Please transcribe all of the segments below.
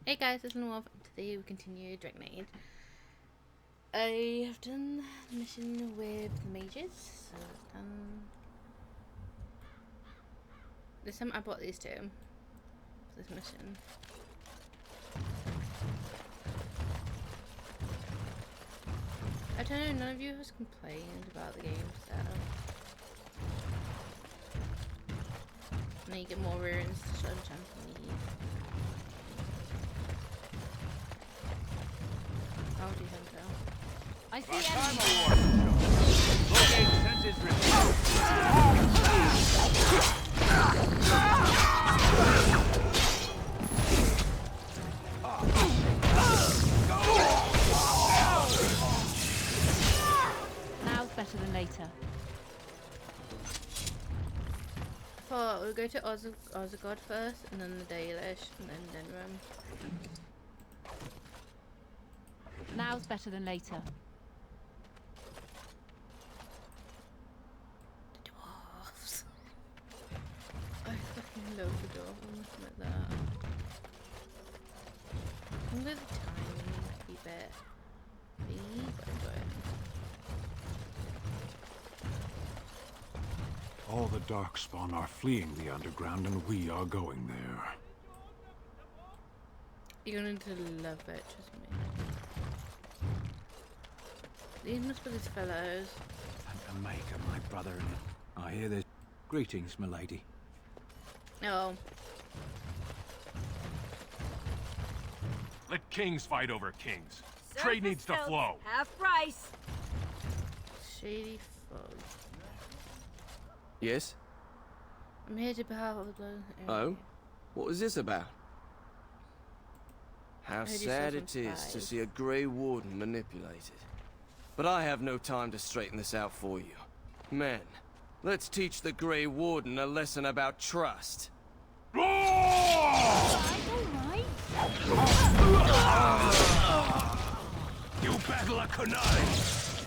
Hey guys, it's Noel. Today we continue Dragon Age. I have done the mission with the mages, so I've done... This time I bought these two for this mission. I don't know, none of you has complained about the game setup. And then you get more runes to enchant on these. How do you think so? I see enemies. Locate senses revealed. Now's better than later. Oh, we'll go to Orzammar first, and then the Dalish, and then Denram. Now's better than later. The dwarves. I fucking love the dwarves. I must admit that. I'm going to tiny bit big, but I enjoy it. All the Darkspawn are fleeing the underground, and we are going there. You're going to love it, trust me. These must be these fellows. And to make my brother in it. I hear this. Greetings, milady. Oh. Let kings fight over kings. Trade needs to flow. Half price. Shady fog. Yes? I'm here to behalf of the... Oh? What was this about? How heard you sad saw it some is to spies. see a Grey Warden manipulated. But I have no time to straighten this out for you. Men, let's teach the Grey Warden a lesson about trust. You battle a connive!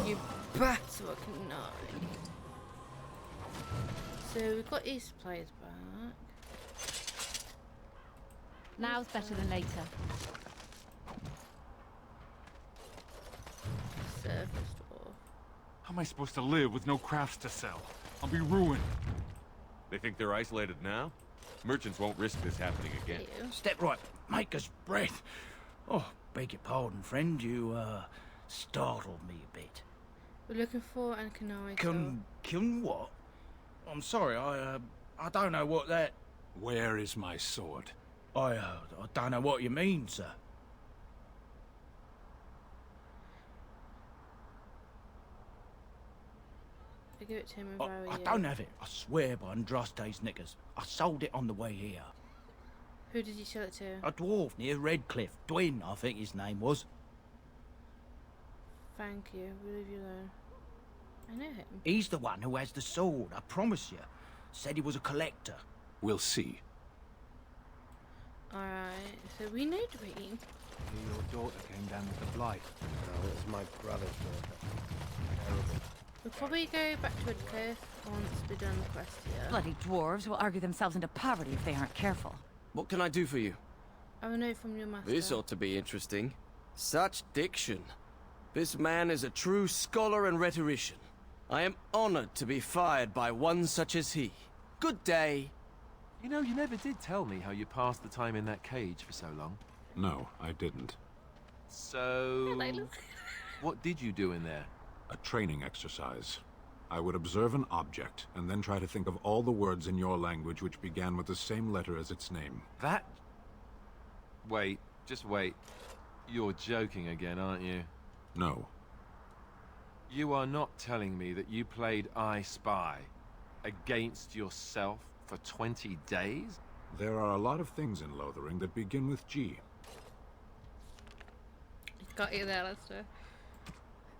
You bats fucking know. So we've got these supplies back. Now's better than later. Surface dwarf. How am I supposed to live with no crafts to sell? I'll be ruined. They think they're isolated now? Merchants won't risk this happening again. Ew. Step right. Make us bread. Oh, beg your pardon, friend. You, startled me a bit. We're looking for an canary. Can what? I'm sorry, I don't know what that... Where is my sword? I don't know what you mean, sir. I give it to him if I were I you. don't have it. I swear by Andraste's knickers. I sold it on the way here. Who did you sell it to? A dwarf near Redcliffe. Dwyn, I think his name was. Thank you. We'll leave you alone. I know him. He's the one who has the sword, I promise you. Said he was a collector. We'll see. Alright, so we know Dwayne. Your daughter came down with the blight. No, it was my brother's daughter. Terrible. We'll probably go back to Redcliffe once we're done the quest here. Bloody dwarves will argue themselves into poverty if they aren't careful. What can I do for you? I will know from your master. This ought to be interesting. Such diction. This man is a true scholar and rhetorician. I am honored to be fired by one such as he. Good day. You know, you never did tell me how you passed the time in that cage for so long. No, I didn't. So... what did you do in there? A training exercise. I would observe an object, and then try to think of all the words in your language which began with the same letter as its name. That... Wait, just wait. You're joking again, aren't you? No. You are not telling me that you played I Spy against yourself for 20 days? There are a lot of things in Lothering that begin with G. Got you there, Lester.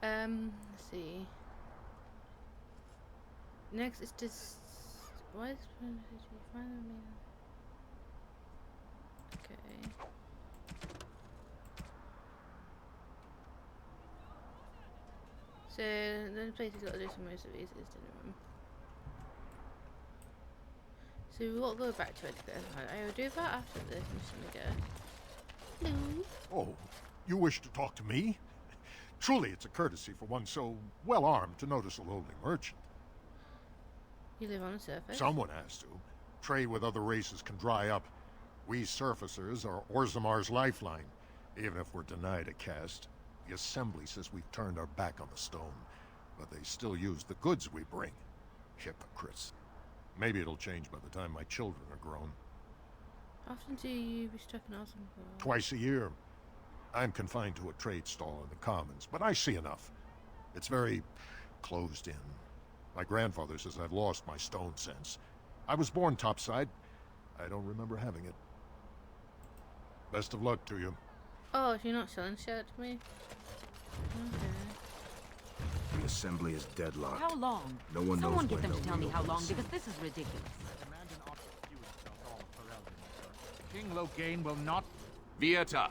Let's see. Next is just... Why is... Okay. So, the only place he's got to do some most of these is Denram. So So we won't go back to it again. I will do that after this mission again. Hello. Oh, you wish to talk to me? Truly, it's a courtesy for one so well armed to notice a lowly merchant. You live on the surface? Someone has to. Trade with other races can dry up. We surfacers are Orzammar's lifeline. Even if we're denied a caste, the Assembly says we've turned our back on the stone, but they still use the goods we bring. Hypocrites. Maybe it'll change by the time my children are grown. How often do you be stuck in Orzammar? Twice a year. I'm confined to a trade stall in the Commons, but I see enough. It's very closed in. My grandfather says I've lost my stone sense. I was born topside. I don't remember having it. Best of luck to you. Oh, you're not selling shit to me? Okay. The Assembly is deadlocked. How long? No one knows Someone get when them to they'll tell me how reopen long, the because this is ridiculous. King Logain will not... Vieta,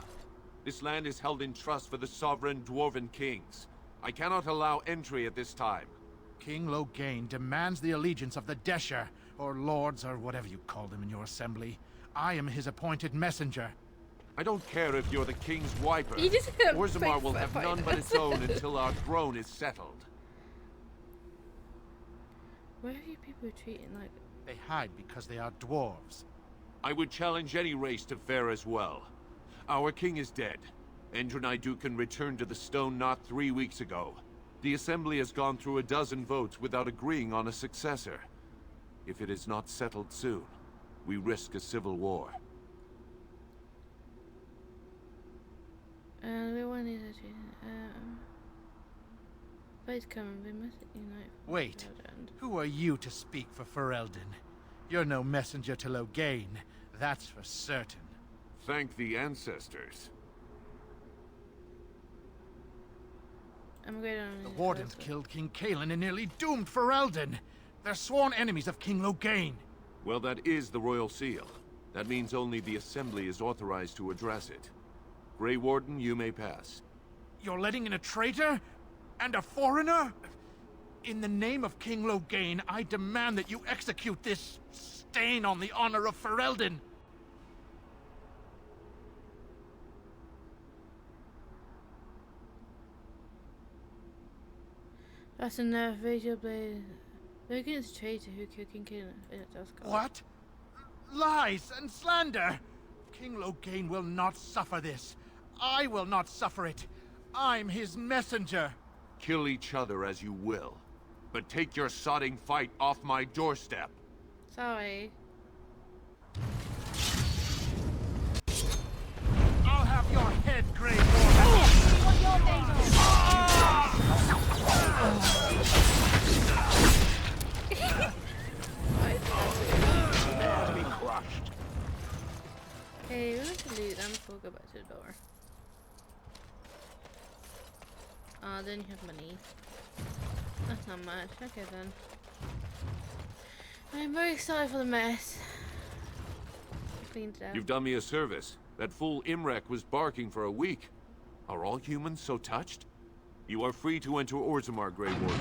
this land is held in trust for the sovereign dwarven kings. I cannot allow entry at this time. King Logain demands the allegiance of the Desher, or lords, or whatever you call them in your assembly. I am his appointed messenger. I don't care if you're the king's wiper. You just have Orzammar fake will have fight. none but its own until our throne is settled. Where are you people treating like... They hide because they are dwarves. I would challenge any race to fare as well. Our king is dead. Endroni Dukan returned to the Stone not 3 weeks ago. The Assembly has gone through a dozen votes without agreeing on a successor. If it is not settled soon, we risk a civil war. We want to please come and we must unite. Wait, who are you to speak for Ferelden? You're no messenger to Logain, that's for certain. Thank the ancestors. The Wardens killed King Kaelin and nearly doomed Ferelden. They're sworn enemies of King Logain. Well, that is the Royal Seal. That means only the Assembly is authorized to address it. Grey Warden, you may pass. You're letting in a traitor? And a foreigner? In the name of King Logain, I demand that you execute this stain on the honor of Ferelden. That's enough. Raise your blade. Logan is a traitor who killed King Kaelin. What? Lies and slander! King Logain will not suffer this. I will not suffer it. I'm his messenger. Kill each other as you will. But take your sodding fight off my doorstep. Sorry. I'll have your head, Grey Warden. To be crushed. Okay, we're going to loot them before we go back to the door. Then you have money. That's not much. Okay then. I'm very sorry for the mess. I cleaned it out. You've done me a service. That fool Imrek was barking for a week. Are all humans so touched? You are free to enter Orzammar, Grey Warden.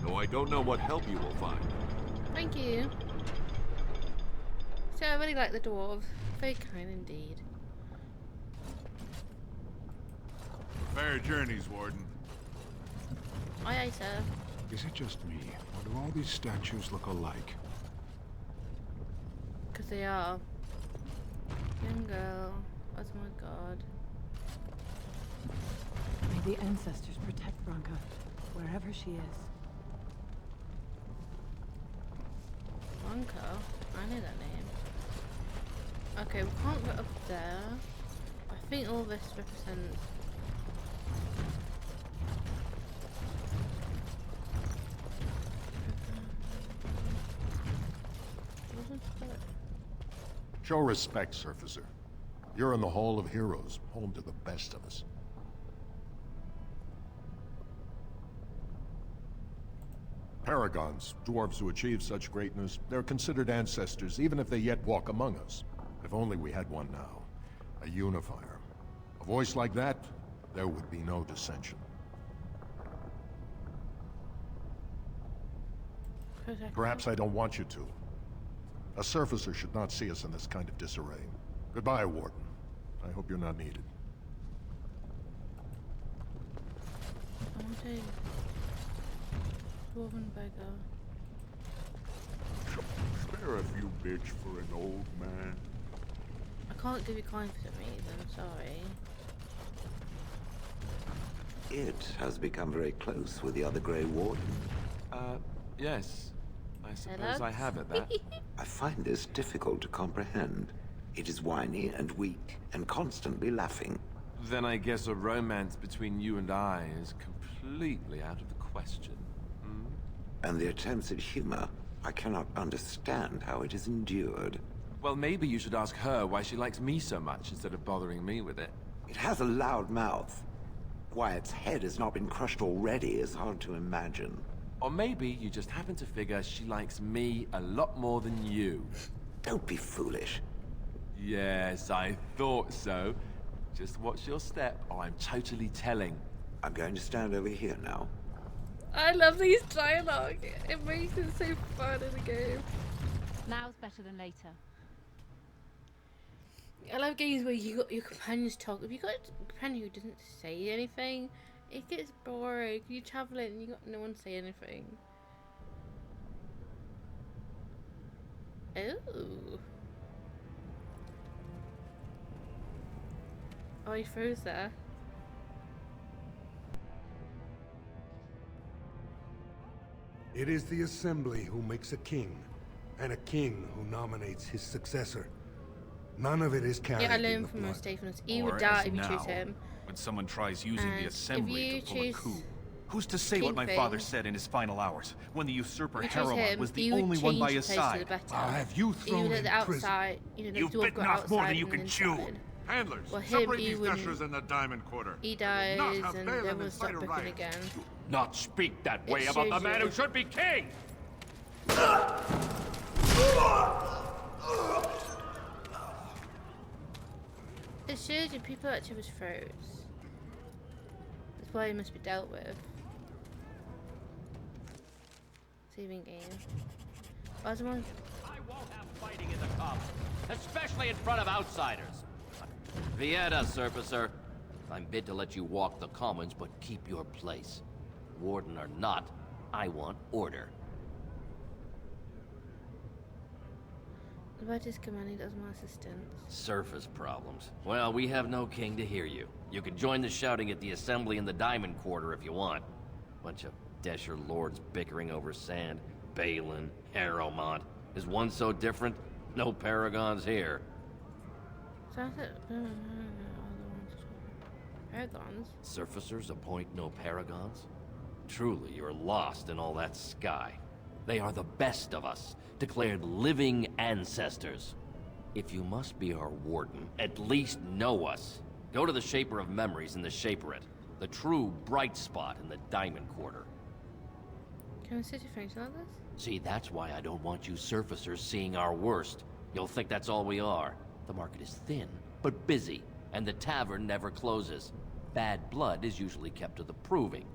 Though I don't know what help you will find. Thank you. So I really like the dwarves. Very kind indeed. Fair journeys, Warden. Aye, aye, sir. Is it just me, or do all these statues look alike? Because they are. Young girl. Oh my god. May the ancestors protect Branka, wherever she is. Bronco? I know that name. Okay, we can't get up there. I think all this represents... Show respect, Surfacer. You're in the Hall of Heroes, home to the best of us. Paragons, dwarves who achieve such greatness, they're considered ancestors even if they yet walk among us. If only we had one now. A unifier. A voice like that, there would be no dissension. Perhaps I don't want you to. A surfacer should not see us in this kind of disarray. Goodbye, Warden. I hope you're not needed. I want a woman beggar. Spare a few bits for an old man. I can't give you coin for some reason, sorry. It has become very close with the other Grey Warden. Yes. I suppose I have at that. I find this difficult to comprehend. It is whiny and weak, and constantly laughing. Then I guess a romance between you and I is completely out of the question. Hmm? And the attempts at humor, I cannot understand how it is endured. Well, maybe you should ask her why she likes me so much instead of bothering me with it. It has a loud mouth. Why its head has not been crushed already is hard to imagine. Or maybe you just happen to figure she likes me a lot more than you. Don't be foolish. Yes, I thought so. Just watch your step, or I'm totally telling. I'm going to stand over here now. I love these dialogue. It makes it so fun in the game. Now's better than later. I love games where you got your companions talk. If you got a companion who doesn't say anything, it gets boring. You're traveling and you got no one say anything. Oh. Oh, he froze there. It is the Assembly who makes a king, and a king who nominates his successor. None of it is carried Yeah, I in learned the from blood. most faithfulness. He Or would die as if you now, choose him. when someone tries using And the if assembly you to pull a choose coup. Who's to say King what my Fang, father said in his final hours, when the usurper if you choose Harrowmont him, was the he would only one by change his the place to the side? better. I'll have you He thrown would in at the prison. outside, you know, the You've dwarf bitten got off more outside than you and can then chew. inside. Handlers, Well, him, separate he these wouldn't. gushers in the diamond quarter. He We dies will not have and Balin everyone incite stops a booking riot. again. Not speak that way It about the shows man you. who should be king! It shows you people at each other's throats. That's why he must be dealt with. Saving game. Orzammar. I won't have fighting in the commons, especially in front of outsiders. Vieta, surfacer. I'm bid to let you walk the commons, but keep your place. Warden or not, I want order. About his command, he doesn't want assistance. Surface problems. Well, we have no king to hear you. You can join the shouting at the assembly in the Diamond Quarter if you want. Bunch of Desher lords bickering over sand. Balin, Harrowmont. Is one so different? No paragons here. Sounds like paragons. Surfacers appoint no paragons? Truly, you're lost in all that sky. They are the best of us, declared living ancestors. If you must be our warden, at least know us. Go to the Shaper of Memories in the Shaperate, the true bright spot in the Diamond Quarter. Can we sit your face like this? See, that's why I don't want you surfacers seeing our worst. You'll think that's all we are. The market is thin, but busy, and the tavern never closes. Bad blood is usually kept to the proving.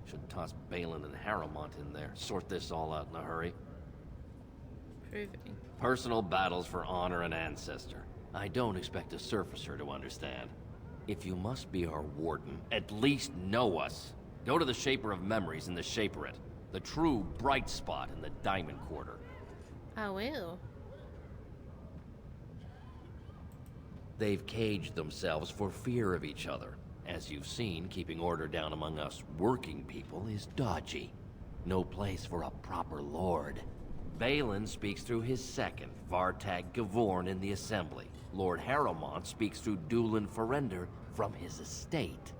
Should toss Balin and Harrowmont in there, sort this all out in a hurry. Proving. Personal battles for honor and ancestor. I don't expect a surfacer to understand. If you must be our warden, at least know us. Go to the Shaper of Memories in the Shaperate, the true bright spot in the Diamond Quarter. I will. They've caged themselves for fear of each other. As you've seen, keeping order down among us working people is dodgy. No place for a proper lord. Balin speaks through his second, Vartag Gavorn, in the Assembly. Lord Harrowmont speaks through Dulin Ferender from his estate.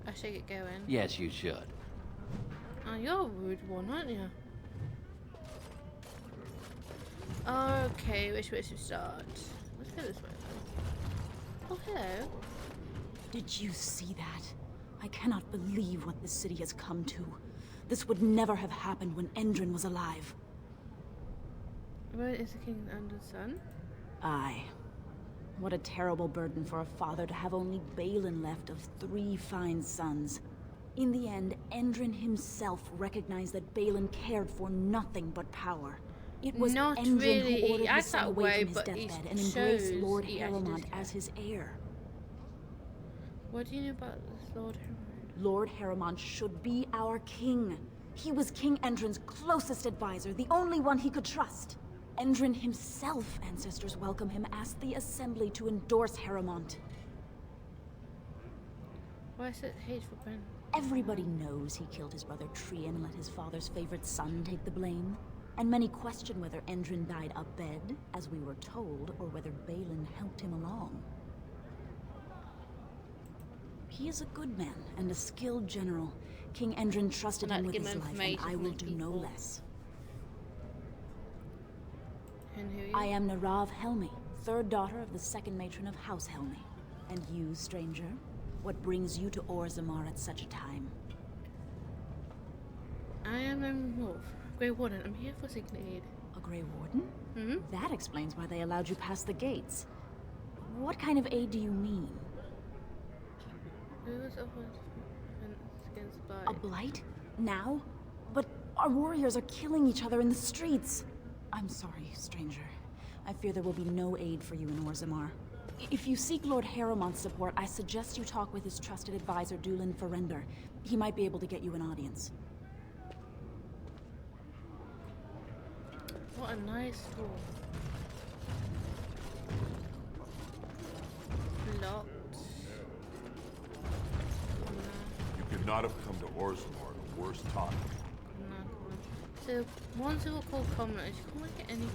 I should get going. Yes, you should. Oh, you're a rude one, aren't you? Okay, which way to start? Let's go this way then. Oh, hello. Did you see that? I cannot believe what this city has come to. This would never have happened when Endrin was alive. Where is the king and his son? Aye. What a terrible burden for a father to have only Balin left of 3 fine sons. In the end, Endrin himself recognized that Balin cared for nothing but power. It was Not Endrin really. who He ordered his acts son that away way, from his but he deathbed and embraced shows Lord he actually does Harrowmont care. as his heir. What do you know about this Lord Harrowmont? Lord Harrowmont should be our king. He was King Endrin's closest advisor, the only one he could trust. Endrin himself, ancestors welcome him, asked the Assembly to endorse Harrowmont. Why is it hateful, Ben? Everybody knows he killed his brother Trian and let his father's favorite son take the blame. And many question whether Endrin died abed, as we were told, or whether Balin helped him along. He is a good man and a skilled general. King Endrin trusted him with his life, and I will do no less. And who are you? I am Narav Helmi, third daughter of the second matron of House Helmi. And you, stranger? What brings you to Orzammar at such a time? I am Grey Warden. I'm here for sick aid. A Grey Warden? That explains why they allowed you past the gates. What kind of aid do you mean? Who was against Blight? A blight? Now? But our warriors are killing each other in the streets. I'm sorry, stranger. I fear there will be no aid for you in Orzammar. If you seek Lord Harrowmont's support, I suggest you talk with his trusted advisor, Dulin Ferender. He might be able to get you an audience. What a nice door. Locked. You could not have come to Orzammar at a worse time. So, ones who are called commoners, you can't get any.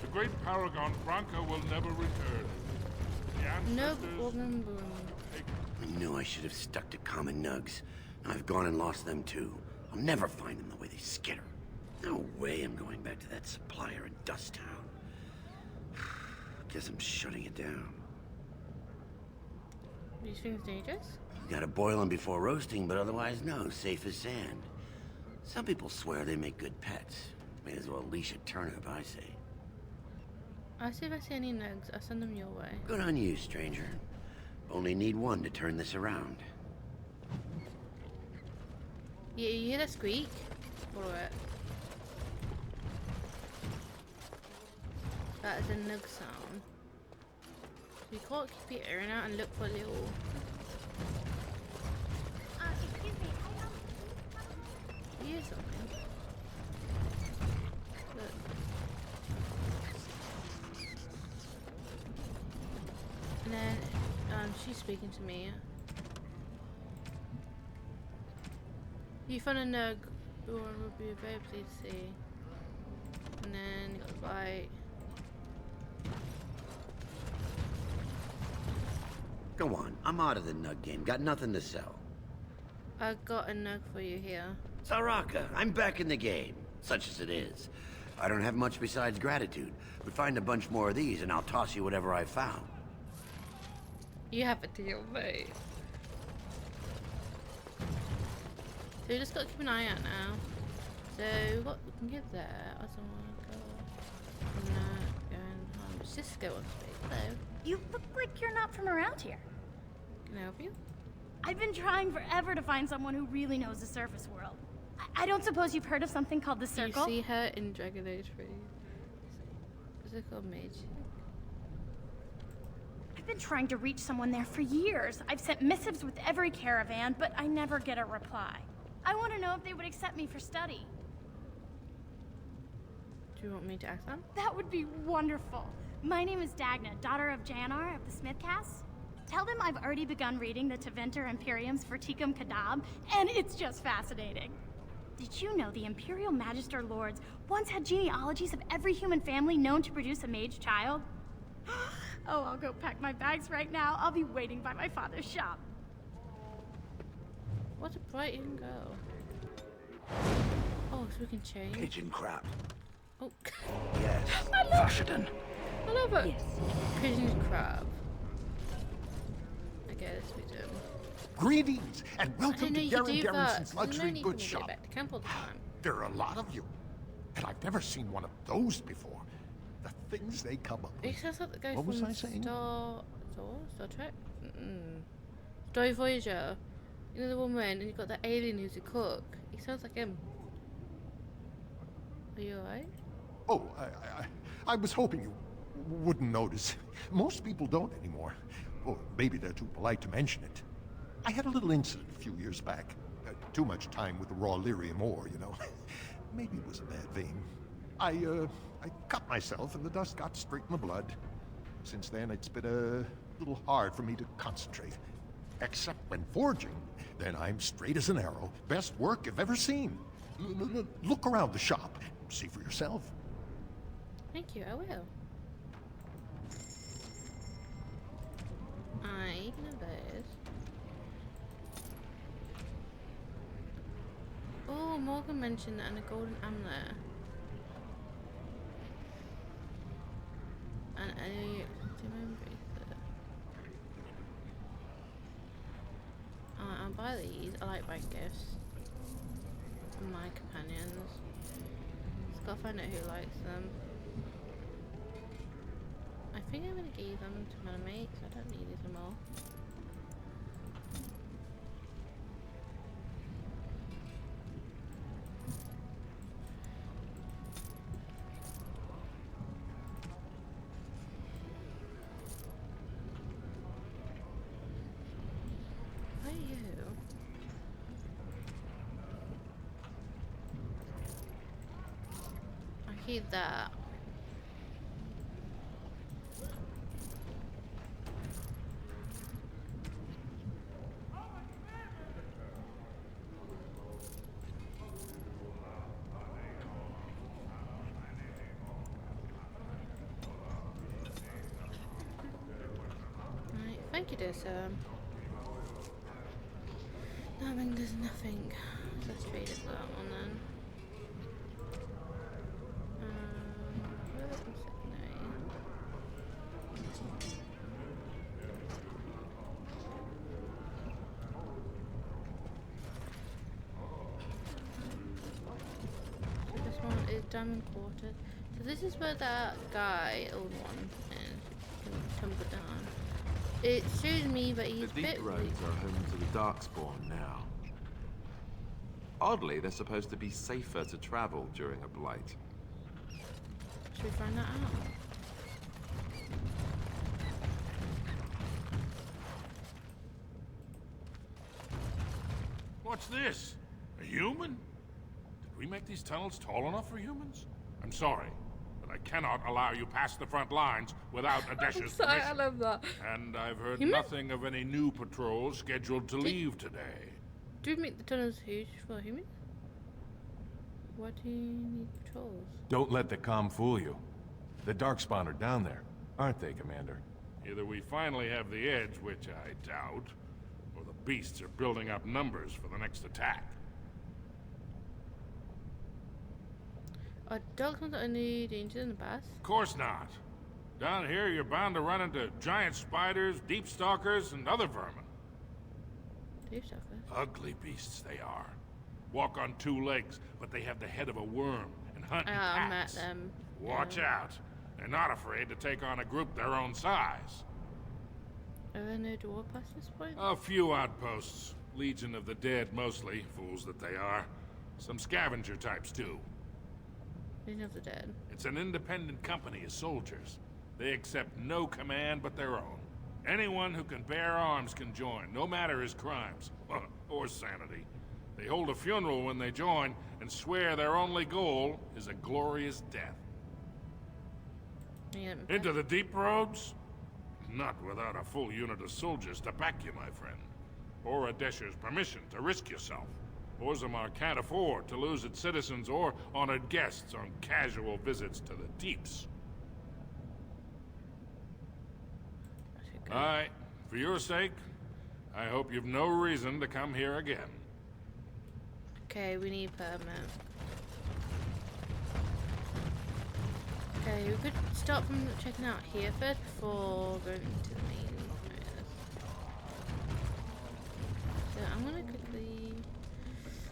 The great paragon Branka will never return. The No, ancestors... I knew I should have stuck to common nugs. I've gone and lost them too. I'll never find them the way they skitter. No way I'm going back to that supplier in Dust Town. Guess I'm shutting it down. These things dangerous? Gotta boil them before roasting, but otherwise no, safe as sand. Some people swear they make good pets. May as well leash a turnip, I say. I'll see if I see any nugs. I'll send them your way. Good on you, stranger. Only need one to turn this around. Yeah, you hear that squeak? Follow it. That is a nug sound. You can't keep your ear out and look for a little. Excuse me. You hear something? Look. And then she's speaking to me. You found a nug, or would be very pleased to see. And then you got the bite. Go on, I'm out of the nug game. Got nothing to sell. I got a nug for you here. Saraka, I'm back in the game, such as it is. I don't have much besides gratitude, but find a bunch more of these and I'll toss you whatever I found. You have a deal, mate. So you just got to keep an eye out now. So what we can get there? I don't want to go. I'm not going home. Cisco wants to be though. You look like you're not from around here. Can I help you? I've been trying forever to find someone who really knows the surface world. I don't suppose you've heard of something called the Circle? You see her in Dragon Age 3. Is it called Mage? I've been trying to reach someone there for years. I've sent missives with every caravan, but I never get a reply. I want to know if they would accept me for study. Do you want me to ask them? That would be wonderful. My name is Dagna, daughter of Janar of the Smithcast. Tell them I've already begun reading the Teventer Imperiums for Tikum Kadab, and it's just fascinating. Did you know the Imperial Magister Lords once had genealogies of every human family known to produce a mage child? Oh, I'll go pack my bags right now. I'll be waiting by my father's shop. What a bright young girl. Oh, so we can change. Pigeon crap. Oh. Yes. I love Fashion. I love it. Yes. Pigeon crab. I guess we do. Greetings and welcome to Garen Garrison's Garrison's Luxury Goods Shop. Back to camp all the time. There are a lot of you, and I've never seen one of those before. The things they come up with. It sounds like the guy What was from I saying? Star Trek? Story Voyager. You know the woman, and you've got that alien who's a cook. He sounds like him. Are you alright? Oh, I was hoping you wouldn't notice. Most people don't anymore. Or maybe they're too polite to mention it. I had a little incident a few years back. Too much time with the raw lyrium ore, you know. Maybe it was a bad vein. I cut myself and the dust got straight in the blood. Since then, it's been a little hard for me to concentrate. Except when forging, then I'm straight as an arrow. Best work I've ever seen. Look around the shop. See for yourself. Thank you, I will. I know this. Oh, Morgan mentioned that and a golden amulet. And a demon bracelet. I'll buy these. I like buying gifts for my companions. Just gotta find out who likes them. I think I'm gonna give them to my mates. I don't need them all. Where are you? I keep that. Right, thank you, dear sir. No, I mean, there's nothing. Let's trade it for that one then. Where's the secondary? So this one is Diamond Quarter. So this is where that guy, old one, is. Can tumble down. It shows me that he's The deep roads are home to the Darkspawn now. Oddly, they're supposed to be safer to travel during a blight. Should we find that out? What's this? A human? Did we make these tunnels tall enough for humans? I'm sorry, but I cannot allow you past the front lines without Adesha's Sorry, permission. I love that. And I've heard Human? nothing of any new patrols scheduled to leave today. Do we make the tunnels huge for humans? Why do you need patrols? Don't let the comm fool you. The Darkspawn are down there, aren't they, Commander? Either we finally have the edge, which I doubt, or the beasts are building up numbers for the next attack. Are dogs not any danger in the past? Of course not. Down here, you're bound to run into giant spiders, deep stalkers, and other vermin. Deep stalkers? Ugly beasts they are. Walk on two legs, but they have the head of a worm and hunt in I met packs. them. Watch out. They're not afraid to take on a group their own size. Are there no door past this point? A few outposts. Legion of the Dead, mostly. Fools that they are. Some scavenger types, too. Legion of the Dead. It's an independent company of soldiers. They accept no command but their own. Anyone who can bear arms can join, no matter his crimes. Or sanity. They hold a funeral when they join, and swear their only goal is a glorious death. Into the deep roads? Not without a full unit of soldiers to back you, my friend. Or Adesha's permission to risk yourself. Orzammar can't afford to lose its citizens or honored guests on casual visits to the deeps. Aye, for your sake, I hope you've no reason to come here again. Okay, we need permit. Okay, we could start from checking out here first before going to the main areas. So I'm gonna quickly...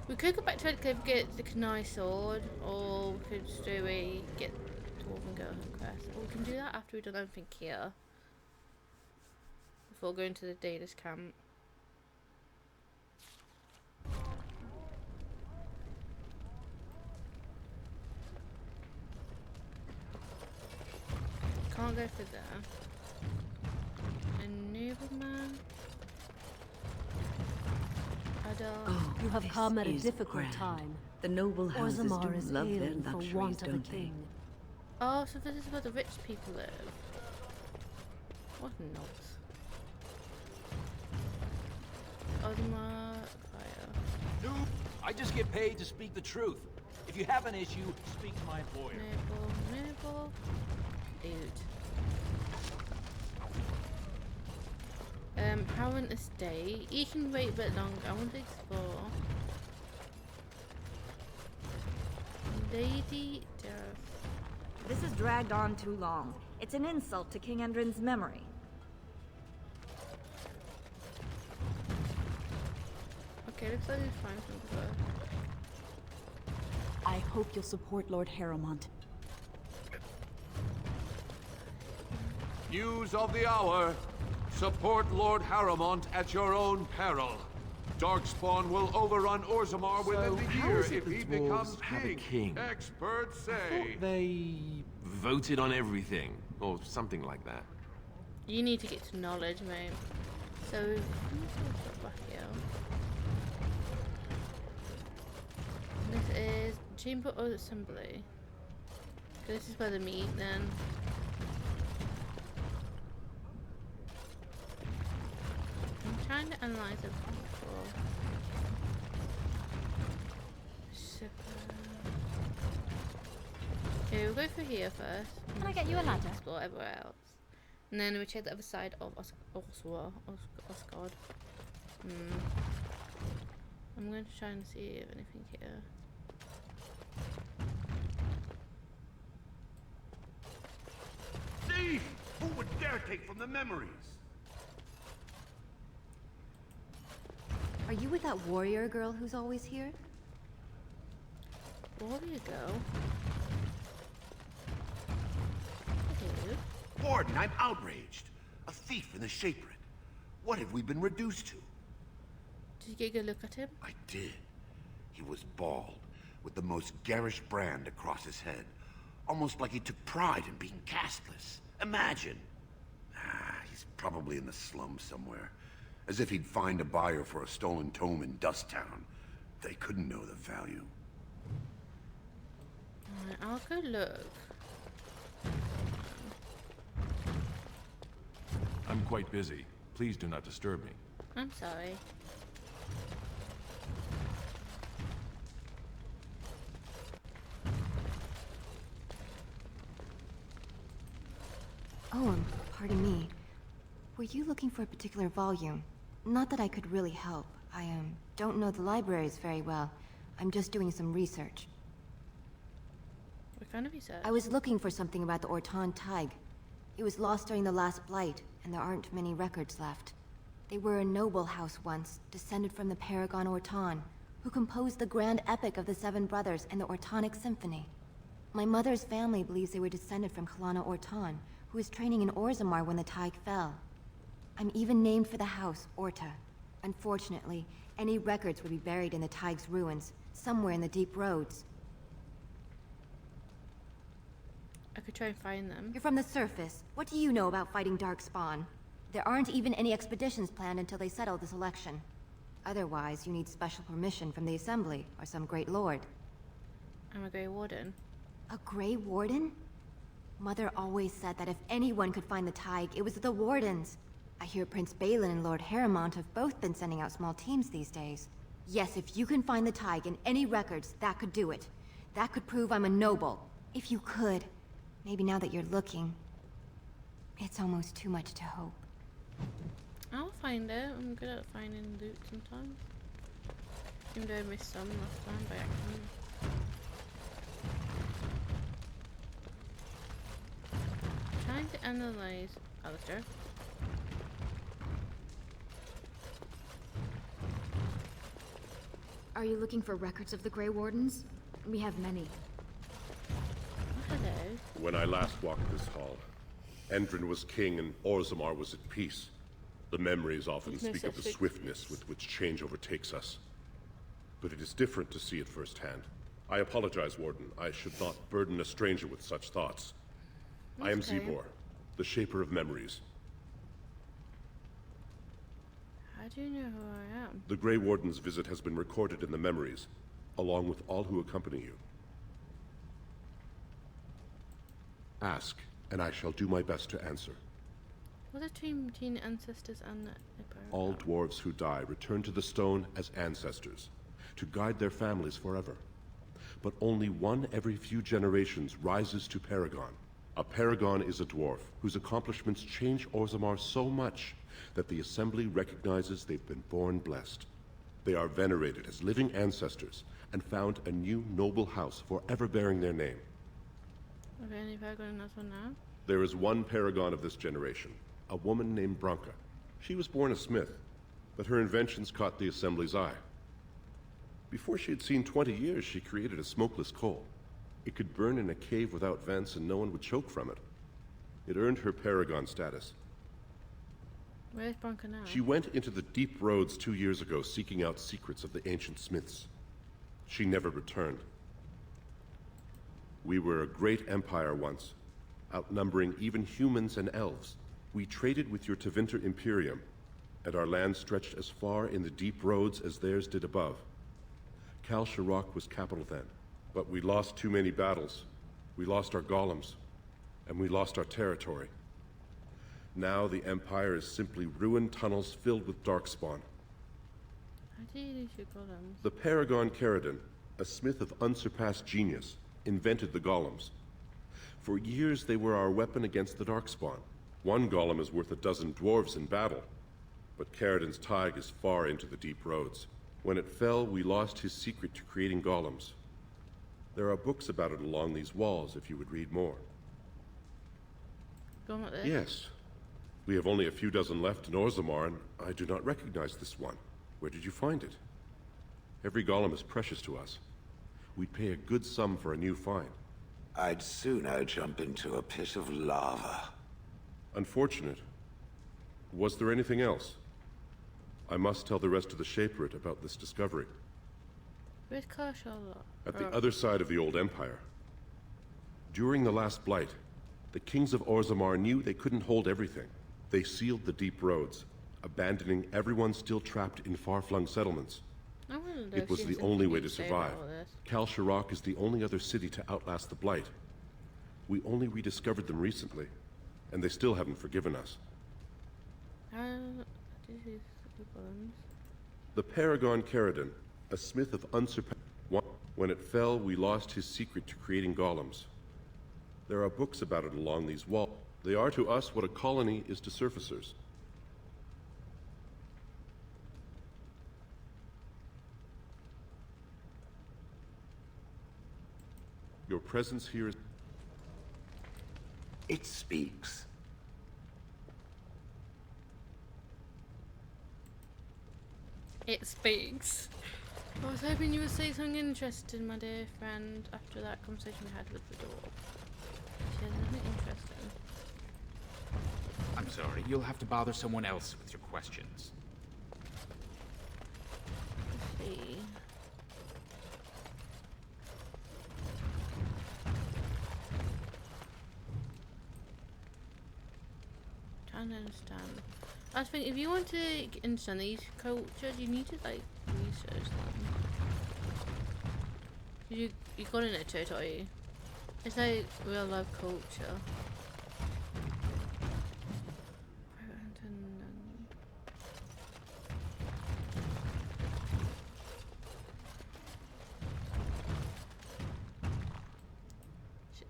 We could go back to Red Cliff, get the Kanai sword, or we could straight away get Dwarven Girl quest. Or we can do that after we've done everything here. Before going to the Data's camp. can't go through there. A nobleman. You have come at a is difficult grand. time. The noble houses Orzammar do is love their ailing for luxuries, want of a don't they? king. Oh, so this is where the rich people live. What nuts. Orzammar fire. No, I just get paid to speak the truth. If you have an issue, speak to my employer. Noble. Dude. Parent estate. You can wait a bit longer. I want to explore. Lady Death. This has dragged on too long. It's an insult to King Endrin's memory. Okay, looks like it's fine from the I hope you'll support Lord Harrowmont. News of the hour. Support Lord Harrowmont at your own peril. Darkspawn will overrun Orzammar within the how year is it if the he dwarves becomes have a king. king? Experts I say. thought they voted on everything, or something like that. You need to get to knowledge, mate. So, let me go back here. This is Chamber of Assembly. This is where they meet then. I'm trying to analyze it before. Okay, we'll go through here first. Can I get you a ladder? Explore everywhere else. And then we check the other side of Osgard. I'm going to try and see if anything here. Thief! Who would dare take from the memories? Are you with that warrior girl who's always here? Warrior girl? Warden, I'm outraged. A thief in the Shaperate. What have we been reduced to? Did you get a good look at him? I did. He was bald, with the most garish brand across his head. Almost like he took pride in being castless. Imagine. He's probably in the slums somewhere. As if he'd find a buyer for a stolen tome in Dusttown. They couldn't know the value. Alright, I'll go look. I'm quite busy. Please do not disturb me. I'm sorry. Oh, pardon me. Were you looking for a particular volume? Not that I could really help. I don't know the libraries very well. I'm just doing some research. What kind of research? I was looking for something about the Orton Tig. It was lost during the last Blight, and there aren't many records left. They were a noble house once, descended from the Paragon Orton, who composed the grand epic of the Seven Brothers and the Ortonic Symphony. My mother's family believes they were descended from Kalana Orton, who was training in Orzammar when the Tig fell. I'm even named for the house, Orta. Unfortunately, any records would be buried in the Tig's ruins, somewhere in the deep roads. I could try and find them. You're from the surface. What do you know about fighting Darkspawn? There aren't even any expeditions planned until they settle this election. Otherwise, you need special permission from the Assembly, or some great lord. I'm a Grey Warden. A Grey Warden? Mother always said that if anyone could find the Tig, it was the Wardens. I hear Prince Balin and Lord Harrowmont have both been sending out small teams these days. Yes, if you can find the Tig in any records, that could do it. That could prove I'm a noble. If you could. Maybe now that you're looking. It's almost too much to hope. I'll find it. I'm good at finding loot sometimes. Even though I missed some last time by accident. Trying to analyze Alistair. Are you looking for records of the Grey Wardens? We have many. Hello. When I last walked this hall, Endrin was king and Orzammar was at peace. The memories often There's no speak of the such thing. swiftness with which change overtakes us. But it is different to see it firsthand. I apologize, Warden. I should not burden a stranger with such thoughts. I am Okay. Zebor, the Shaper of Memories. How do you know who I am? The Grey Warden's visit has been recorded in the memories, along with all who accompany you. Ask, and I shall do my best to answer. What's the between ancestors and the All dwarves who die return to the stone as ancestors, to guide their families forever. But only one every few generations rises to Paragon. A Paragon is a dwarf whose accomplishments change Orzammar so much that the Assembly recognizes they've been born blessed. They are venerated as living ancestors and found a new noble house forever bearing their name. Okay, any Paragon in this one now? There is one Paragon of this generation, a woman named Branka. She was born a smith, but her inventions caught the Assembly's eye. Before she had seen 20 years, she created a smokeless coal. It could burn in a cave without vents and no one would choke from it. It earned her Paragon status. Where's Branka now? She went into the deep roads 2 years ago seeking out secrets of the ancient smiths. She never returned. We were a great empire once, outnumbering even humans and elves. We traded with your Tevinter Imperium, and our land stretched as far in the deep roads as theirs did above. Kal Sharok was capital then, but we lost too many battles. We lost our golems, and we lost our territory. Now the Empire is simply ruined tunnels filled with darkspawn. How do you lose your golems? The Paragon Caridin, a smith of unsurpassed genius, invented the golems. For years they were our weapon against the darkspawn. One golem is worth 12 dwarves in battle, but Caridin's Tig is far into the deep roads. When it fell, we lost his secret to creating golems. There are books about it along these walls if you would read more. Go on there. Yes. We have only a few dozen left in Orzammar, and I do not recognize this one. Where did you find it? Every golem is precious to us. We'd pay a good sum for a new find. I'd sooner jump into a pit of lava. Unfortunate. Was there anything else? I must tell the rest of the Shaperate about this discovery. Where's Karshala? At the other side of the old empire. During the last blight, the kings of Orzammar knew they couldn't hold everything. They sealed the deep roads, abandoning everyone still trapped in far-flung settlements. It was the only way to survive. Kal Sharok is the only other city to outlast the blight. We only rediscovered them recently, and they still haven't forgiven us. The Paragon Caridin, a smith of unsurpassed... When it fell, we lost his secret to creating golems. There are books about it along these walls. They are to us what a colony is to surfacers. Your presence here is... It speaks. It speaks. I was hoping you would say something interesting, my dear friend, after that conversation we had with the dwarf. She has nothing interesting. I'm sorry, you'll have to bother someone else with your questions. Let's see. Trying to understand. I think if you want to understand these cultures, you need to like research them. You got in it, are you? It's like real life culture.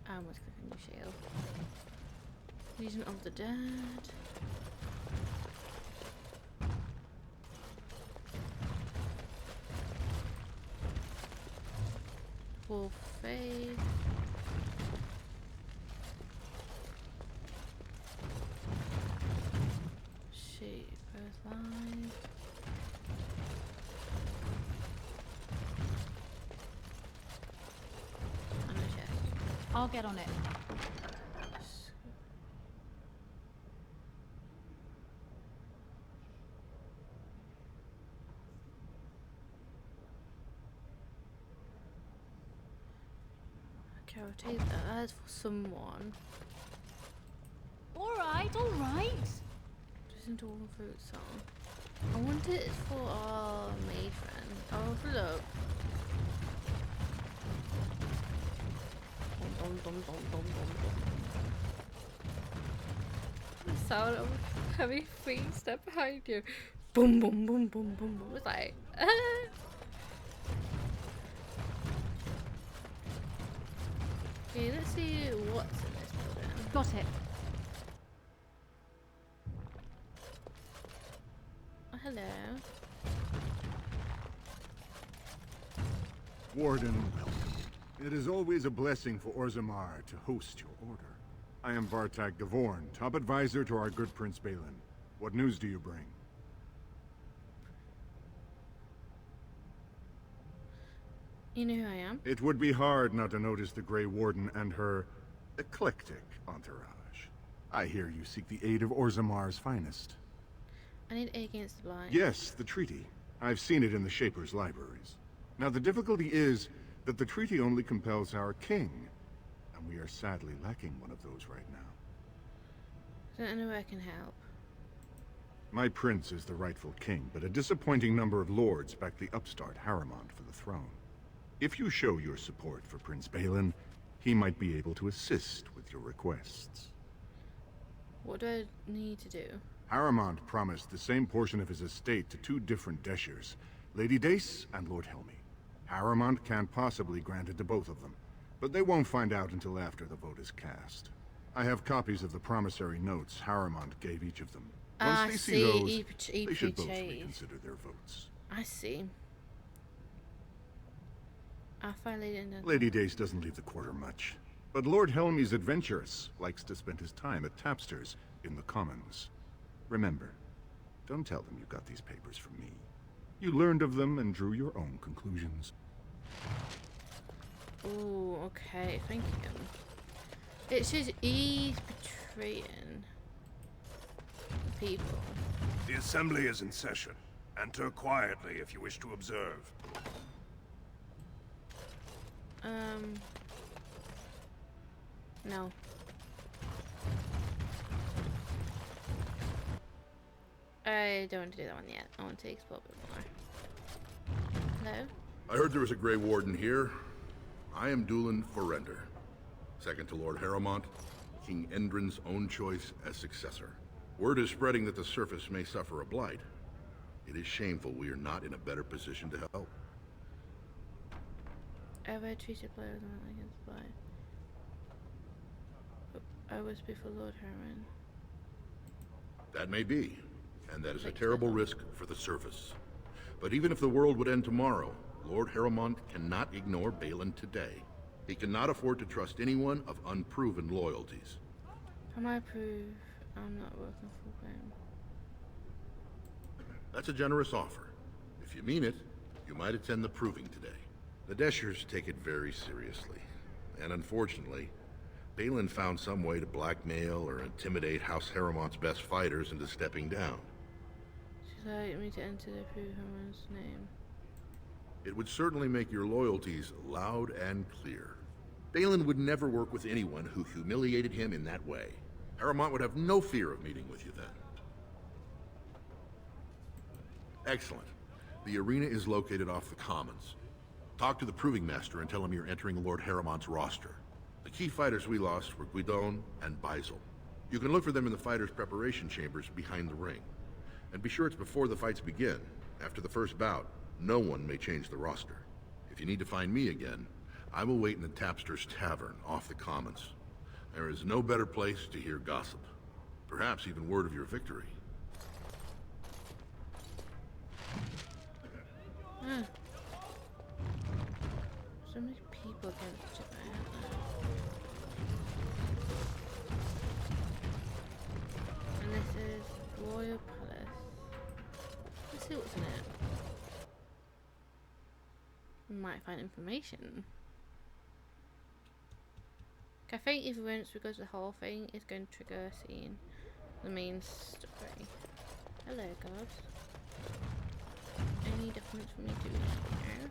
I almost click on your Shale. Legion of the Dead. Full faith. Shape Earth Line. And a chest. I'll get on it. Okay, I'll take that. That's for someone. Alright, alright. Listen to all fruit song. I want it for our maid friend. Oh, look. Dum, dum, dum, dum, dum, dum. The sound of heavy feet step behind you. Boom, boom, boom, boom, boom, boom. It's like, Okay, let's see what's in this building. Got it. Oh, hello. Warden, it is always a blessing for Orzammar to host your order. I am Vartag Gavorn, top advisor to our good Prince Balin. What news do you bring? You know who I am? It would be hard not to notice the Grey Warden and her eclectic entourage. I hear you seek the aid of Orzammar's finest. I need A against the blind. Yes, the treaty. I've seen it in the Shaper's libraries. Now the difficulty is that the treaty only compels our king, and we are sadly lacking one of those right now. I don't know where I can help. My prince is the rightful king, but a disappointing number of lords back the upstart Harriman for the throne. If you show your support for Prince Balin, he might be able to assist with your requests. What do I need to do? Harriman promised the same portion of his estate to two different Deshers, Lady Dace and Lord Helmy. Harriman can't possibly grant it to both of them, but they won't find out until after the vote is cast. I have copies of the promissory notes Harriman gave each of them. Once they see those, they should both reconsider their votes. I see. I'll find Lady Dace doesn't leave the quarter much, but Lord Helmy's adventurous, likes to spend his time at tapsters in the Commons. Remember, don't tell them you got these papers from me. You learned of them and drew your own conclusions. Oh, okay, thank you. It says he's betraying the people. The assembly is in session. Enter quietly if you wish to observe. No. I don't want to do that one yet. I want to explore a bit more. Hello? I heard there was a Grey Warden here. I am Dulin Forrender, second to Lord Harrowmont, King Endrin's own choice as successor. Word is spreading that the surface may suffer a blight. It is shameful we are not in a better position to help. Have I treated players against by? I was before Lord Harriman. That may be, and that is a terrible risk for the surface. But even if the world would end tomorrow, Lord Harrowmont cannot ignore Balin today. He cannot afford to trust anyone of unproven loyalties. Am I prove I'm not working full time? That's a generous offer. If you mean it, you might attend the proving today. The Deshers take it very seriously, and unfortunately, Balin found some way to blackmail or intimidate House Harrowmont's best fighters into stepping down. She'd like me to enter the prove Harriman's name. It would certainly make your loyalties loud and clear. Balin would never work with anyone who humiliated him in that way. Harrowmont would have no fear of meeting with you then. Excellent. The arena is located off the Commons. Talk to the Proving Master and tell him you're entering Lord Harrowmont's roster. The key fighters we lost were Guidon and Baisel. You can look for them in the fighters' preparation chambers behind the ring. And be sure it's before the fights begin. After the first bout, no one may change the roster. If you need to find me again, I will wait in the Tapster's Tavern off the Commons. There is no better place to hear gossip. Perhaps even word of your victory. So many people against Japan. And this is Royal Palace. Let's see what's in it. We might find information. I think if once we go to the whole thing, it's going to trigger a scene. The main story. Hello, guards. Any documents for me to read?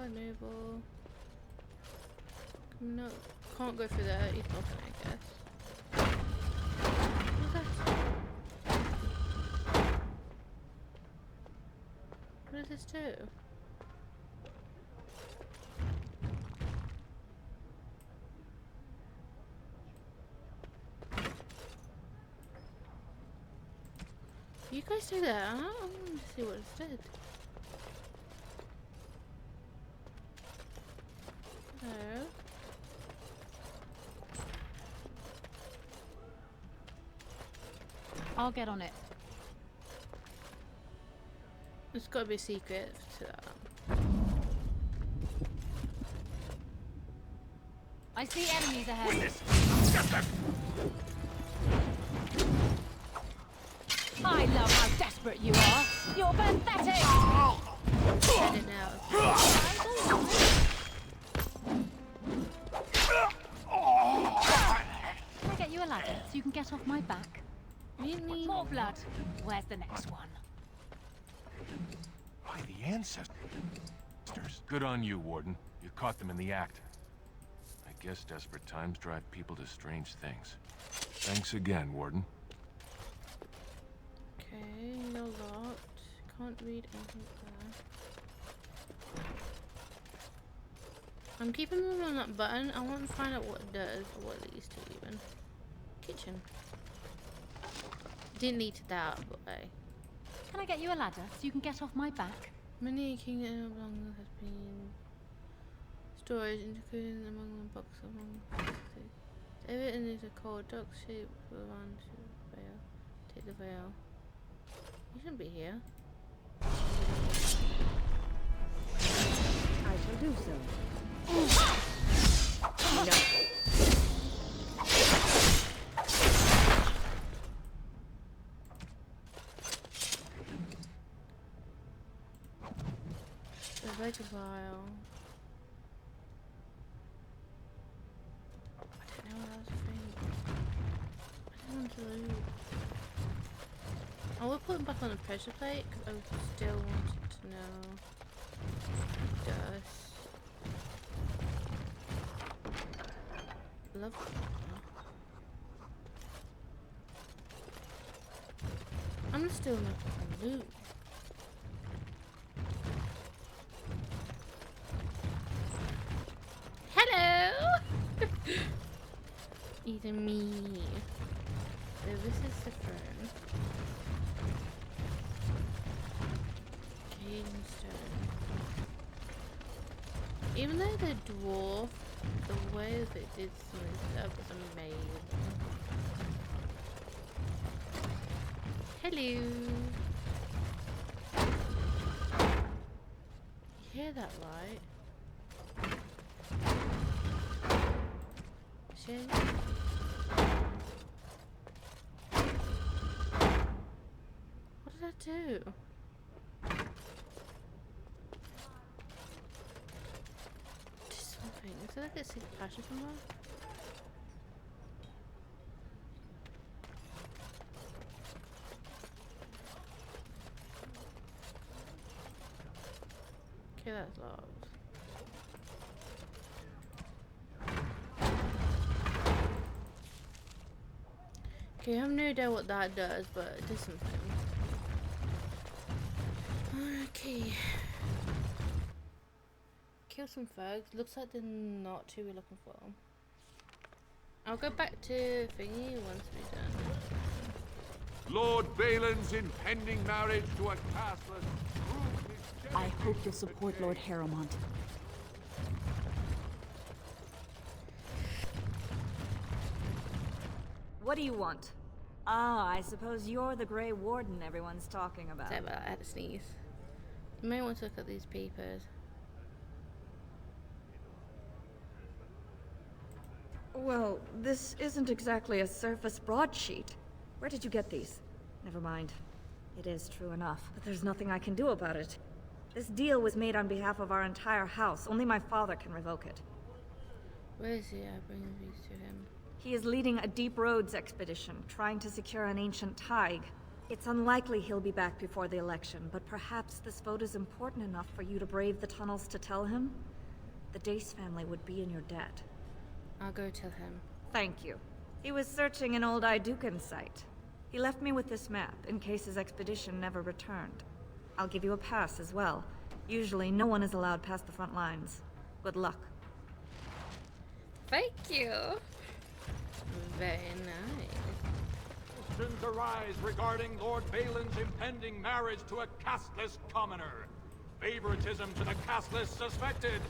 noble. No, can't go through there. He's nothing, I guess. What's that? What does this do? You guys stay there. I want to see what it did. Hello. I'll get on it. There's got to be a secret to that. I see enemies ahead. Witness! I love how desperate you are. You're pathetic. Get it now. Can I get you a ladder so you can get off my back? Really? More blood. Where's the next one? By the ancestors. Good on you, Warden. You caught them in the act. I guess desperate times drive people to strange things. Thanks again, Warden. Okay, no locked. Can't read anything there. I'm keeping them on that button. I want to find out what it does, or what it leads to even. Kitchen. Didn't lead to that, but hey. Can I get you a ladder so you can get off my back? Many king and belongings has been storage including among the box among everything is a cold duck shape around to veil. Take the veil. You shouldn't be here. I shall do so. No. There's like a vial. I don't know what else to think. I don't want to loot. I will put him back on the pressure plate because I still wanted to know what it does. Love that. I'm still not gonna loot. Hello! Even me. So this is the throne. Stone. Even though the dwarf, the way that it did some of this stuff was amazing. Hello. You hear that, right? Shale. What did I do? Is there like a secret passage somewhere? Okay, that's locked. Okay, I have no idea what that does, but it does something. Okay. Kill some thugs. Looks like they're not who we're looking for. I'll go back to thingy once we're done. Lord Balin's impending marriage to a castless. I hope you'll support Lord Harrowmont. What do you want? Ah, I suppose you're the Grey Warden everyone's talking about. Sorry about that, I had to sneeze. You may want to look at these papers. Well, this isn't exactly a surface broadsheet. Where did you get these? Never mind. It is true enough, but there's nothing I can do about it. This deal was made on behalf of our entire house. Only my father can revoke it. Where is he? I bring these to him. He is leading a deep roads expedition, trying to secure an ancient thaig. It's unlikely he'll be back before the election, but perhaps this vote is important enough for you to brave the tunnels to tell him? The Dace family would be in your debt. I'll go tell him. Thank you. He was searching an old Idukan site. He left me with this map, in case his expedition never returned. I'll give you a pass as well. Usually, no one is allowed past the front lines. Good luck. Thank you. Very nice. Questions arise regarding Lord Balin's impending marriage to a casteless commoner. Favoritism to the casteless suspected.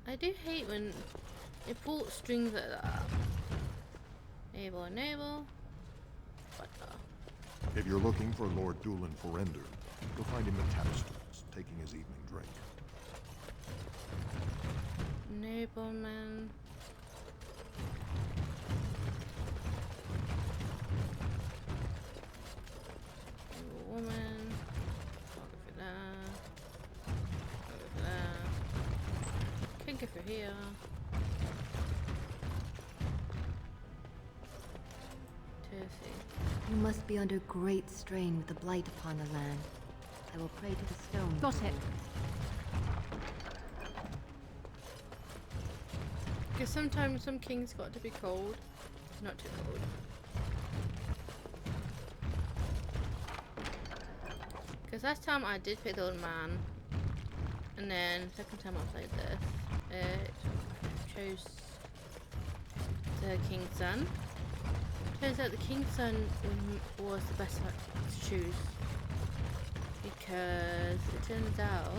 I do hate when they pull strings like that. Enable. What the? If you're looking for Lord Dulin Forender, you'll find him at Tapestries, taking his evening drink. Nobleman. Woman. I'll go for that. I'll go for that. Can go for here. You must be under great strain with the blight upon the land. I will pray to the stone. Got it. Because sometimes some kings got to be cold. Not too cold. Because last time I did pick the old man. And then second time I played this, it chose the king's son. Turns out the king's son was the best to choose. Because it turns out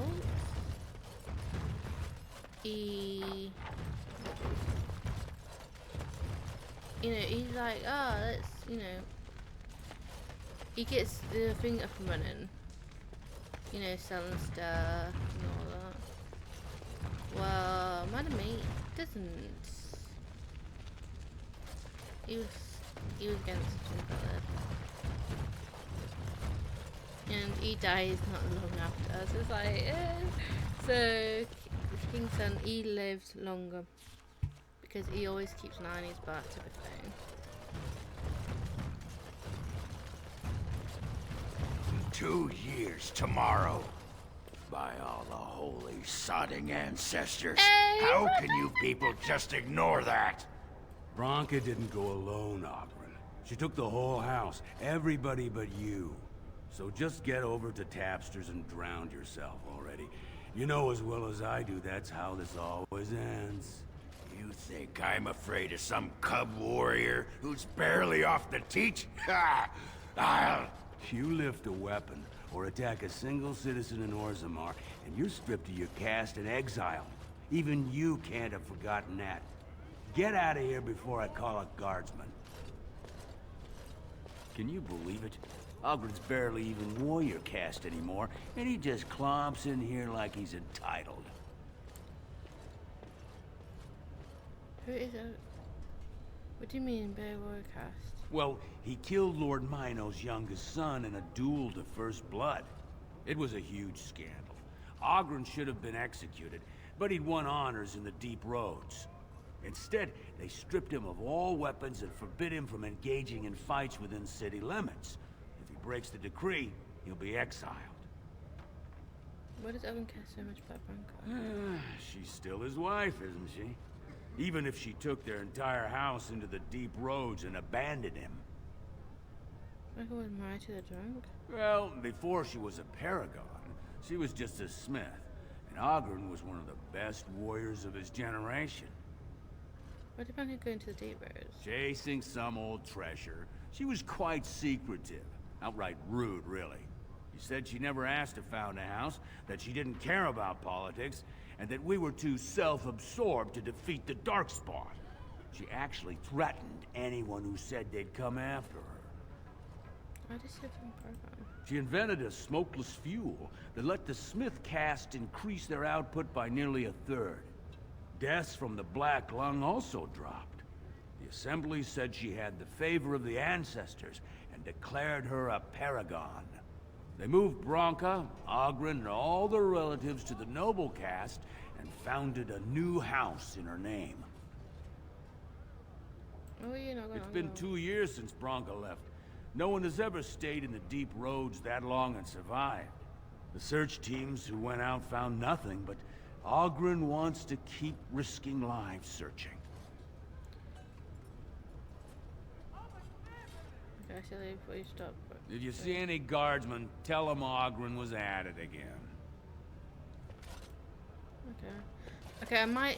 he's like, oh, let's, he gets the thing up and running. Selling stuff and all that. Well, Madam Mate doesn't. He was against something like that. And he dies not long after, so it's like, So, King's son, he lived longer. Because he always keeps an eye on his back to be fair. 2 years tomorrow. By all the holy sodding ancestors. Hey, how can you people just ignore that? Bronca didn't go alone, Ogren. She took the whole house, everybody but you. So just get over to Tapsters and drown yourself already. You know as well as I do that's how this always ends. You think I'm afraid of some cub warrior who's barely off the teat? Ha! You lift a weapon or attack a single citizen in Orzammar, and you're stripped of your caste and exiled. Even you can't have forgotten that. Get out of here before I call a guardsman. Can you believe it? Ogren's barely even warrior caste anymore, and he just clomps in here like he's entitled. Who is it? What do you mean by warrior caste? Well, he killed Lord Mino's youngest son in a duel to first blood. It was a huge scandal. Ogren should have been executed, but he'd won honors in the deep roads. Instead, they stripped him of all weapons and forbid him from engaging in fights within city limits. If he breaks the decree, he'll be exiled. Why does Ogren care so much about Bronca? She's still his wife, isn't she? Even if she took their entire house into the deep roads and abandoned him. Bronca was married to the drunk? Well, before she was a paragon, she was just a smith. And Ogren was one of the best warriors of his generation. Why did Bronca go into the deep roads? Chasing some old treasure. She was quite secretive. Outright rude, really. She said she never asked to found a house, that she didn't care about politics, and that we were too self-absorbed to defeat the Darkspawn. She actually threatened anyone who said they'd come after her. Why does she have some program? She invented a smokeless fuel that let the Smith caste increase their output by nearly a third. Deaths from the Black Lung also dropped. The Assembly said she had the favor of the ancestors and declared her a paragon. They moved Bronca, Ogren, and all their relatives to the noble caste and founded a new house in her name. Oh, you know, It's been 2 years since Bronca left. No one has ever stayed in the deep roads that long and survived. The search teams who went out found nothing, but Oghren wants to keep risking lives searching. Okay, so before you stop. If you see any guardsmen, tell them Oghren was at it again. Okay. Okay, I might,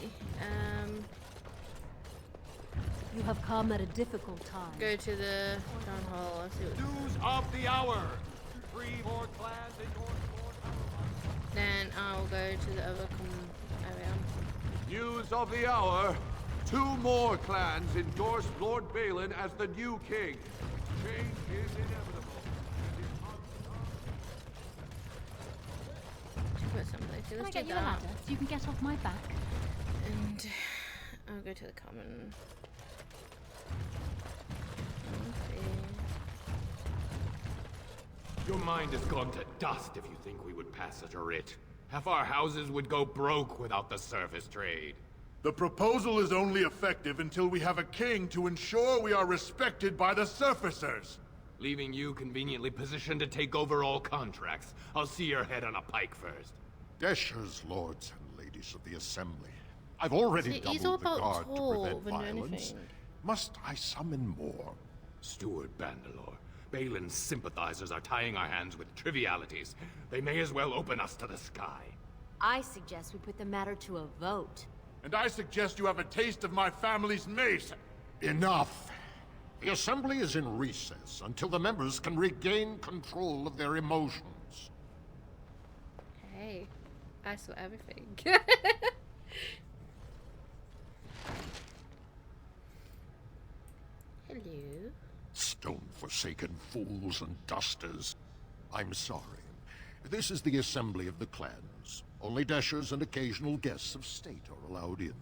You have come at a difficult time. go to the town hall and see what... News of the hour! 3 more clans endorse Lord Harrowmont. Then I'll go to the other area. News of the hour. 2 more clans endorse Lord Balin as the new king. Change is inevitable. Put some place. Can I Let's get do you a that. ladder so you can get off my back? And I'll go to the common. Your mind has gone to dust if you think we would pass such a writ. Half our houses would go broke without the surface trade. The proposal is only effective until we have a king to ensure we are respected by the surfacers. Leaving you conveniently positioned to take over all contracts. I'll see your head on a pike first. Deshers, lords and ladies of the Assembly. I've already See, he's all doubled the about guard to tall prevent than violence. anything. Must I summon more? Steward Bandalore, Balin's sympathizers are tying our hands with trivialities. They may as well open us to the sky. I suggest we put the matter to a vote. And I suggest you have a taste of my family's mace. Enough! The Assembly is in recess until the members can regain control of their emotions. Hey, I saw everything. Hello. Stone-forsaken fools and dusters. I'm sorry. This is the Assembly of the Clans. Only Deshers and occasional guests of state are allowed in.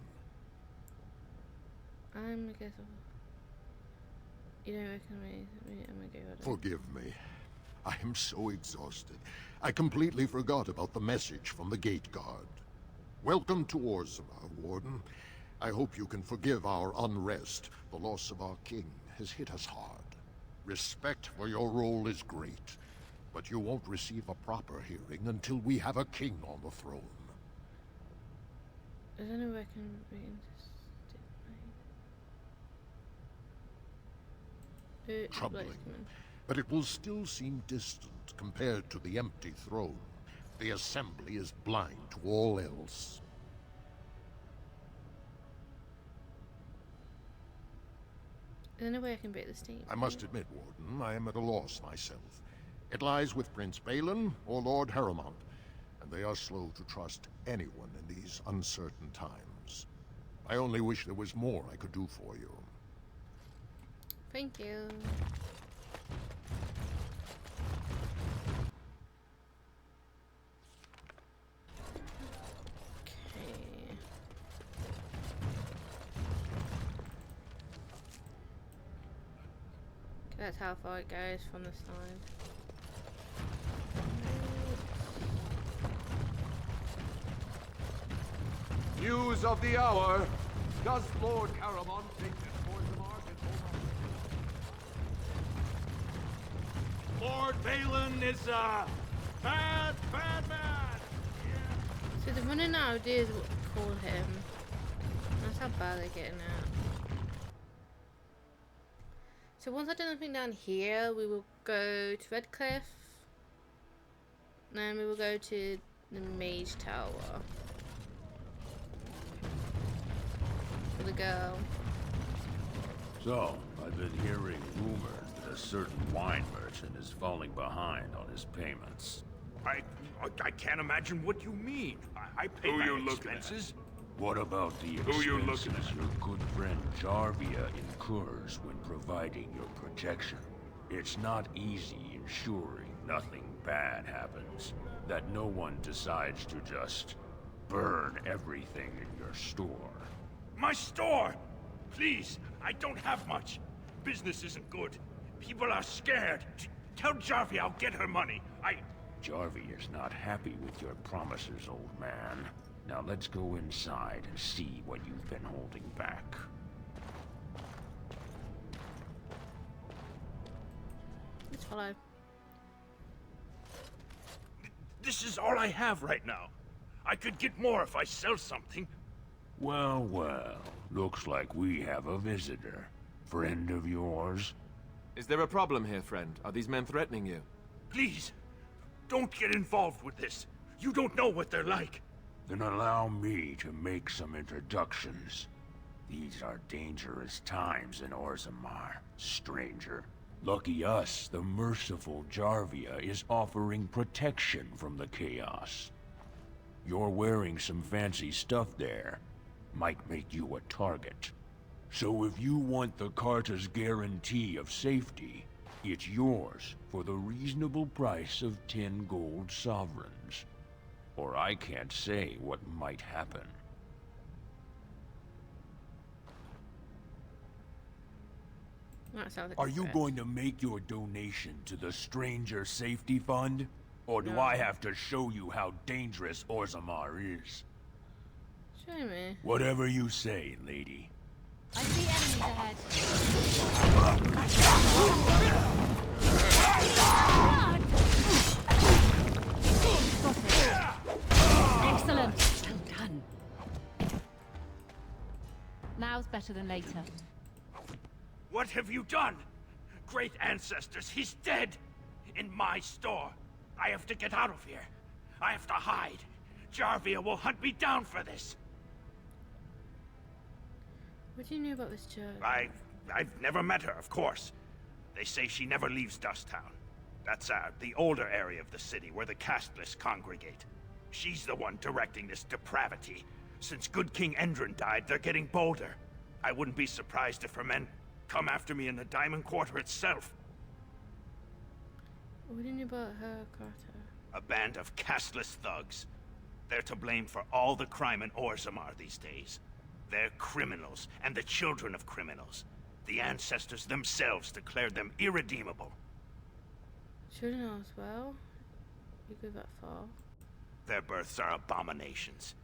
I'm a guess of... You don't reckon I'm a Grey Warden. Forgive me. I am so exhausted. I completely forgot about the message from the gate guard. Welcome to Orzammar, Warden. I hope you can forgive our unrest. The loss of our king has hit us hard. Respect for your role is great, but you won't receive a proper hearing until we have a king on the throne. Is there no way I can read this? Troubling, but it will still seem distant compared to the empty throne. The Assembly is blind to all else. Is there no way I can break the steam? I must admit, Warden, I am at a loss myself. It lies with Prince Balin or Lord Harrowmont, and they are slow to trust anyone in these uncertain times. I only wish there was more I could do for you. Thank you. Okay. That's how far it goes from the side. News of the hour. Does Lord Harrowmont think that Orzammar can hold on? Lord Balin is, bad, bad, bad! So the running out of ideas what to call him. That's how bad they're getting out. So once I've done everything down here, we will go to Redcliffe. Then we will go to the Mage Tower. For the girl. So, I've been hearing rumors that a certain wine merchant is falling behind on his payments. I can't imagine what you mean. I pay my expenses. What about the Who you looking expenses your good friend Jarvia incurs when providing your protection? It's not easy ensuring nothing bad happens, that no one decides to just burn everything in your store. My store! Please, I don't have much. Business isn't good. People are scared. Tell Jarvia I'll get her money. Jarvia is not happy with your promises, old man. Now let's go inside and see what you've been holding back. Let's follow. This is all I have right now. I could get more if I sell something. Well, well. Looks like we have a visitor. Friend of yours? Is there a problem here, friend? Are these men threatening you? Please, don't get involved with this. You don't know what they're like. Then allow me to make some introductions. These are dangerous times in Orzammar, stranger. Lucky us, the merciful Jarvia is offering protection from the chaos. You're wearing some fancy stuff there. Might make you a target. So if you want the Carta's guarantee of safety, it's yours for the reasonable price of 10 gold sovereigns. Or I can't say what might happen. That sounds like Are a you threat. going to make your donation to the Stranger Safety Fund? Or do No. I have to show you how dangerous Orzammar is? Show me. Whatever you say, lady. I see enemies ahead. Excellent. Well done. Now's better than later. What have you done? Great ancestors, he's dead! In my store. I have to get out of here. I have to hide. Jarvia will hunt me down for this. What do you know about this church? I've never met her, of course. They say she never leaves Dusttown. That's the older area of the city where the casteless congregate. She's the one directing this depravity. Since good King Endron died, they're getting bolder. I wouldn't be surprised if her men come after me in the Diamond Quarter itself. What do you know about her, Carter? A band of casteless thugs. They're to blame for all the crime in Orzammar these days. They're criminals, and the children of criminals. The ancestors themselves declared them irredeemable. Children as well? You go that far? Their births are abominations.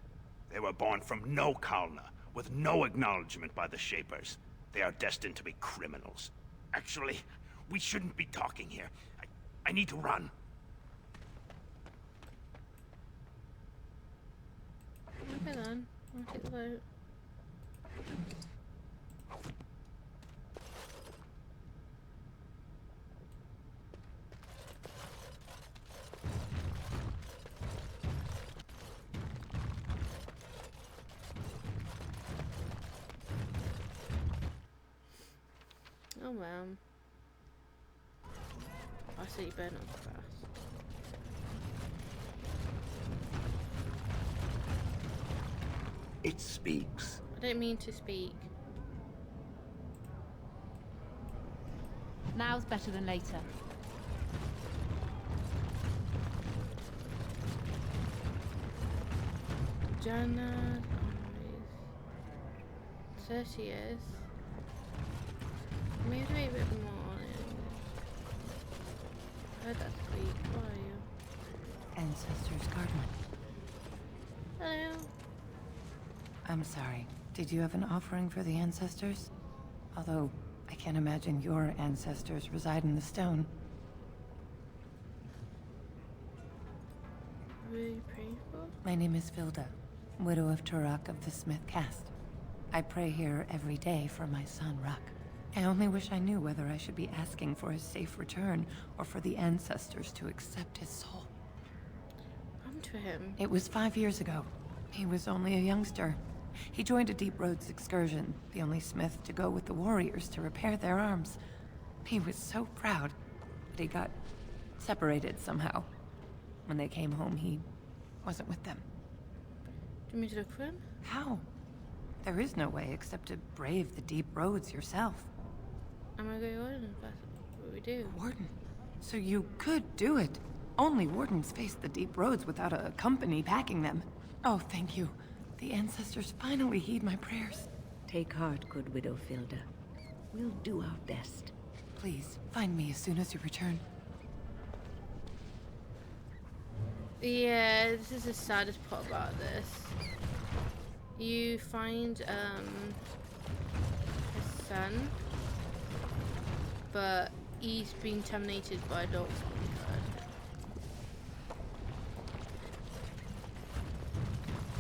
They were born from no Kalna, with no acknowledgement by the Shapers. They are destined to be criminals. Actually, we shouldn't be talking here. I need to run. Okay then, I'll take the boat. Oh man. I see you better not cross. It speaks. I don't mean to speak. Now's better than later. Jana, 30 years. Maybe a bit more on it. I heard that's sweet. What are you? Ancestors Guardian. Hello. I'm sorry. Did you have an offering for the ancestors? Although, I can't imagine your ancestors reside in the stone. Who are you praying for? My name is Vilda, widow of Turok of the Smith caste. I pray here every day for my son, Ruck. I only wish I knew whether I should be asking for his safe return or for the ancestors to accept his soul. Come to him. It was 5 years ago. He was only a youngster. He joined a Deep Roads excursion, the only smith to go with the warriors to repair their arms. He was so proud, but he got separated somehow. When they came home, he wasn't with them. Do you mean to look for him? How? There is no way except to brave the Deep Roads yourself. I'm a Grey Warden, that's what we do. Warden? So you could do it. Only wardens face the Deep Roads without a company backing them. Oh, thank you. The ancestors finally heed my prayers. Take heart, good widow Vilda. We'll do our best. Please, find me as soon as you return. Yeah, this is the saddest part about this. You find his son, but he's being terminated by dogs.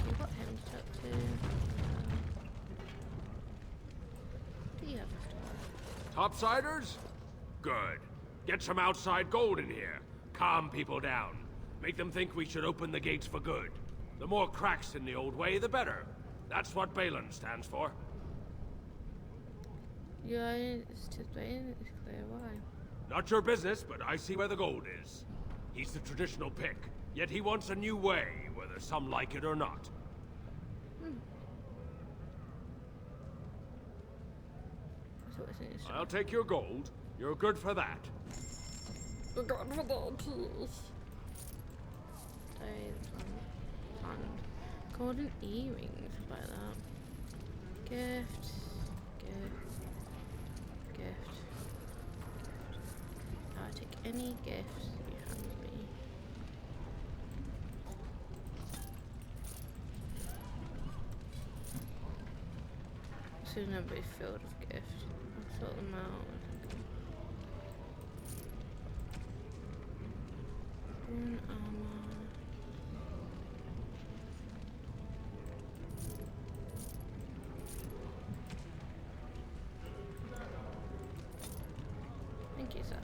You got him to talk to. Do you have a store? Topsiders? Good. Get some outside gold in here. Calm people down. Make them think we should open the gates for good. The more cracks in the old way, the better. That's what Balin stands for. Yeah, it's just plain. It's clear why. Not your business, but I see where the gold is. He's the traditional pick, yet he wants a new way, whether some like it or not. I'll take your gold. You're good for that. We're good for that, please. Golden earrings, about that. Gift. I'll take any gifts you hand me. Soon I'll be filled with gifts. I'll sort them out. Armor. Thank you, sir.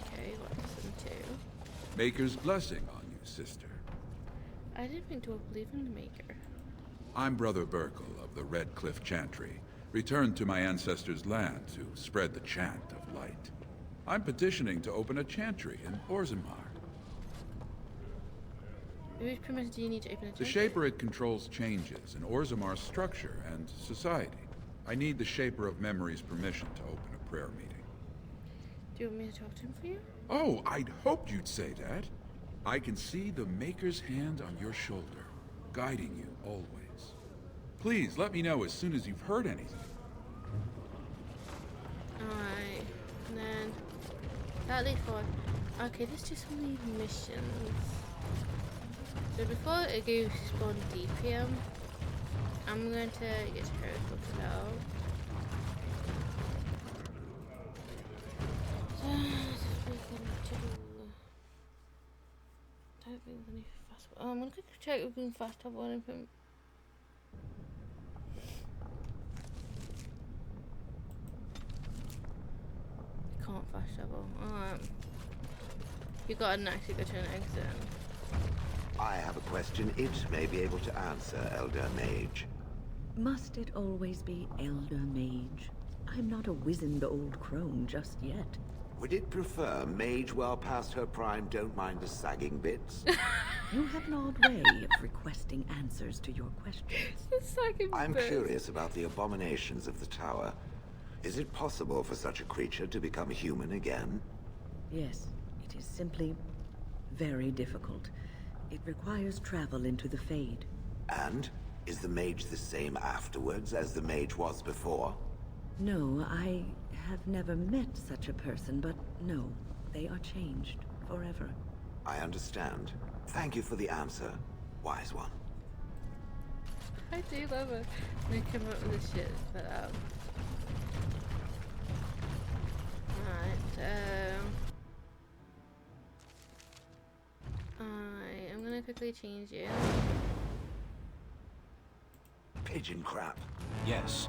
Okay, what's them too? Maker's blessing on you, sister. I didn't think to believe in the Maker. I'm Brother Burkle of the Red Cliff Chantry, returned to my ancestors' land to spread the chant of light. I'm petitioning to open a chantry in Orzammar. Which permission do you need to open a The chantry? Shaper it controls changes in Orzammar's structure and society. I need the Shaper of Memory's permission to open a prayer meeting. Do you want me to talk to him for you? Oh, I'd hoped you'd say that. I can see the Maker's hand on your shoulder, guiding you always. Please let me know as soon as you've heard anything. Alright, and then that leads forward. Okay, let's do some of these missions. So before I go spawn DPM, I'm going to get her sorted out. So this is what we can do. Don't think there's any fast. I'm gonna check if we can fast travel anything. Can't fast travel. You gotta actually go to an exit. I have a question it may be able to answer, Elder Mage. Must it always be Elder Mage? I'm not a wizened old crone just yet. Would it prefer mage well past her prime don't mind the sagging bits? You have an odd way of requesting answers to your questions. I'm curious about the abominations of the tower. Is it possible for such a creature to become human again? Yes, it is simply very difficult. It requires travel into the Fade. And? Is the mage the same afterwards as the mage was before? No, I have never met such a person, but no, they are changed forever. I understand. Thank you for the answer, wise one. I do love it. They come up with this shit, but alright, I'm gonna quickly change you. Pigeon crap. Yes.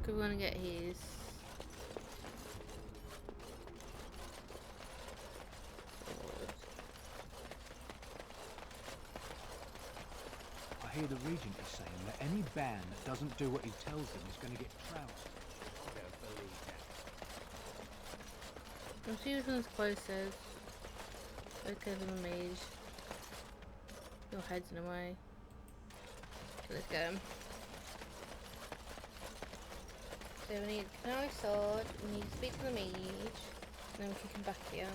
Cause we're gonna get his. I hear the Regent is saying that any band that doesn't do what he tells them is going to get trounced. I don't believe that. I'll see which one's closest. Because I'm a mage. Your head's in the way. Okay, let's go. So we need our sword, we need to speak to the mage, and then we can come back here.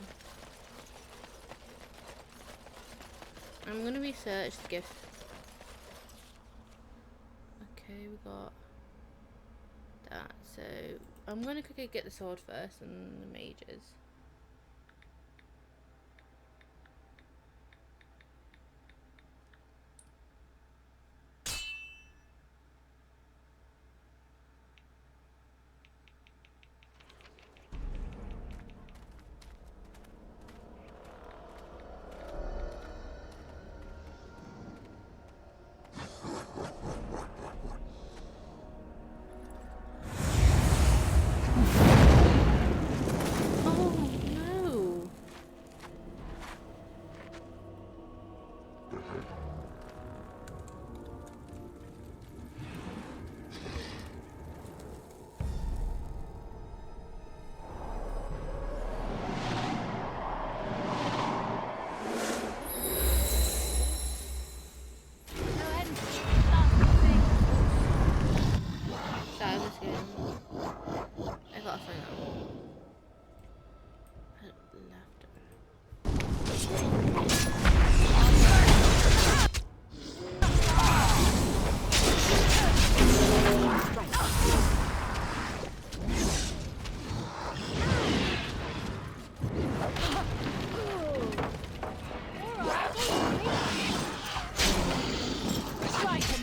I'm gonna research the gift. Okay, we got that. So I'm gonna quickly get the sword first and the mages.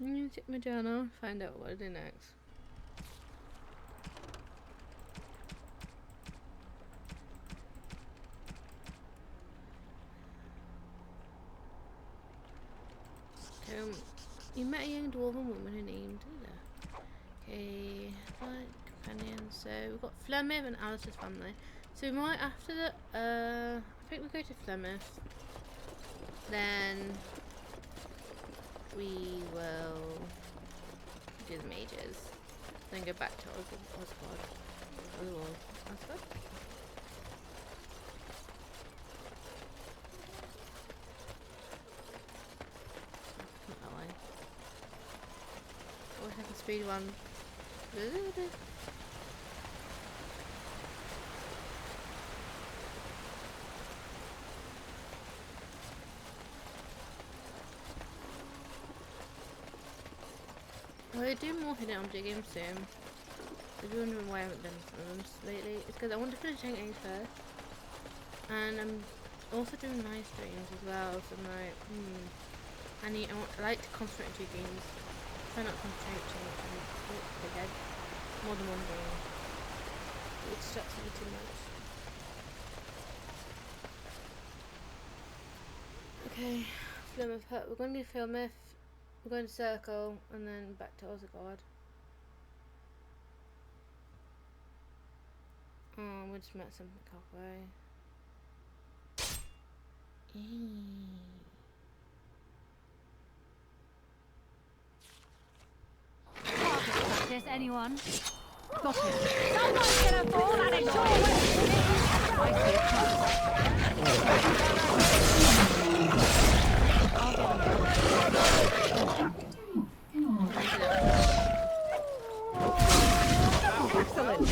I'm gonna check my journal, find out what I do next. You met a young dwarven woman who named Ida. Okay, like companions. So we've got Flemeth and Alice's family. So we might after the I think we'll go to Flemeth. Then we will do the mages. Then go back to Osgard. Osgard? I can speed one. I'll do more hidden object games soon. If you're wondering why I haven't done some of them lately, it's because I want to finish Tank first. And I'm also doing night streams as well, so I'm like, I like to concentrate on 2 games. Try not to concentrate too much on it, more than one game. It distracts me too much. Okay, Flemeth Hut. We're going to do Flemeth, we're going to Circle, and then back to Osgard. Oh, we just met something halfway. Practice, anyone? Got it. Someone's gonna fall and it's Excellent.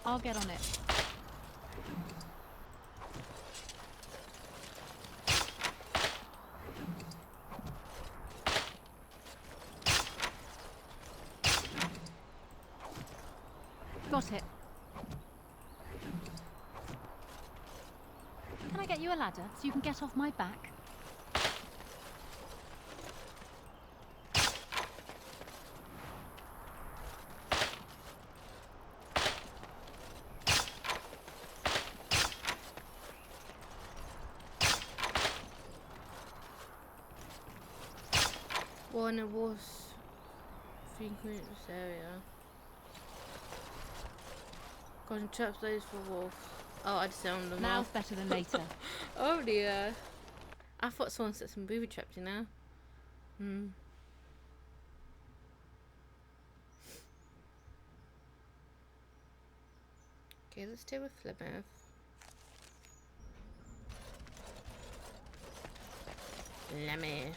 I'll get on it. Got it. Can I get you a ladder so you can get off my back? Warner was frequent in this area. Causing traps those for wolves. Oh, I disarmed them. Now's better than later. Oh dear. I thought someone set some booby traps, you know. Okay, let's stay with Flemeth. Flemeth.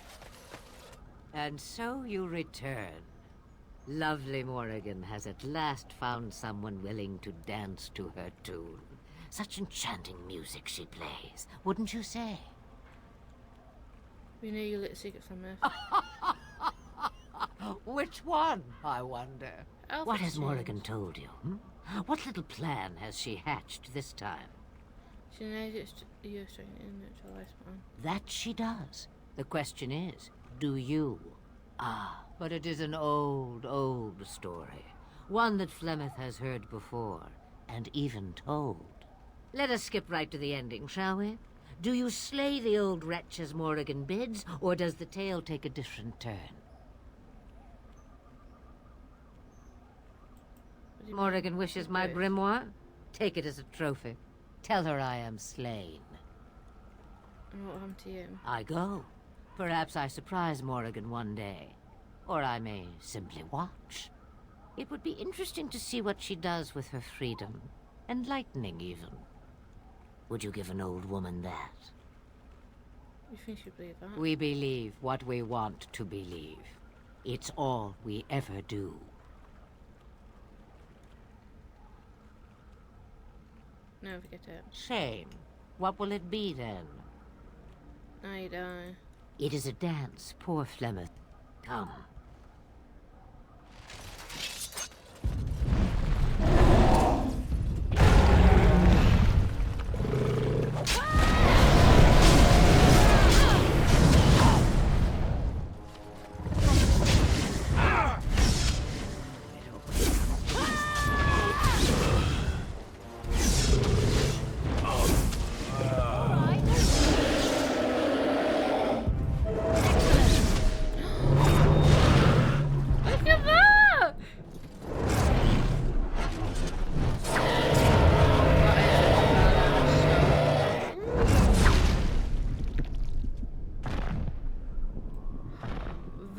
And so you return. Lovely Morrigan has at last found someone willing to dance to her tune. Such enchanting music she plays, wouldn't you say? We know you lit a secret from Flemeth. Which one, I wonder? What has Morrigan told you? What little plan has she hatched this time? She knows you're strength in natural lifespan. That she does. The question is, do you? Ah, but it is an old, old story. One that Flemeth has heard before, and even told. Let us skip right to the ending, shall we? Do you slay the old wretch as Morrigan bids, or does the tale take a different turn? Morrigan wishes my grimoire? Take it as a trophy. Tell her I am slain. And what happened to you? I go. Perhaps I surprise Morrigan one day. Or I may simply watch. It would be interesting to see what she does with her freedom. Enlightening, even. Would you give an old woman that? You think she'd believe that? We believe what we want to believe. It's all we ever do. No, forget it. Shame. What will it be, then? I die. It is a dance, poor Flemeth. Come.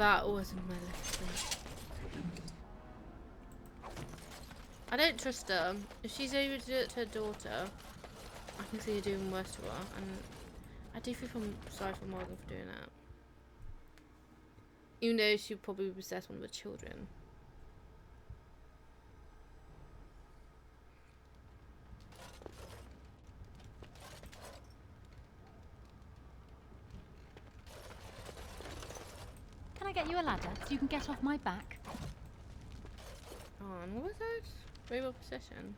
That was Maleficent. I don't trust her. If she's able to do it to her daughter, I can see her doing worse to her. And I do feel sorry for Morgan for doing that. Even though she probably possessed one of her children. Can I get you a ladder so you can get off my back? Oh, and what was that? Rainbow possession.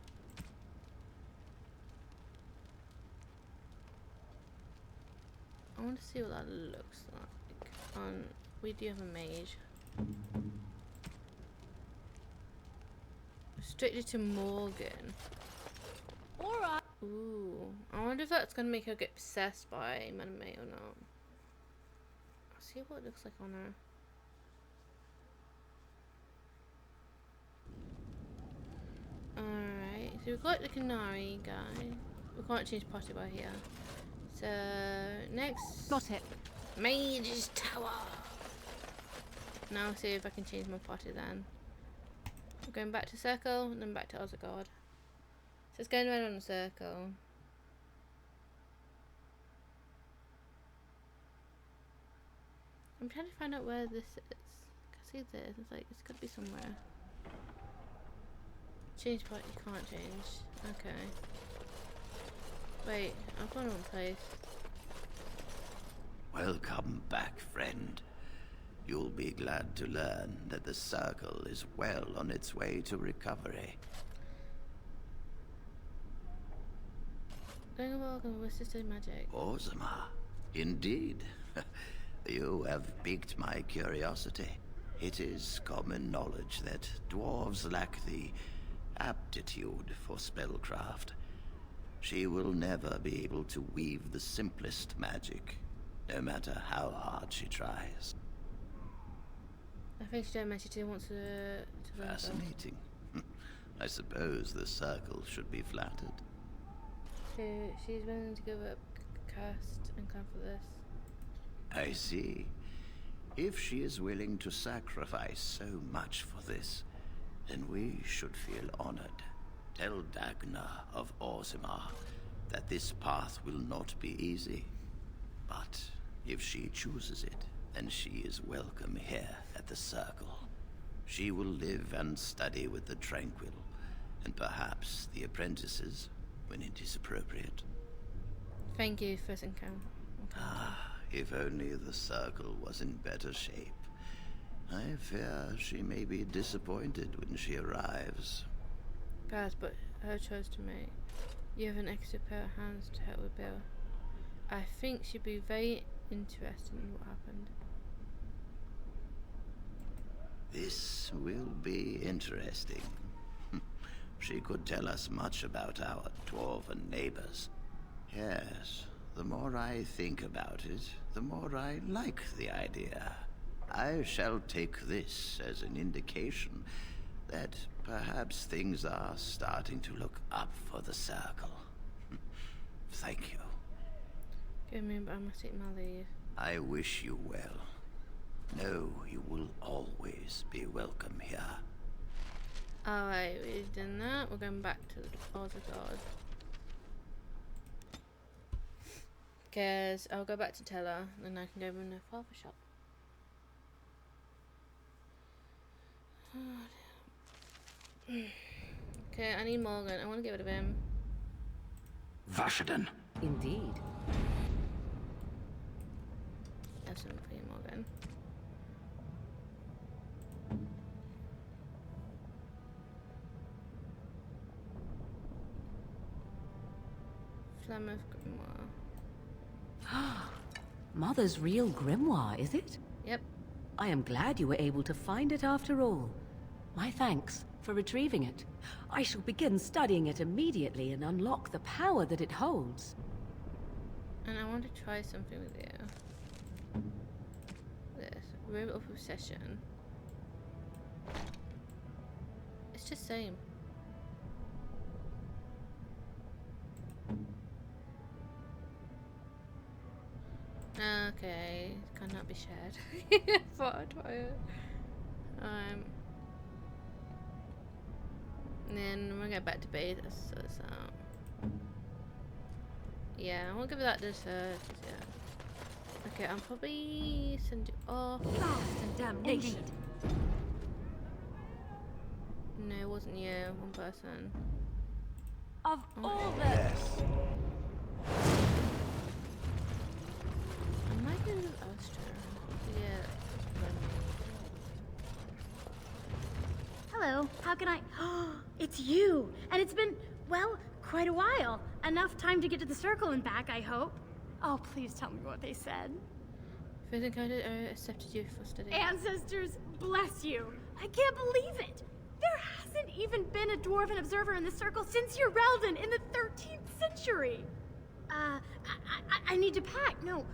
I want to see what that looks like. We do have a mage. Restricted to Morgan. Alright. Ooh. I wonder if that's gonna make her get possessed by Madame May or not. I'll see what it looks like on her. Alright, so we've got the Canary guy. We can't change party by here. So next, got it. Mage's Tower. Now I'll see if I can change my party then. We're going back to circle and then back to Orzammar. So it's going around on a circle. I'm trying to find out where this is. I see this. It's like it's gotta be somewhere. Change party, can't change. Okay. Wait, I've gone wrong place. Welcome back, friend. You'll be glad to learn that the Circle is well on its way to recovery. Going welcome with sister magic. Orzammar, indeed. You have piqued my curiosity. It is common knowledge that dwarves lack the aptitude for spellcraft. She will never be able to weave the simplest magic, no matter how hard she tries. I think she don't mention she wants to Fascinating. I suppose the Circle should be flattered. She's willing to give up cast and come for this. I see. If she is willing to sacrifice so much for this, then we should feel honored. Tell Dagna of Orzammar that this path will not be easy. But if she chooses it, then she is welcome here at the Circle. She will live and study with the Tranquil, and perhaps the apprentices, when it is appropriate. Thank you for some count. Ah, if only the Circle was in better shape. I fear she may be disappointed when she arrives. Guys, but her choice to make. You have an extra pair of hands to help with Bill. I think she'd be very interested in what happened. This will be interesting. She could tell us much about our dwarven neighbors. Yes, the more I think about it, the more I like the idea. I shall take this as an indication that perhaps things are starting to look up for the Circle. Thank you. Give me, but I must take my leave. I wish you well. Know you will always be welcome here. Alright, we've done that. We're going back to the Orzammar. Because I'll go back to Teller, and I can go in the barber shop. Okay, I need Morgan. I want to get rid of him. Vashaden. Indeed. That's something for you, Morgan. Flame of Grimoire. Mother's real grimoire, is it? Yep. I am glad you were able to find it after all. My thanks for retrieving it. I shall begin studying it immediately and unlock the power that it holds. And I want to try something with you. This. Room of Obsession. It's just same. Okay, cannot be shared. Thought I'd try it. And then we'll get back to base. That's out. Yeah, I won't give that this yeah. Okay, I'll probably send you off. Damnation. No, it wasn't you. One person. Of all the... Yes. I might go to Astra. Yeah. Hello, how can I... It's you! And it's been, well, quite a while. Enough time to get to the circle and back, I hope. Oh, please tell me what they said. I think I accepted you for study. Ancestors, bless you. I can't believe it. There hasn't even been a dwarven observer in the circle since Urelden in the 13th century. I need to pack. No,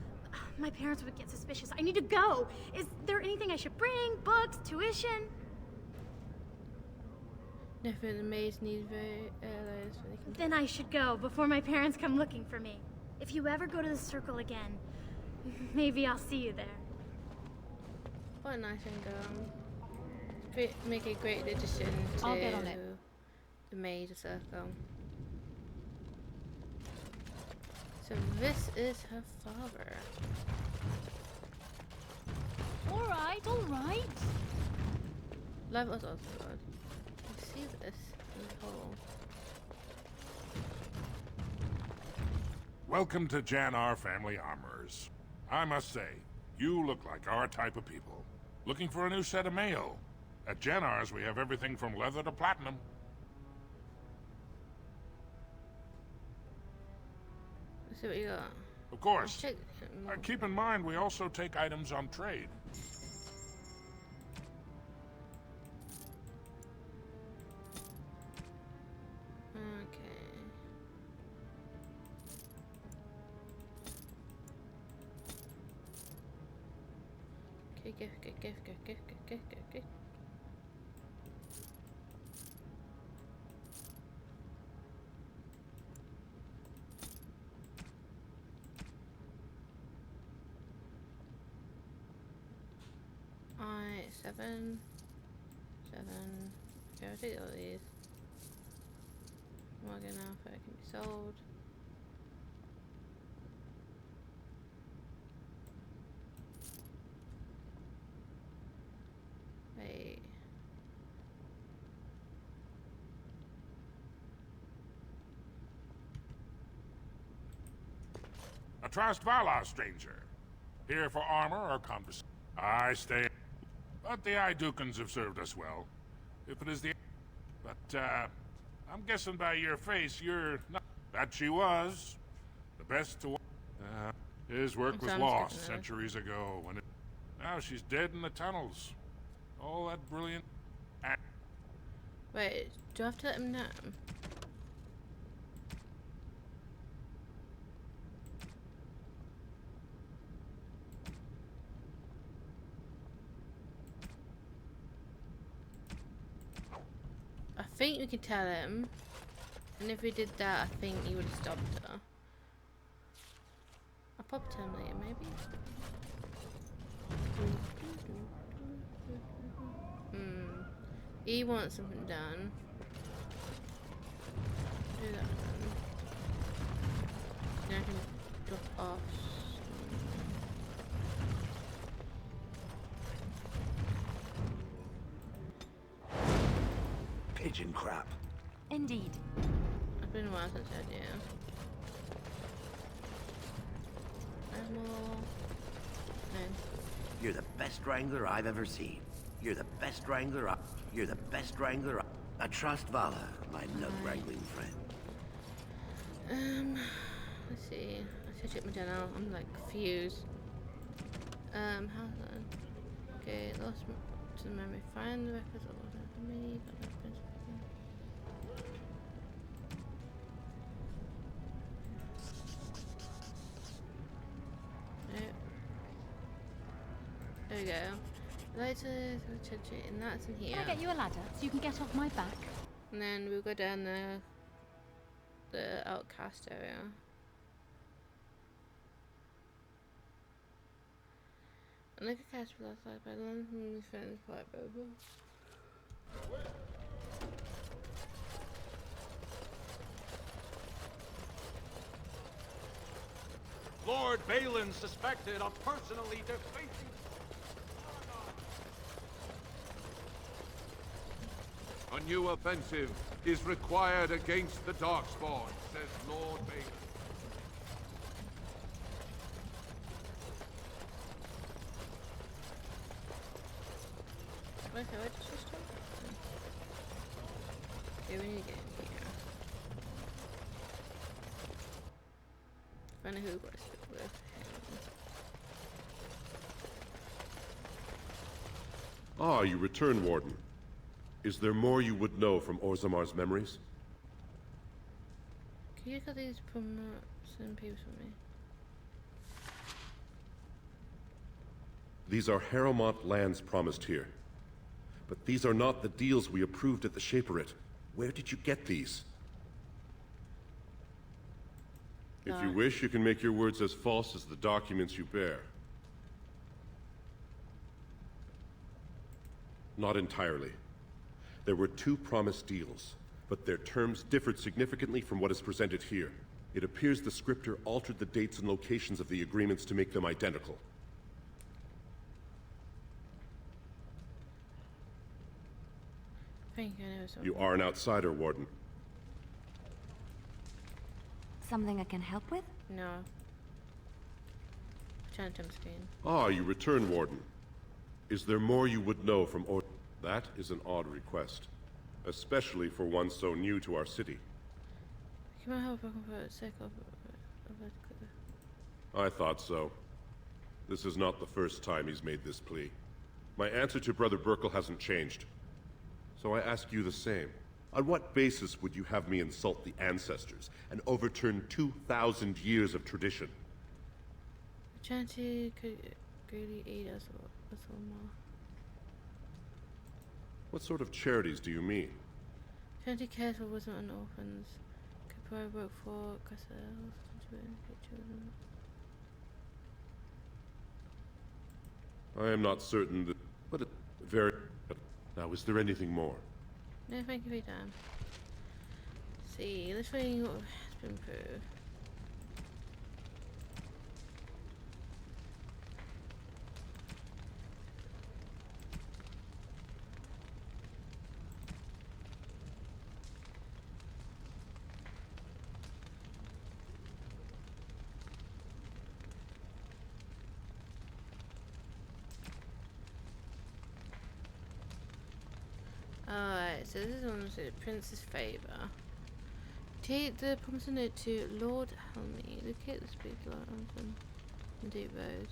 my parents would get suspicious. I need to go. Is there anything I should bring? Books, tuition? Nothing. The maids need very early so they can... Then I should go before my parents come looking for me. If you ever go to the circle again, maybe I'll see you there. What a nice thing, make a great addition to I'll get on it. The maid circle. So this is her father. Alright, alright. Love was also good. You see this in the hole. Welcome to Jannar Family Armorers. I must say, you look like our type of people. Looking for a new set of mail? At Jannar's, we have everything from leather to platinum. Let's see what you got. Of course. Check. Keep in mind, we also take items on trade. Okay, gift. Alright, 7. Okay, I'll take all these. Morgan outfit can be sold. Wait. A Trust Vala, stranger. Here for armor or conversation. I stay. But the Idukans have served us well. If it is the... But, I'm guessing by your face, you're not... That she was. The best to... his work was lost centuries ago when it... Now she's dead in the tunnels. All that brilliant... Wait, do I have to let him know? I think we can tell him, and if we did that, I think he would have stopped her. I'll pop to him later, maybe? He wants something done. Do that then. Then I can drop off. Pigeon crap. Indeed. It's been a while since I had, yeah. More. No. You're the best wrangler I've ever seen. You're the best wrangler You're the best wrangler I trust Vala, my nug wrangling friend. Let's see. I should check my journal. I'm like confused. How's that? Okay, lost to the memory. Find the records of what happened to me. There we go. Later, and that's in here. Can I get you a ladder so you can get off my back? And then we'll go down the outcast area. And I could cast for last life, but I learned from this friend is quite verbal. Lord Balin suspected of personally defacing... A new offensive is required against the Darkspawn, says Lord Balin. Okay, what's this system? Okay, we need to get in here. Find out who we're going to stick with. Ah, you return, Warden. Is there more you would know from Orzammar's memories? Can you get these from some papers for me? These are Harrowmont lands promised here. But these are not the deals we approved at the Shaperate. Where did you get these? If you wish, you can make your words as false as the documents you bear. Not entirely. There were 2 promised deals, but their terms differed significantly from what is presented here. It appears the scripter altered the dates and locations of the agreements to make them identical. Thank you, I know something. You are an outsider, Warden. Something I can help with? No. Trying to jump screen. Ah, you return, Warden. Is there more you would know from That is an odd request, especially for one so new to our city. Can I help for a sec of I thought so. This is not the first time he's made this plea. My answer to Brother Burkle hasn't changed. So I ask you the same. On what basis would you have me insult the ancestors and overturn 2,000 years of tradition? Chanty could greatly aid us all more. What sort of charities do you mean? Chanty cares for widows and orphans. Could provide work for castles to educate children. I am not certain that... But it very... Now, is there anything more? No, thank you for your time. Let's see, let's read what has been proved. Alright, so this is one to Prince's Favour. Take the promised note to Lord Helmy. Locate the speed lines and deep roads.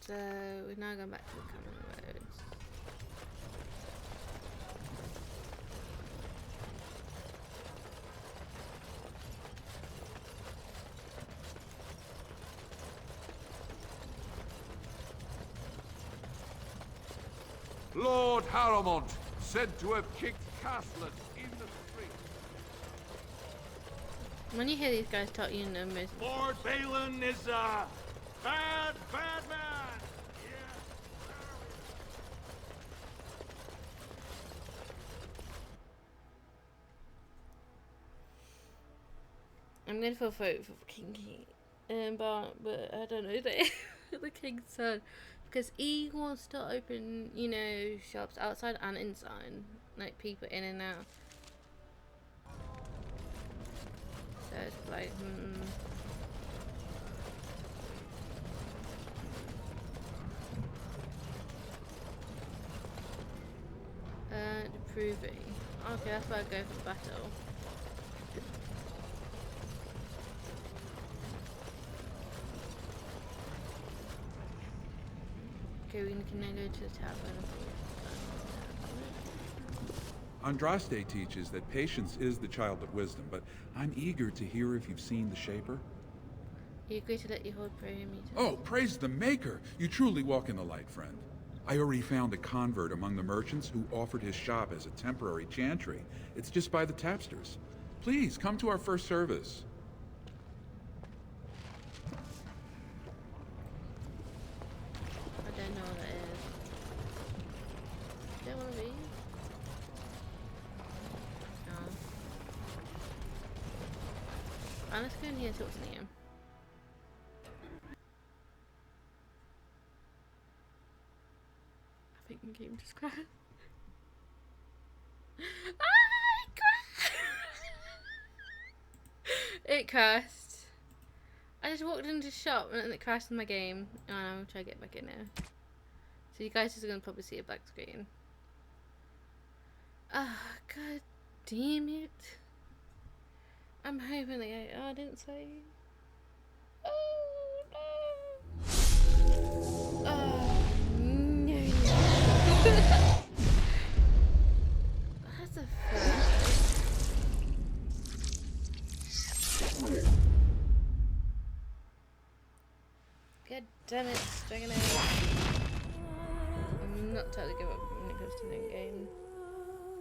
So we're now going back to the common roads. Lord Harrowmont, said to have kicked Castlet in the street. When you hear these guys talk, you know most. Lord Balin is a bad man! I'm going to vote for King, but I don't know the King's son, because he wants to open, you know, shops outside and inside, like people in and out. So it's like, proving. Okay, that's why I go for battle. Okay, we can now go to the tavern. Andraste teaches that patience is the child of wisdom, but I'm eager to hear if you've seen the Shaper. You agree to let you hold prayer meetings? Oh, praise the Maker! You truly walk in the light, friend. I already found a convert among the merchants who offered his shop as a temporary chantry. It's just by the tapsters. Please, come to our first service. I don't know what that is. Don't want to be. No. And let's go in here and talk to Liam. I think the game just crashed. It crashed. I just walked into the shop and it crashed in my game. And I'm trying to get back in there. So you guys are gonna probably see a black screen. Ah, god damn it. I'm hoping they I didn't say. Oh no. Oh no. That's a first. God damn it, Dragon Egg. I'm not totally give up when it comes to new game.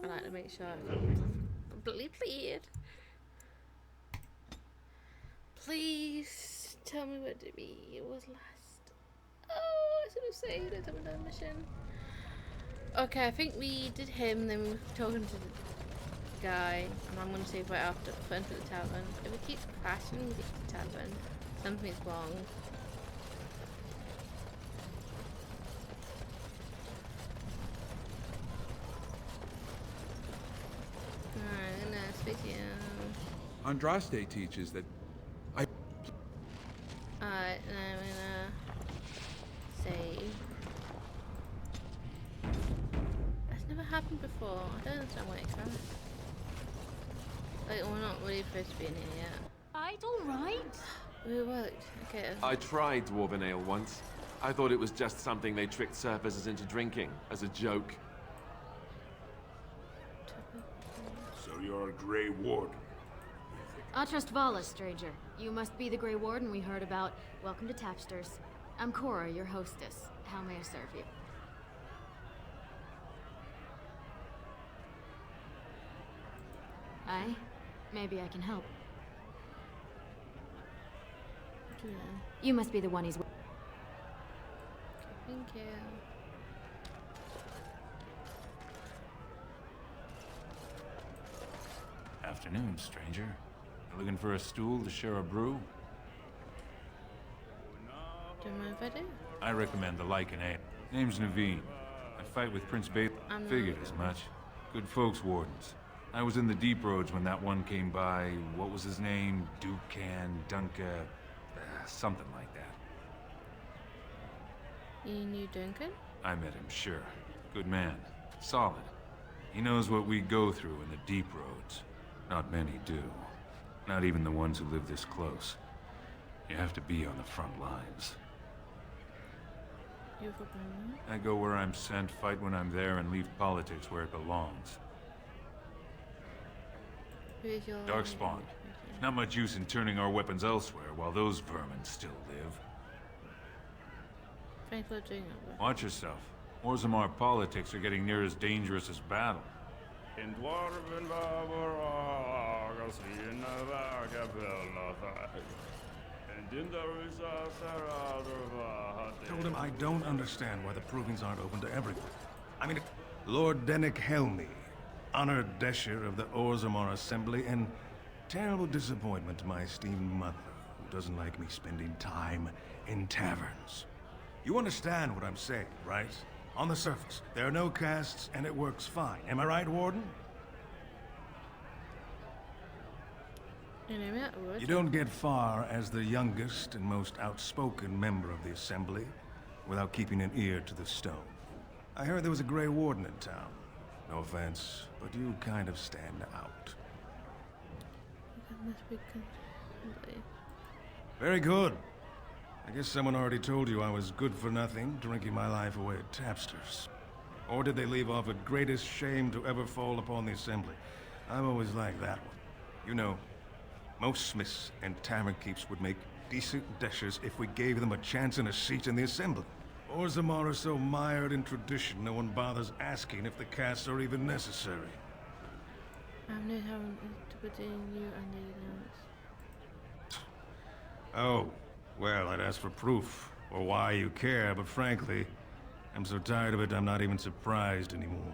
I like to make sure I'm completely cleared. Please tell me what to be. It was last. Oh, I should have saved it. I've done a mission. Okay, I think we did him, then we were talking to the guy, and I'm gonna save right after fun to the tavern. If it keeps crashing, we get to the tavern. Something's wrong. Alright, I'm gonna speak to you. Andraste teaches that Alright, and I'm gonna save. That's never happened before. I don't understand why it crashed. Like, we're not really supposed to be in here yet. Right, all right. It worked. Okay. I tried Dwarven Ale once. I thought it was just something they tricked surfers into drinking, as a joke. So you're a Grey Warden. I trust Vala, stranger. You must be the Grey Warden we heard about. Welcome to Tapsters. I'm Cora, your hostess. How may I serve you? Aye? Maybe I can help. Yeah. You must be the one he's with. Thank you. Afternoon, stranger. You looking for a stool to share a brew? Do you mind if I do? I recommend the Lycan Ale. Name's Naveen. I fight with Prince Babe. Figured as much. Good folks, wardens. I was in the deep roads when that one came by. What was his name? Dukan, Dunka, something like that. You knew Duncan? I met him, sure. Good man. Solid. He knows what we go through in the deep roads. Not many do. Not even the ones who live this close. You have to be on the front lines. You're from I go where I'm sent, fight when I'm there, and leave politics where it belongs. Who's your Darkspawn. Not much use in turning our weapons elsewhere while those vermin still live. Thanks for doing it. Watch yourself. Orzammar politics are getting near as dangerous as battle. Told him I don't understand why the provings aren't open to everyone. I mean, Lord Dennick Helmy, honored Desher of the Orzammar Assembly, and terrible disappointment to my esteemed mother, who doesn't like me spending time in taverns. You understand what I'm saying, right? On the surface, there are no castes, and it works fine. Am I right, Warden? You don't get far as the youngest and most outspoken member of the Assembly without keeping an ear to the stone. I heard there was a Grey Warden in town. No offense, but you kind of stand out. Very good. I guess someone already told you I was good for nothing, drinking my life away at Tapsters. Or did they leave off at greatest shame to ever fall upon the Assembly? I've always liked that one. You know, most smiths and tavern keeps would make decent dishes if we gave them a chance and a seat in the Assembly. Orzammar are so mired in tradition, no one bothers asking if the casts are even necessary. I'm not having to put in you and the dance. Oh, well, I'd ask for proof, or why you care, but frankly, I'm so tired of it I'm not even surprised anymore.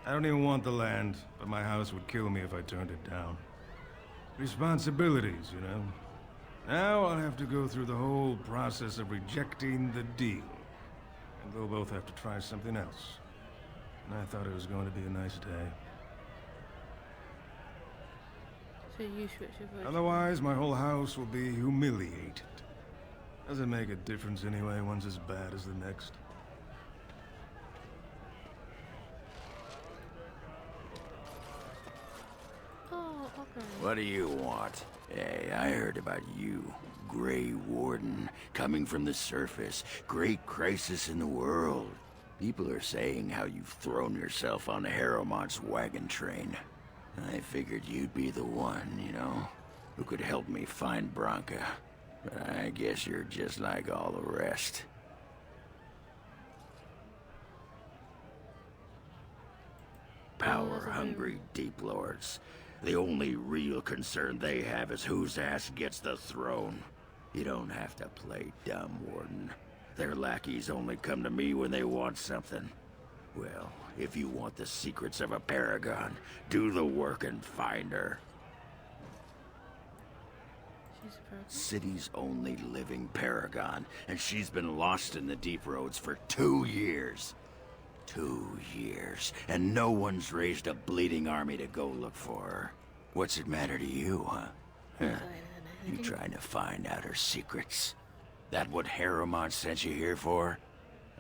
I don't even want the land, but my house would kill me if I turned it down. Responsibilities, you know. Now I'll have to go through the whole process of rejecting the deal. And they'll both have to try something else. And I thought it was going to be a nice day. So you switch your voice. Otherwise, my whole house will be humiliated. Doesn't make a difference anyway, one's as bad as the next. Oh, okay. What do you want? Hey, I heard about you. Grey Warden, coming from the surface. Great crisis in the world. People are saying how you've thrown yourself on Harrowmont's wagon train. I figured you'd be the one, you know, who could help me find Branka. But I guess you're just like all the rest. Power-hungry Deep Lords. The only real concern they have is whose ass gets the throne. You don't have to play dumb, Warden. Their lackeys only come to me when they want something. Well, if you want the secrets of a paragon, do the work and find her. City's only living paragon, and she's been lost in the Deep Roads for 2 years. 2 years, and no one's raised a bleeding army to go look for her. What's it matter to you, huh? You trying to find out her secrets? That what Harrowmont sent you here for?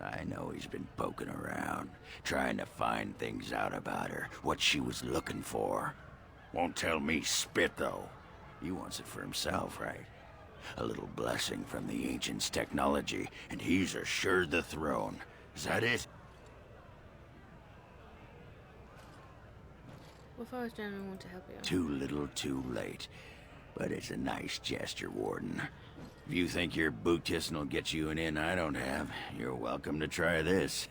I know he's been poking around, trying to find things out about her, what she was looking for. Won't tell me spit, though. He wants it for himself, right? A little blessing from the Ancients' technology, and he's assured the throne. Is that it? What if I was genuinely want to help you? Too little, too late. But it's a nice gesture, Warden. If you think your boot kissing will get you an in I don't have, you're welcome to try this.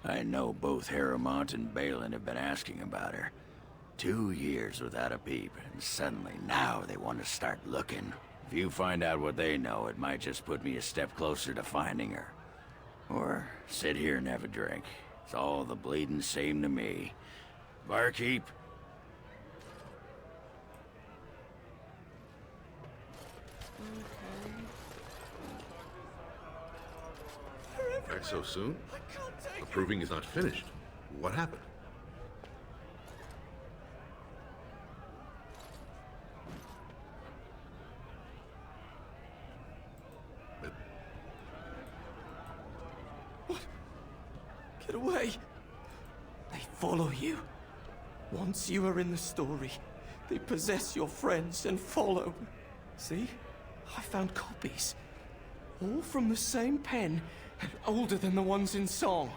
I know both Harrowmont and Balin have been asking about her. 2 years without a peep, and suddenly now they want to start looking. If you find out what they know, it might just put me a step closer to finding her. Or sit here and have a drink. It's all the bleeding same to me. Barkeep? Back so soon? The proving is not finished. What happened? What? Get away! They follow you. Once you are in the story, they possess your friends and follow. See? I found copies. All from the same pen, and older than the ones in song.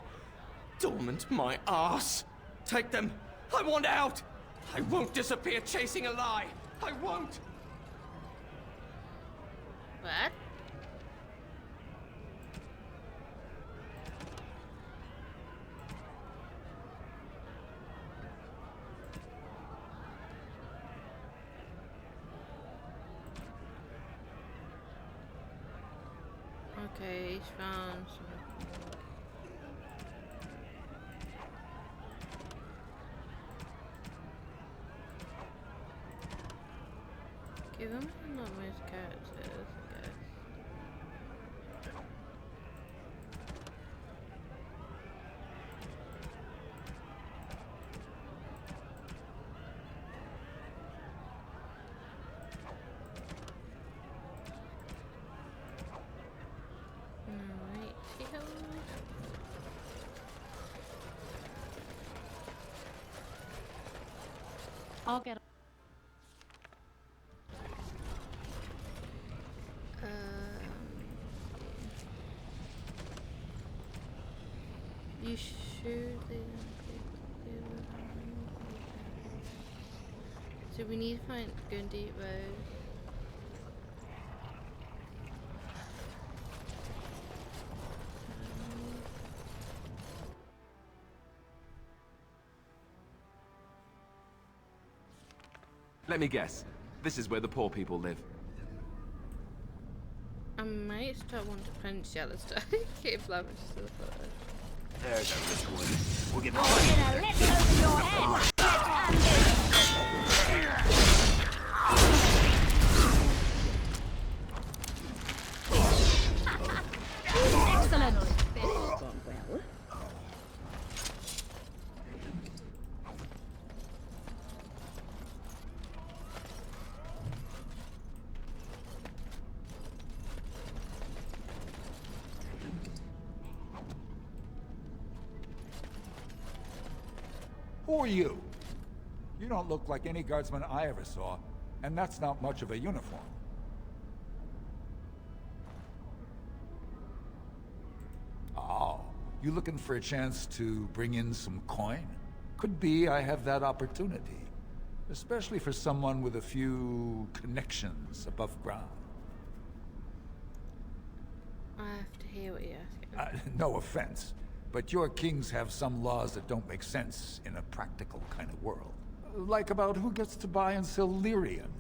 Dormant my ass. Take them. I want out. I won't disappear chasing a lie. I won't. What? Okay, he's found something. Give him not most characters, I guess. I'll get. You So we need to find Gun Deep Road. Let me guess. This is where the poor people live. I might start wanting to punch Yellowstone. Keep blubbering to the photo. There's a rich one. We'll get Gonna let over your head. Excellent. This has gone well. Who are you? You don't look like any guardsman I ever saw, and that's not much of a uniform. Oh, you looking for a chance to bring in some coin? Could be I have that opportunity. Especially for someone with a few connections above ground. I have to hear what you're asking. No offense, but your kings have some laws that don't make sense in a practical kind of world. Like about who gets to buy and sell lyrium,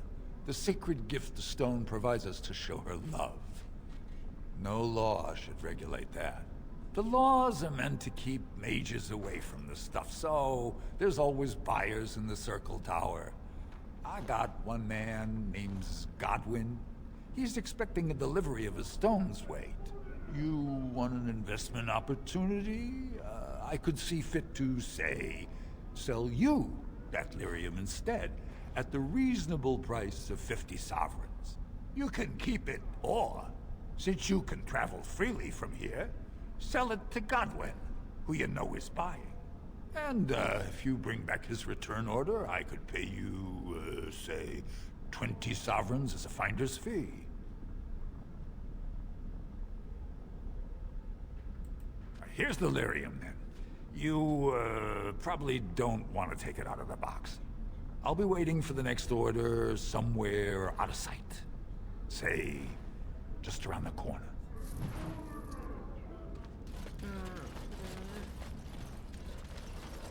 the sacred gift the stone provides us to show her love. No law should regulate that. The laws are meant to keep mages away from the stuff, so there's always buyers in the Circle Tower. I got one man named Godwin. He's expecting a delivery of his stone's weight. You want an investment opportunity? I could see fit to, say, sell you that lyrium instead, at the reasonable price of 50 sovereigns. You can keep it, or, since you can travel freely from here, sell it to Godwin, who you know is buying. And if you bring back his return order, I could pay you, say, 20 sovereigns as a finder's fee. Here's the lyrium, then. You, probably don't want to take it out of the box. I'll be waiting for the next order somewhere out of sight. Say, just around the corner.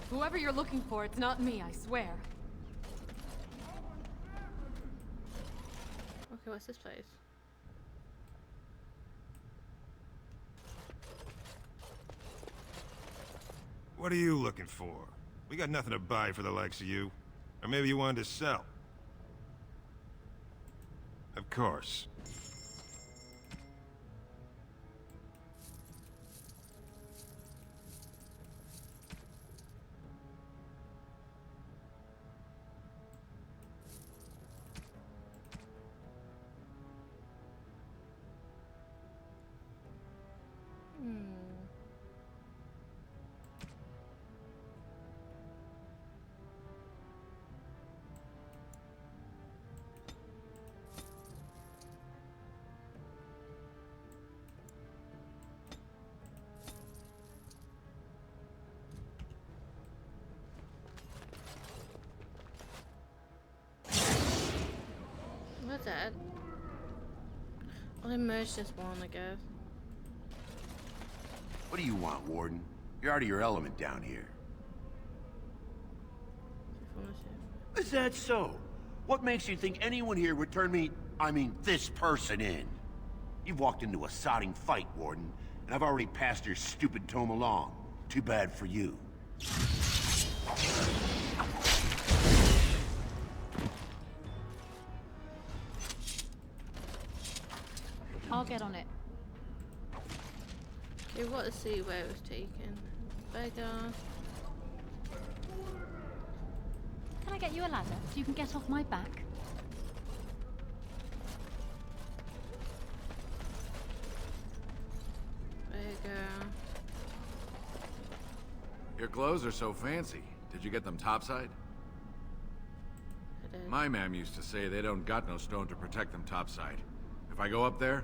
Whoever you're looking for, it's not me, I swear. Okay, what's this place? What are you looking for? We got nothing to buy for the likes of you. Or maybe you wanted to sell. Of course. What's that? I'll merge this one, I guess. What do you want, Warden? You're out of your element down here. Is that so? What makes you think anyone here would turn me, this person in? You've walked into a sodding fight, Warden, and I've already passed your stupid tome along. Too bad for you. I'll get on it. Okay, what to see where it was taken. Beggar. Can I get you a ladder so you can get off my back? Beggar. Your clothes are so fancy. Did you get them topside? I did. My ma'am used to say they don't got no stone to protect them topside. If I go up there,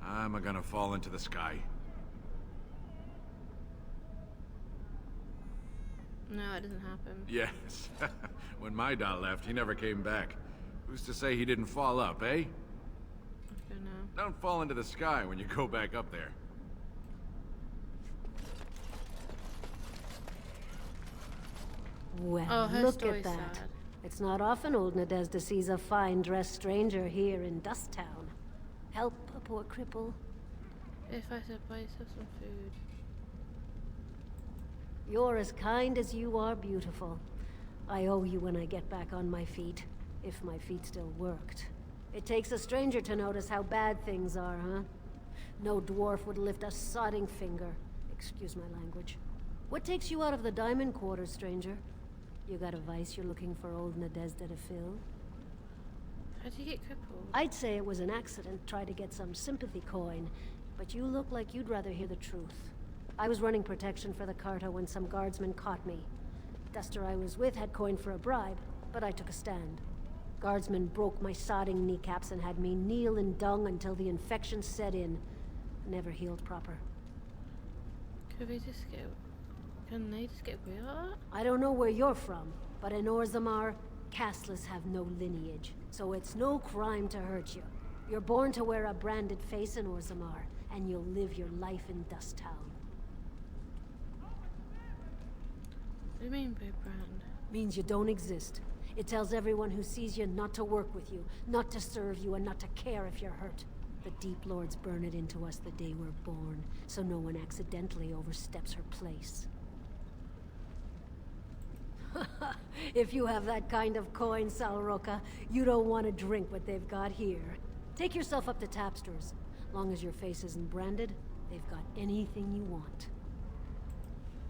I'm gonna fall into the sky. No, it doesn't happen. Yes. When my doll left, he never came back. Who's to say he didn't fall up, eh? I don't know. Don't fall into the sky when you go back up there. Well, Oh, her look story's at that. sad. It's not often old Nadezhda sees a fine-dressed stranger here in Dust Town. Help a poor cripple. If I said buy yourself some food. You're as kind as you are beautiful. I owe you when I get back on my feet. If my feet still worked. It takes a stranger to notice how bad things are, huh? No dwarf would lift a sodding finger. Excuse my language. What takes you out of the diamond quarters, stranger? You got a vice you're looking for old Nadezhda to fill? How do you get crippled? I'd say it was an accident, try to get some sympathy coin, but you look like you'd rather hear the truth. I was running protection for the Carta when some guardsmen caught me. Duster I was with had coin for a bribe, but I took a stand. Guardsmen broke my sodding kneecaps and had me kneel in dung until the infection set in. Never healed proper. Could we just get... Can they just get weird like that? I don't know where you're from, but in Orzammar, casteless have no lineage, so it's no crime to hurt you. You're born to wear a branded face in Orzammar, and you'll live your life in Dust Town. What do you mean by brand? Means you don't exist. It tells everyone who sees you not to work with you, not to serve you, and not to care if you're hurt. The Deep Lords burn it into us the day we're born, so no one accidentally oversteps her place. If you have that kind of coin, Salroka, you don't want to drink what they've got here. Take yourself up to Tapster's. Long as your face isn't branded, they've got anything you want.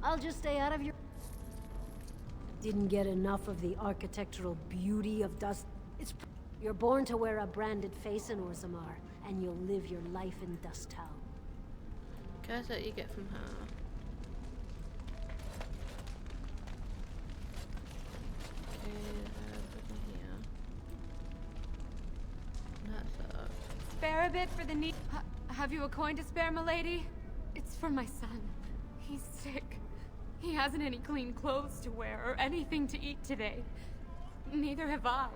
I'll just stay out of your... Didn't get enough of the architectural beauty of Dust... You're born to wear a branded face in Orzammar, and you'll live your life in Dust Town. Guess that you get from her. Spare a bit for the need. Have you a coin to spare, milady? It's for my son. He's sick. He hasn't any clean clothes to wear or anything to eat today. Neither have I.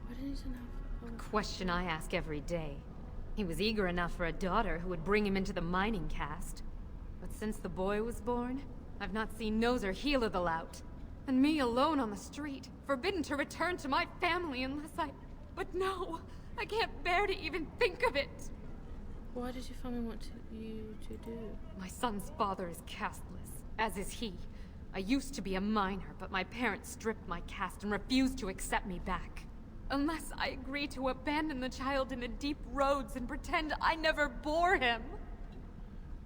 What is enough? Question I ask every day. He was eager enough for a daughter who would bring him into the mining caste. But since the boy was born, I've not seen nose or heel of the lout. And me alone on the street, forbidden to return to my family unless I... But no! I can't bear to even think of it! What did your family want you to do? My son's father is casteless, as is he. I used to be a miner, but my parents stripped my caste and refused to accept me back. Unless I agree to abandon the child in the deep roads and pretend I never bore him.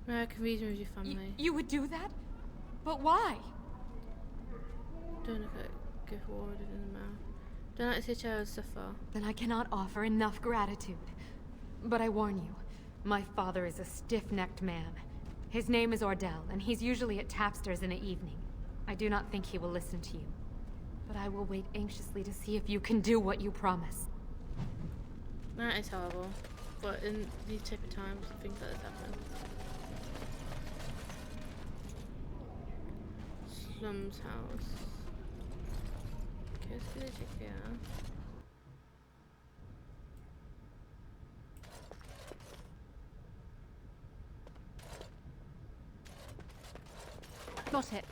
American reason with your family. You would do that? But why? Don't look at Grey Warden in the mouth. Don't let your child suffer. Then I cannot offer enough gratitude. But I warn you, my father is a stiff-necked man. His name is Ordell, and he's usually at Tapster's in the evening. I do not think he will listen to you. But I will wait anxiously to see if you can do what you promise. That is horrible. But in these type of times, things like this happen. Slum's house. Okay, let's get a check here. Got it.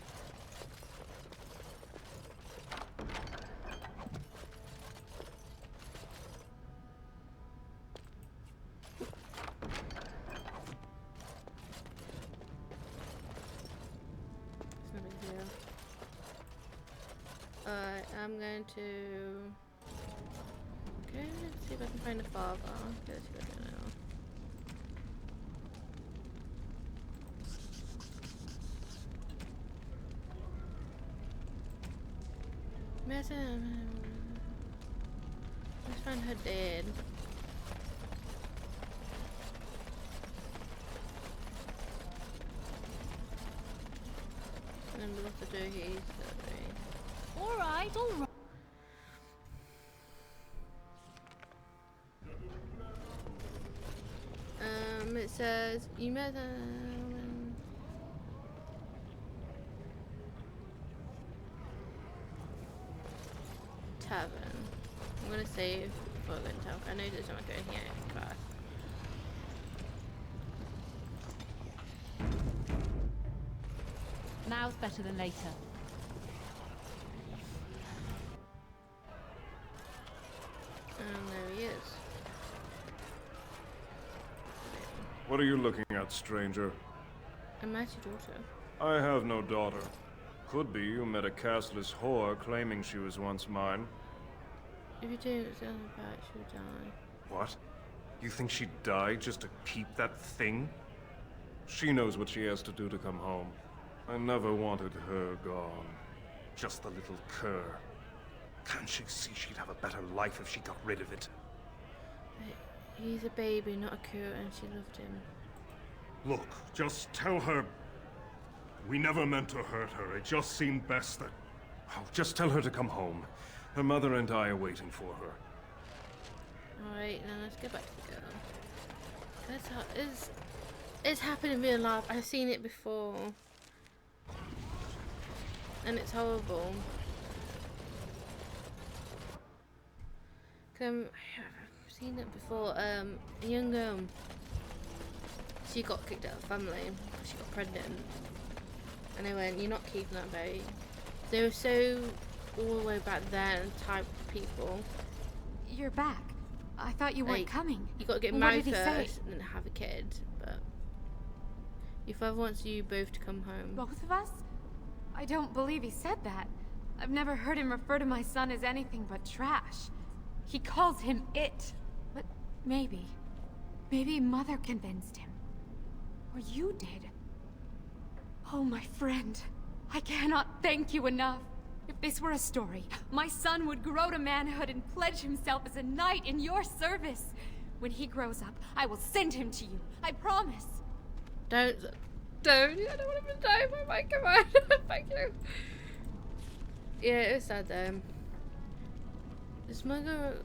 I'm going to... Okay, let's see if I can find a father. Okay, let's see what I can do. Let's find her dead. And then we'll have to do his surgery. Alright, alright. It says you met I'm gonna save before I go into town. I know there's someone going here fast. Now's better than later. And there he is. What are you looking at, stranger? And that's your daughter. I have no daughter. Could be you met a castless whore claiming she was once mine. If you do what's on the back, she'll die. What? You think she'd die just to keep that thing? She knows what she has to do to come home. I never wanted her gone. Just the little cur. Can't she see she'd have a better life if she got rid of it? He's a baby, not a cur, and she loved him. Look, just tell her... We never meant to hurt her. It just seemed best that... Oh, just tell her to come home. Her mother and I are waiting for her. Alright, now let's go back to the girl. It's happened in real life. I've seen it before. And it's horrible. I've seen it before. A young girl, she got kicked out of the family. She got pregnant. And they went, "You're not keeping that baby." They were so all the way back then type of people. You're back. I thought you weren't coming. You got to get What married did he say? first and then have a kid. But your father wants you both to come home. Both of us? I don't believe he said that. I've never heard him refer to my son as anything but trash. He calls him it. But maybe Mother convinced him. Or you did. Oh, my friend. I cannot thank you enough. If this were a story, my son would grow to manhood and pledge himself as a knight in your service. When he grows up, I will send him to you. I promise. Don't. I don't want him to die. Oh my God. Thank you. Yeah, it was sad though. The smuggler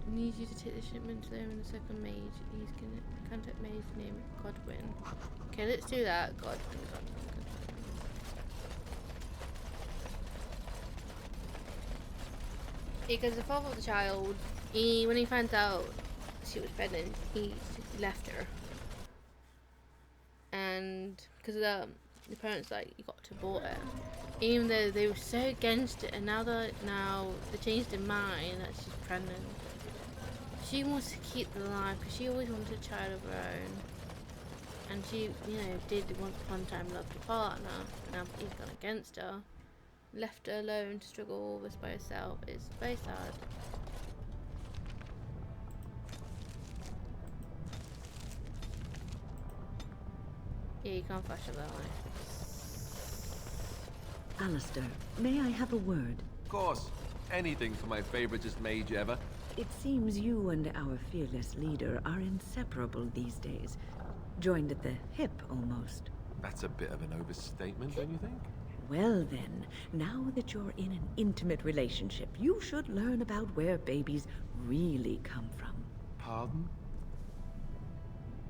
needs you to take the shipment to them in the second mage. He's gonna contact mage named Godwin. Okay, let's do that. Godwin. Because the father of the child, when he found out she was pregnant, he left her. And because the parents you got to abort it, even though they were so against it, and now they changed their mind that she's pregnant. She wants to keep the life because she always wanted a child of her own, and she, did once upon a time love a partner. Now he's gone against her, left her alone to struggle all this by herself. It's very sad. Yeah, you can't flash it that way. Alistair, may I have a word? Of course. Anything for my favoritist mage ever. It seems you and our fearless leader are inseparable these days. Joined at the hip, almost. That's a bit of an overstatement, don't you think? Well then, now that you're in an intimate relationship, you should learn about where babies really come from. Pardon?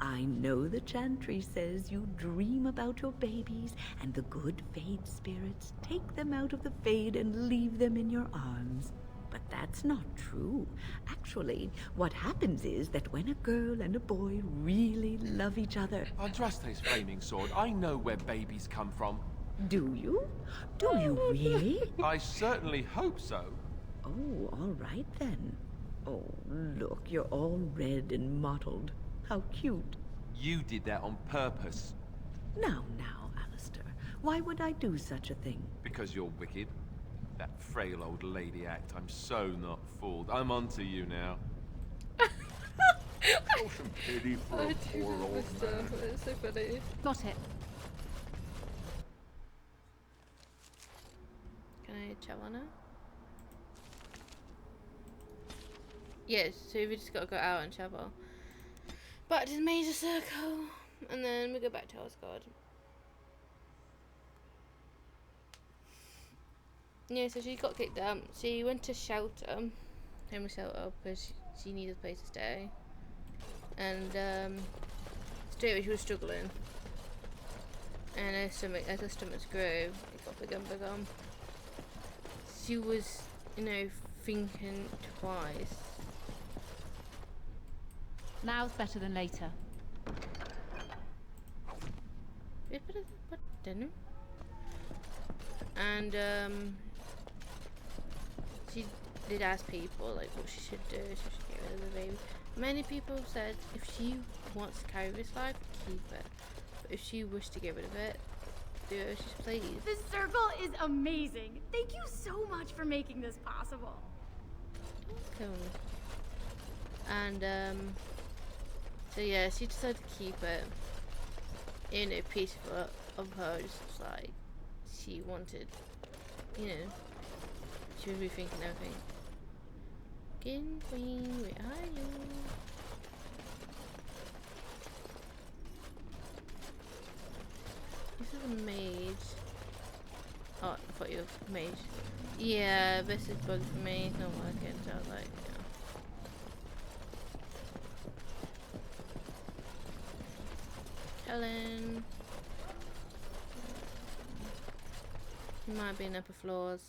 I know the chantry says you dream about your babies, and the good Fade spirits take them out of the Fade and leave them in your arms. But that's not true. Actually, what happens is that when a girl and a boy really love each other... Andraste's flaming sword, I know where babies come from. Do you? Do you really? I certainly hope so. Oh, all right then. Oh, look, you're all red and mottled. How cute. You did that on purpose. Now, Alistair. Why would I do such a thing? Because you're wicked. That frail old lady act, I'm so not fooled. I'm onto you now. Show some pity for a poor old man. It's so funny. Got it. Can I chat on her? Yes, so we just gotta go out and travel. Back to the major circle, and then we go back to Asgard. Yeah, so she got kicked out. She went to shelter, homeless shelter, because she needed a place to stay. And straight away she was struggling. And as her stomachs grew, it got bigger and bigger. She was, thinking twice. Now's better than later. It's better than dinner. And she did ask people like what she should do. She should get rid of the baby. Many people said if she wants to carry this life, keep it. But if she wished to get rid of it, do it as she's pleased. This circle is amazing. Thank you so much for making this possible. Cool. And so yeah, she decided to keep it. You know, peaceful of her, just like she wanted. You know, she was rethinking everything. Queen, where are you? This is a mage. Oh, I thought you were a mage. Yeah, this is bugged for me. It's not working, so I was like, yeah. Helen. She might be in upper floors.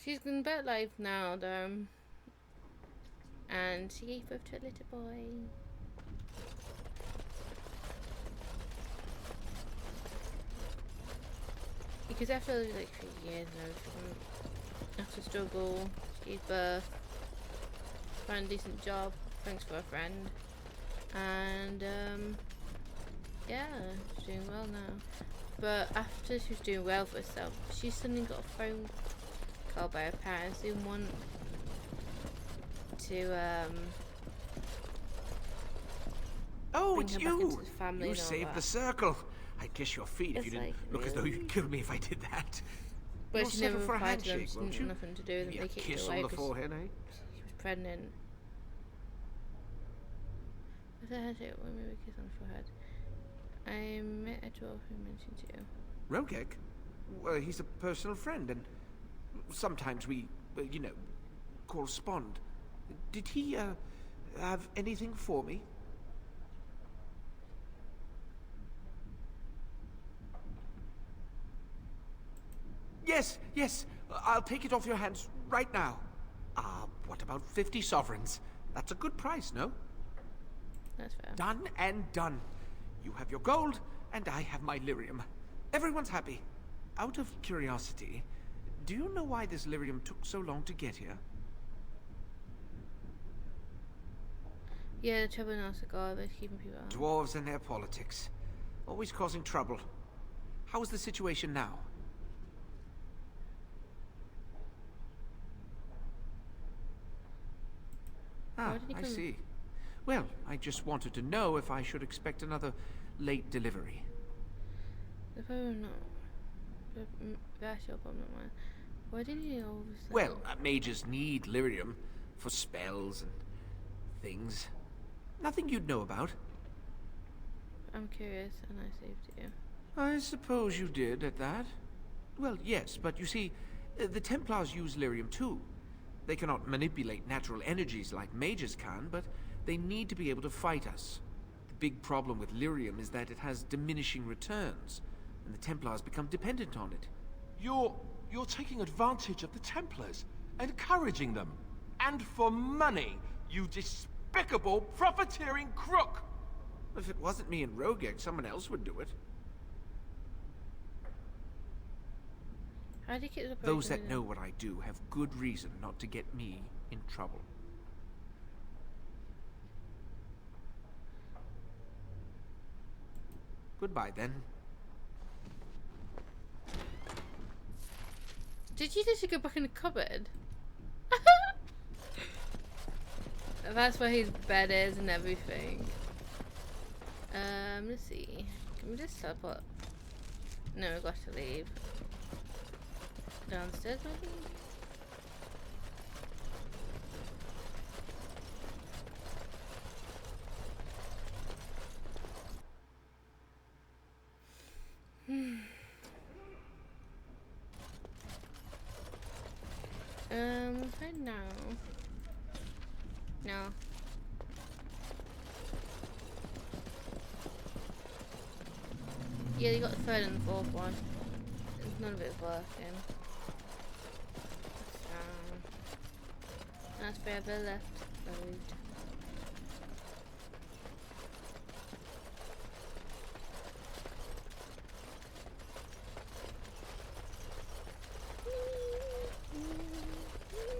She's in better life now, though. And she gave birth to a little boy. Because after like 3 years and everything, after struggle, she gave birth, found a decent job, thanks for a friend, and yeah, she's doing well now. But after she was doing well for herself, she suddenly got a phone call by her parents who want to Oh, bring it's her back into you! the family You and all saved that. the circle. I'd kiss your feet if It's you didn't like, look as though really? you'd kill me if I did that. But You'll she settle never for a replied to them. handshake, She won't didn't you? have nothing to do with them. Maybe They a kicked kiss her on away the 'cause forehead, eh? she was pregnant. What's a handshake? Well, maybe a kiss on the forehead. I met a dwarf who mentioned you. Rogek? Well, he's a personal friend, and sometimes we, you know, correspond. Did he, have anything for me? Yes, yes, I'll take it off your hands right now. What about 50 sovereigns? That's a good price, no? That's fair. Done and done. You have your gold, and I have my lyrium. Everyone's happy. Out of curiosity, do you know why this lyrium took so long to get here? Yeah, the trouble now is they're keeping people out. Dwarves and their politics. Always causing trouble. How is the situation now? Ah, I see. Well, I just wanted to know if I should expect another late delivery. The problem not. That's your problem, man. Why didn't you always say? Well, mages need lyrium for spells and things. Nothing you'd know about. I'm curious, and I saved you. I suppose you did at that. Well, yes, but you see, the Templars use lyrium too. They cannot manipulate natural energies like mages can, but they need to be able to fight us. The big problem with lyrium is that it has diminishing returns, and the Templars become dependent on it. You're taking advantage of the Templars, encouraging them. And for money, you despicable, profiteering crook! If it wasn't me and Rogek, someone else would do it. How do you keep the Those person that know what I do have good reason not to get me in trouble. Goodbye, then. Did you just go back in the cupboard? That's where his bed is and everything. Let's see. Can we just teleport? No, we've got to leave. Downstairs, maybe? Right now. No. Yeah, you got the third and the fourth one. None of it's working. That's forever left road.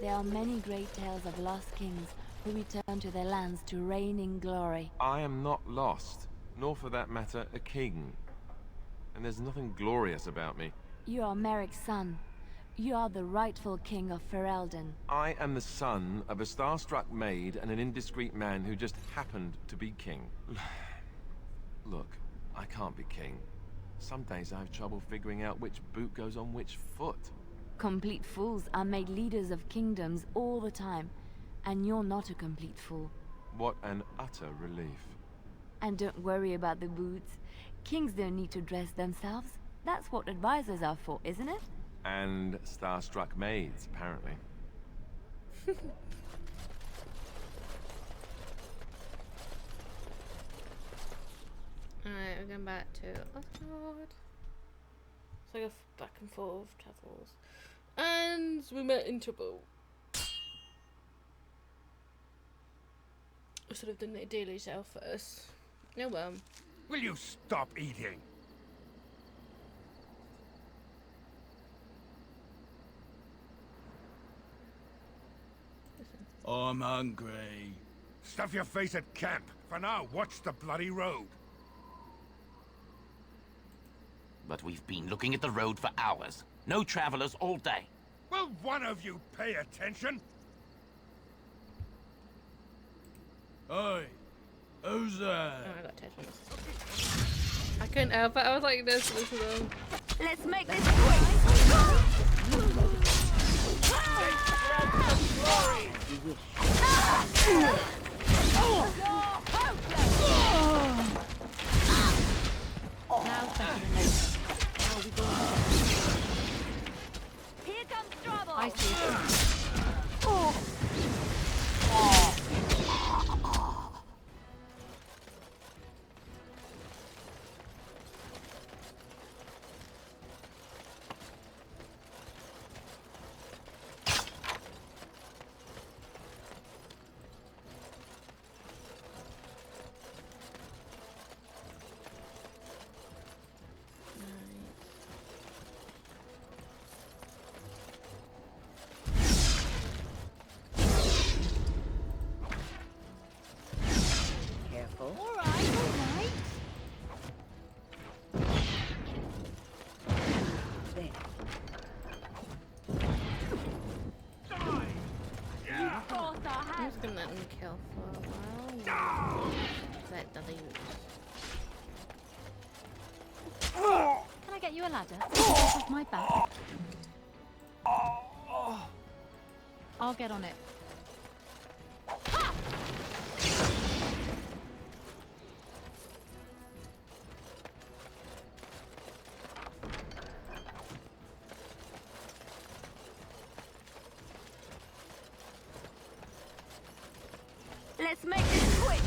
There are many great tales of lost kings who return to their lands to reign in glory. I am not lost, nor for that matter, a king. And there's nothing glorious about me. You are Merrick's son. You are the rightful king of Ferelden. I am the son of a star-struck maid and an indiscreet man who just happened to be king. Look, I can't be king. Some days I have trouble figuring out which boot goes on which foot. Complete fools are made leaders of kingdoms all the time, and you're not a complete fool. What an utter relief. And don't worry about the boots. Kings don't need to dress themselves. That's what advisors are for, isn't it? And star-struck maids, apparently. Alright, we're going back to Oxford. So I go back and forth travels. And we met in trouble. I should have done the daily Shale first. Oh well. Will you stop eating? I'm hungry. Stuff your face at camp. For now, watch the bloody road. But we've been looking at the road for hours. No travelers all day. Will one of you pay attention? Hey, who's that? Oh, I got tetanus. I couldn't help it. I was like this as well. Let's make this quick! Now second later. How are we going to Here comes trouble! I see a trap. Careful. All right. There. I'm just gonna let them kill for a while. Let the loot. Can I get you a ladder? Get off my back. I'll get on it. Let's make this quick!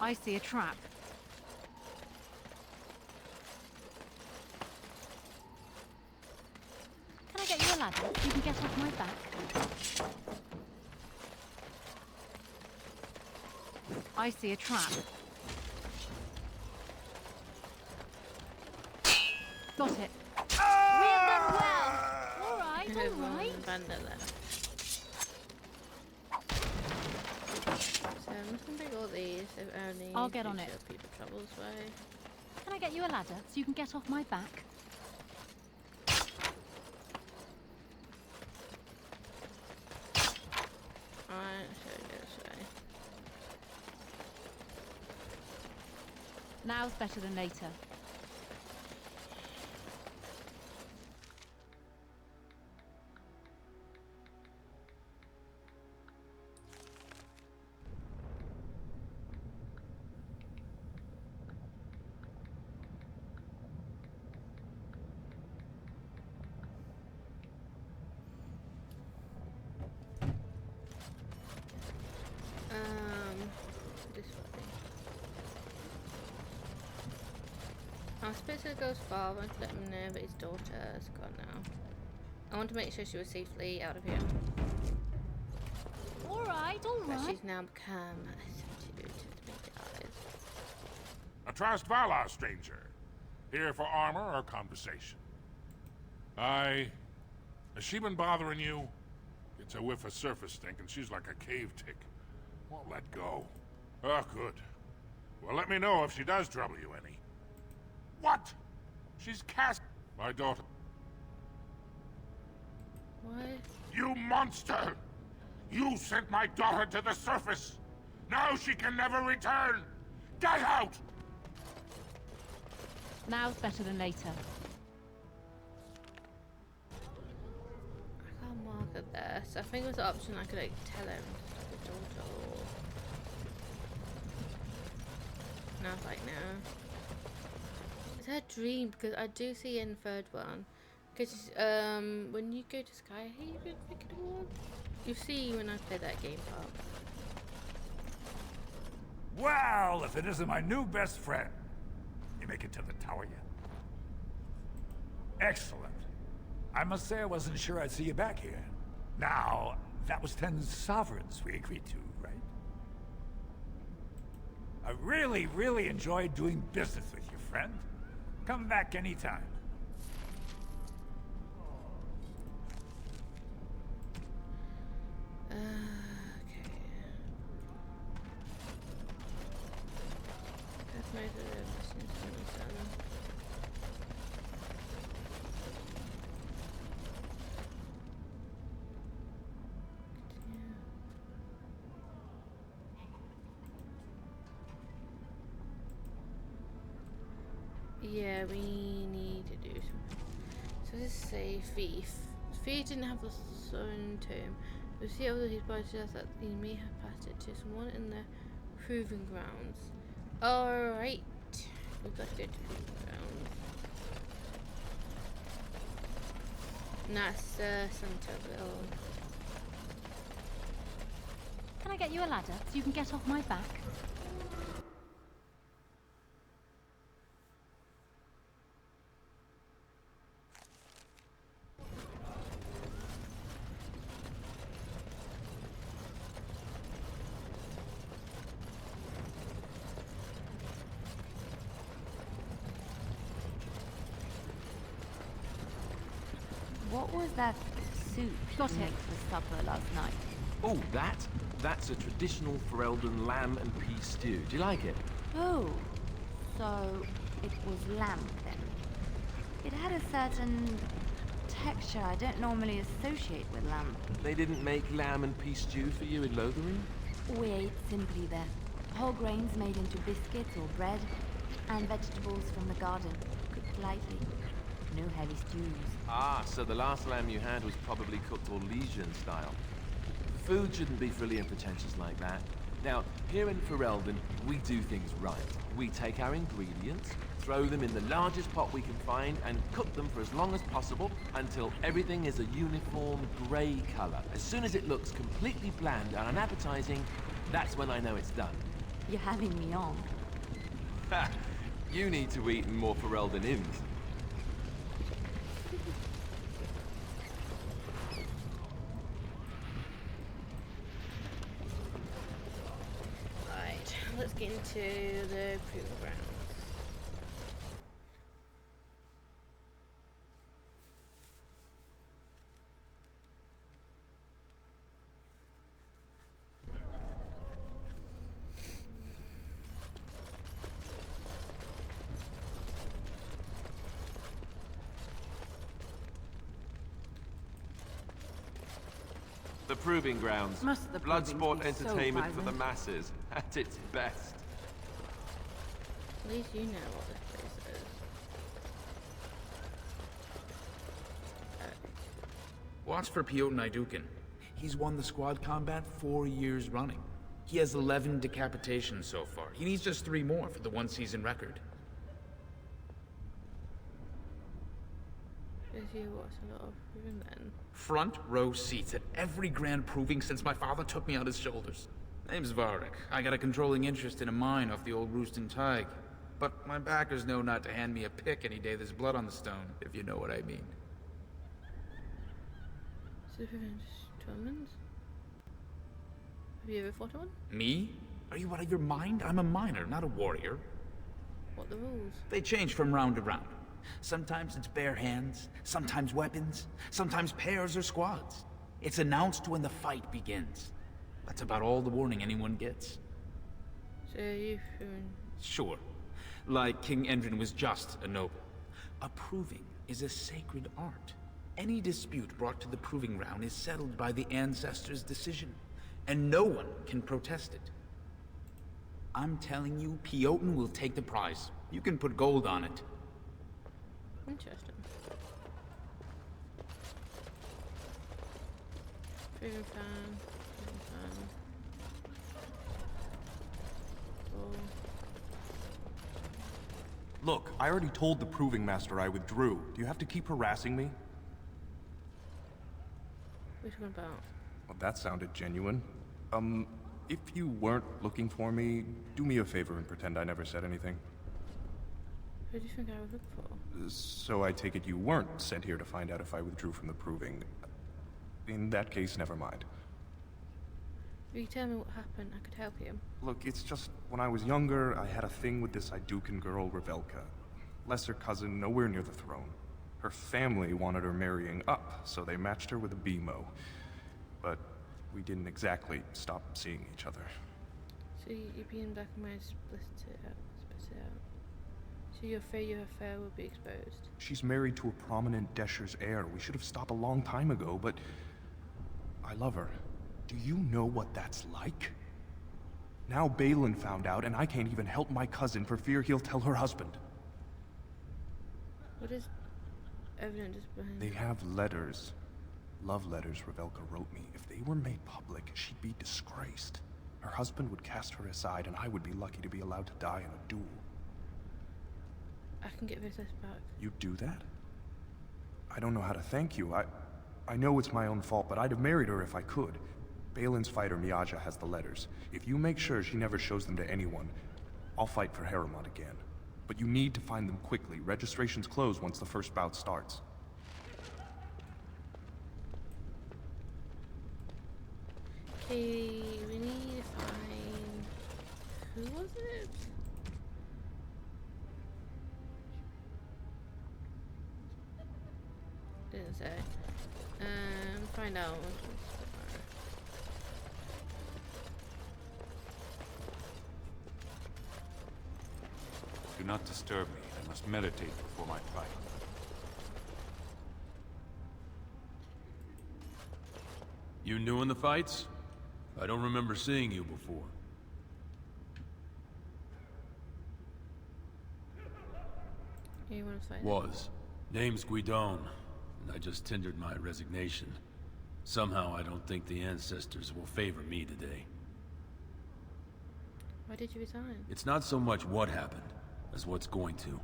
I see a trap. Can I get you a ladder so you can get off my back? I see a trap. Got it. We've done well! All right, There's all one right. bandit left. So I'm just gonna take all these if only I'll get to on it. show people troubles way. Can I get you a ladder so you can get off my back? Alright, so it goes way. Now's better than later. This way. I was supposed to go as far and let him know that his daughter is gone now. I want to make sure she was safely out of here. Alright, But alright. she's now become subdued to the eyes. A Trust Valar, stranger. Here for armor or conversation? Has she been bothering you? It's a whiff of surface stink and she's like a cave tick. Won't let go. Oh, good. Well, let me know if she does trouble you any. What? She's cast... My daughter. What? You monster! You sent my daughter to the surface! Now she can never return! Get out! Now's better than later. I can't mark it there, so I think it was an option I could like tell him to stop his daughter or... And I was like, no. It's her dream because I do see in the third one. Because when you go to Skyhaven, you see when I play that game part. Well, if it isn't my new best friend. You make it to the tower yet? Excellent. I must say I wasn't sure I'd see you back here. Now, that was 10 sovereigns we agreed to, right? I really enjoyed doing business with you, friend. Come back anytime. Okay. I've made a missions done. Yeah, we need to do something. So let's say thief. Thief didn't have the sun tomb. We see over his body suggests that he may have passed it to someone in the proving grounds. Alright. We've got to go to proving grounds. And that's Centerville. Can I get you a ladder so you can get off my back? What was that soup Got you it. made for supper last night? Oh, that's a traditional Ferelden lamb and pea stew. Do you like it? Oh, so it was lamb then. It had a certain texture I don't normally associate with lamb. They didn't make lamb and pea stew for you in Lothian? We ate simply there. Whole grains made into biscuits or bread, and vegetables from the garden, cooked lightly. No heavy stews. Ah, so the last lamb you had was probably cooked Orlesian style. Food shouldn't be frilly and pretentious like that. Now, here in Ferelden, we do things right. We take our ingredients, throw them in the largest pot we can find, and cook them for as long as possible until everything is a uniform grey colour. As soon as it looks completely bland and unappetizing, that's when I know it's done. You're having me on. Ha! You need to eat in more Ferelden inns. Right, let's get into the proving grounds. The Proving Grounds. Must the Bloodsport provings be so entertainment for the violent? masses, at its best. At least you know what this place is. Watch for Piotr Naidukin. He's won the squad combat 4 years running. He has 11 decapitations so far. He needs just 3 more for the one-season record. Because you watch a lot of proving then. Front row seats at every grand proving since my father took me on his shoulders. Name's Varric. I got a controlling interest in a mine off the old Roosting Tig. But my backers know not to hand me a pick any day there's blood on the stone, if you know what I mean. Tournaments? Have you ever fought one? Me? Are you out of your mind? I'm a miner, not a warrior. What are the rules? They change from round to round. Sometimes it's bare hands, sometimes weapons, sometimes pairs or squads. It's announced when the fight begins. That's about all the warning anyone gets. So you... Sure. Like King Endrin was just a noble. Approving is a sacred art. Any dispute brought to the proving ground is settled by the ancestors' decision, and no one can protest it. I'm telling you, Piotin will take the prize. You can put gold on it. Interesting. Proving fan. Look, I already told the Proving Master I withdrew. Do you have to keep harassing me? What are you talking about? Well, that sounded genuine. If you weren't looking for me, do me a favor and pretend I never said anything. Who do you think I would look for? So I take it you weren't sent here to find out if I withdrew from the Proving. In that case, never mind. If you tell me what happened, I could help you. Look, it's just, when I was younger, I had a thing with this Idukan girl, Revelka. Lesser cousin, nowhere near the throne. Her family wanted her marrying up, so they matched her with a BMO. But we didn't exactly stop seeing each other. So you'd be in black and white, split it out. So you're afraid your affair will be exposed? She's married to a prominent Desher's heir. We should have stopped a long time ago, but I love her. Do you know what that's like? Now Balin found out, and I can't even help my cousin for fear he'll tell her husband. What is evidence behind They have letters. Love letters Revelka wrote me. If they were made public, she'd be disgraced. Her husband would cast her aside, and I would be lucky to be allowed to die in a duel. I can get this back. You'd do that? I don't know how to thank you. I know it's my own fault, but I'd have married her if I could. Balin's fighter Miaja has the letters. If you make sure she never shows them to anyone, I'll fight for Harriman again. But you need to find them quickly. Registrations close once the first bout starts. Okay, we need to find... Who was it? Didn't say. Find out. Do not disturb me. I must meditate before my fight. You new in the fights? I don't remember seeing you before. You want to fight? Was. Name's Guidon, and I just tendered my resignation. Somehow I don't think the ancestors will favor me today. Why did you resign? It's not so much what happened, as what's going to.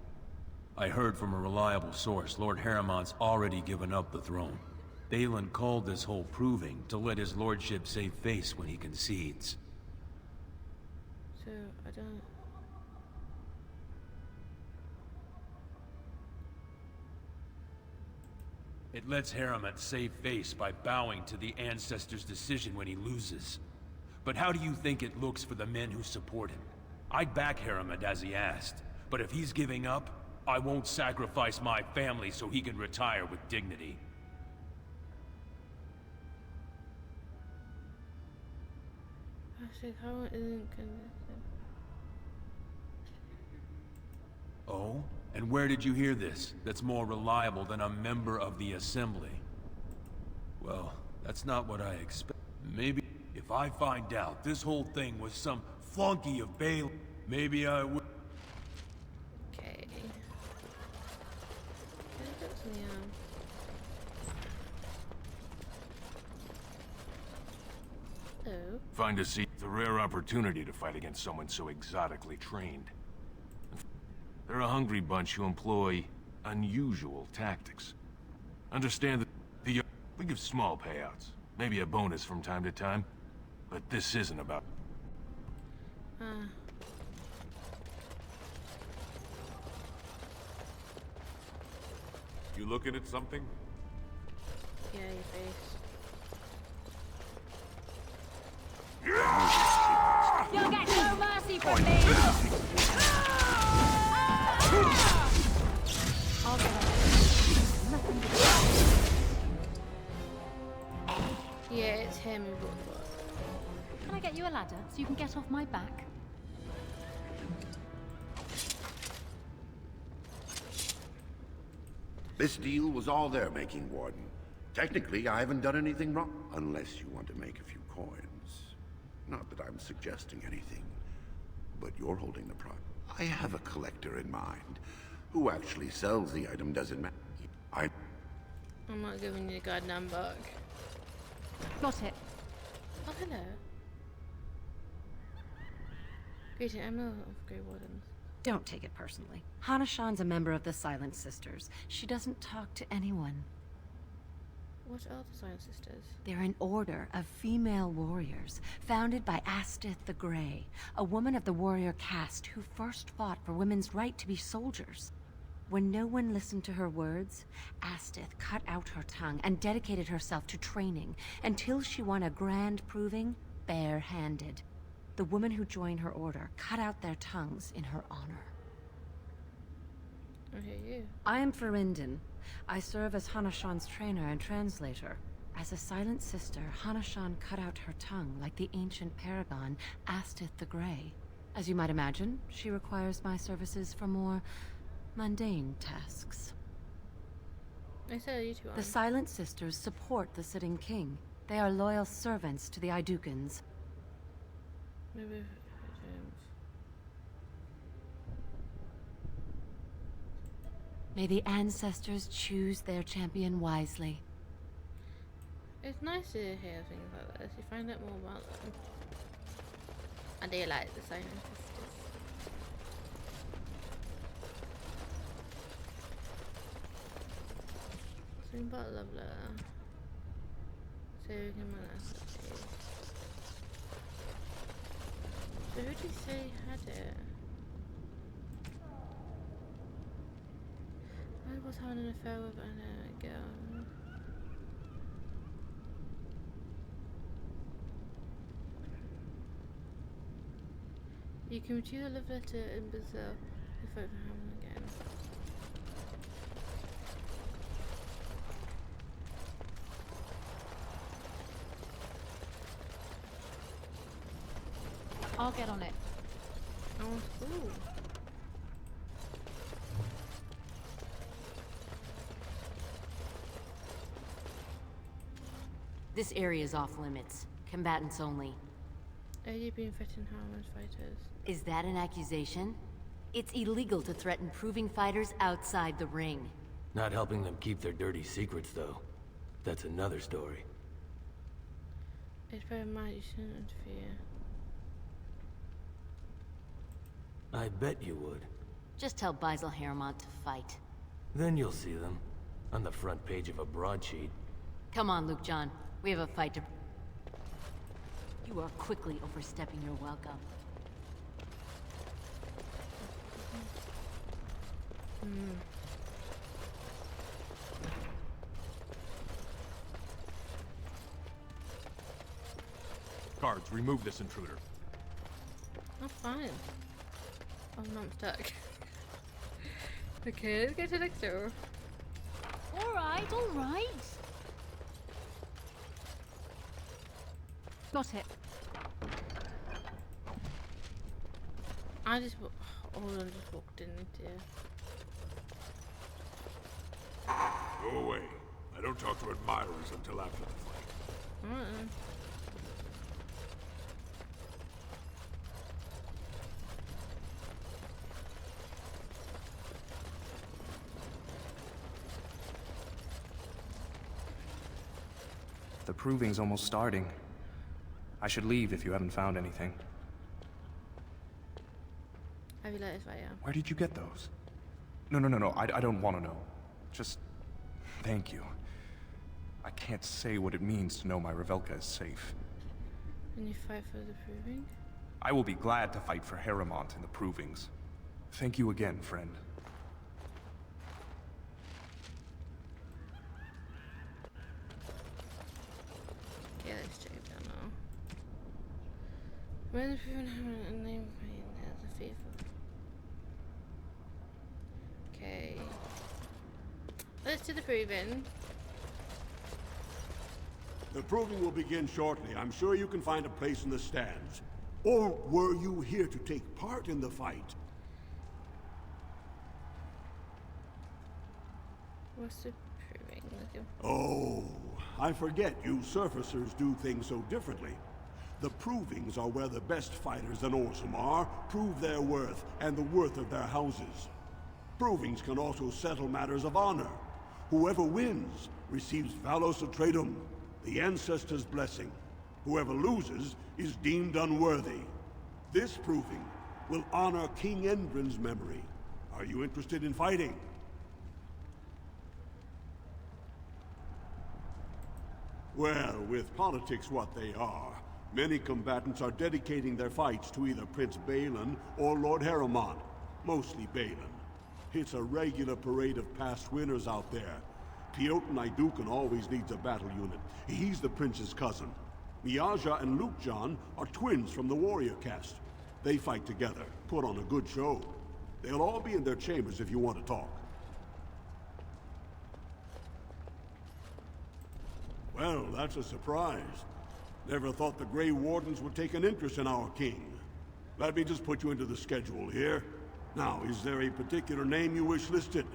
I heard from a reliable source, Lord Harriman's already given up the throne. Balin called this whole proving to let his lordship save face when he concedes. So, I don't... It lets Harriman save face by bowing to the ancestors' decision when he loses. But how do you think it looks for the men who support him? I'd back Harriman as he asked, but if he's giving up, I won't sacrifice my family so he can retire with dignity. Actually, how isn't convincing? Oh? And where did you hear this that's more reliable than a member of the Assembly? Well, that's not what I expect. Maybe if I find out this whole thing was some flunky of Balin, maybe I would... Okay. Oh. Find a seat. It's a rare opportunity to fight against someone so exotically trained. They're a hungry bunch who employ unusual tactics. Understand that we give small payouts, maybe a bonus from time to time, but this isn't about... Ah. You looking at something? Yeah, your face. You'll get no mercy from me! Yeah, it's him who brought the book. Can I get you a ladder so you can get off my back? This deal was all their making, Warden. Technically, I haven't done anything wrong, unless you want to make a few coins. Not that I'm suggesting anything, but you're holding the product. I have a collector in mind. Who actually sells the item doesn't matter. I'm not giving you the goddamn book. Got it. Oh, hello. Greeting, I'm of Grey Wardens. Don't take it personally. Hanashan's a member of the Silent Sisters. She doesn't talk to anyone. What are the Silent Sisters? They're an order of female warriors, founded by Astith the Grey, a woman of the warrior caste who first fought for women's right to be soldiers. When no one listened to her words, Astith cut out her tongue and dedicated herself to training until she won a grand proving bare-handed. The women who joined her order cut out their tongues in her honor. I hear you. I am Ferinden. I serve as Hanashan's trainer and translator. As a Silent Sister, Hanashan cut out her tongue like the ancient paragon, Astith the Grey. As you might imagine, she requires my services for more mundane tasks. I said you two are. The Silent Sisters support the sitting king. They are loyal servants to the Idukans. Maybe May the ancestors choose their champion wisely. it's nice to hear things like this. You find out more about them. I do like the Silent Sisters. Something about a love letter. So we can manage. So who did he say had it? I was having an affair with a girl. You can retrieve the love letter in Brazil if I have one again. I'll get on it. Oh, cool. This area is off limits. Combatants only. Are you being threatened harmless fighters? Is that an accusation? It's illegal to threaten proving fighters outside the ring. Not helping them keep their dirty secrets, though. That's another story. It's very mad you shouldn't interfere. I bet you would. Just tell Basil Hermont to fight. Then you'll see them. On the front page of a broadsheet. Come on, Luke John. We have a fight to... You are quickly overstepping your welcome. Guards, remove this intruder. Oh, fine. I'm not stuck. Okay, let's go to the next door. Alright, alright. Got it. I just just walked in here. Go away. I don't talk to admirers until after the fight. Alright. The proving's almost starting. I should leave if you haven't found anything. Have you let us fire? Where did you get those? No, I don't want to know. Just... thank you. I can't say what it means to know my Revelka is safe. And you fight for the proving? I will be glad to fight for Harrowmont in the Provings. Thank you again, friend. Yeah, let's check it out now. When if you have a name as a FIFA. Okay. Let's do the proving. The proving will begin shortly. I'm sure you can find a place in the stands. Or were you here to take part in the fight? What's the proving? Oh, I forget you surfacers do things so differently. The provings are where the best fighters in Orzammar prove their worth and the worth of their houses. Provings can also settle matters of honor. Whoever wins receives Valos Atreidum, the ancestors' blessing. Whoever loses is deemed unworthy. This proving will honor King Endrin's memory. Are you interested in fighting? Well, with politics what they are, many combatants are dedicating their fights to either Prince Balin or Lord Harrowmont, mostly Balin. It's a regular parade of past winners out there. Teoten Idukan always leads a battle unit. He's the prince's cousin. Miaja and Lukejan are twins from the warrior caste. They fight together, put on a good show. They'll all be in their chambers if you want to talk. Well, that's a surprise. Never thought the Grey Wardens would take an interest in our king. Let me just put you into the schedule here. Now, is there a particular name you wish listed?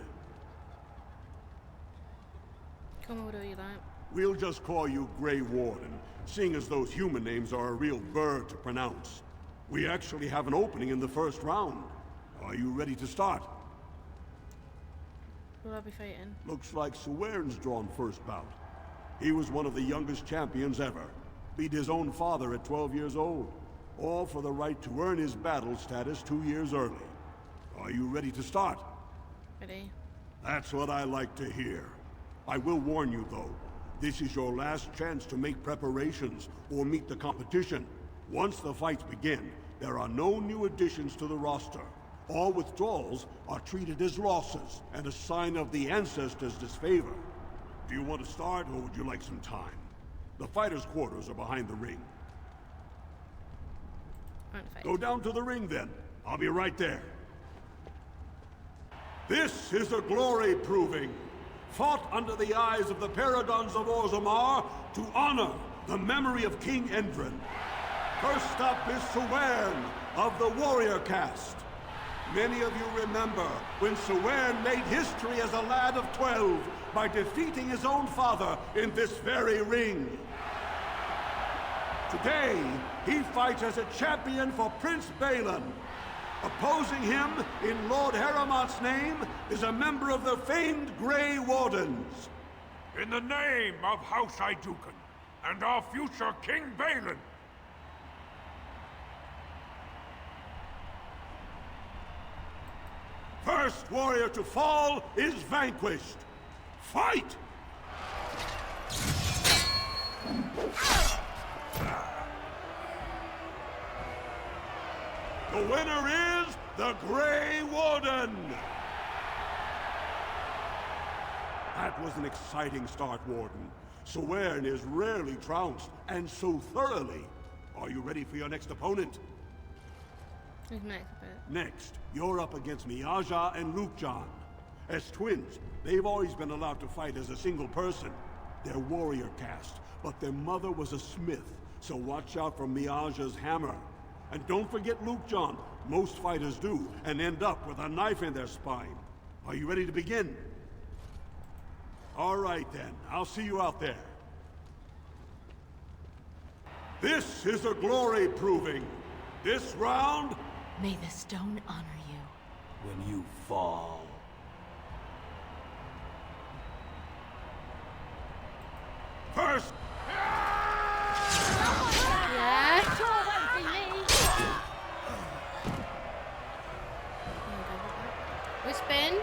Come on, what do you like? We'll just call you Grey Warden, seeing as those human names are a real burr to pronounce. We actually have an opening in the first round. Are you ready to start? Will I be fighting? Looks like Suwern's drawn first bout. He was one of the youngest champions ever. Beat his own father at 12 years old. All for the right to earn his battle status 2 years early. Are you ready to start? Ready. That's what I like to hear. I will warn you, though. This is your last chance to make preparations or meet the competition. Once the fights begin, there are no new additions to the roster. All withdrawals are treated as losses and a sign of the ancestors' disfavor. Do you want to start, or would you like some time? The fighters' quarters are behind the ring. Go down to the ring, then. I'll be right there. This is a glory proving, fought under the eyes of the Paragons of Orzammar to honor the memory of King Endrin. First up is Suwern of the warrior caste. Many of you remember when Suwern made history as a lad of 12 by defeating his own father in this very ring. Today, he fights as a champion for Prince Balin. Opposing him, in Lord Harrowmont's name, is a member of the famed Grey Wardens. In the name of House Idukan and our future King Balin. First warrior to fall is vanquished. Fight! The winner is the Grey Warden! That was an exciting start, Warden. Suwern is rarely trounced, and so thoroughly. Are you ready for your next opponent? Next, you're up against Miaja and Lukejan. As twins, they've always been allowed to fight as a single person. They're warrior caste, but their mother was a smith, so watch out for Miaja's hammer. And don't forget Lukejan. Most fighters do, and end up with a knife in their spine. Are you ready to begin? All right then, I'll see you out there. This is a glory proving. This round... May the stone honor you. When you fall. First... Yeah. We spin.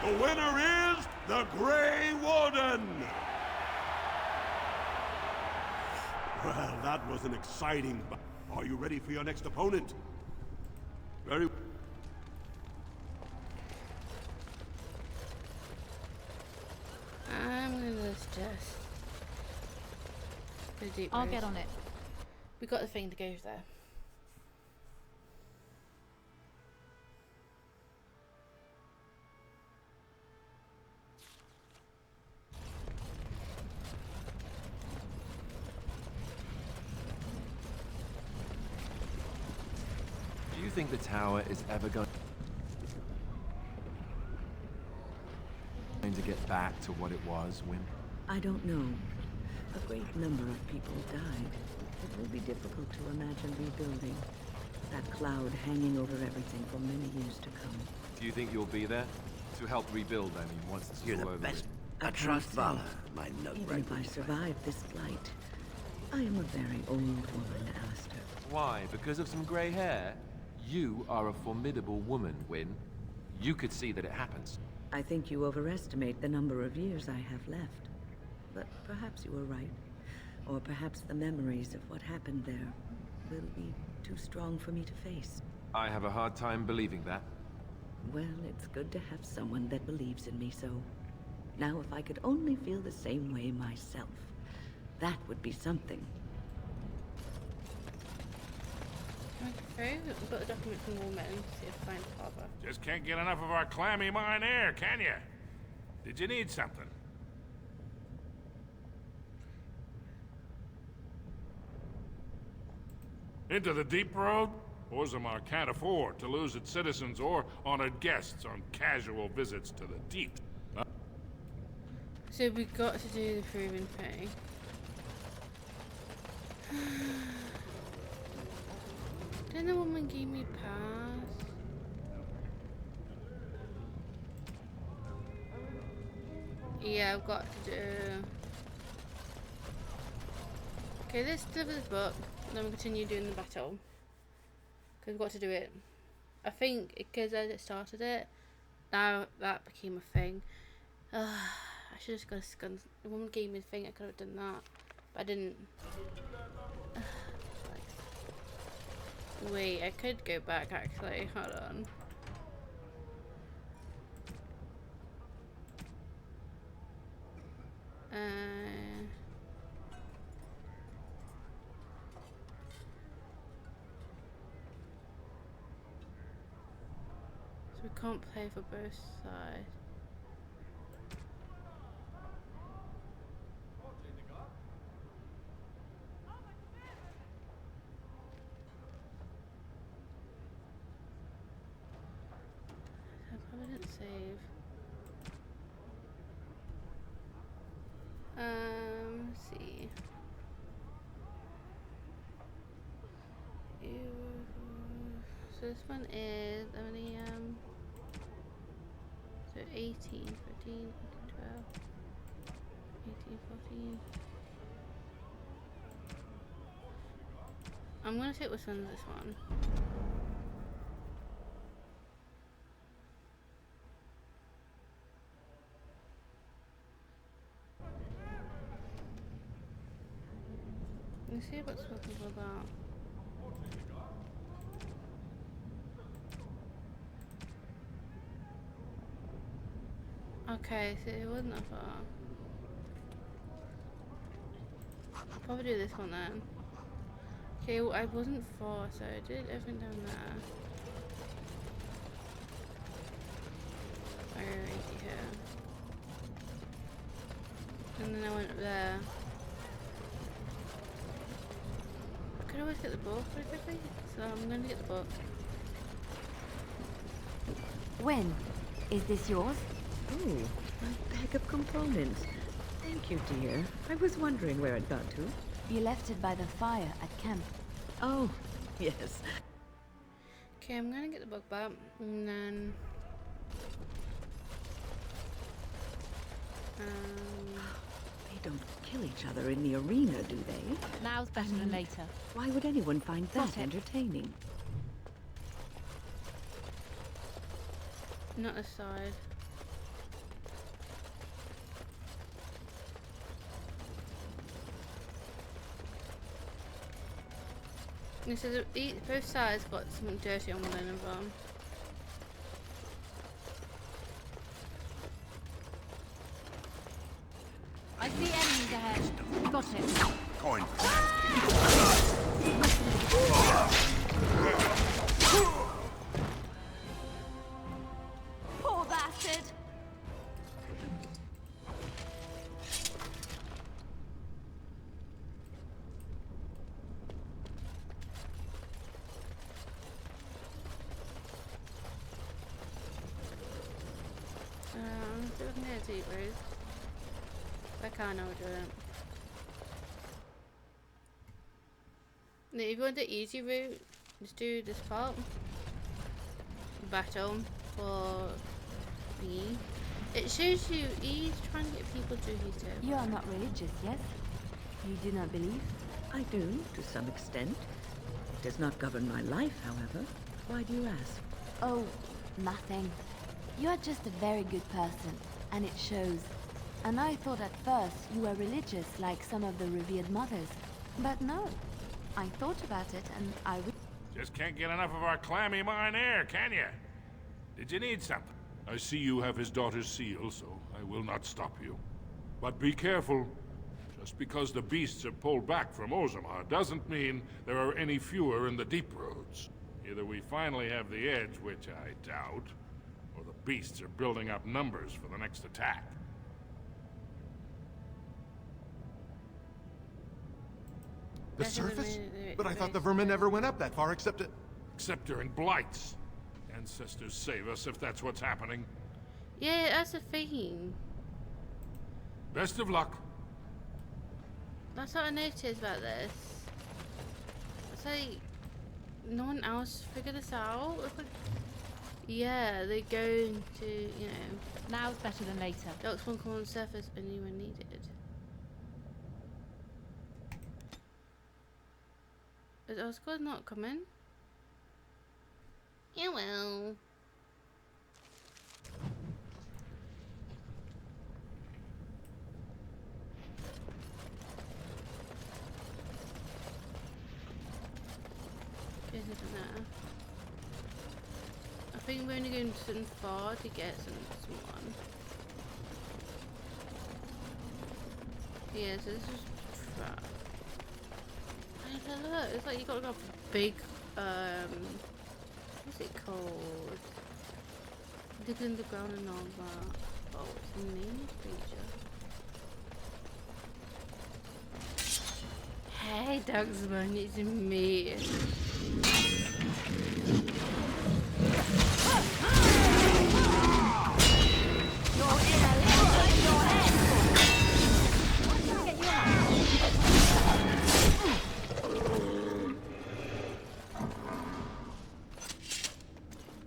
The winner is the Grey Warden! Well, that was an exciting... Are you ready for your next opponent? Very... I'm gonna just... go deep I'll road. get on it. We got the thing to go there. Do you think the tower is ever going to get back to what it was, Wynn? I don't know. A great number of people died. It will be difficult to imagine rebuilding. That cloud hanging over everything for many years to come. Do you think you'll be there? To help rebuild, I mean, once this is all over with? I trust Vala. Even if I survive this flight, I am a very old woman, Alistair. Why? Because of some grey hair? You are a formidable woman, Wynn. You could see that it happens. I think you overestimate the number of years I have left. But perhaps you were right. Or perhaps the memories of what happened there will be too strong for me to face. I have a hard time believing that. Well, it's good to have someone that believes in me, so... Now if I could only feel the same way myself, that would be something. Okay, we've got the document from Woolman. See if I find Harbour. Just can't get enough of our clammy mine air, can you? Did you need something? Into the deep road? Orzammar can't afford to lose its citizens or honored guests on casual visits to the deep. So we got to do the proven thing. Then the woman gave me pass. Yeah, I've got to do... Okay, let's deliver this book, and then we'll continue doing the battle. Because we've got to do it. I think, because I started it, now that became a thing. I should have just gone... The woman gave me the thing, I could have done that. But I didn't. Wait, I could go back actually. Hold on. So we can't play for both sides. Didn't save. Let's see. So this one is how many so 18, 13, 12, 18, 14. I'm gonna take which one's this one. Let's see what's working for that. Okay, so it wasn't that far. I'll probably do this one then. Okay, well, I wasn't far, so I did everything down there. Right here. And then I went up there. I could always get the book pretty quickly, so I'm going to get the book. When? Is this yours? Oh, a bag of components. Thank you, dear. I was wondering where it got to. You left it by the fire at camp. Oh, yes. Okay, I'm going to get the book back, and then... They don't kill each other in the arena, do they? Now's better than later. Why would anyone find Got that it. entertaining? Not this side. This is both sides got something dirty on one of them. I see enemies ahead. Got it. Coin. Poor bastard. I'm still near deep road. I can't know what to do. Now, if you want the easy route, just do this part. Battle for me. It shows you he's trying to get people to his turn. You are not religious, yes? You do not believe? I do, to some extent. It does not govern my life, however. Why do you ask? Oh, nothing. You are just a very good person, and it shows. And I thought at first you were religious like some of the revered mothers. But no. I thought about it, and I would... Just can't get enough of our clammy mine air, can you? Did you need something? I see you have his daughter's seal, so I will not stop you. But be careful. Just because the beasts are pulled back from Orzammar doesn't mean there are any fewer in the deep roads. Either we finally have the edge, which I doubt, or the beasts are building up numbers for the next attack. The surface? But I thought the vermin never went up that far except during blights. Ancestors save us if that's what's happening. Yeah, that's the thing. Best of luck. That's what I noticed about this. It's like no one else figured this out. It's like, yeah, they go into, you know. Now's better than later. Dogs won't come on the surface only when needed. Is Oscar not coming? Yeah, well. Is it there? I think we're only going so far to get someone. Yeah, so this is trap. Look, it's like you got a big, what's it called? Dig in the ground and all that. Oh, it's a named creature. Hey, Dogsman, it's me.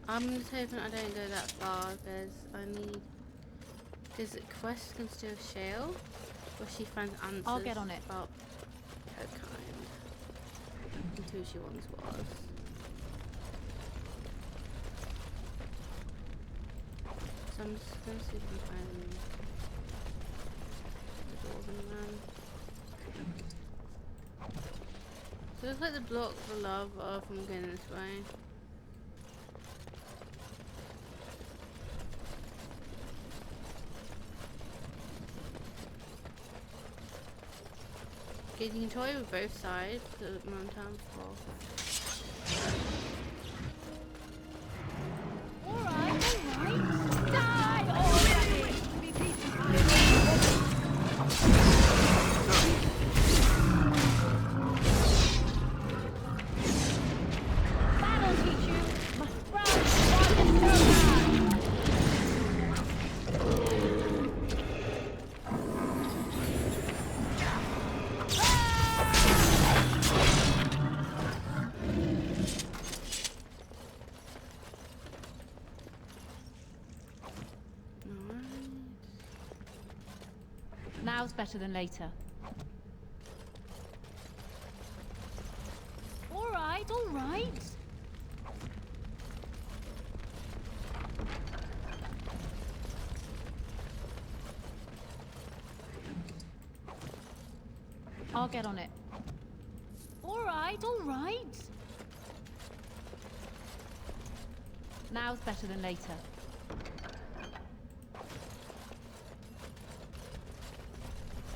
I'm just hoping I don't go that far because I need. Because Quest can steal Shale, where she finds answers. I'll get on it. About her kind, and who she once was. So I'm just gonna see if I can find the Dwarven man. So it looks like the block for lava from going this way. You can toy with both sides, the mountain fall. Alright. Die already! That'll teach you. Must sprout Now's better than later. Alright, alright. I'll get on it. Alright, alright. Now's better than later.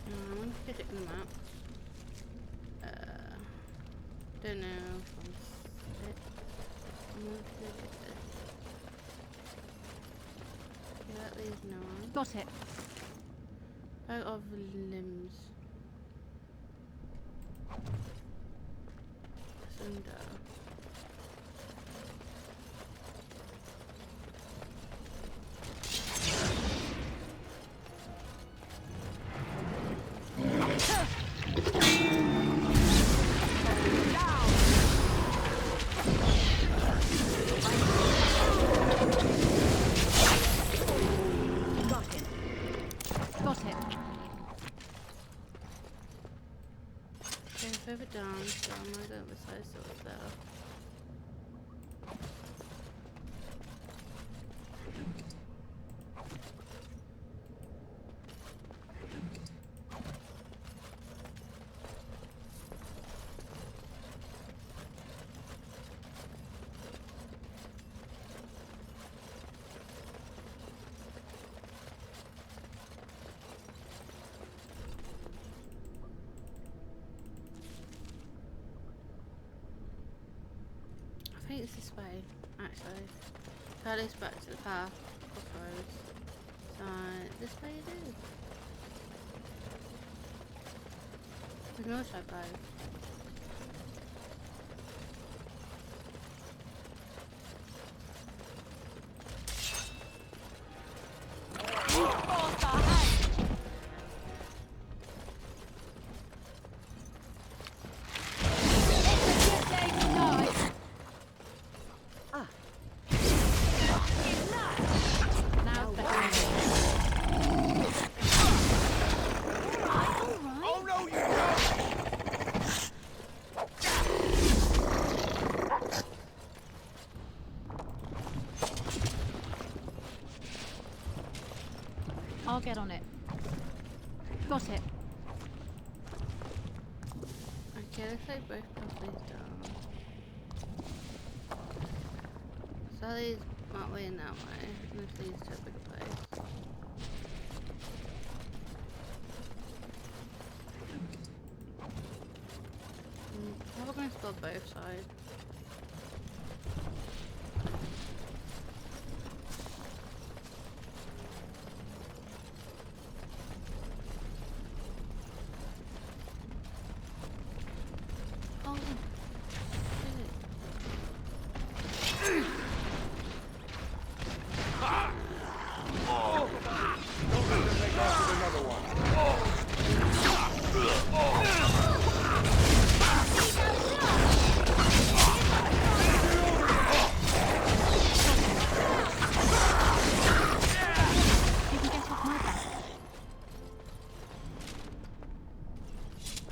I'm gonna get it in the map. Don't know if I'm gonna get this. Yeah, that leaves no one. Got it. Out of limbs. Thunder. Further down, so I'm gonna go beside sort there. I think it's this way, actually. That leads back to the path, crossroads. So, this way it is. We can also go. I'll get on it. Got it. Okay, let's take both pathways down. So that leads that way and that way, and this leads to a big place. We're going to explore both sides.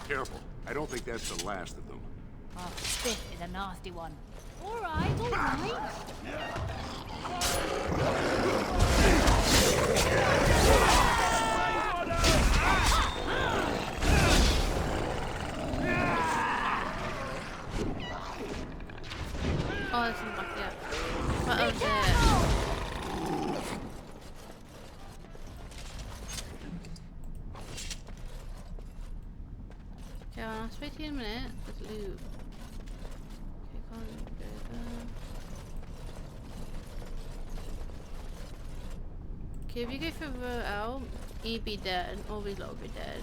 Careful. I don't think that's the last of them. Oh, this is a nasty one. Alright, alright. Oh, there's some back yet. What else there? Okay, I'll speak to you in a minute. There's loot. Okay, can't go there. Okay, if you go further out, you'd be dead, or we'd all be dead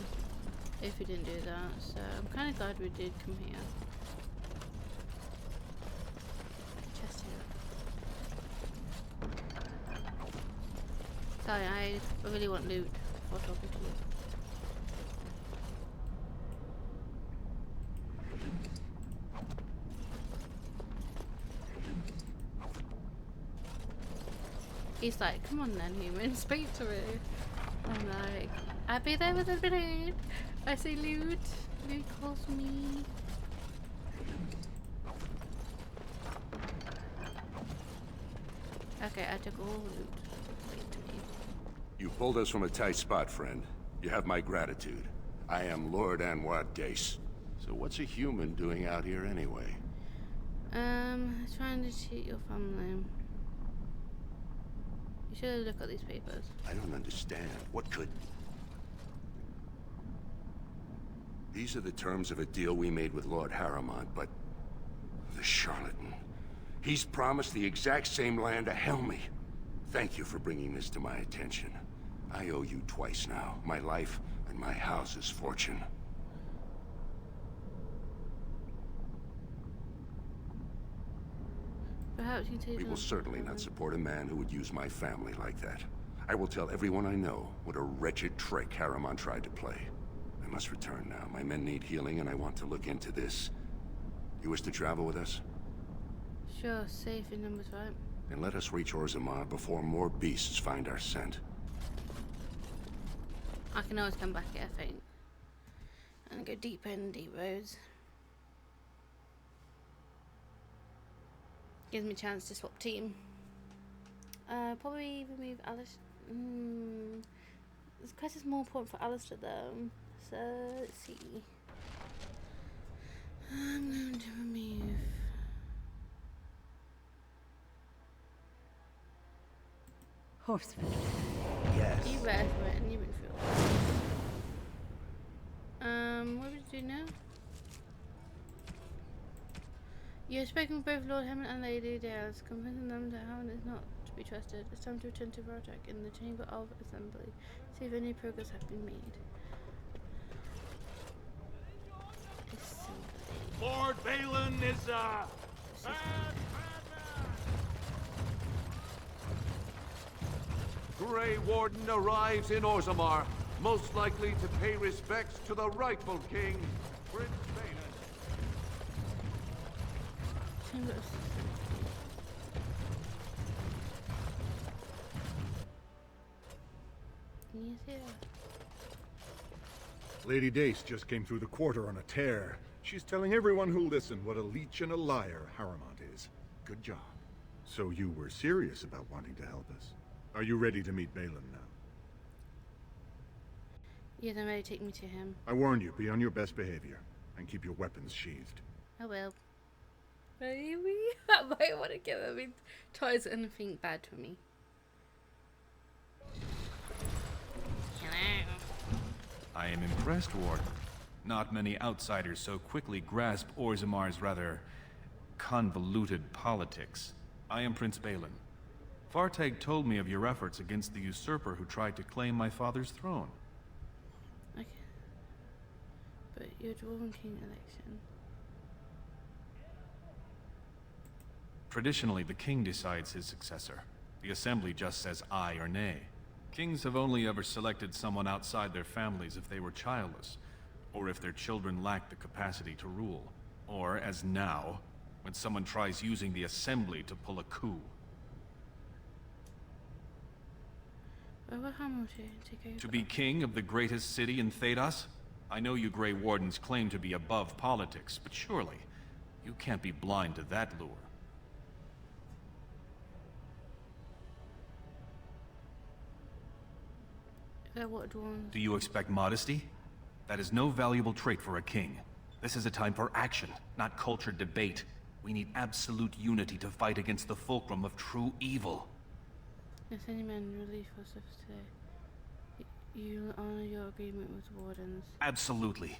if we didn't do that. So I'm kind of glad we did come here. Chest here. Sorry, I really want loot before talking to you. He's like, come on then, human, speak to me. I'm like, I'll be there with a minute. I say loot. Loot calls me. Okay, I took all the loot. Speak to me. You pulled us from a tight spot, friend. You have my gratitude. I am Lord Anwar Dace. So what's a human doing out here anyway? Trying to cheat your family. You should look at these papers. I don't understand. What could... These are the terms of a deal we made with Lord Harriman, but... the charlatan. He's promised the exact same land to Helmy. Thank you for bringing this to my attention. I owe you twice now. My life and my house's fortune. Perhaps you take We will certainly not support a man who would use my family like that. I will tell everyone I know what a wretched trick Harriman tried to play. I must return now. My men need healing and I want to look into this. You wish to travel with us? Sure, safe in numbers, right? Then let us reach Orzammar before more beasts find our scent. I can always come back here, I think. And go deeper in deep roads. Gives me a chance to swap team. Probably remove Alice. This quest is more important for Alistair though. So let's see. I'm going to remove. Horsefoot. Yes. You rare for it and you went through. What would you do now? You have spoken with both Lord Hammond and Lady Dales, convincing them that Hammond is not to be trusted. It's time to return to Rorschach in the Chamber of Assembly. See if any progress has been made. Assembly. Lord Balin is Grey Warden arrives in Orzammar, most likely to pay respects to the rightful king, Prince Balin. Chamber of Assembly. He's here. Lady Dace just came through the quarter on a tear. She's telling everyone who'll listen what a leech and a liar Harriman is. Good job. So you were serious about wanting to help us. Are you ready to meet Balin now? Yeah, then ready to take me to him. I warn you, be on your best behavior, and keep your weapons sheathed. I will. Maybe I might want to give him. He tries anything bad to me. Hello. I am impressed, Warden. Not many outsiders so quickly grasp Orzammar's rather convoluted politics. I am Prince Balin. Fartag told me of your efforts against the usurper who tried to claim my father's throne. Okay. But your Dwarven King election. Traditionally, the king decides his successor. The assembly just says aye or nay. Kings have only ever selected someone outside their families if they were childless, or if their children lacked the capacity to rule, or, as now, when someone tries using the assembly to pull a coup. To be king of the greatest city in Thedas? I know you Grey Wardens claim to be above politics, but surely you can't be blind to that lure. Do you expect modesty? That is no valuable trait for a king. This is a time for action, not cultured debate. We need absolute unity to fight against the fulcrum of true evil. If any man relief for service today, you honor your agreement with wardens. Absolutely.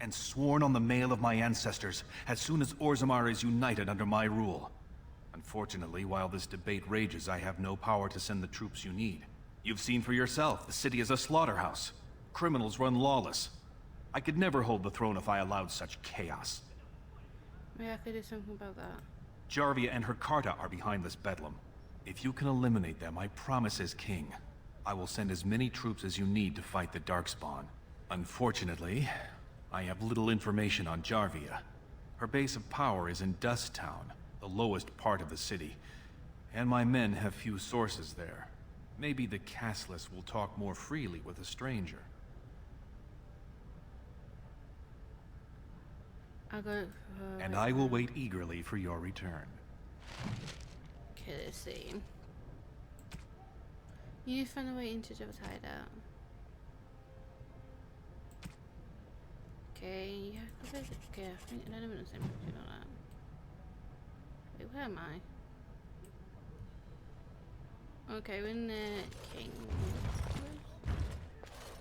And sworn on the mail of my ancestors, as soon as Orzammar is united under my rule. Unfortunately, while this debate rages, I have no power to send the troops you need. You've seen for yourself, the city is a slaughterhouse. Criminals run lawless. I could never hold the throne if I allowed such chaos. Maybe I could do something about that. Jarvia and her Carta are behind this bedlam. If you can eliminate them, I promise as king, I will send as many troops as you need to fight the Darkspawn. Unfortunately, I have little information on Jarvia. Her base of power is in Dust Town, the lowest part of the city, and my men have few sources there. Maybe the castless will talk more freely with a stranger. I'll go and I will wait eagerly for your return. Okay, let's see. You find a way into Jabba's hideout. Okay, yeah, okay, I think I don't know the same thing like that. Wait, where am I? Okay, we're in the king.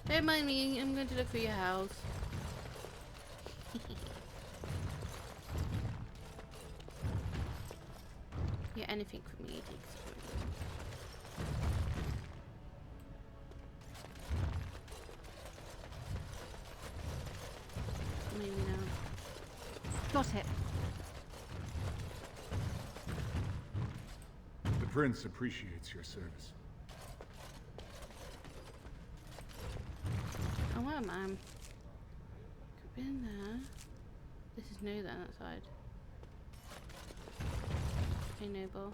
Don't mind me, I'm going to look for your house. Yeah, anything for me takes maybe now. Got it. The prince appreciates your service. Oh, where am I? Could be in there. This is new then, that side. Okay, noble.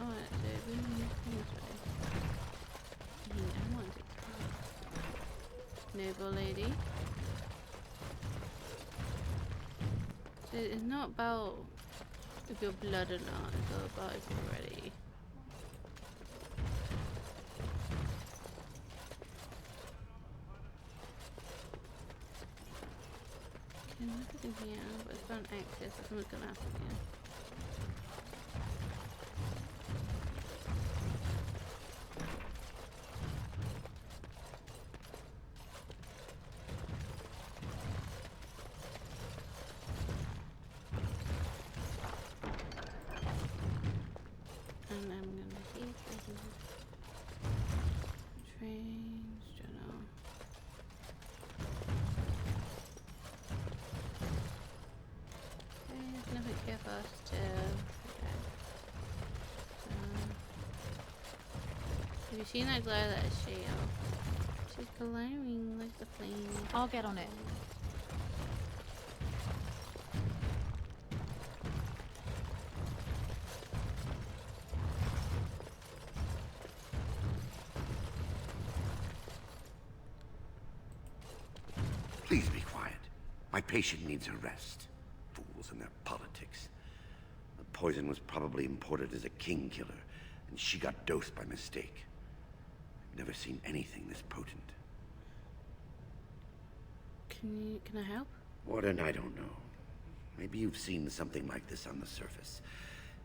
Alright, so we need to come this way. I want it. Noble lady. So it's not about if you're blood or not, it's all about if you're ready. Okay, nothing here, but it's found access, so something's gonna happen here. And I'm gonna see if this is trains journal. Okay, there's nothing here for us to. Okay. Have you seen that glow that is Shale? She's glowing like the flame. I'll get on it. Please be quiet. My patient needs a rest. Fools and their politics. The poison was probably imported as a king killer, and she got dosed by mistake. I've never seen anything this potent. Can I help? Warden, I don't know. Maybe you've seen something like this on the surface.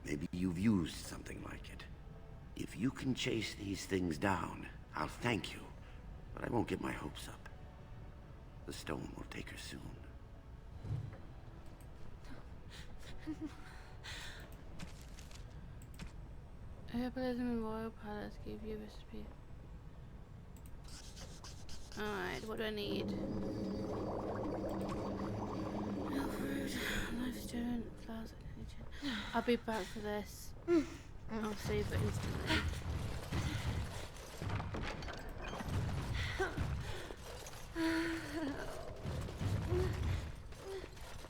Maybe you've used something like it. If you can chase these things down, I'll thank you, but I won't get my hopes up. The stone will take her soon. Herbalism in Royal Palace gave you a recipe. Alright, what do I need? Lifestone, flowers, I'll be back for this. I'll save it instantly.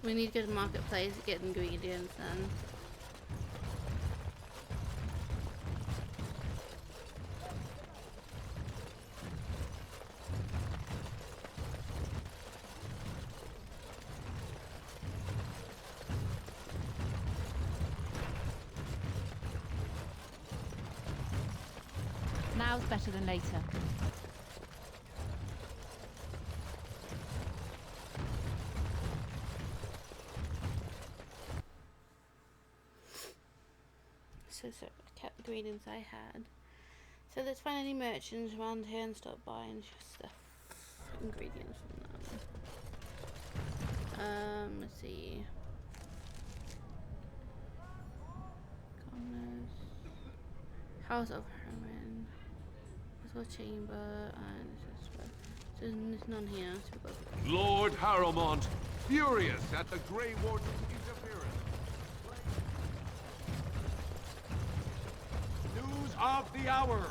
We need to go to marketplace to get ingredients then. Now's better than later. So kept ingredients I had. So let's find any merchants around here and start buying stuff, ingredients from them. Let's see. Commerce, House of Herman, as well chamber, and so there's none here. So we've got Lord Harrowmont, furious at the Grey Warden's interference. News of the hour.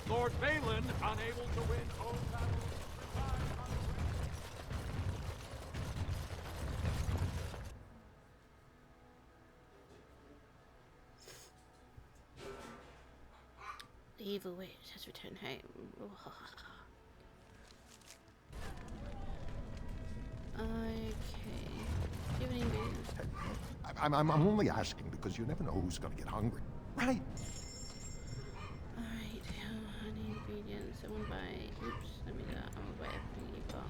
Lord Balin, unable to win home battle. the evil witch has returned home. Okay. Do you have any ingredients? I'm only asking because you never know who's gonna get hungry. Right. Alright, I need ingredients. I want to buy. Oops, let me do that. I want to buy everything you've got.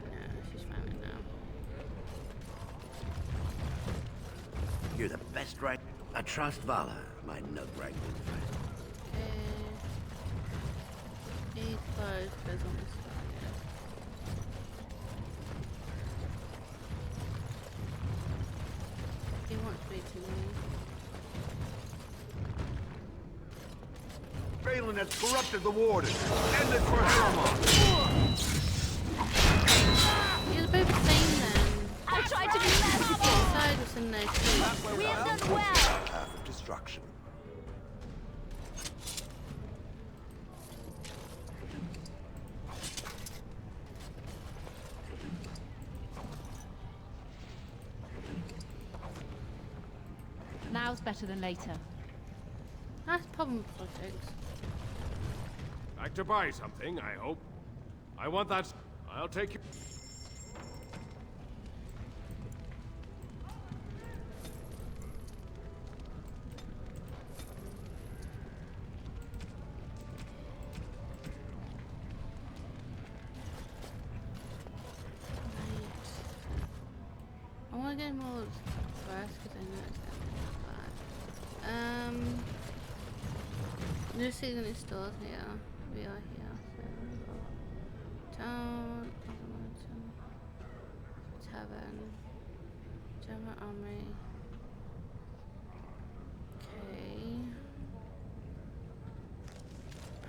No, she's fine right now. You're the best right. I trust Vala, my nug wrangling friend. He close goes on this side, yeah. He wants me to leave. Balin has corrupted the Warden. End it for Harriman. You're both the same then. I tried to be merciful. Side was in there too. We have done well. Path of destruction. Now's better than later. That's the problem with politics. Like to buy something, I hope. I want that. I'll take you. I want to get more first because I know it's going to be bad. New season is stores here. We are here. So town, tavern, German army. Okay.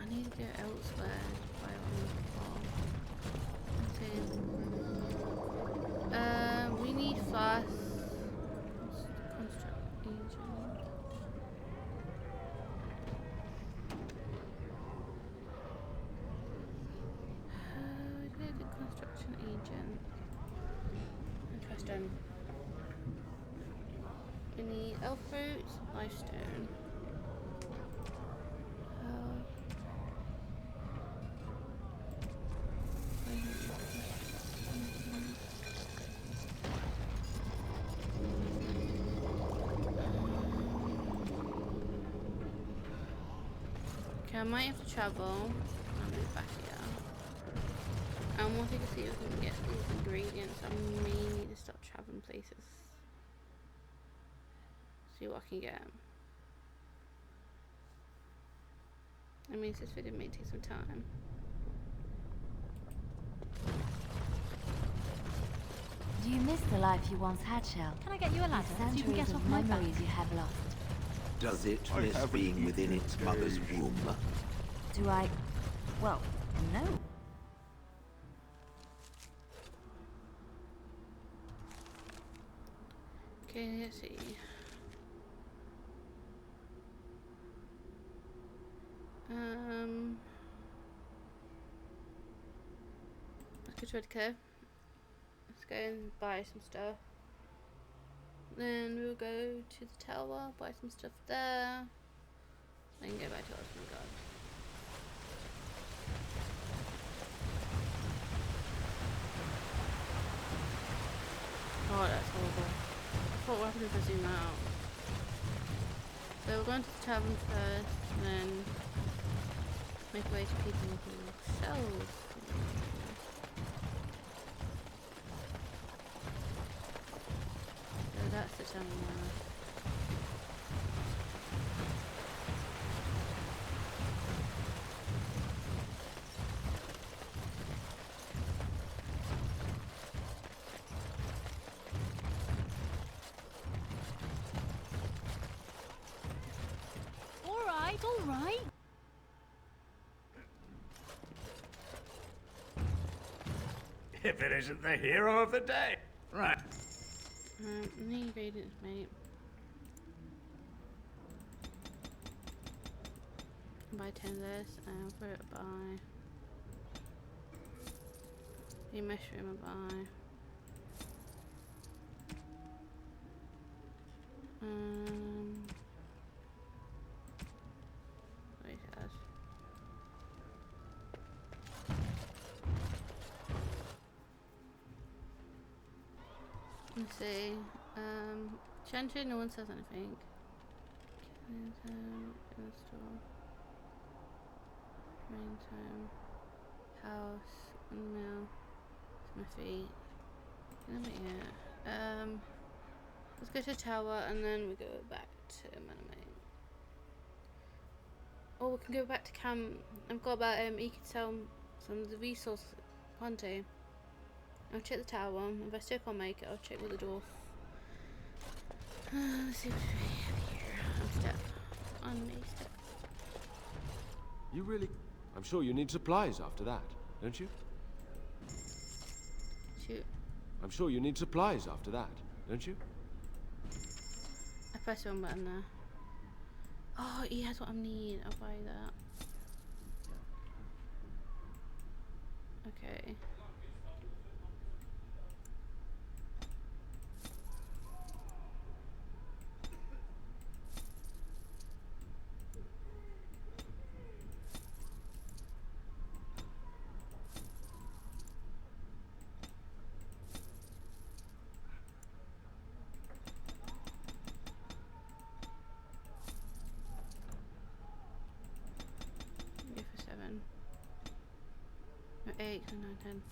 I need to go elsewhere to buy one. We need fast construct agent. We get a construction agent. Interesting. We need elf fruit, lifestone. Okay, I might have to travel. I'll move back here. I want to see if we can get these ingredients. I may need to start traveling places. See what I can get. I mean, this video may take some time. Do you miss the life you once had, Shale? Can I get you a ladder so you can get off my back? Memories you have lost. Does it miss being within its mother's womb? Do I? Well, no. Okay, let's see. Let's go to Red Cove. Let's go and buy some stuff. Then we'll go to the tower, buy some stuff there. Then go back to Orzammar. Oh, that's horrible. What happened if I zoom out? So we're going to the tavern first, and then make our way to people who sell. So that's the tavern now. All right. If it isn't the hero of the day. Right. Need ingredients, mate. Buy 10 of this, and I'll put it buy. The mushroom, I'll buy. Wait, guys. Let's see. Chantry, no one says anything. In the store. Rain time. House. No. It's my feet. Yeah. Let's go to the tower and then we go back to Manamate. Or we can go back to camp. I've got about you can sell some of the resources Ponte. I'll check the tower. If I still can't make it, I'll check with the dwarf. Let's see what we have here. I'm stuck. On me stuck. You really... I'm sure you need supplies after that, don't you? Shoot. I'm sure you need supplies after that, don't you? I pressed the wrong button there. Oh, he has what I need. I'll buy that. Okay. Go for 7. No, 8, 9, 10.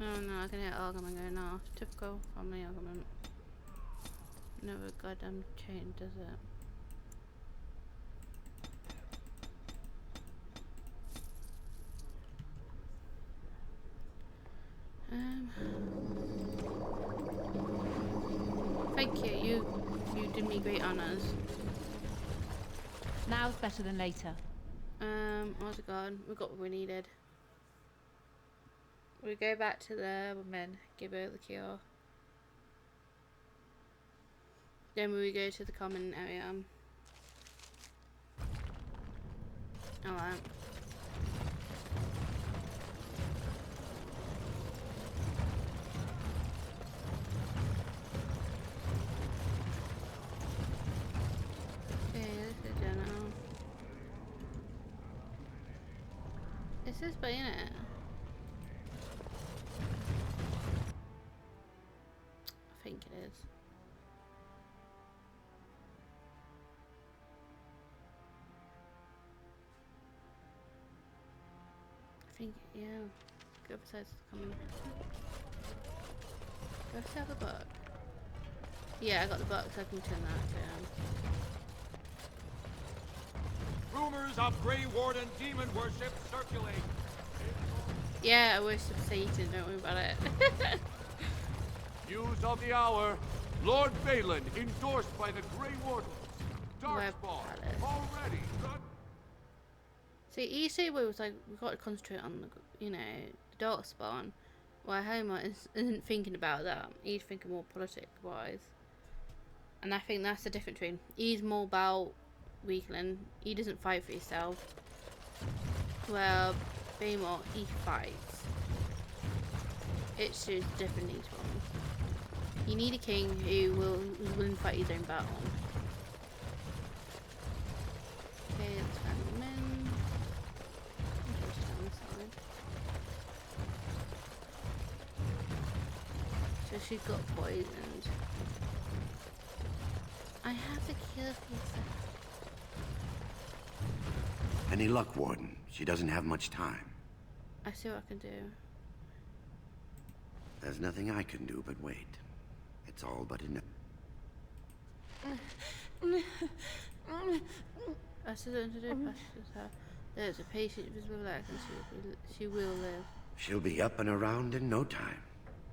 Oh no, I can hear argument going off. Typical family argument. Never goddamn change, does it? Thank you. You did me great honors. Now's better than later. What's it gone? We got what we needed. We go back to the woman, give her the cure. Then we go to the common area. Alright. Okay, this is general. Is this by in it? I think it is. I think, yeah. Go besides the common. Do I still have the book? Yeah, I got the book, so I can turn that down. Rumors of Grey Warden demon worship circulate. Yeah, I worship Satan, don't worry about it. News of the hour. Lord Balin endorsed by the Grey Warden. Darkspawn already. See, each day we was like, we got to concentrate on the, you know, the Darkspawn. While Homer isn't thinking about that. He's thinking more politic-wise. And I think that's the difference between. He's more about weakling. He doesn't fight for himself. Well, Baymore, he fights. It shows different each one. You need a king who's willing to fight his own battle. Okay, let's find them in. Just down the side. So she got poisoned. I have to kill Pizza. Any luck, Warden? She doesn't have much time. I see what I can do. There's nothing I can do but wait. It's all but enough. I still don't do her. There's a patient who's relaxed and she will live. She'll be up and around in no time.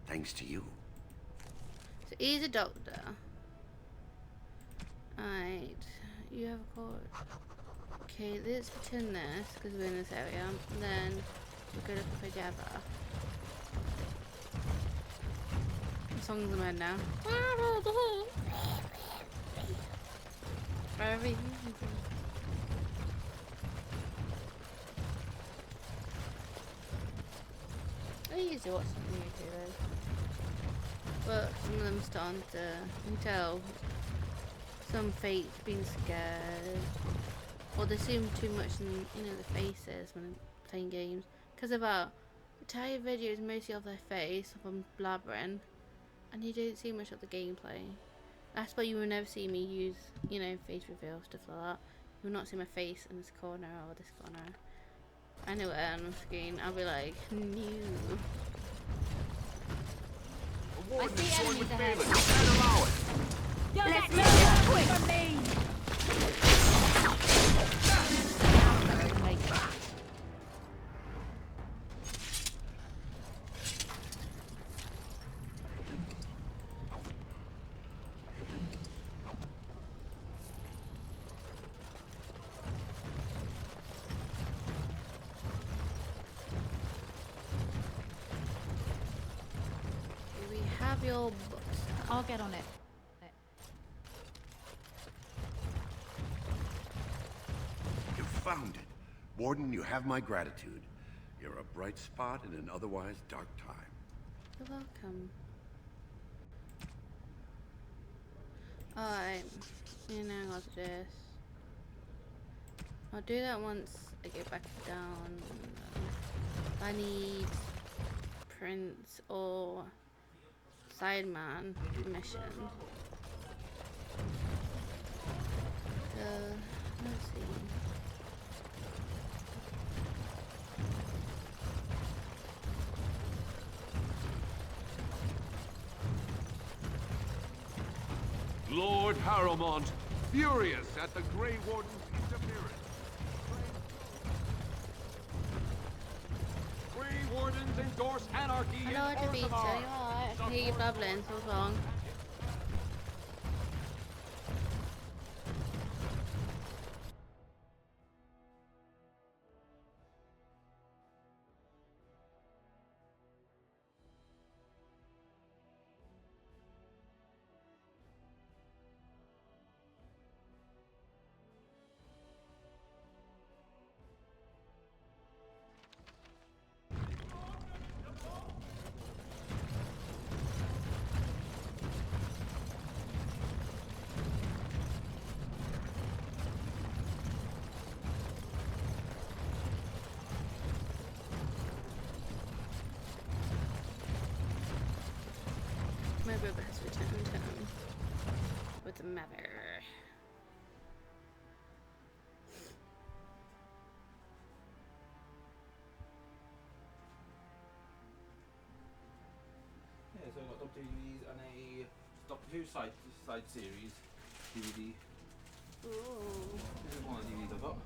Thanks to you. So he's a doctor. Alright. You have a cord. Okay, let's pretend this, because we're in this area. And then we're going to look together. The song's in my head now. I used to watch some YouTubers, but some of them starting to, you can tell, some fake's being scared. or they zoom too much in, the faces when playing games. Because about the entire video is mostly of their face, of them blabbering, and you don't see much of the gameplay. That's why you will never see me use, face reveal, stuff like that. You will not see my face in this corner or this corner. Anywhere on the screen, I'll be like, new. I see enemies ahead. Yo, Let's that's move from me! We have your books. I'll get on it. You found it. Warden, you have my gratitude. You're a bright spot in an otherwise dark time. You're welcome. Alright, now I'll do this. I'll do that once I get back down. I need Prince or Sideman mission. Let's see. Lord Harrowmont, furious at the Grey Warden's interference. Grey Wardens endorse anarchy in Hello, Devita. You Orzammar. alright? I can hear you babbling, so what's wrong? My robot has returned home with the mother. Yeah, so I've got Doctor Who's and a Doctor Who side series DVD. Ooh. This is one of the DVDs I've got.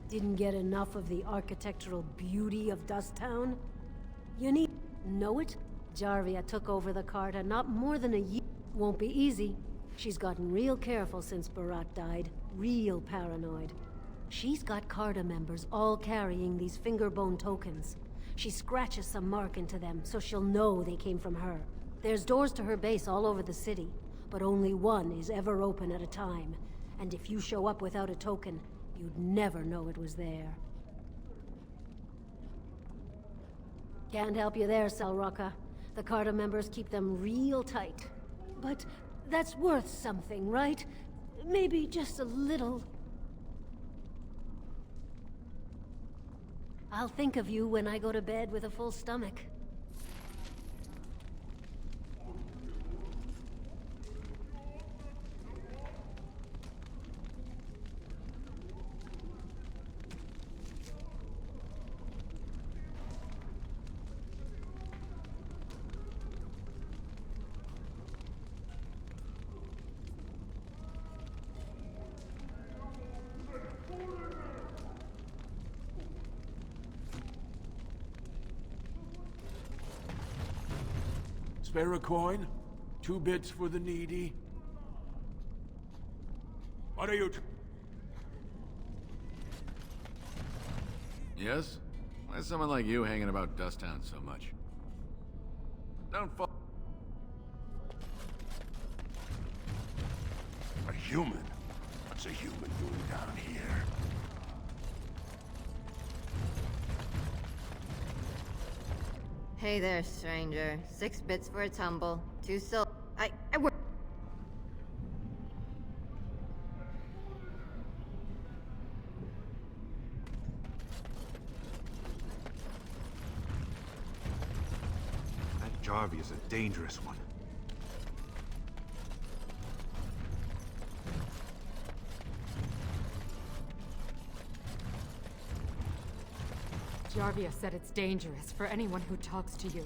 Didn't get enough of the architectural beauty of Dust Town? You need... Know it? Jarvia took over the Carta not more than a year. Won't be easy. She's gotten real careful since Barat died. Real paranoid. She's got Carta members all carrying these fingerbone tokens. She scratches some mark into them so she'll know they came from her. There's doors to her base all over the city, but only one is ever open at a time. And if you show up without a token, you'd never know it was there. Can't help you there, Salroka. The Carta members keep them real tight. But that's worth something, right? Maybe just a little. I'll think of you when I go to bed with a full stomach. Spare a coin? 2 bits for the needy? What are you Yes? Why is someone like you hanging about Dusttown so much? Don't fall. A human? What's a human doing down here? Hey there, stranger. 6 bits for a tumble. 2 silver. I That Jarvie is a dangerous one. Jarvia said it's dangerous for anyone who talks to you.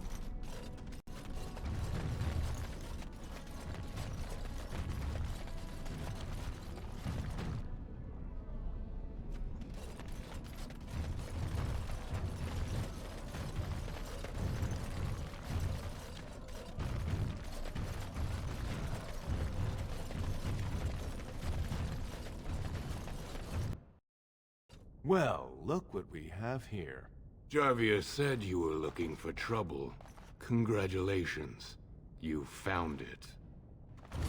Well, look what we have here. Jarvia said you were looking for trouble. Congratulations. You found it.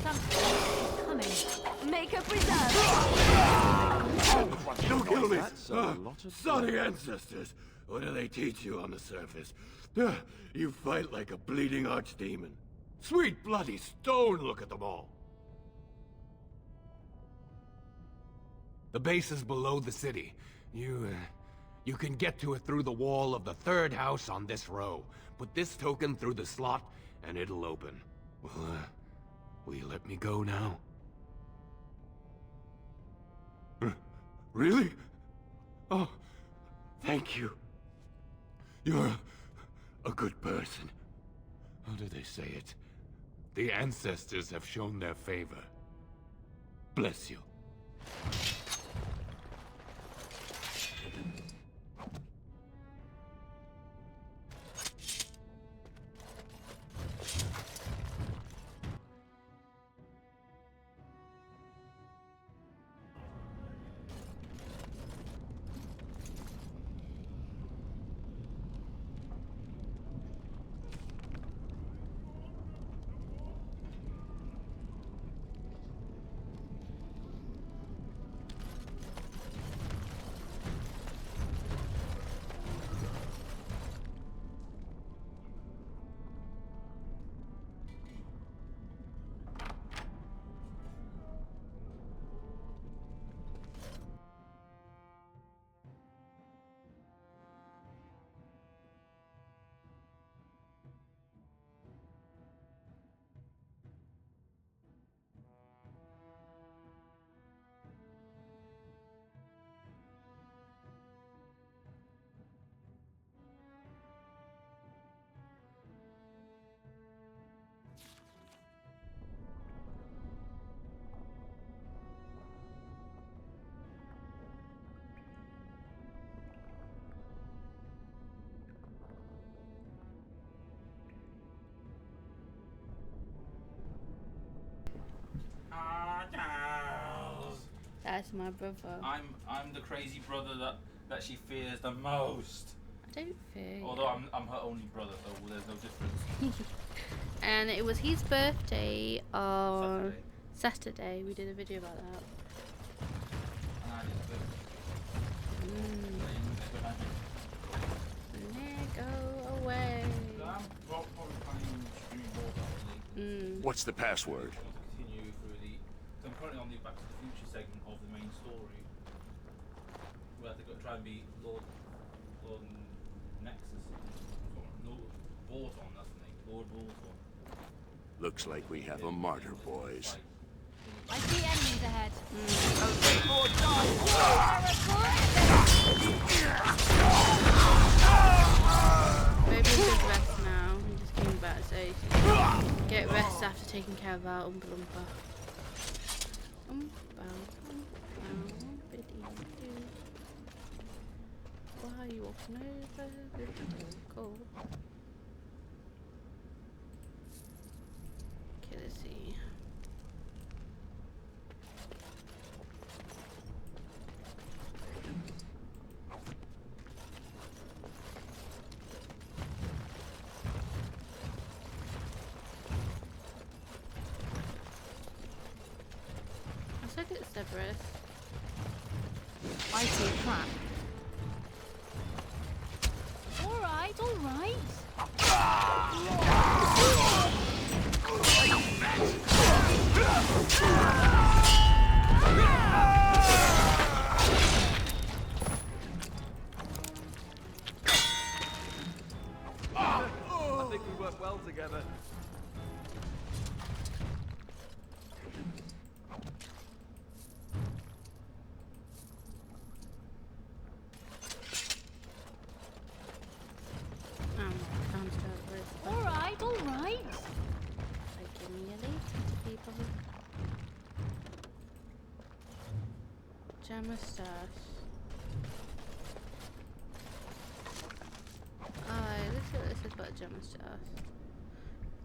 Something is coming. Make a preserve. Don't kill me! That's a lot of Sorry, ancestors. What do they teach you on the surface? You fight like a bleeding archdemon. Sweet bloody stone, look at them all. The base is below the city. You can get to it through the wall of the 3rd house on this row. Put this token through the slot, and it'll open. Will you let me go now? Really? Oh, thank you. You're a good person. How do they say it? The ancestors have shown their favor. Bless you. That's my brother. I'm the crazy brother that she fears the most. I don't fear you. Although I'm her only brother, so there's no difference. And it was his birthday on Saturday. We did a video about that. And I did Let go away. What's the password? Continue through the. So I'm currently on the Back to the Future segment of the main story. We have to go try and be Lord Nexus. Lord Vorton, that's the name. Lord Vorton. Looks like we have a martyr, boys. I see enemies ahead. Maybe we should rest now. He just came back, so get rest after taking care of our Oompa Loompa. Why are you walking over the cool? Looks like it's Cerberus. I see a trap. Alright, alright. I think we work well together. Alright, alright. Like, give me a later to people. Gemma stash. Alright, let's see what this is about Gemma stash.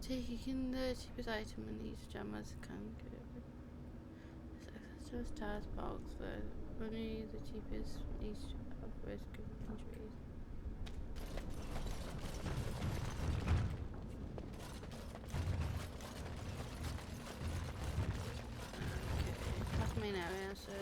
Taking the cheapest item in each gemmas can give access to a stars box for only the cheapest from each of risk of injuries. That's the main area, so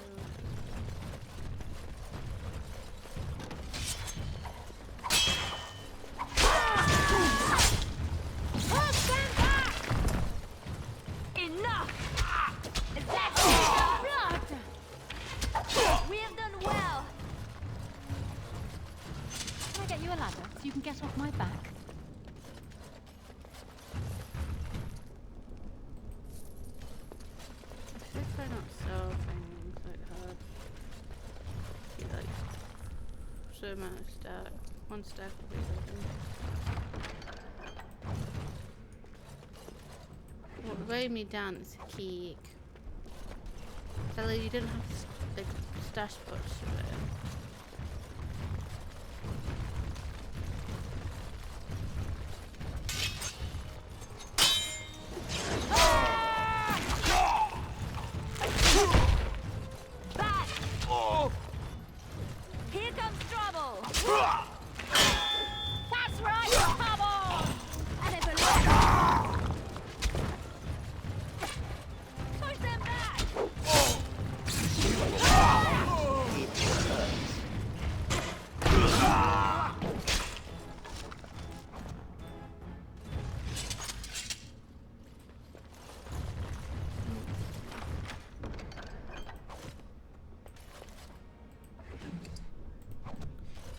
We have done well. Can I get you a ladder so you can get off my back? I should try not to sell things like her. Get like so amount of stack. One stack will be something. What weighed me down is a key. So like, you didn't have to like stash much of it. Back! Here comes trouble! That's right, come on! And if push them back!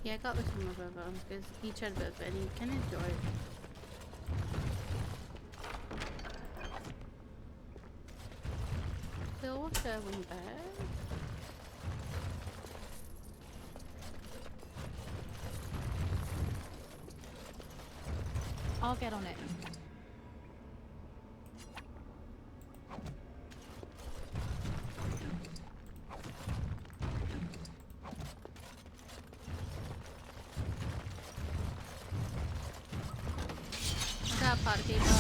Yeah, I got this from my brother because he tried a bit of it and he can enjoy it. Silver one bag. I'll get on it. What's up, party people?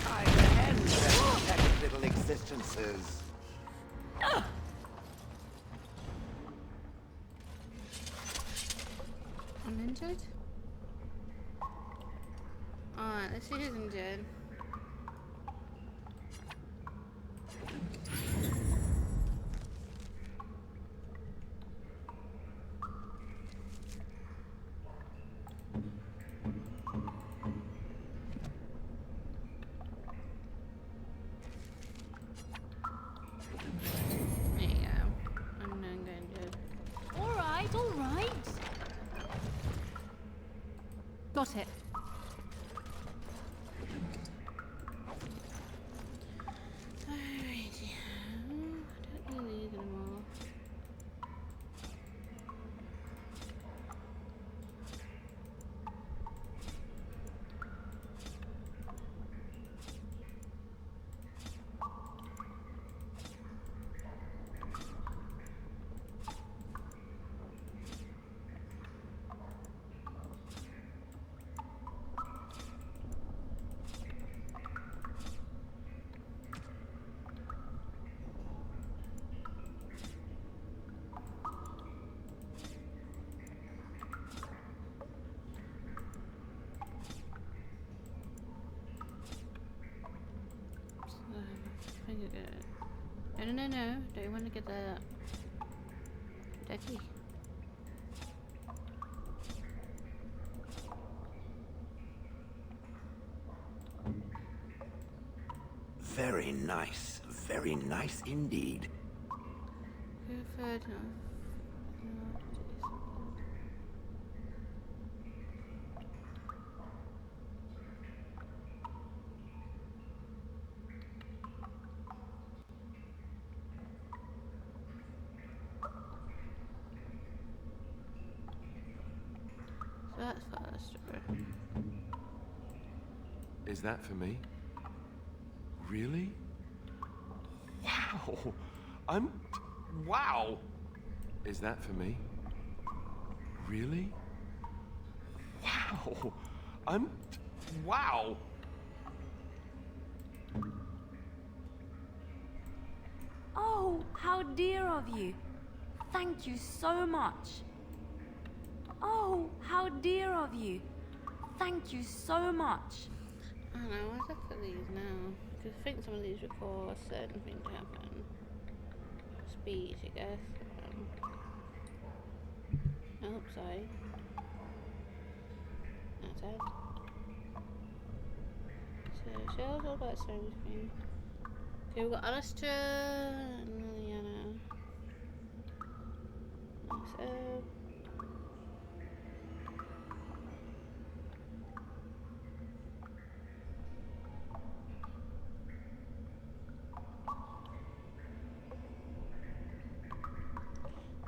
I can their little existences. I'm injured? Alright, let's see who's injured. There you go. I'm not injured. Alright, alright. Got it. Alrighty. I don't need these anymore. to go. No. Don't want to get that. Ducky. Very nice. Very nice indeed. Preferred. So that's faster. Is that for me? Really? Wow! Wow! Is that for me? Really? Wow! Wow! Oh, how dear of you. Thank you so much. Oh, how dear of you. Thank you so much. I don't know, what's up for these now? Because I think some of these require certain things to happen. Speech, I guess. I hope so. That's it. So, Shale's all about everything. Okay, we've got Alistair and Liliana. So.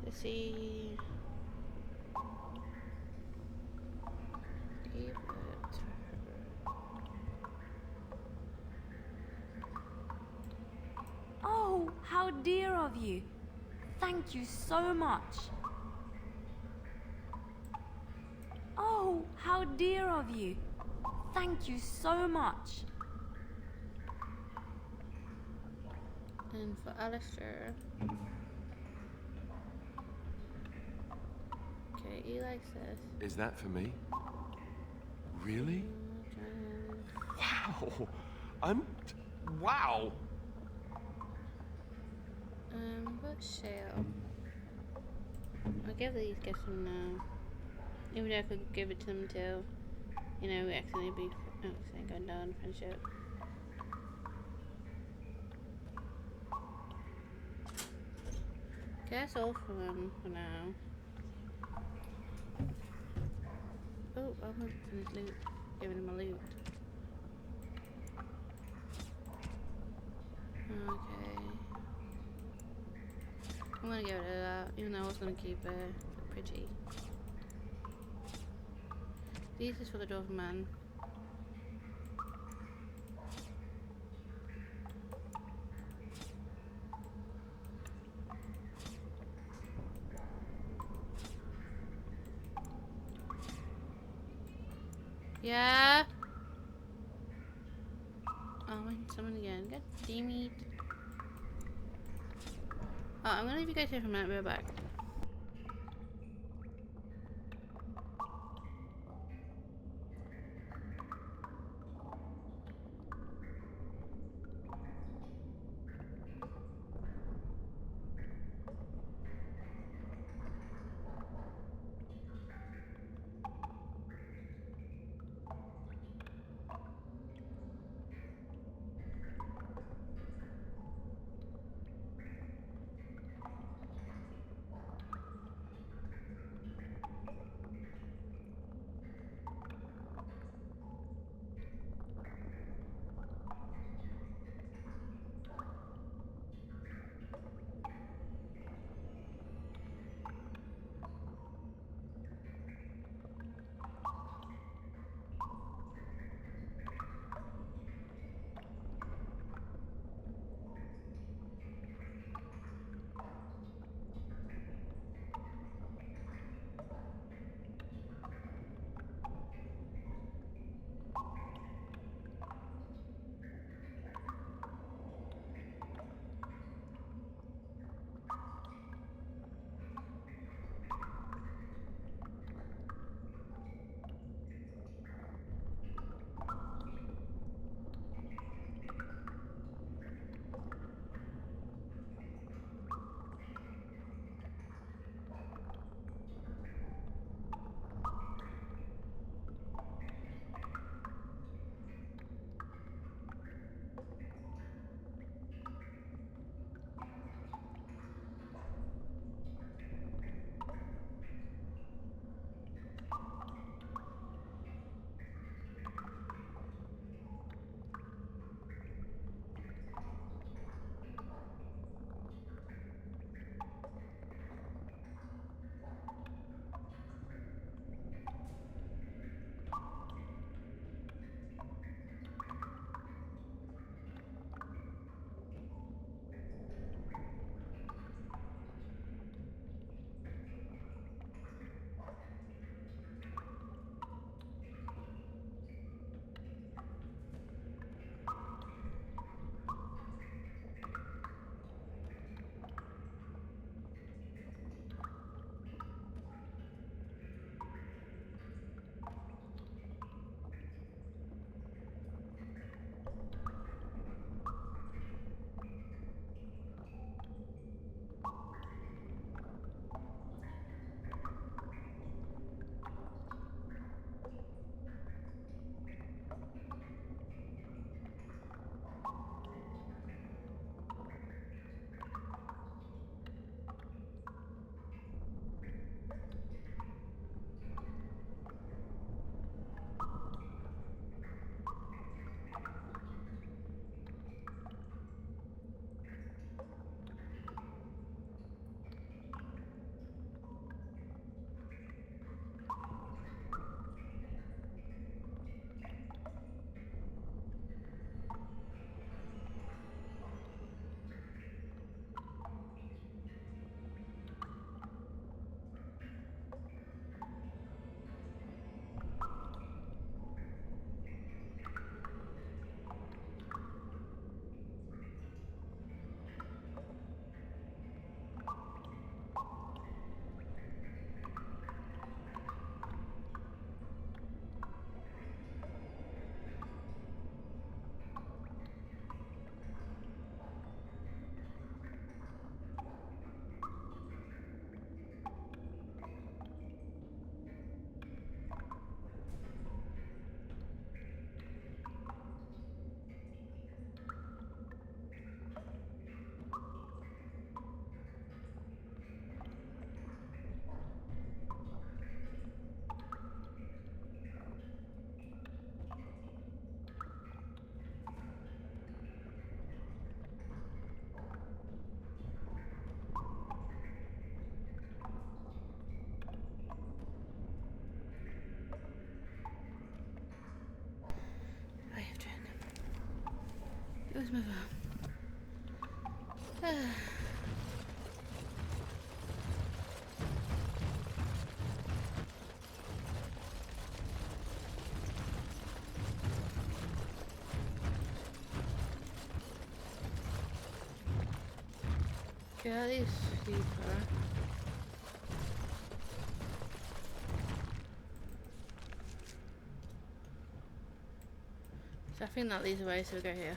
Let's see. Give it. Oh, how dear of you. Thank you so much. Oh, how dear of you. Thank you so much. And for Alistair. Okay, he likes this. Is that for me? Really? Wow! Wow! But Shale. I'll give these gifts to them now. Even though I could give it to them till, you know, we accidentally go down friendship. Okay, that's all for them for now. Oh, I want his loot. Giving him a loot. Okay. I'm gonna get rid of that, even though I was gonna keep it pretty. This is for the dwarf man. Yeah. Oh, I need someone again. God damn it. Oh, I'm gonna leave you guys here for a minute. We'll be back. let's move on. Get these deeper. So I think that leads away, so we go here.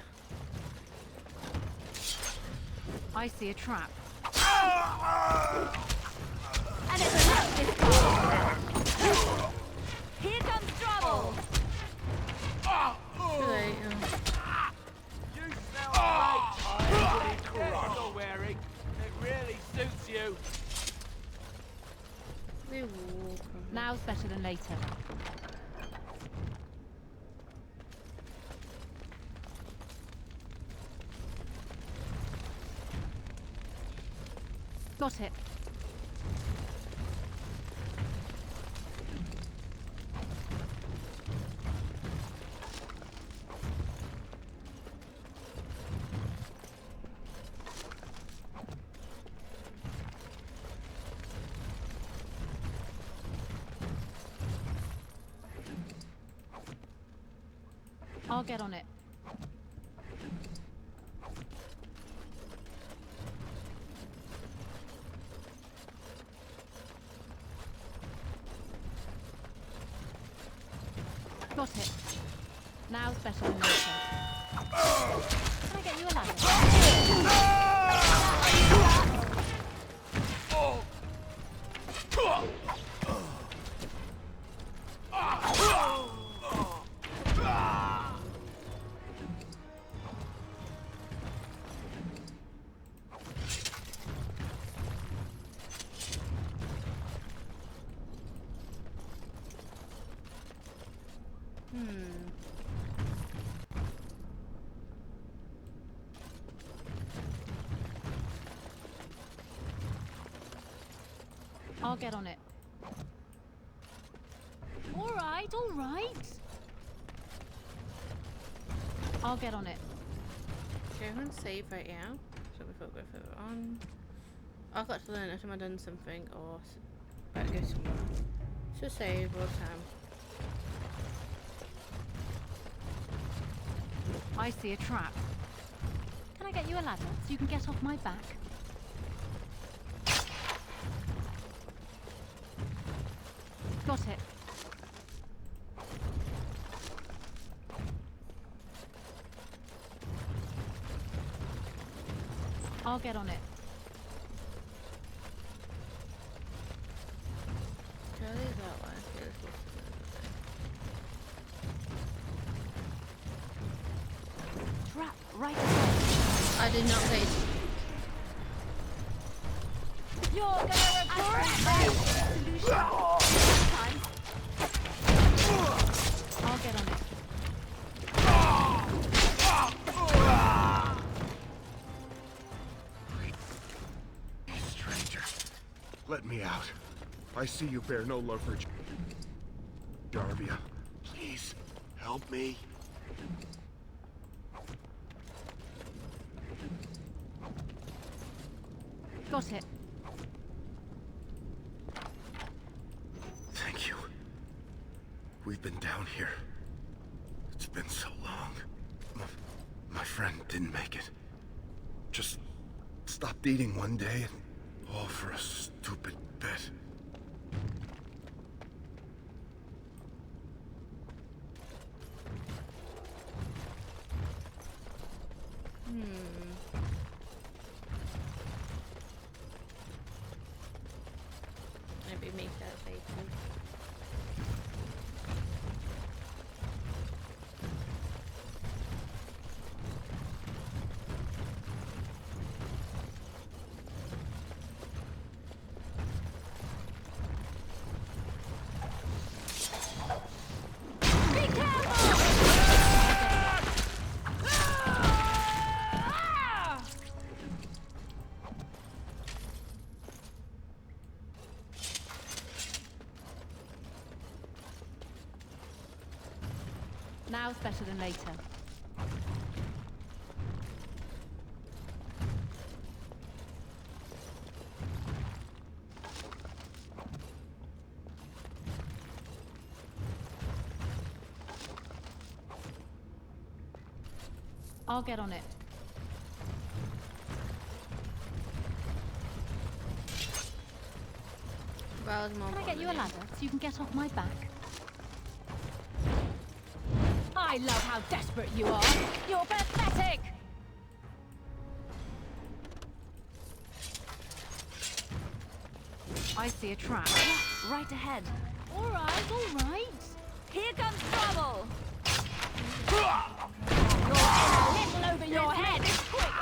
I see a trap. And it's a trap this time. Here comes trouble. Too late. You smell great. What you're wearing. It really suits you. We walk. Now's better than later. Got it. I'll get on it. Got it. Now's better than later. Can I get you a ladder? I'll get on it. All right, all right. I'll get on it. Okay, I'm gonna save right now. So before we go further on. I've got to learn if I've done something or better go somewhere. So save all the time. I see a trap. Can I get you a ladder so you can get off my back? Got it. I'll get on it. Charlie's that way. Yeah, this looks good. Trap right there. I did not pay. You're gonna regret that solution. I'll get on it. Stranger, let me out. I see you bear no love for Jarvia. Please, help me. Got it. Thank you. We've been down here. It's been so long. My friend didn't make it. Just stopped eating one day, and all for a stupid bet. Maybe make that later. Now's better than later. I'll get on it. Can I get you a ladder so you can get off my back? I love how desperate you are. You're pathetic! I see a trap. Right ahead. All right. Here comes trouble! You're a little over your head. Quick!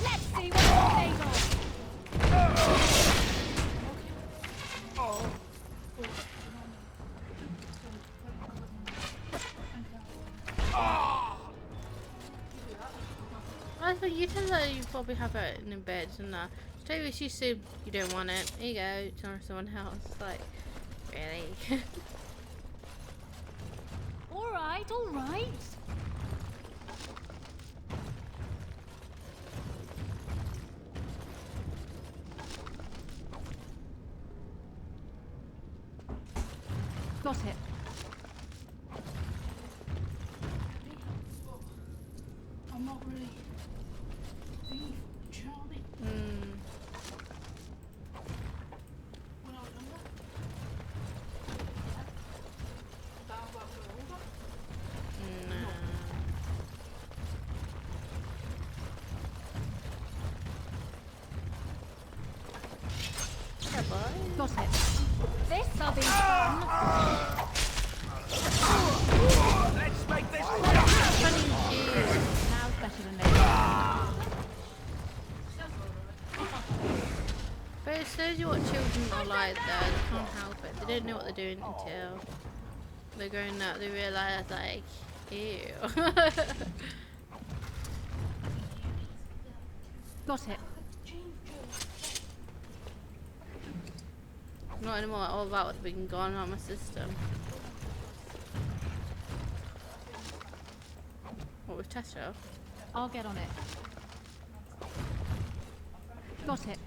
Let's see what you're made of. I thought you tell her you probably have it in beds and that. Tell you she said you don't want it. Here you go, it's on someone else. Like, really? All right. Got it. I'm not really beef, Charlie. When I was younger. Got it. This'll be fun. Let's make this Now's better than later. But it shows you what children are like though. They can't help it. They don't know what they're doing until they're growing up. They realise like, ew. Got it. Not anymore. All about what's been gone on my system. What with Tesla? I'll get on it. Got it.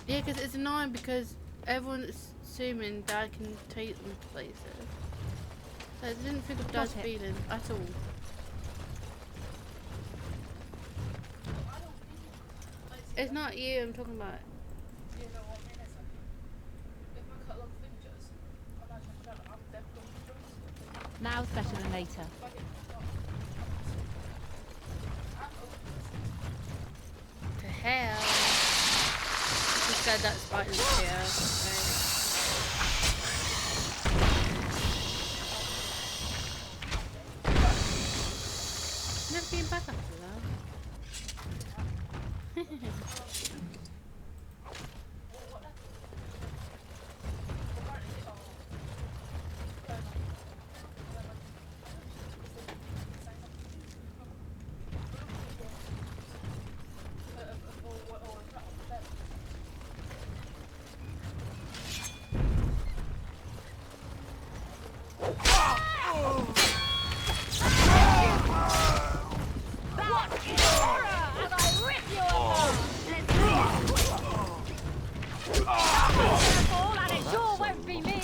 Yeah, because it's annoying because everyone's assuming Dad can take them to places. So I didn't think of Dad's feelings at all. It's not you I'm talking about. Now's better than later. To hell. Just said that spider's here. Never been back after that.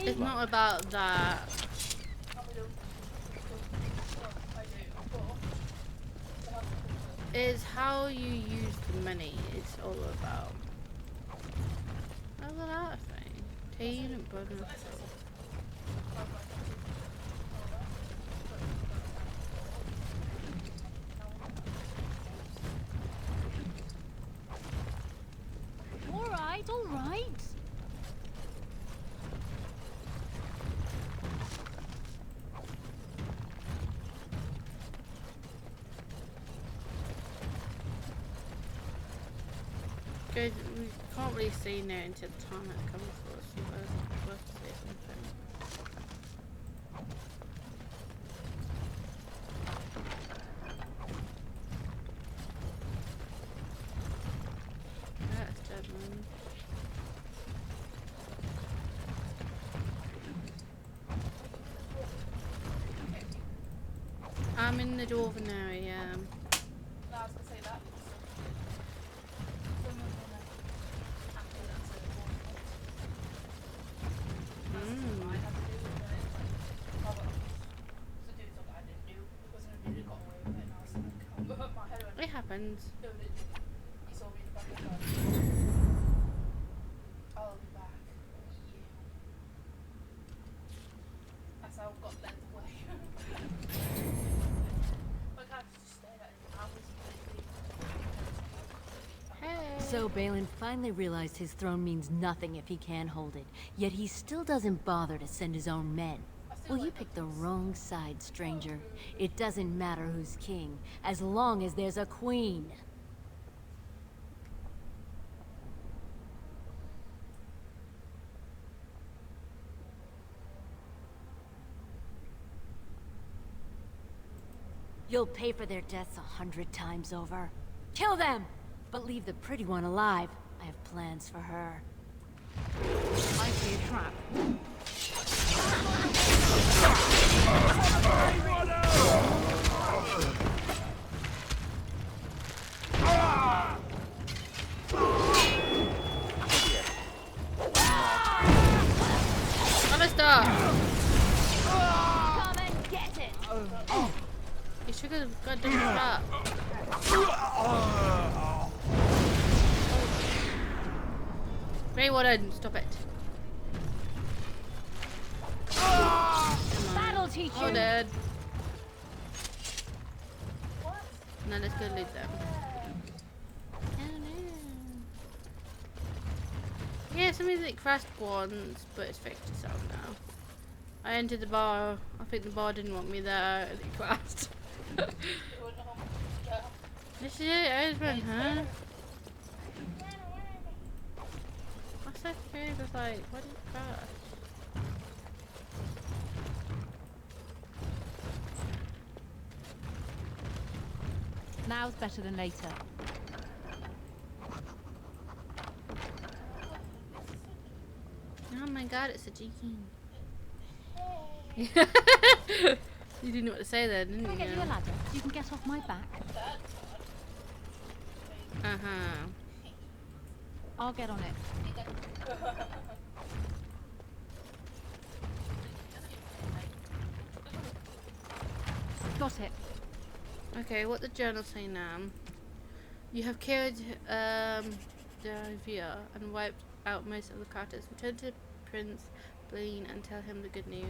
It's not about that. It's how you use the money. It's all about. How's that thing? Teen and brother. All right. Good. We can't really see now until the time that comes for us. So we're supposed to say something. That's dead, man. I'm in the dwarven area. No, I was gonna say that. It happens. He saw me in the back of the car. I'll be back. Yeah. That's how I got led away. My cat just stared at him. So Balin finally realized his throne means nothing if he can't hold it, yet he still doesn't bother to send his own men. Well, you picked the wrong side, stranger. It doesn't matter who's king, as long as there's a queen. You'll pay for their deaths 100 times over. Kill them! But leave the pretty one alive. I have plans for her. I see a trap. Stop! Come and get it! You should have got done with that. Grey Warden, stop it. That'll teach you! Oh, dead. Now let's go loot them. Yeah, some music crashed once, but it's fixed itself now. I entered the bar. I think the bar didn't want me there, and it crashed. This is it, Osman, huh? I'm so curious, I was like, why did it crash? Now's better than later. Oh my god, it's a G-King. You didn't know what to say then, didn't I'll you? get you a ladder. You can get off my back. Uh-huh. I'll get on it. Got it. Okay, what the journal say now? You have killed Davia and wiped out most of the carters. Return to Prince Blaine and tell him the good news.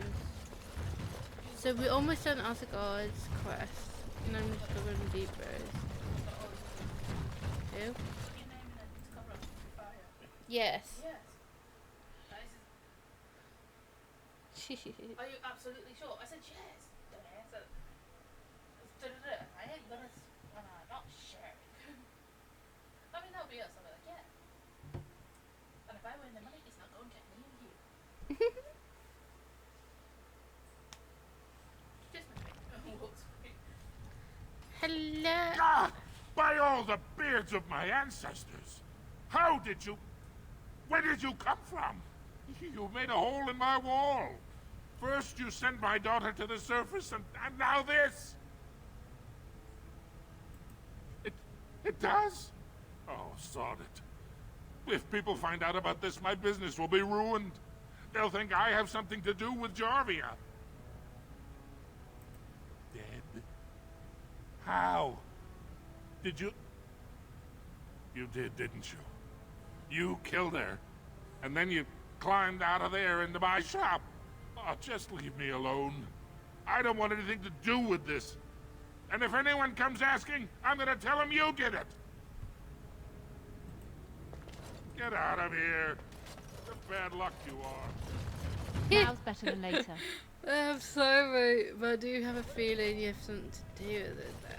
So we almost done Asgard's quest, and I'm just going deeper. Who? Yes. Are you absolutely sure? I said yes. Dumbass. I ain't gonna not share. I mean, that'll be us. I'll be like, yeah. And if I win the money, it's not going to me and you. Just Hello. Ah! By all the beards of my ancestors! How did you... Where did you come from? You made a hole in my wall. First you sent my daughter to the surface, and now this! It does? Oh, sod it. If people find out about this, my business will be ruined. They'll think I have something to do with Jarvia. Dead? How? Did you... You did, didn't you? You killed her. And then you climbed out of there into my shop. Oh, just leave me alone. I don't want anything to do with this. And if anyone comes asking, I'm gonna tell them you did it. Get out of here. What bad luck you are. Now's better than later. I'm sorry, but I do have a feeling you have something to do with it though.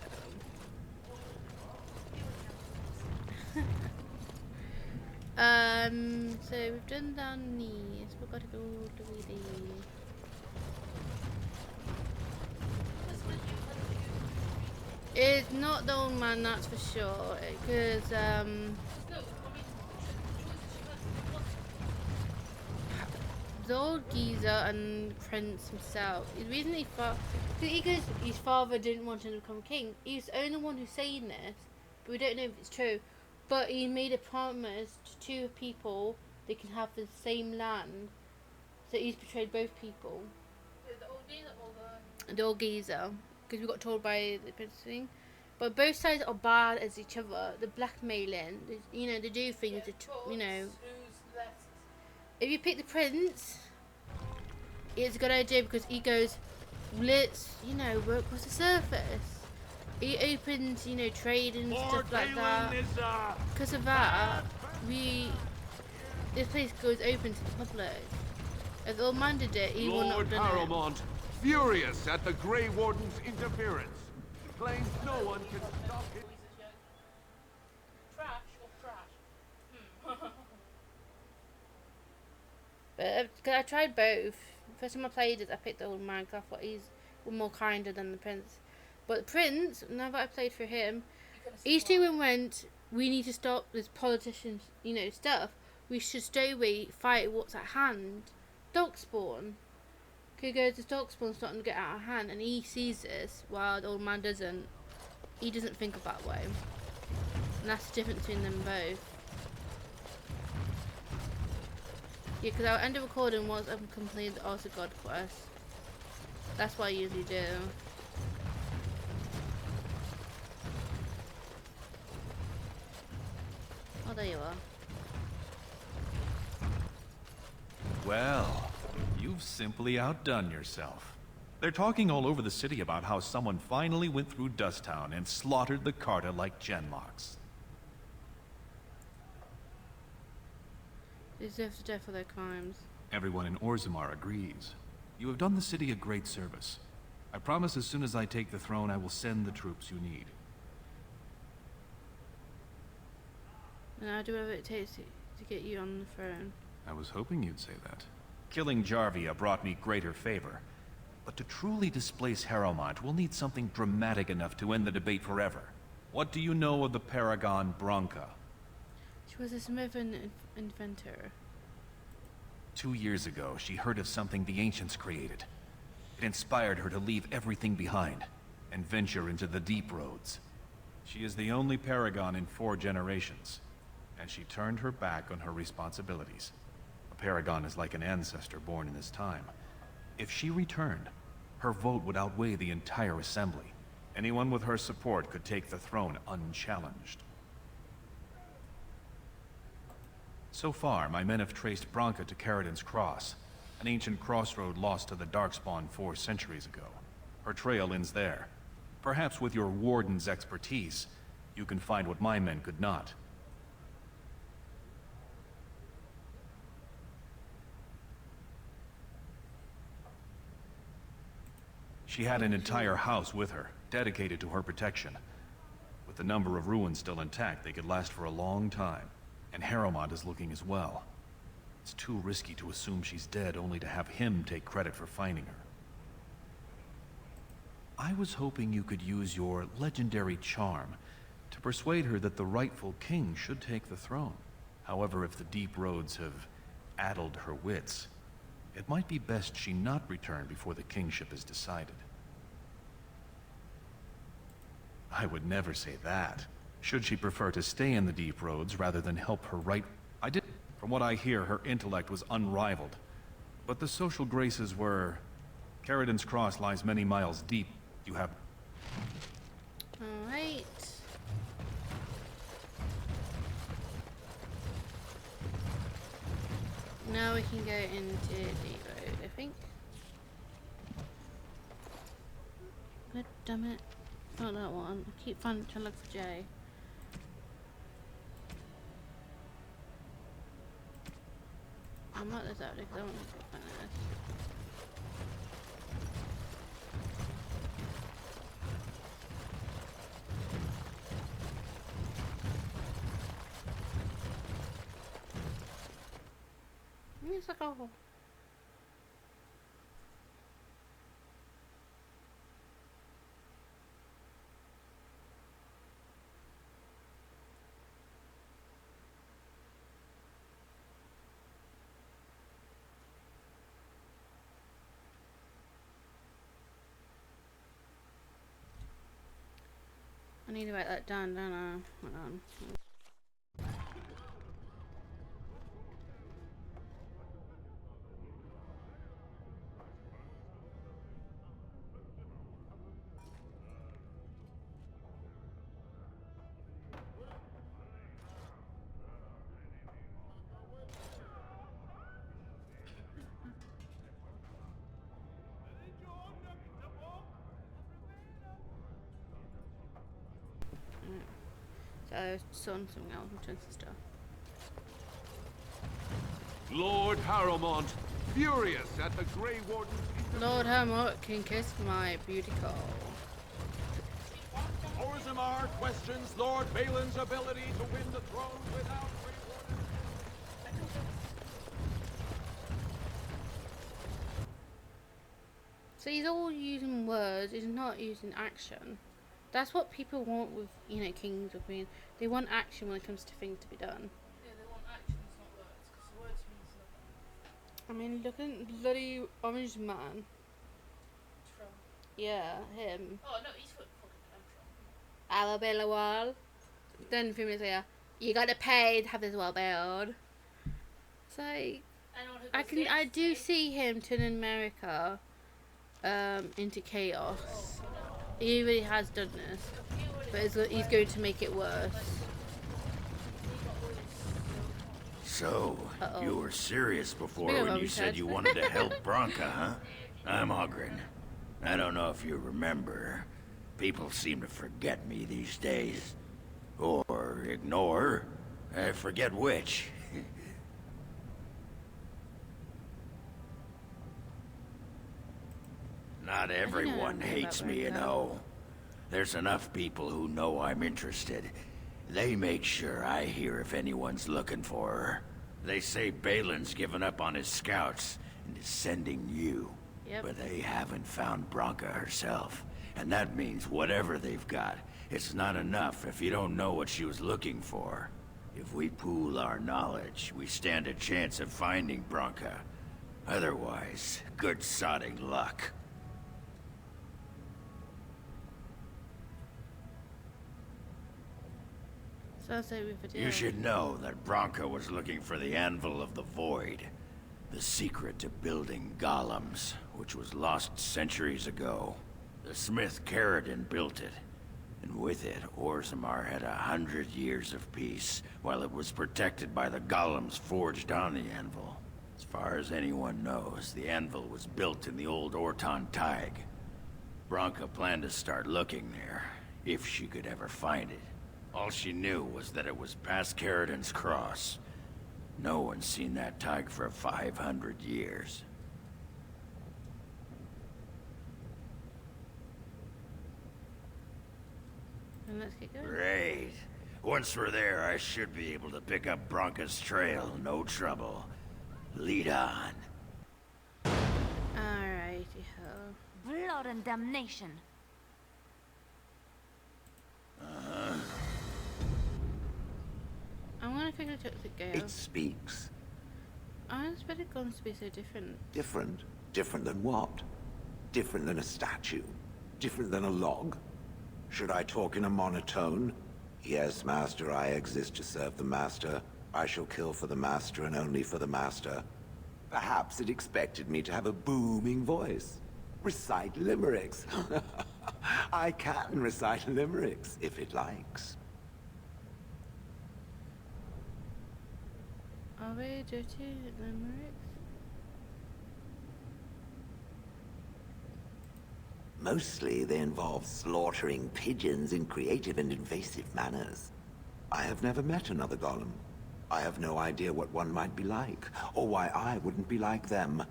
So we've done down these. We've got to go to the... It's not the old man, that's for sure. Because the old geezer and Prince himself. The reason because his father didn't want him to become king. He's the only one who's saying this, but we don't know if it's true. But he made a promise to two people they can have the same land. So he's betrayed both people. The old geezer or The old geezer, because we got told by the prince thing. But both sides are bad as each other. The blackmailing, they do things. who's left? If you pick the prince, it's a good idea because he goes, let's, work with the surface. He opens, trade and stuff like that. Because of that, this place goes open to the public. If the old man did it, he wouldn't have done it. Haramont, furious at the Grey Warden's interference, claims no one can stop it. Trash or trash? But cause I tried both. First time I played it, I picked the old man because I thought he's more kinder than the prince. But the prince, now that I played for him, each time we went, we need to stop this politician, stuff. We should stay away, fight what's at hand. Dog spawn. Could go to dog spawn starting to get out of hand, and he sees this while the old man doesn't. He doesn't think of that way, and that's the difference between them both. Yeah, because I'll end the recording once I've completed the Altar God quest. That's what I usually do. Oh, there you are. Well, you've simply outdone yourself. They're talking all over the city about how someone finally went through Dusttown and slaughtered the Carta like Genlocks. They deserve to death for their crimes. Everyone in Orzammar agrees. You have done the city a great service. I promise as soon as I take the throne, I will send the troops you need. And I'll do whatever it takes to get you on the throne. I was hoping you'd say that. Killing Jarvia brought me greater favor. But to truly displace Haramont, we'll need something dramatic enough to end the debate forever. What do you know of the Paragon Branca? She was a smith and inventor. 2 years ago, she heard of something the ancients created. It inspired her to leave everything behind and venture into the deep roads. She is the only Paragon in 4 generations, and she turned her back on her responsibilities. A Paragon is like an ancestor born in this time. If she returned, her vote would outweigh the entire assembly. Anyone with her support could take the throne unchallenged. So far, my men have traced Branca to Caridin's Cross, an ancient crossroad lost to the Darkspawn 4 centuries ago. Her trail ends there. Perhaps with your Warden's expertise, you can find what my men could not. She had an entire house with her, dedicated to her protection. With the number of ruins still intact, they could last for a long time. And Haramont is looking as well. It's too risky to assume she's dead only to have him take credit for finding her. I was hoping you could use your legendary charm to persuade her that the rightful king should take the throne. However, if the deep roads have addled her wits, it might be best she not return before the kingship is decided. I would never say that. Should she prefer to stay in the deep roads rather than help her right... From what I hear, her intellect was unrivaled. But the social graces were... Caridin's Cross lies many miles deep. You have... Alright. Now we can go into the road, I think. God damn it. Not that one. I keep trying to look for Jay. I might this out because I want to find this. It's like awful. I need to write that down, don't I? Hold on. So I was on something else, which is stuff. Lord Harrowmont, furious at the Grey Warden. Lord Harrowmont can kiss my beauty call. Orzammar questions Lord Balin's ability to win the throne without Grey Warden. So he's all using words, he's not using action. That's what people want with, you know, kings or queens. They want action when it comes to things to be done. Yeah, they want actions, not words, because words means nothing. I mean, look at bloody orange man. From. Yeah, him. Oh no, he's fucking from. Alabella Wall. Then 3 minutes later, you gotta pay to have this well built. It's like, I do see him turning America into chaos. He really has done this, but he's going to make it worse. So, you were serious before Speaking when of you said you wanted to help Bronca, huh? I'm Ogren. I don't know if you remember. People seem to forget me these days. Or ignore. I forget which. Not everyone hates me, you know. There's enough people who know I'm interested. They make sure I hear if anyone's looking for her. They say Balin's given up on his scouts and is sending you. Yep. But they haven't found Bronca herself. And that means whatever they've got, it's not enough if you don't know what she was looking for. If we pool our knowledge, we stand a chance of finding Bronca. Otherwise, good sodding luck. You should know that Bronca was looking for the Anvil of the Void, the secret to building golems, which was lost centuries ago. The smith Caradon built it, and with it, Orzammar had 100 years of peace, while it was protected by the golems forged on the anvil. As far as anyone knows, the anvil was built in the old Orton Tig. Bronca planned to start looking there, if she could ever find it. All she knew was that it was past Caradon's cross. No one's seen that Tig for 500 years. And let's get going. Great. Once we're there, I should be able to pick up Bronca's trail, no trouble. Lead on. Alrighty ho. Blood and damnation. I'm gonna quickly check the Gale. It speaks. I expected guns to be so different. Different? Different than what? Different than a statue? Different than a log? Should I talk in a monotone? Yes, Master, I exist to serve the Master. I shall kill for the Master and only for the Master. Perhaps it expected me to have a booming voice. Recite limericks. I can recite limericks, if it likes. Are they dirty limericks? Mostly, they involve slaughtering pigeons in creative and invasive manners. I have never met another golem. I have no idea what one might be like, or why I wouldn't be like them.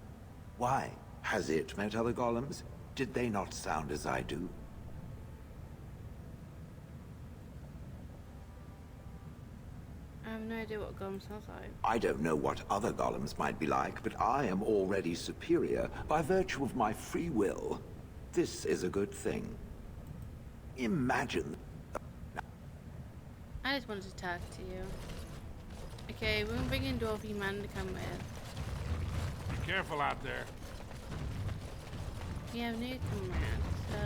Why? Has it met other golems? Did they not sound as I do? I have no idea what golem sounds like. I don't know what other golems might be like, but I am already superior by virtue of my free will. This is a good thing. Imagine... I just wanted to talk to you. Okay, we're bringing Dwarfy Man to come with. Be careful out there. We have new commands, so...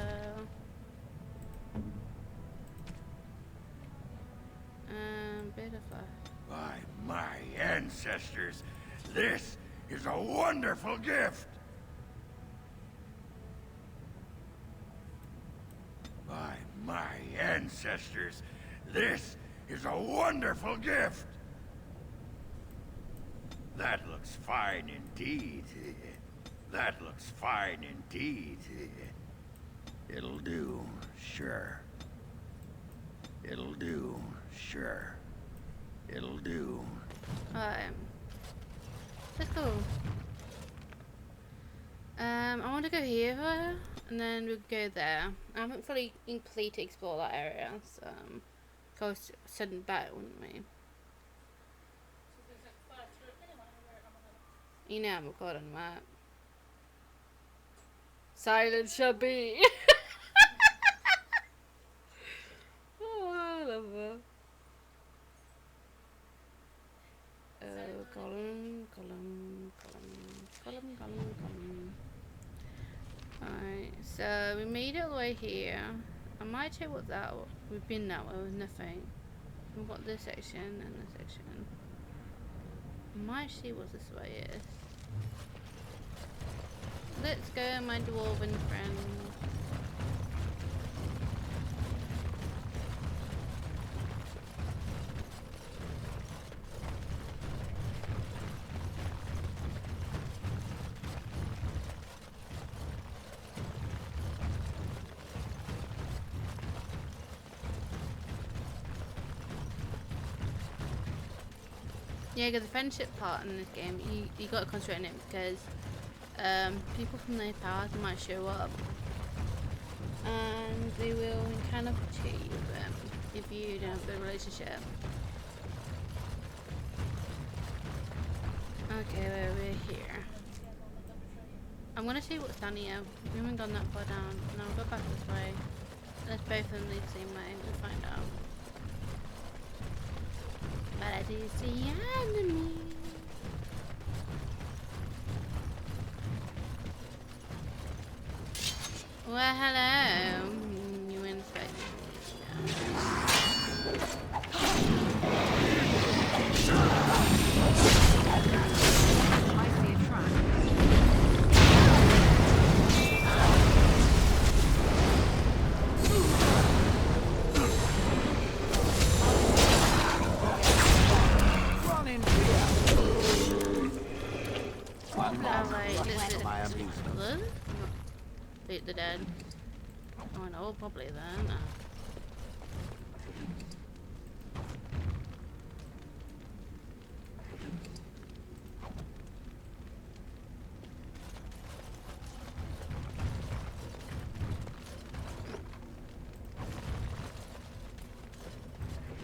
ancestors, this is a wonderful gift. By my ancestors, this is a wonderful gift. That looks fine indeed. That looks fine indeed. It'll do, sure. It'll do, sure. It'll do. Let's go. I want to go here, and then we'll go there. I haven't fully completely explored that area, so go send back, wouldn't we? You know I'm recording that. Silence shall be. Oh, I love that. Column. Alright, so we made it all the way here. I might check what's out. We've been that way with nothing. We've got this section and this section. I might see what this way is. Let's go, my dwarven friend. Yeah, because the friendship part in this game, you got to concentrate on it because people from their past might show up and they will kind of cheat you if you don't have a good relationship. Okay, we're here. I'm gonna see what's down here. We haven't gone that far down. No, we'll go back this way. Let's both of them lead the same way. We'll find out. But I do see enemy. Well, hello. You inspect I see a trap. Beat the dead. Oh no, probably then.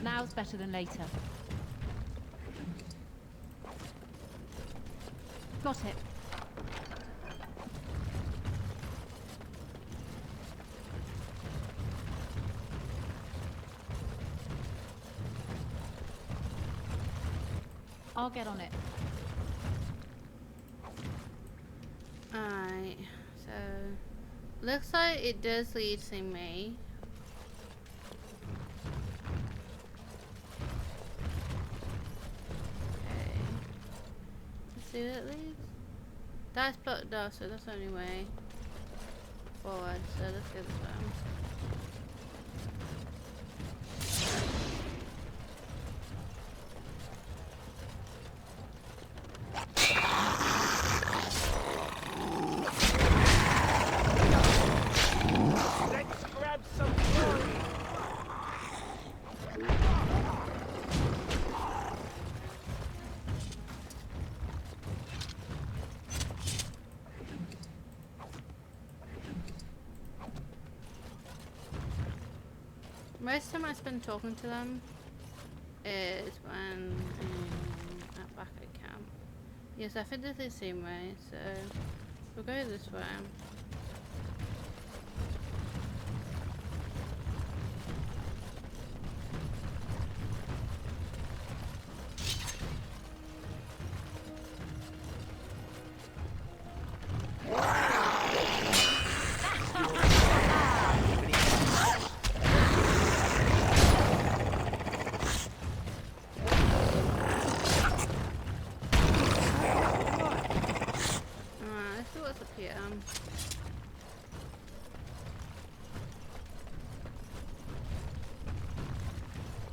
Now's better than later. Got it. I'll get on it. Alright, so looks like it does lead to me. Okay. Let's see where it leads. That's blocked off, so that's the only way forward, so let's go this way. Most of the time I spend talking to them is when at back at camp. Yes, I think this is the same way, so we'll go this way.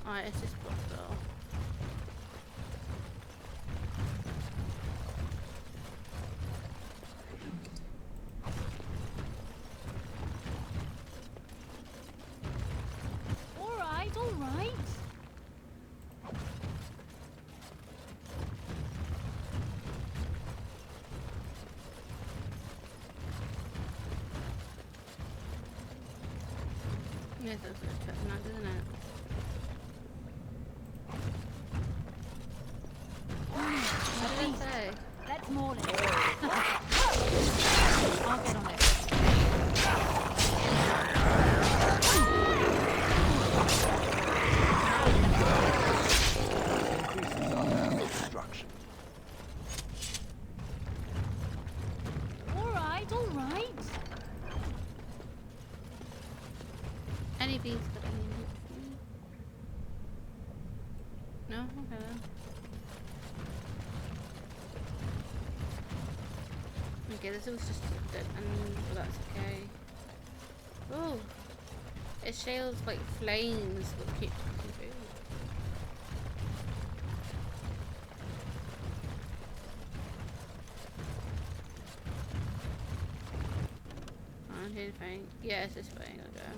Alright, it's this book though. Alright, alright. Yeah, that's a trap now, isn't it? What did I say? Let's maul it. I'll get on it. Destruction. Alright, alright. Any bees that I need? No? Okay then. Okay, this was just dead and that's okay. Oh! It's Shale's like flames that keep coming through. I don't hear anything. Yeah, it's this way, okay.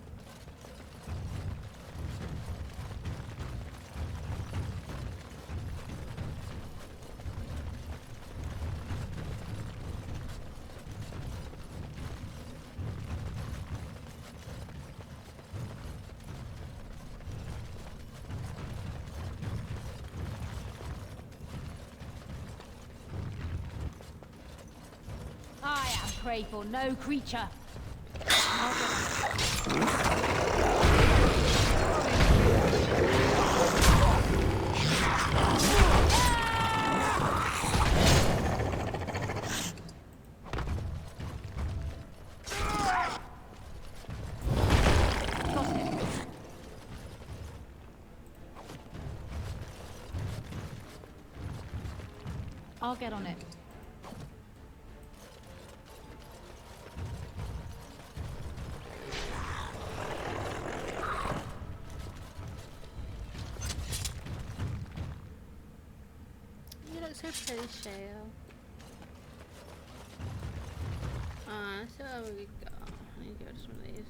I am prey for no creature. I'll get on it. You look so pretty, Shale. So where we go. I need to go to some of these.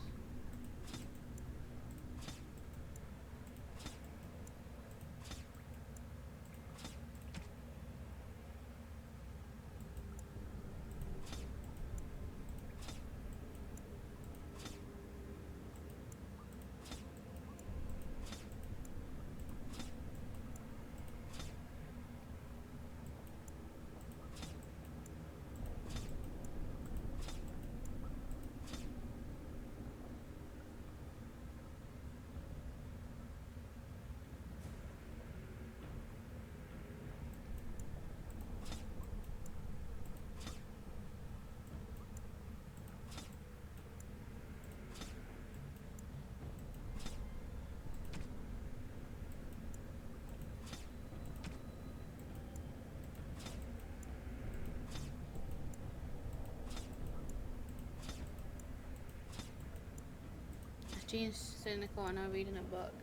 Jean's sitting in the corner reading a book.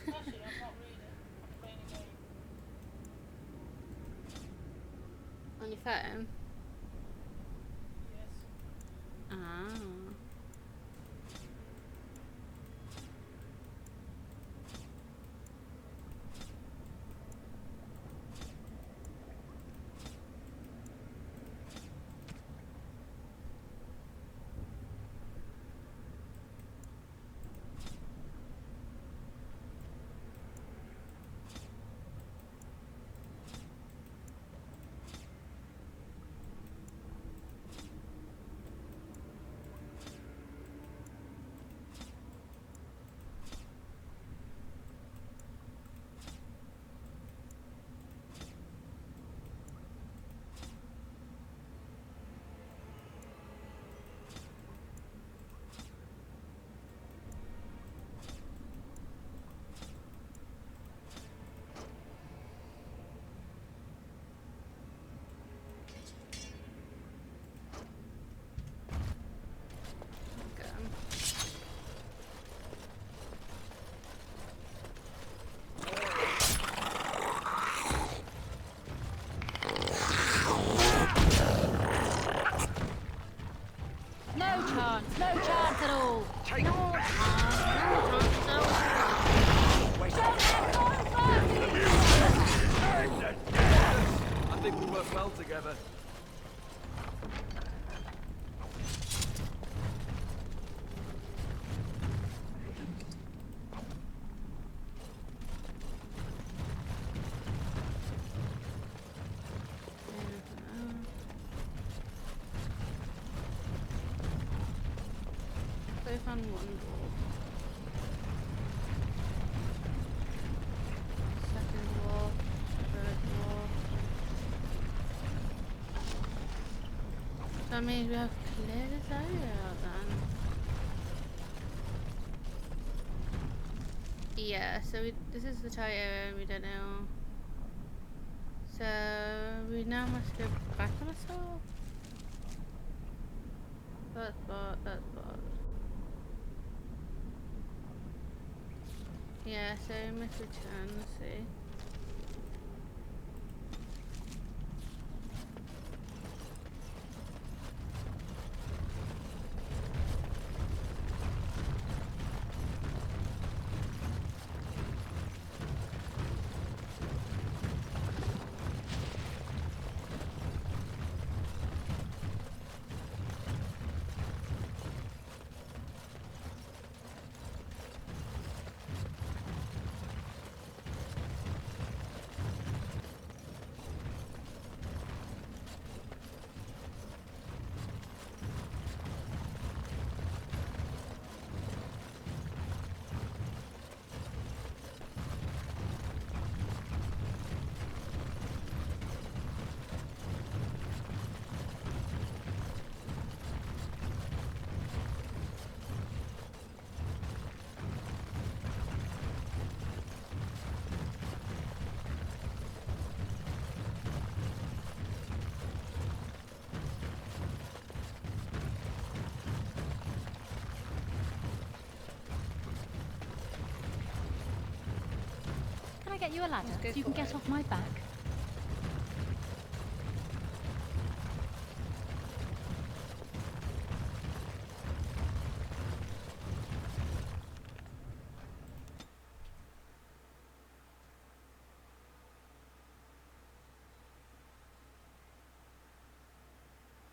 Actually, I'm not reading. I'm playing a game. On your phone? Yes. Ah. forever. So I found one door. Second door. Third door. So that means we have to clear this area out then. Yeah, so this is the tight area and we don't know. So we now must go back on ourselves. That's bad, that's bad. Yeah, so we must return, let's see. Can I get you a ladder so you can get off my back?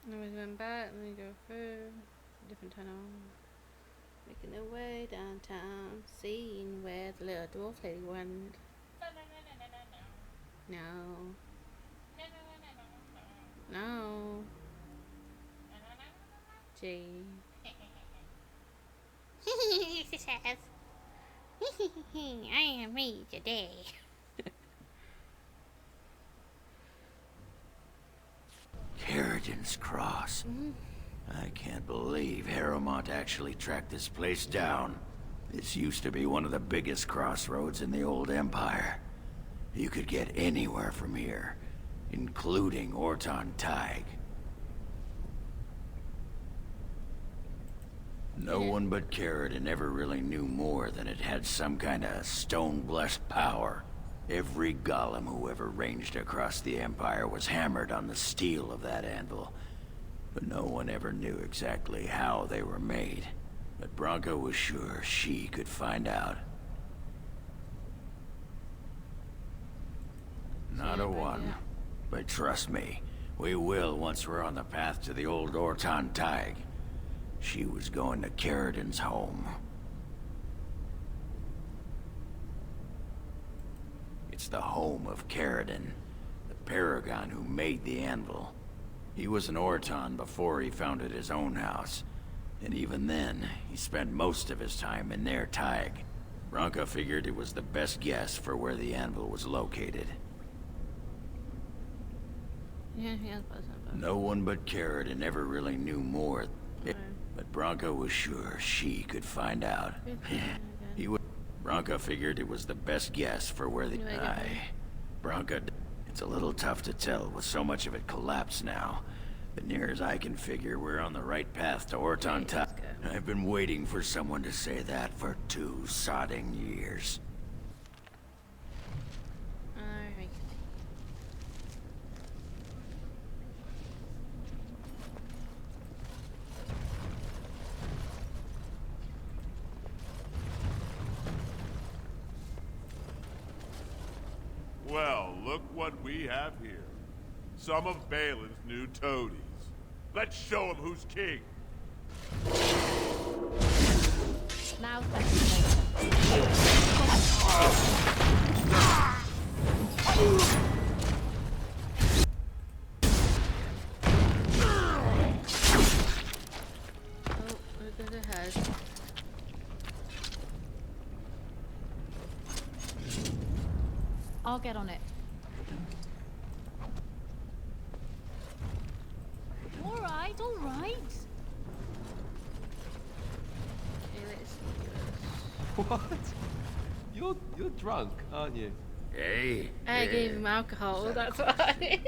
Then we went back and we go through different tunnel. Making our way downtown, seeing where the little dwarf lady went. No. No. Gee. She says, I am me today. Carradin's Cross. I can't believe Harrowmont actually tracked this place down. This used to be one of the biggest crossroads in the old Empire. You could get anywhere from here, including Orton Tig. No one but Carradin ever really knew more than it had some kind of stone-blessed power. Every golem who ever ranged across the Empire was hammered on the steel of that anvil. But no one ever knew exactly how they were made. But Branka was sure she could find out. Not a one. But trust me, we will once we're on the path to the old Orton Tig. She was going to Carradin's home. It's the home of Carradin, the paragon who made the anvil. He was an Orton before he founded his own house. And even then, he spent most of his time in their Tig. Branka figured it was the best guess for where the anvil was located. No one but Carradin ever really knew more. But Branka was sure she could find out. Branka figured it was the best guess for where the... Branka... It's a little tough to tell with so much of it collapsed now. But near as I can figure, we're on the right path to Orton Tig. I've been waiting for someone to say that for 2 sodding years. Alright. Well, look what we have here. Some of Balin's new toadies. Let's show him who's king. Now, Look ahead. I'll get on it. All right, all right. Okay, let's see. What? You're drunk, aren't you? Hey. I gave him alcohol, that's why.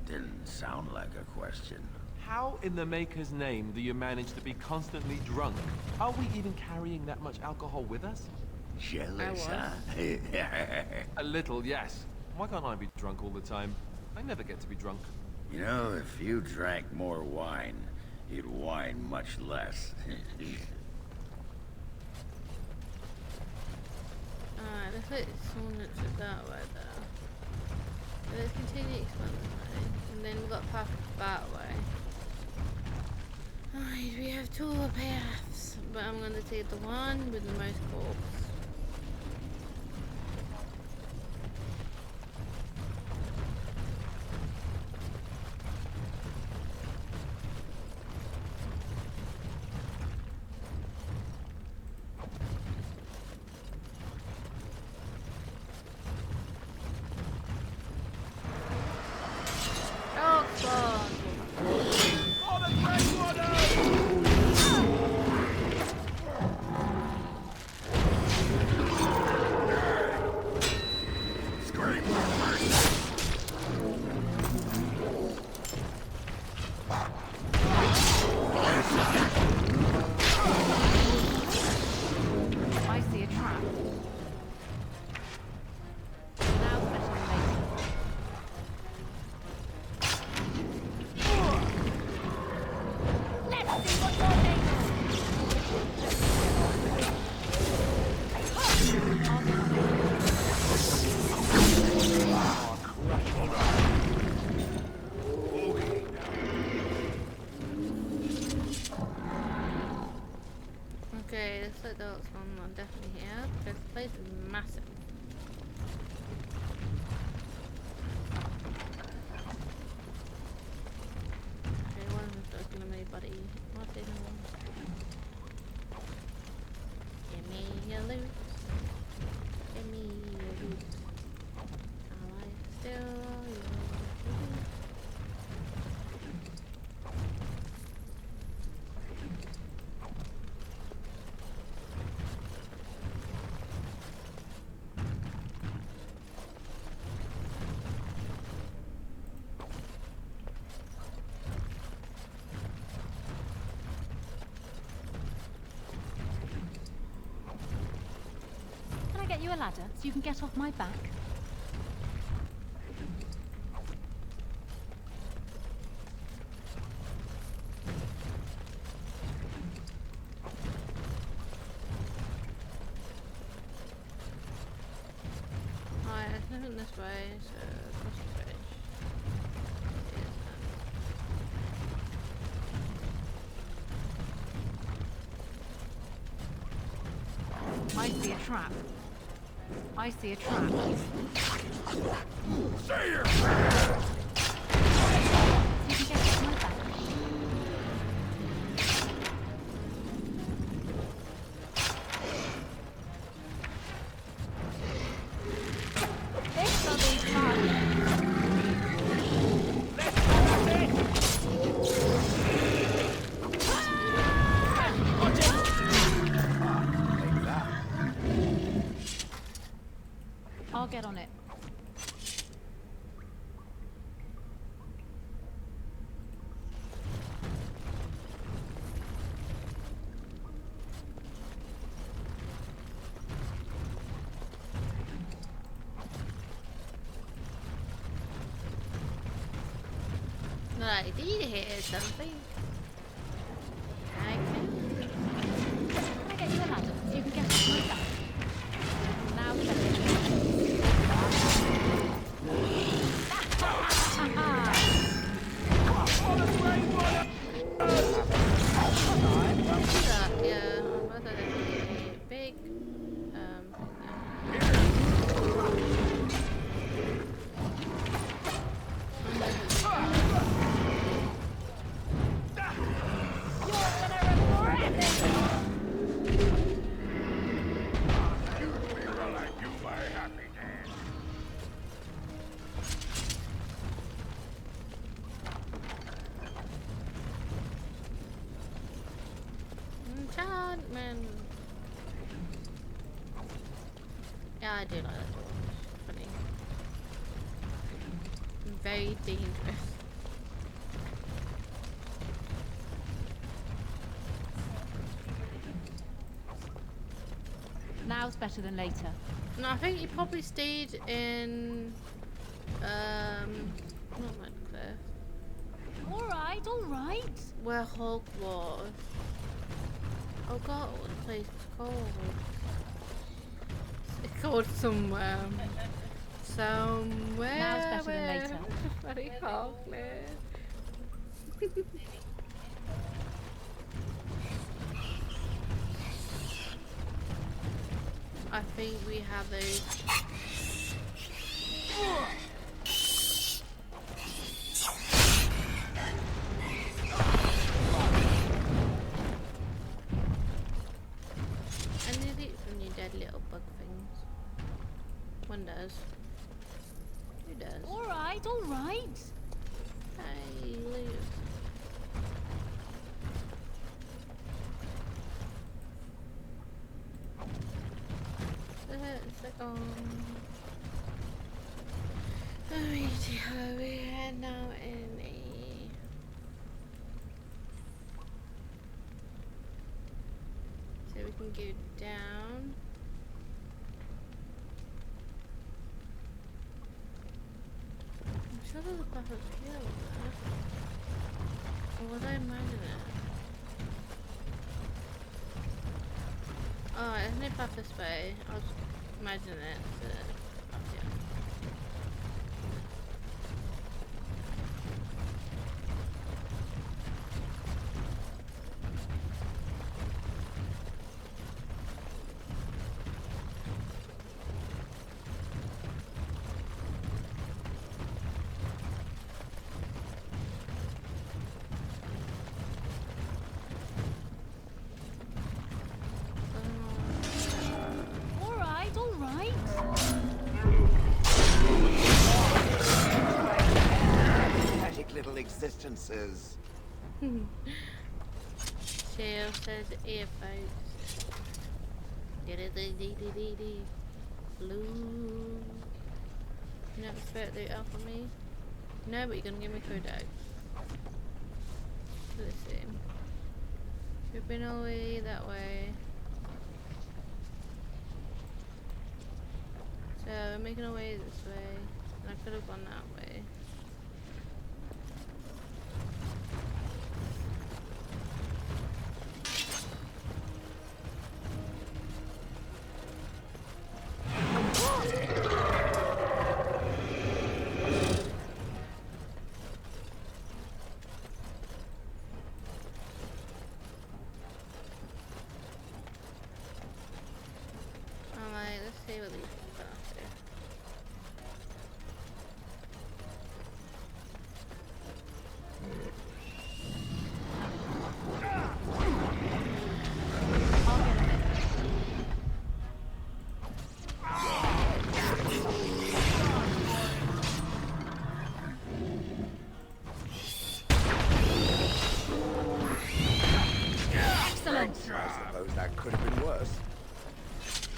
Didn't sound like a question. How in the Maker's name do you manage to be constantly drunk? Are we even carrying that much alcohol with us? Jealous, huh? A little, yes. Why can't I be drunk all the time? I never get to be drunk. You know, if you drank more wine, you'd whine much less. Alright, let's let someone looks at that way there. So let's continue expanding that way. And then we've got path that way. Alright, we have two paths. But I'm gonna take the one with the most corpse. Okay, looks like the last one I'm definitely here because the place is massive. Okay, one of them's talking to me, buddy. What's the other one? Give me your loot. Give me your loot. I like still your loot. Can I get you a ladder so you can get off my back? Alright, there's nothing this way, so across the bridge. I see a trap. I see a trap. Say your You can get off my back. This will be fun. I'll get on it. I did hear something. Okay. Can I get you a ladder so you can get off my back? Now let me. Enchantment. Yeah, I do like that door. It's funny. Very dangerous. Now's better than later. No, I think he probably stayed in not Redcliffe. Alright, alright. Where Hog was. Oh god, what the place is called. It's called somewhere. Somewhere. Now's better than later. Very Hoglet. I think we have those. And they eat from you dead little bug things. One does. Who does? Alright, alright. Hey, leave. We are now in a so we can go down. I'm sure there's a path up here. Or was I imagining it? Oh, isn't it path this way? I was imagining it. Up here. Little existences. Shale says earphones. Blue. You never threat the out for me? No, but you're gonna give me code out. Let's see. We've been all the way that way. So we're making our way this way. And I could have gone that way.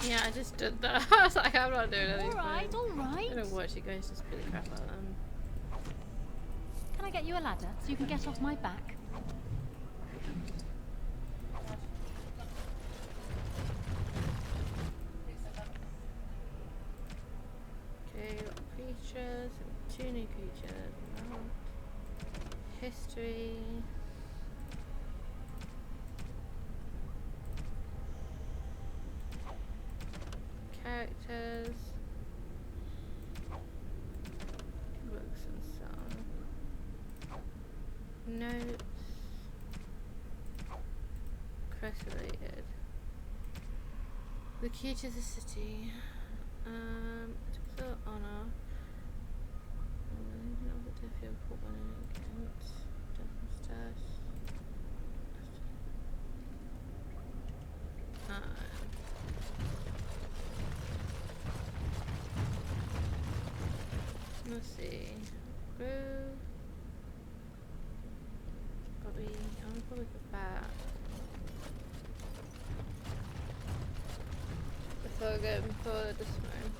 Yeah, I just did that. I was like, I'm not doing anything. Alright, alright. I don't watch you guys just beat the crap out of them. Can I get you a ladder so you can get off my back? Okay, got creatures, 2 new creatures. History. Characters, books and song, notes, quest related, the key to the city, typical honor, Let's see. Groove. Probably, I'm probably go back. Before I go before this one.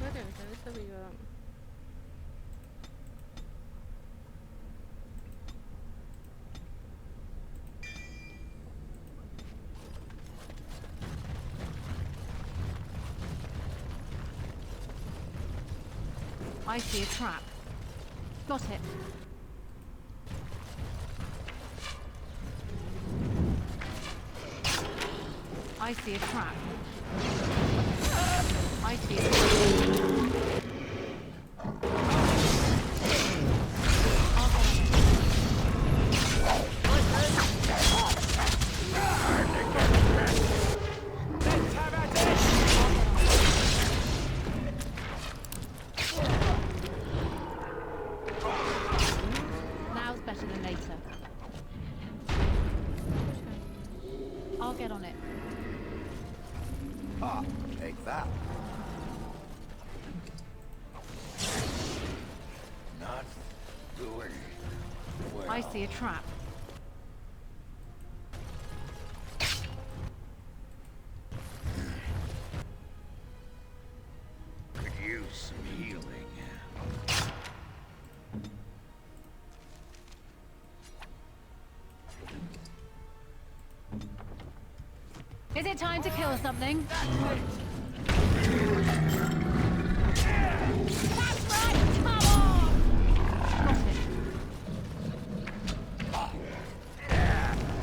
Where do we go? Let's have a go. I see a trap. Got it. I see a trap. I see a trap. Now's better than later. I'll get on it. Ah, take that. Not doing well. I see a trap. Could use some healing. Is it time to kill something? That's right, come on! Got it.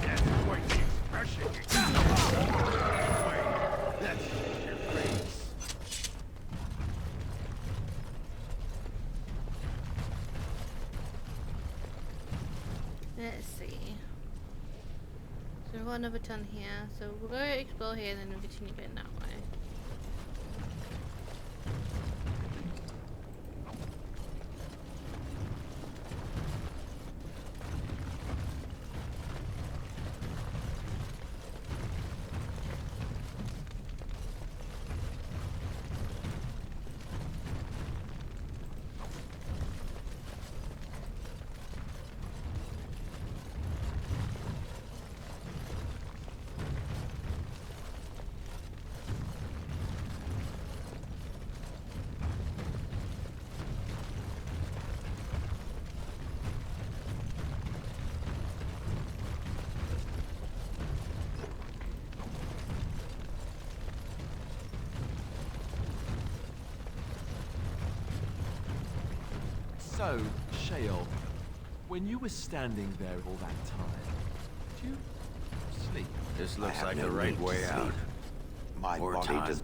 That's quite the expression you got. That's your face. Let's see. So we've got another ton here, so we'll go explore here and then we'll continue going that way. So, Shale, when you were standing there all that time, did you sleep? This I looks have like no the right need to way out. sleep. My More body time. does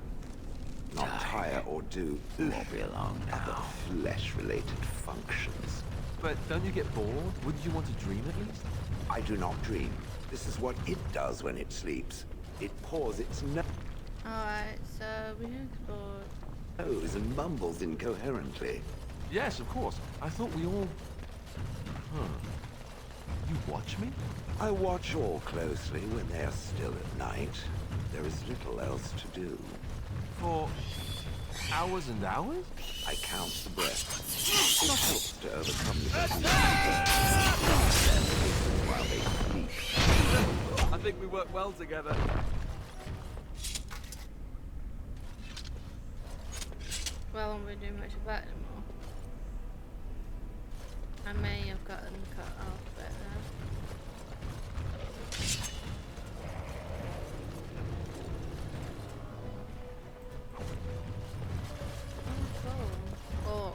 not tire or do Won't be long other now. flesh-related functions. But don't you get bored? Wouldn't you want to dream at least? I do not dream. This is what it does when it sleeps. It pours its Alright, so we can explore. nose and mumbles incoherently. Yes, of course. I thought we all... Huh. You watch me? I watch all closely when they are still at night. There is little else to do. For hours and hours? I count the breaths. It helps to overcome the while they sleep. I think we work well together. Well, I won't be doing much of that anymore. I may have gotten cut off a bit there. Oh,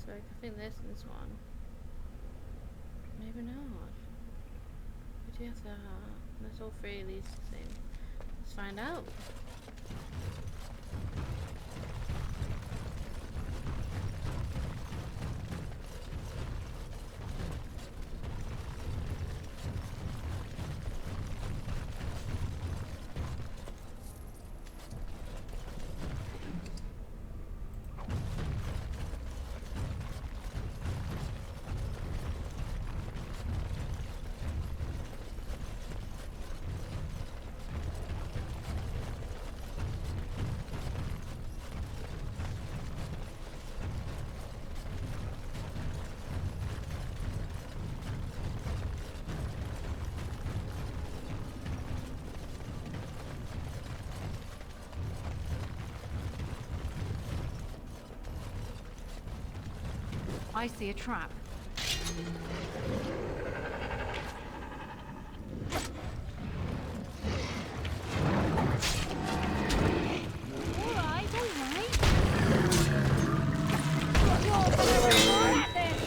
like, I think this one. Maybe not. We do have that. There's all three of these things. Let's find out. I see a trap. Alright, alright. You're gonna regret this.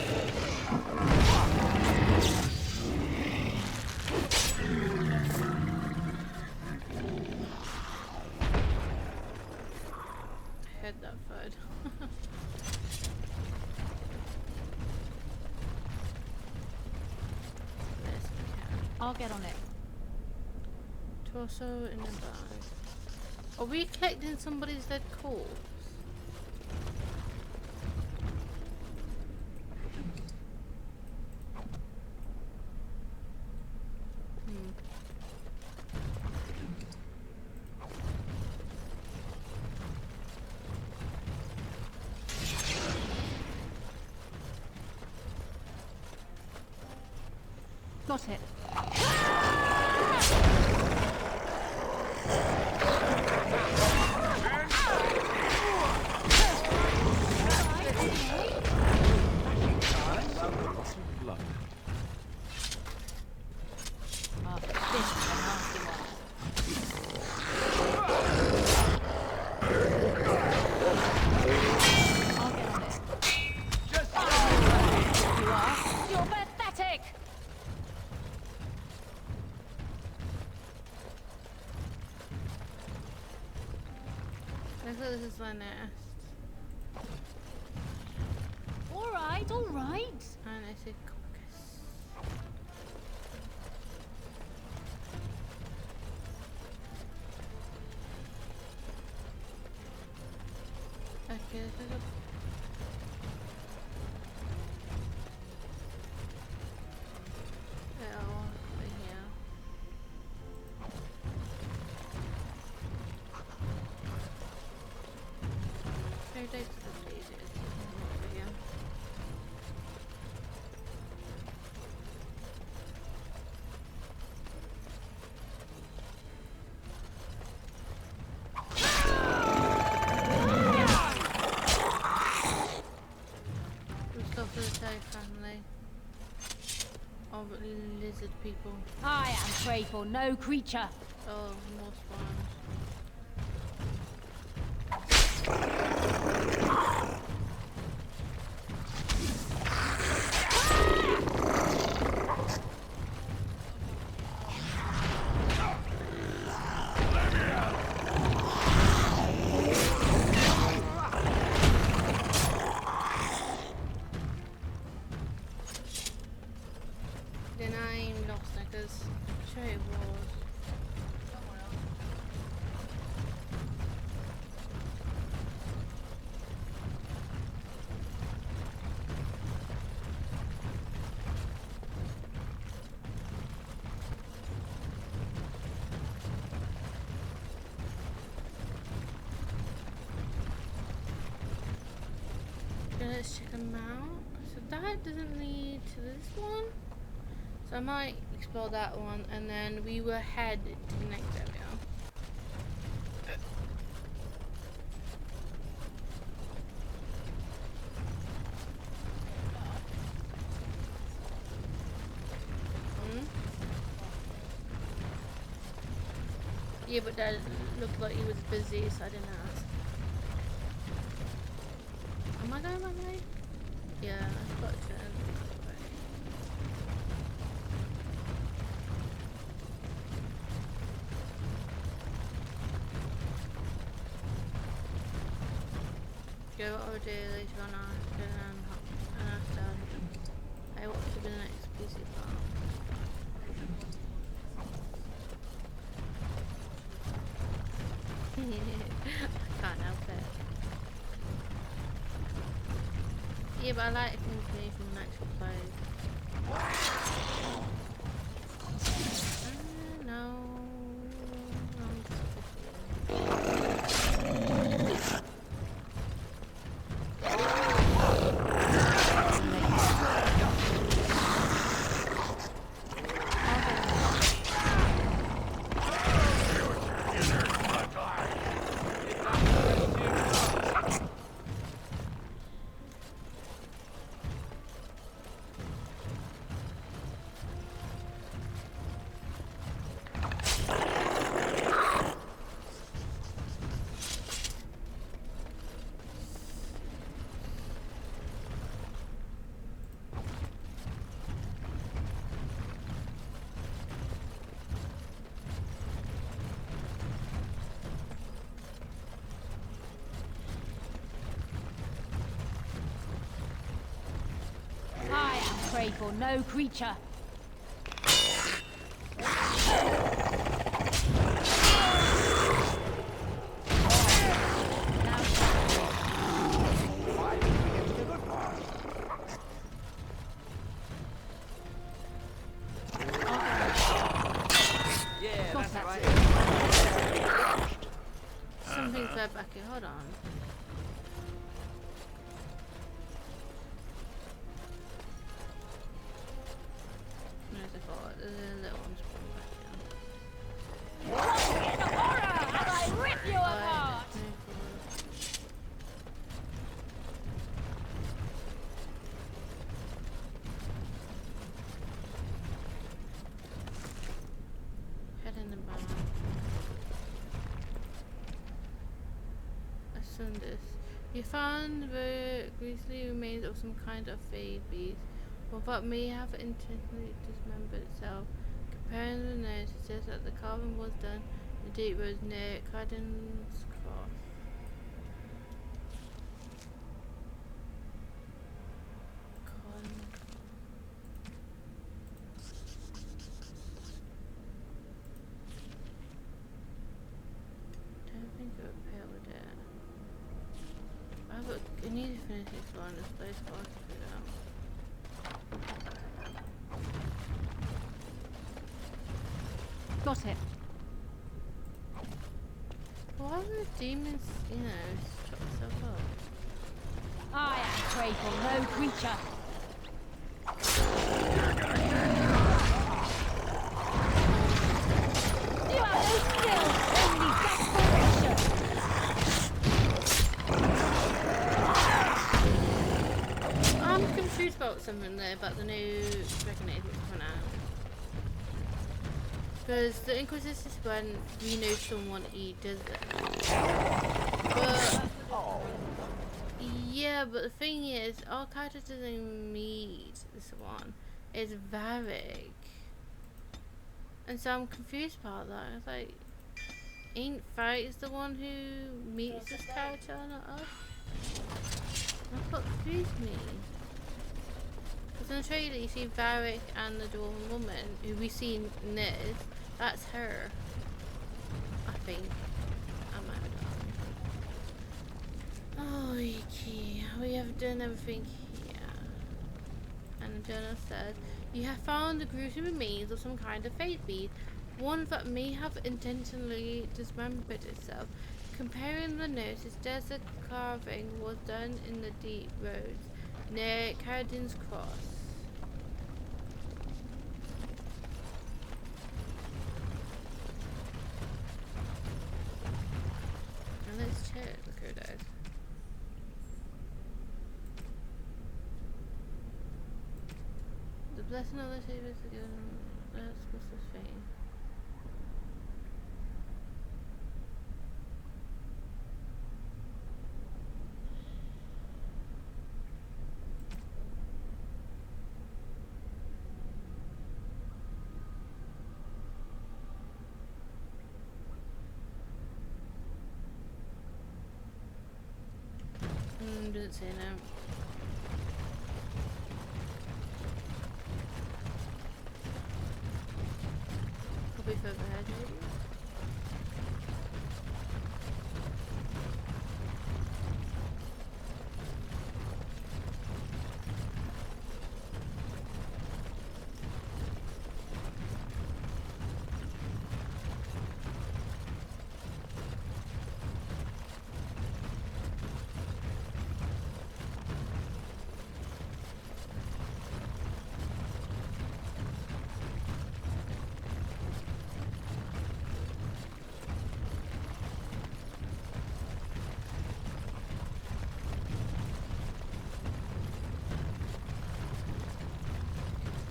I heard that thud. I'll get on it. Torso in the bag. Are we collecting somebody's dead corpse? Got it. You're pathetic! I thought this is my nest. Alright, alright. And I said caucus. Okay, this is a... family of lizard people. I am prey for no creature. Oh, more spawns. Then I'm lost because sure it was. Let's check them out. So that doesn't lead to this one. So I might explore that one and then we will head to the next area. Yeah, but that looked like he was busy, so I didn't ask. Am I going my way? Yeah, I've got to. Go what I'll do later on after I watch the next PC part. I can't help it. Yeah, but I like information when actually plays. No. I am prey for no creature. Yeah, that's right. Something's there back here, hold on. There's a thought, there's a little one spawning back here. In horror as I rip you apart! Head in the back. Ascendus. You found the grisly remains of some kind of fade beast, or what may have intentionally dismembered itself. Comparing the notes, it says that the carving was done in the deep road near Cardin's Cross. Don't think it would pair with it. I need to finish exploring this place before I can figure it out. Got it. Why would demons, chop themselves up? I am prey for no creature. You have no skills, only desperation. I'm confused about something there about the new Dragon Age that's coming out. Because the Inquisition is when we know someone does it. But yeah, but the thing is, our character doesn't meet this one. It's Varric. And so I'm confused about that. It's like, ain't Varric the one who meets this character, not us? That's what confused me. Because in the trailer you see Varric and the Dwarven woman, who we see in this. That's her. I think. I might have done. Oh, Yuki. We have done everything here. And the journal says, you have found the gruesome remains of some kind of fate beast. One that may have intentionally dismembered itself. Comparing the notes, it says the carving was done in the deep roads near Cardin's Cross. Let's check the code. The blessing of the Saviors again. That's what's this thing. doesn't say no. Probably further ahead, maybe.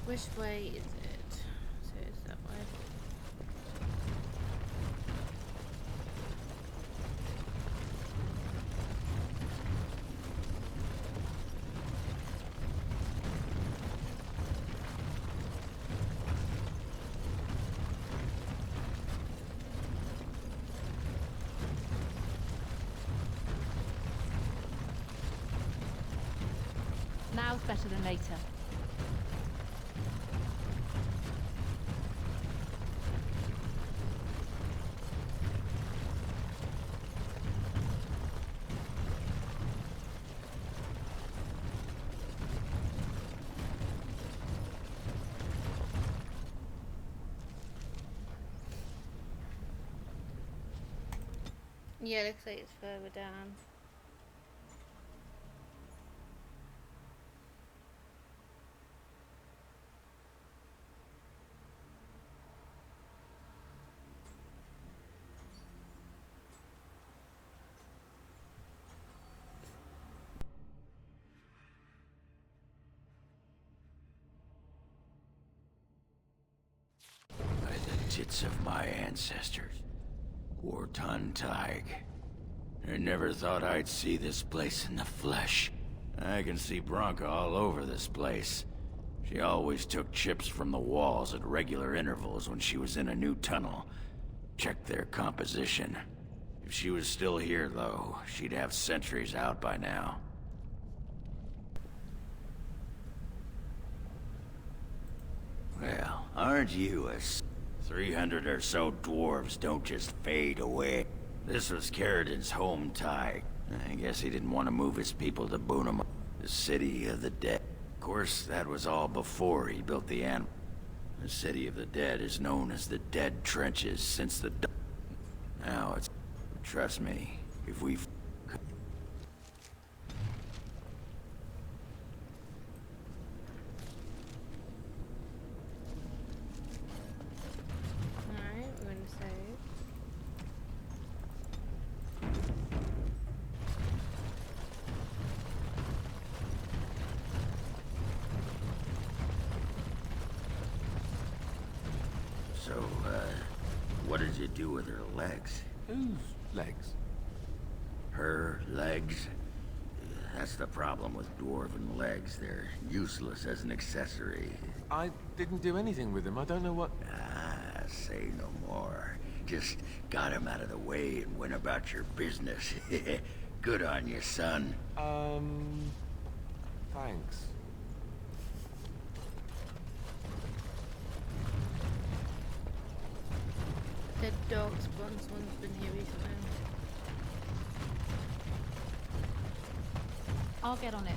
Which way is it? So it's that way. Now's better than later. Yeah, looks like it's further down. By the tits of my ancestors. Warton Tig. I never thought I'd see this place in the flesh. I can see Bronca all over this place. She always took chips from the walls at regular intervals when she was in a new tunnel. Check their composition. If she was still here, though, she'd have sentries out by now. Well, aren't you a 300 or so dwarves don't just fade away. This was Carradin's home Tig. I guess he didn't want to move his people to Boonam, the city of the dead. Of course, that was all before he built the An. The city of the dead is known as the Dead Trenches since the Now it's... Trust me, if we've... What did you do with her legs? Whose legs? Her legs? That's the problem with dwarven legs. They're useless as an accessory. I didn't do anything with them. I don't know what... Ah, say no more. Just got him out of the way and went about your business. Good on you, son. Thanks. Dead dog spawns. One's been here recently. I'll get on it.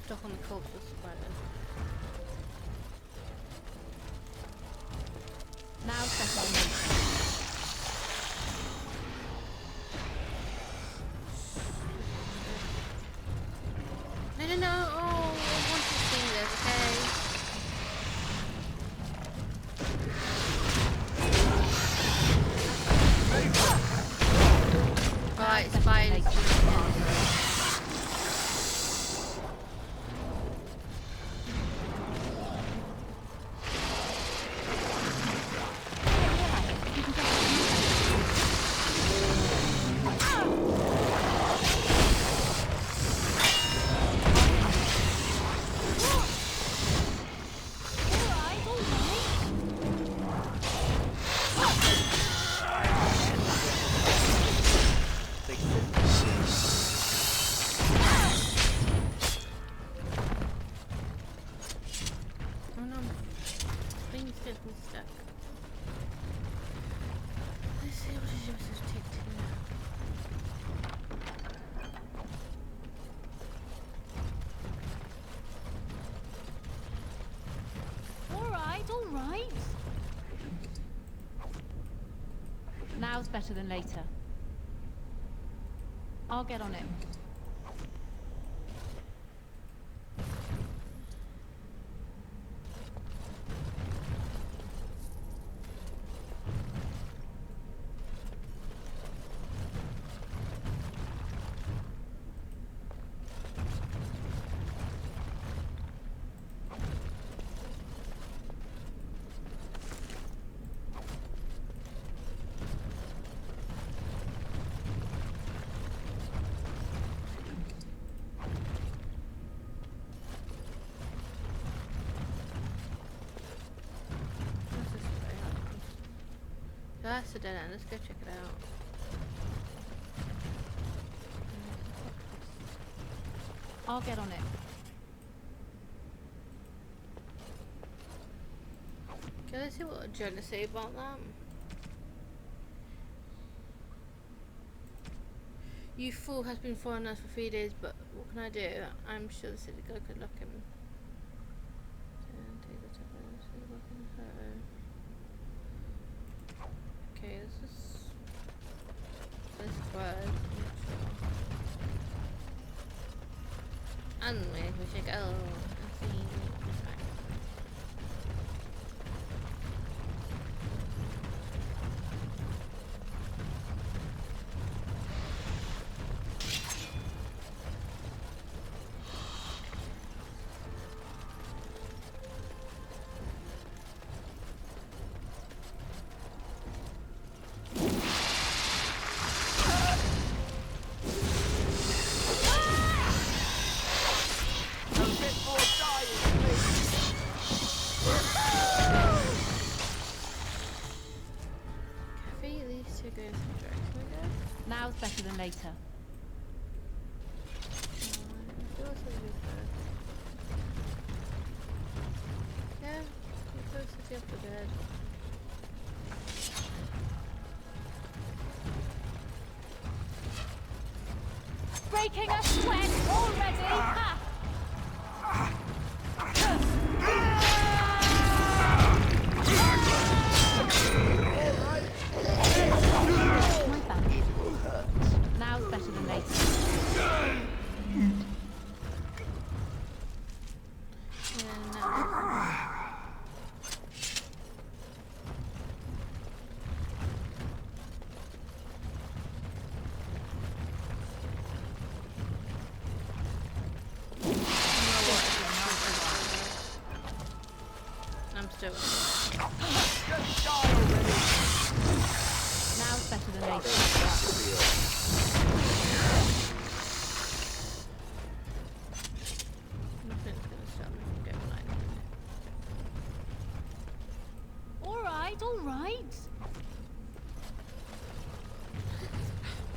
Stuck on the corpse of spiders. Now settle. No. Oh, I want to see this, okay? Right, it's fine. Alright. Now's better than later. I'll get on it. That's a dead end. Let's go check it out. I'll get on it. Okay, let's see what Jen to say about that. You fool has been following us for 3 days, but what can I do? I'm sure the city guy could lock him. Okay, this word. And we should go and see. Now's better than later. Yeah, you're close to the upper bed. Breaking a sweat already! Ha! Now's better than later. I'm still. Now's better than later. All right.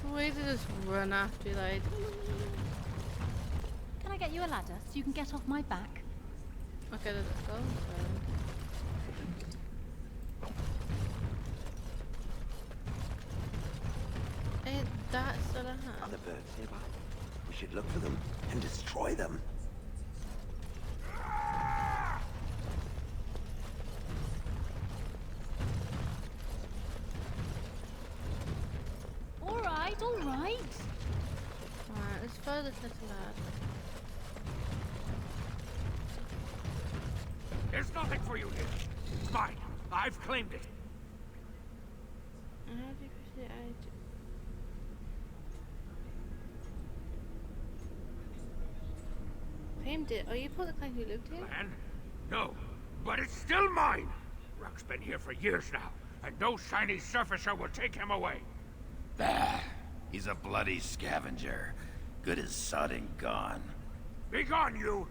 Why did just run after you, like? Can I get you a ladder so you can get off my back? Okay, let's go. Hey, that's still a hand. Other birds nearby. We should look for them and destroy them. right? Alright, let's throw this little lad. There's nothing for you here. It's mine. I've claimed it. And how do you push it out? Claimed it? Oh, you put the claim who lived here? Land? No, but it's still mine. Rock's been here for years now, and no shiny surfacer will take him away. Bah, he's a bloody scavenger. Good as sodding gone. Be gone, you!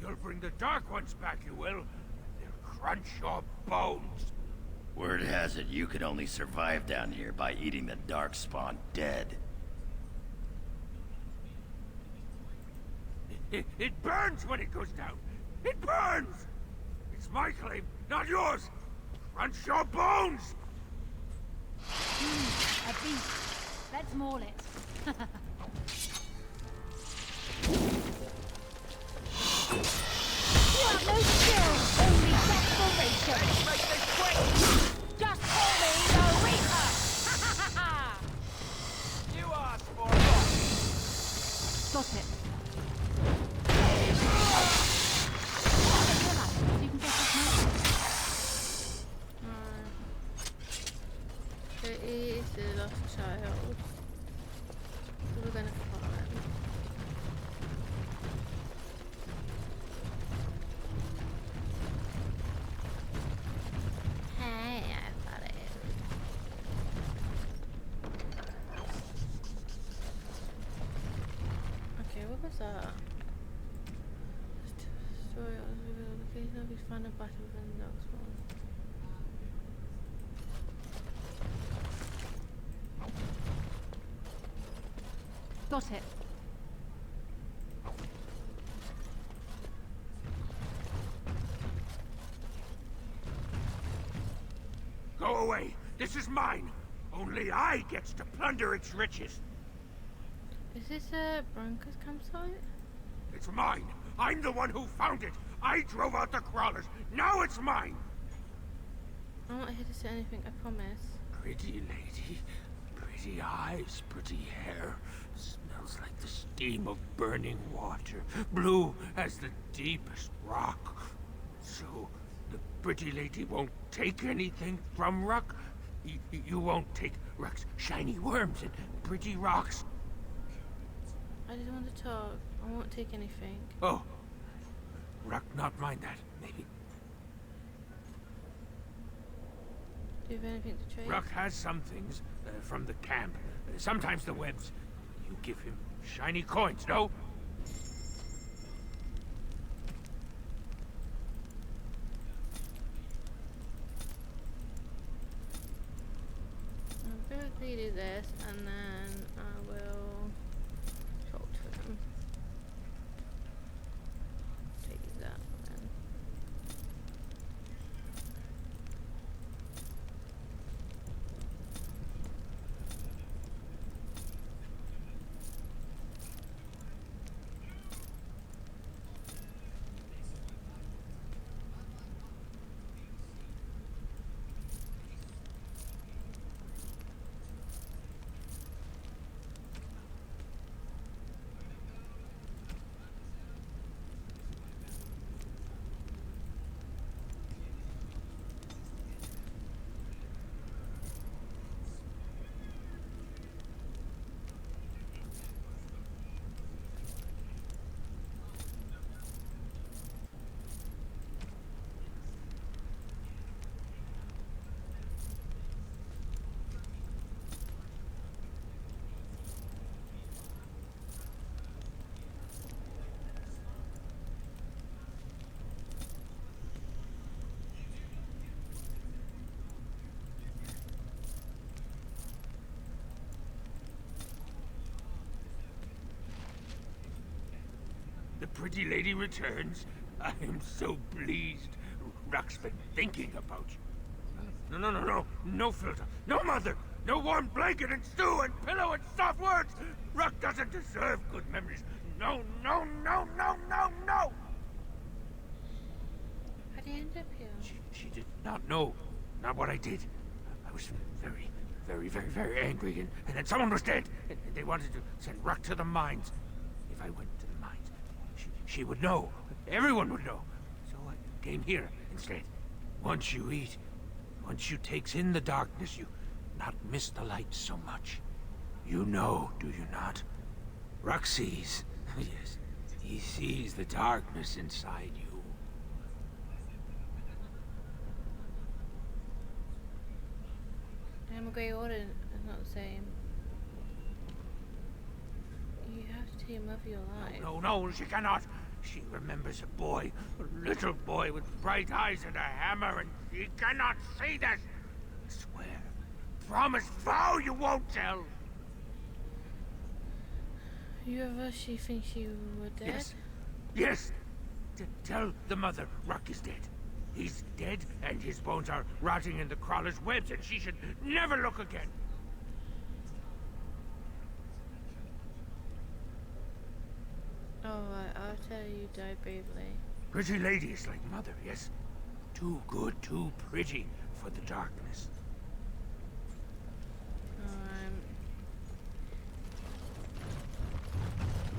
You'll bring the Dark Ones back, you will. They'll crunch your bones. Word has it you could only survive down here by eating the Darkspawn dead. It burns when it goes down. It burns! It's my claim, not yours. Crunch your bones! A beast. Let's maul it. You have no skill, only desperation. Let's make this quick. Just call me the Reaper. You asked for it. Got it. You can get So he is the lost child. So we're gonna follow him. Hey, I got it. Okay, what was that? Story of the location of his final battle with the Darkspawn. Got it. Go away. This is mine. Only I gets to plunder its riches. Is this a Bronca's campsite? It's mine. I'm the one who found it. I drove out the crawlers. Now it's mine. I'm not here to say anything, I promise. Pretty lady. Pretty eyes, pretty hair. Smells like the steam of burning water. Blue as the deepest rock. So, the pretty lady won't take anything from Ruck? You won't take Ruck's shiny worms and pretty rocks? I just want to talk. I won't take anything. Oh. Ruck not mind that, maybe. Do you have anything to trade? Ruck has some things from the camp. Sometimes the webs. You give him shiny coins, no? I'll quickly do this and then I will talk to him. Take that then. The pretty lady returns. I am so pleased. Ruck's been thinking about you. No. No filter. No mother. No warm blanket and stew and pillow and soft words. Ruck doesn't deserve good memories. No. How do you end up here? She did not know. Not what I did. I was very, very, very, very angry, and then someone was dead, and they wanted to send Ruck to the mines. If I went to the mines, she would know. Everyone would know. So I came here instead. Once you eat, once you takes in the darkness, you not miss the light so much. You know, do you not? Ruck sees. Yes, he sees the darkness inside you. I'm a Grey Warden. It's not the same. You have to tell your mother you're alive. No, she cannot. She remembers a boy, a little boy with bright eyes and a hammer, and she cannot see this. Swear, promise, vow you won't tell. You ever she thinks you were dead? Yes. Tell the mother Ruck is dead. He's dead, and his bones are rotting in the crawler's webs, and she should never look again. Alright, I'll tell you die bravely. Pretty lady is like mother, yes? Too good, too pretty for the darkness.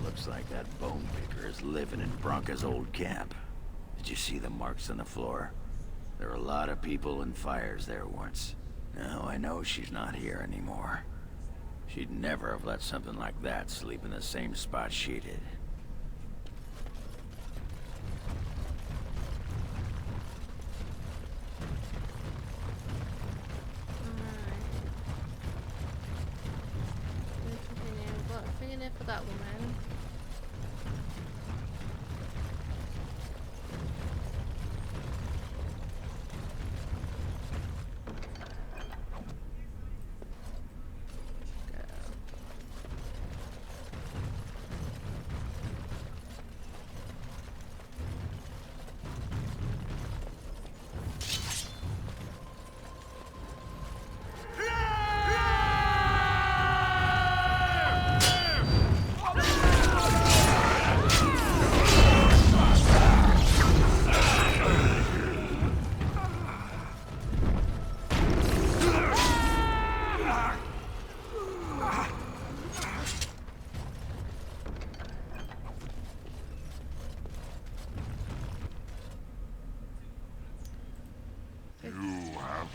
Looks like that bone picker is living in Bronca's old camp. Did you see the marks on the floor? There were a lot of people and fires there once. Now I know she's not here anymore. She'd never have let something like that sleep in the same spot she did. For that woman.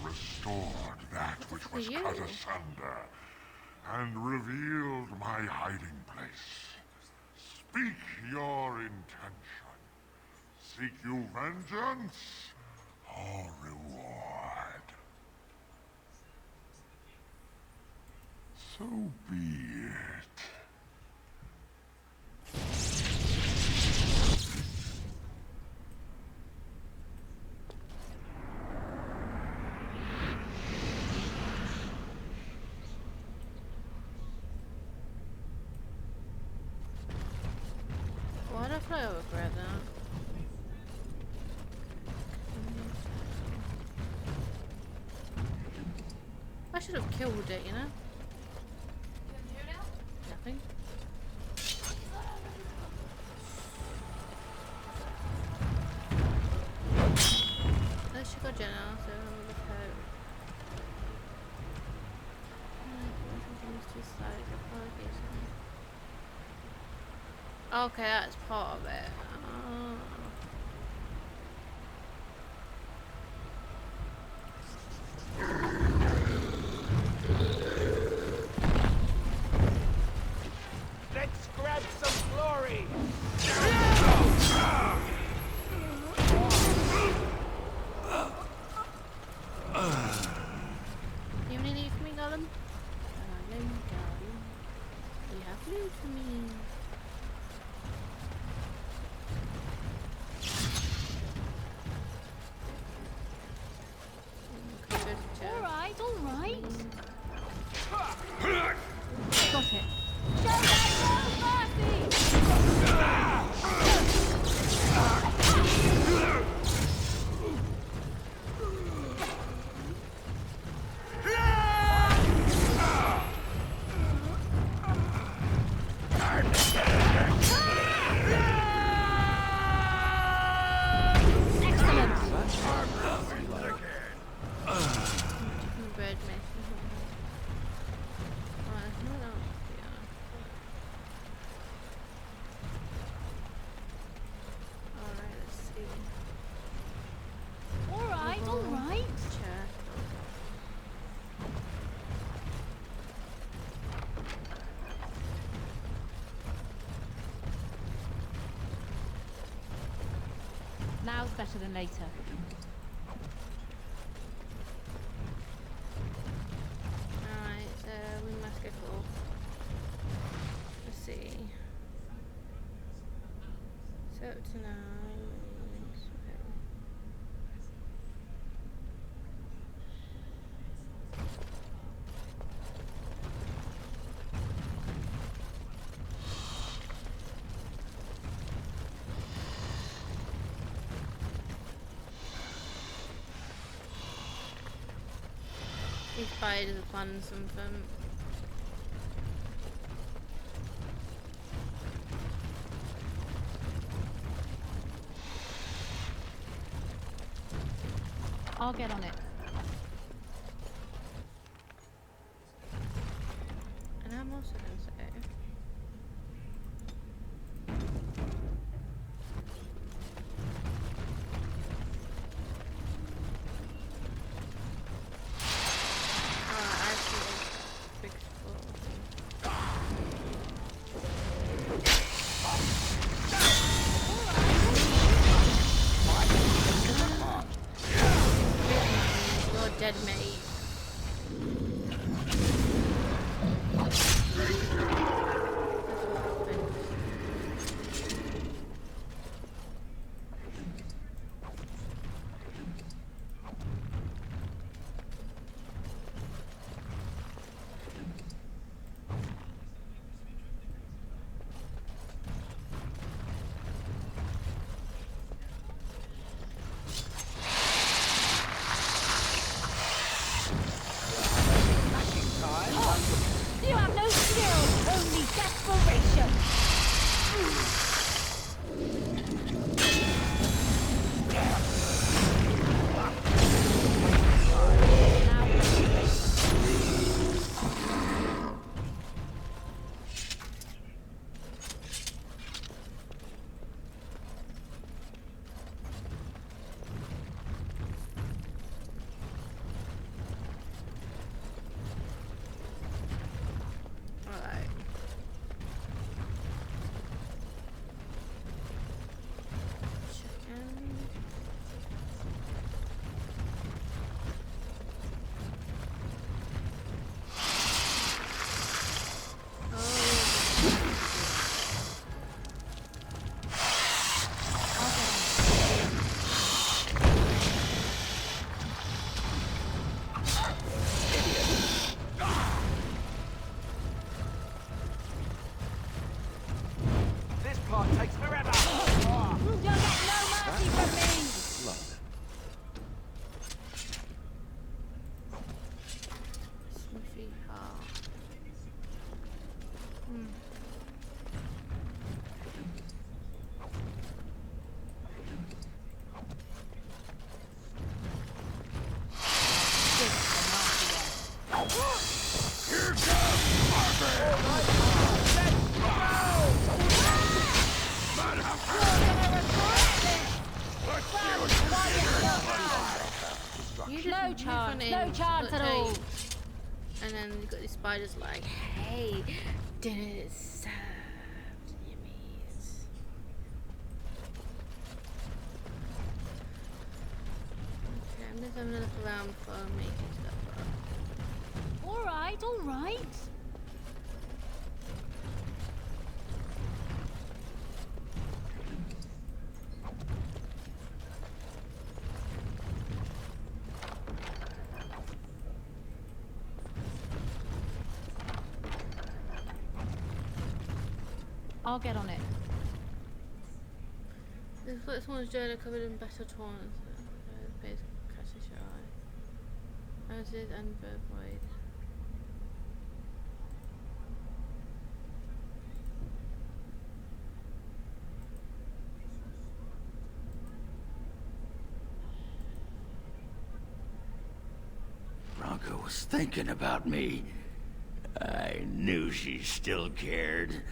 Restored that which was cut asunder, and revealed my hiding place. Speak your intention. Seek you vengeance or reward? So be it. Why did I fly over Brad now? I should have killed it, you know? Nothing. No, she got Jenna, so I'm gonna look out. Okay, that's part of it. Let's grab some glory! You have any loot for me, Gollum? You have loot for me. Alright. Got it. Excellent. Bird mess. Now's better than later. Alright, so we must go for. Let's see. So tonight. These spiders are planning something. I'll get on it. And I'm also going to say. Dead mate. You have no skill, only desperation. No chance at all. And then you've got these spiders like, hey, dinner is served, yummies. Okay, I'm just having a look around before I make it to that part. Alright, alright. I'll get on it. This one's journal covered in battle torn. The face catches your eye. Roses and bird void. Bronca was thinking about me. I knew she still cared.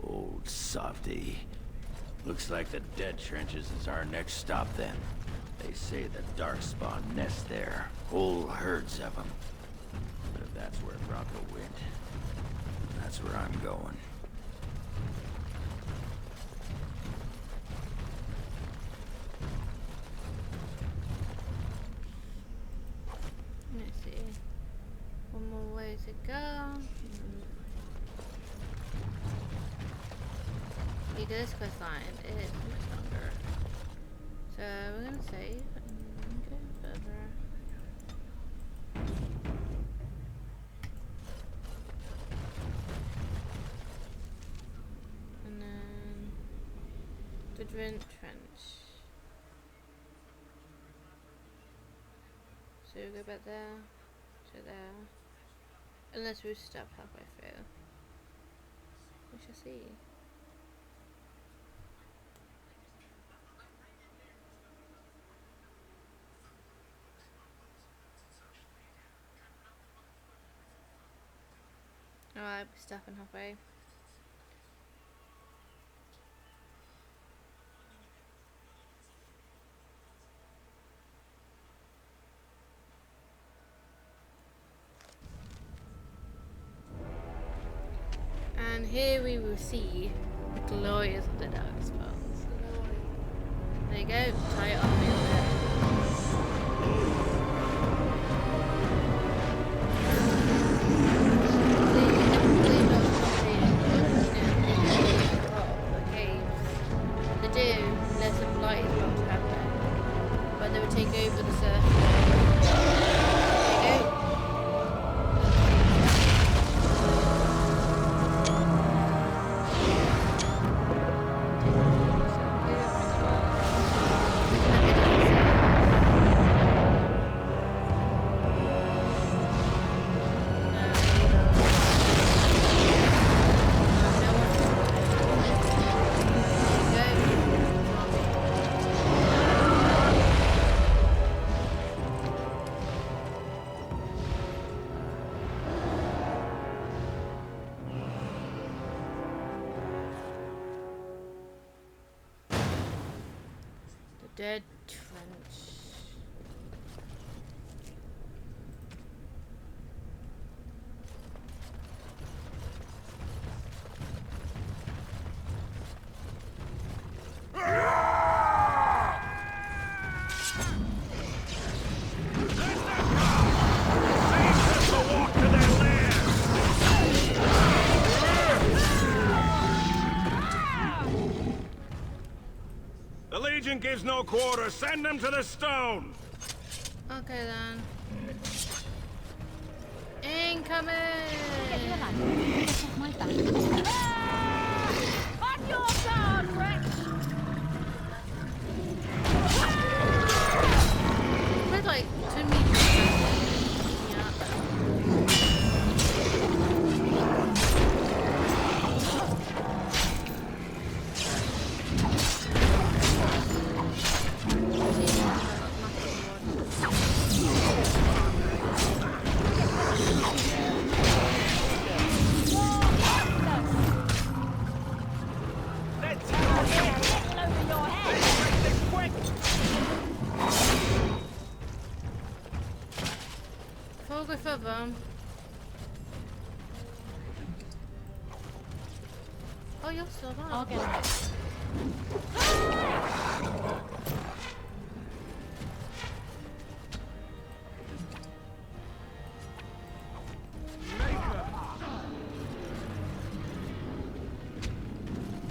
Old softy. Looks like the dead trenches is our next stop then. They say the darkspawn nest there. Whole herds of them. But if that's where Bronca went, that's where I'm going. get this quest line, it's much longer. So we're gonna save and go further. And then the Drent Trench. So we'll go back there, to there. Unless we stop halfway through. We shall see. Alright, we're stopping halfway. And here we will see the glories of the Darkspawn. There you go, tie it off in there. The dew, less of light is about to happen, but they would take over the surface. There you go. Dead Trench. The Legion gives no quarter. Send them to the stone. Okay then. Incoming! On your guard, Rex! We're like 2 meters. Before we go further, oh, you're still on. I'll get it.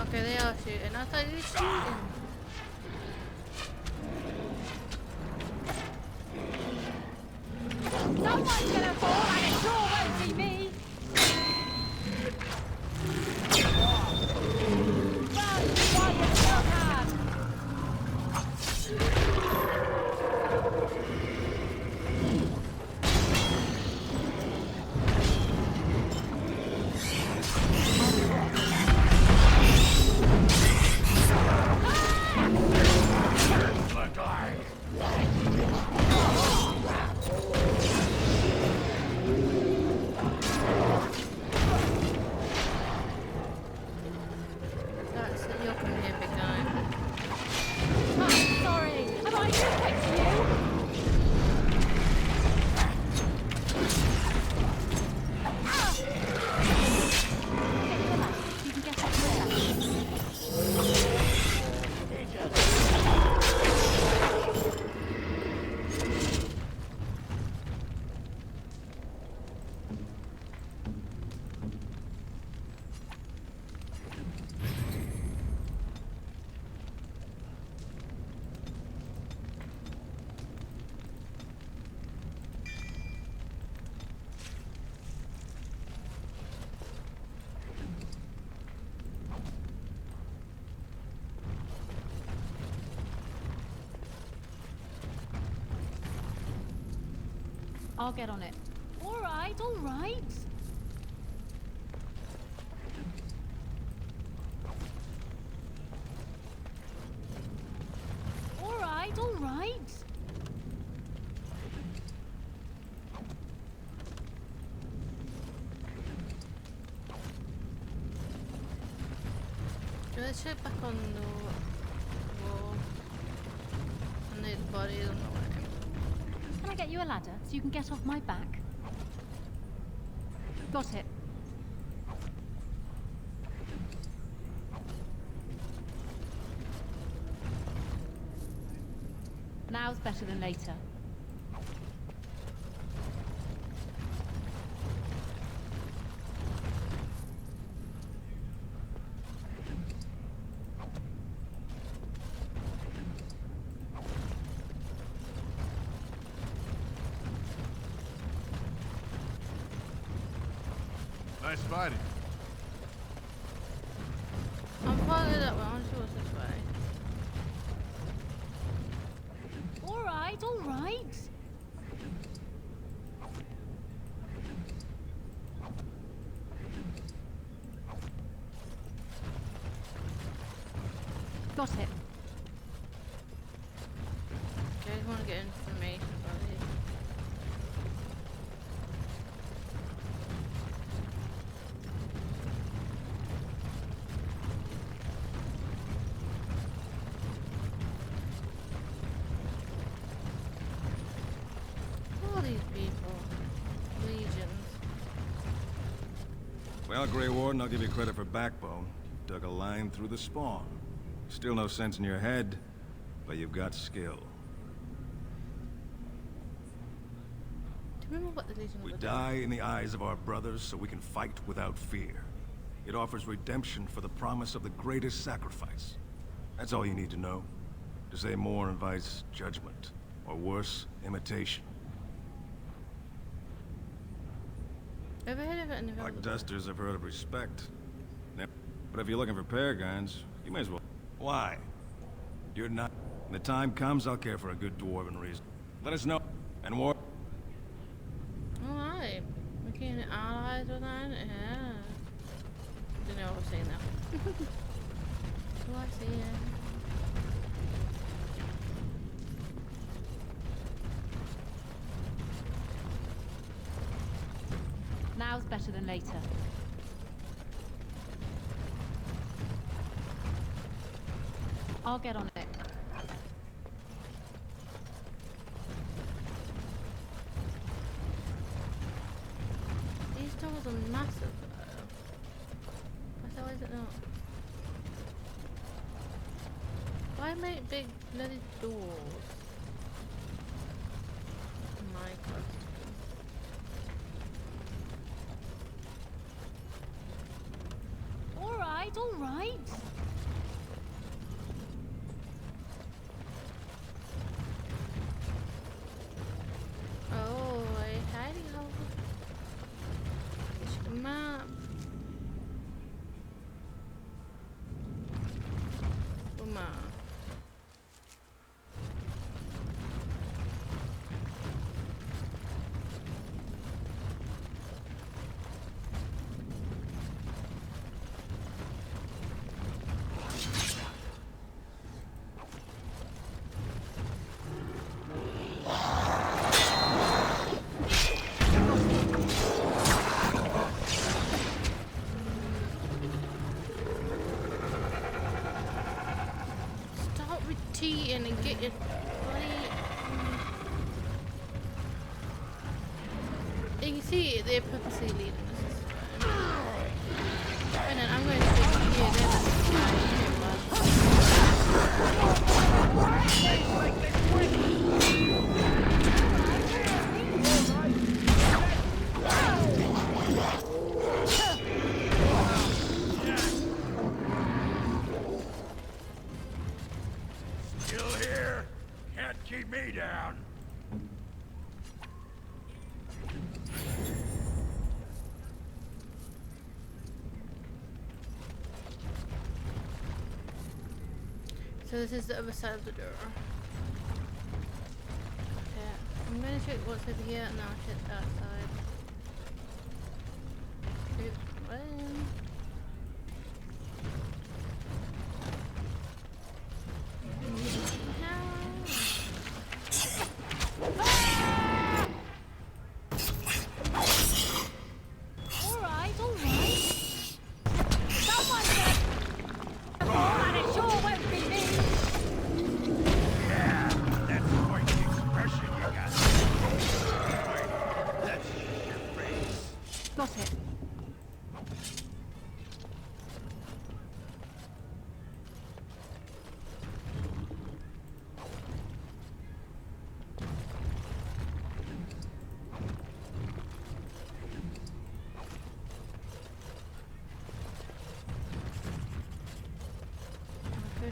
Okay, they are shooting. I thought you were shooting. Someone's gonna fall and it sure won't be me! Run while you still can! Ah! I'll get on it. All right, all right. All right, all right. Let's check back on the wall. And the body on the way. Can I get you a ladder so you can get off my back? Got it. Now's better than later. Nice fighting. I'm following that way. I want to see what's this way. All right, all right. Got it. Okay, I just want to get information about it. All these people. Legions. Well, Grey Warden, I'll give you credit for backbone. Dug a line through the spawn. Still no sense in your head, but you've got skill. Do you remember what the Legion We was? die in the eyes of our brothers so we can fight without fear. It offers redemption for the promise of the greatest sacrifice. That's all you need to know. To say more invites judgment, or worse, imitation. Ever heard of it in the Like dusters, I've heard of respect. But if you're looking for paragons, you may as well. Why? You're not. When the time comes, I'll care for a good dwarven reason. Let us know. And war. Alright. We can allies with that? Yeah. Didn't know I was saying that. Oh, I see it. Now's better than later. I'll get on it. These doors are massive though. Why is it not? Why make big bloody doors? My god. All right, all right. Oh, hiding hole. It's a map. Map. Cheating and get your bloody. You can see they're purposely leading us this way. And then I'm going to stick here. Still here? Can't keep me down. So this is the other side of the door. Okay, I'm I'm gonna check what's over here and I'll check that side. Oops, run. Alright, alright. Someone said... Oh, and it sure won't be me. Yeah, that's quite the expression you got. That's your face. Got it.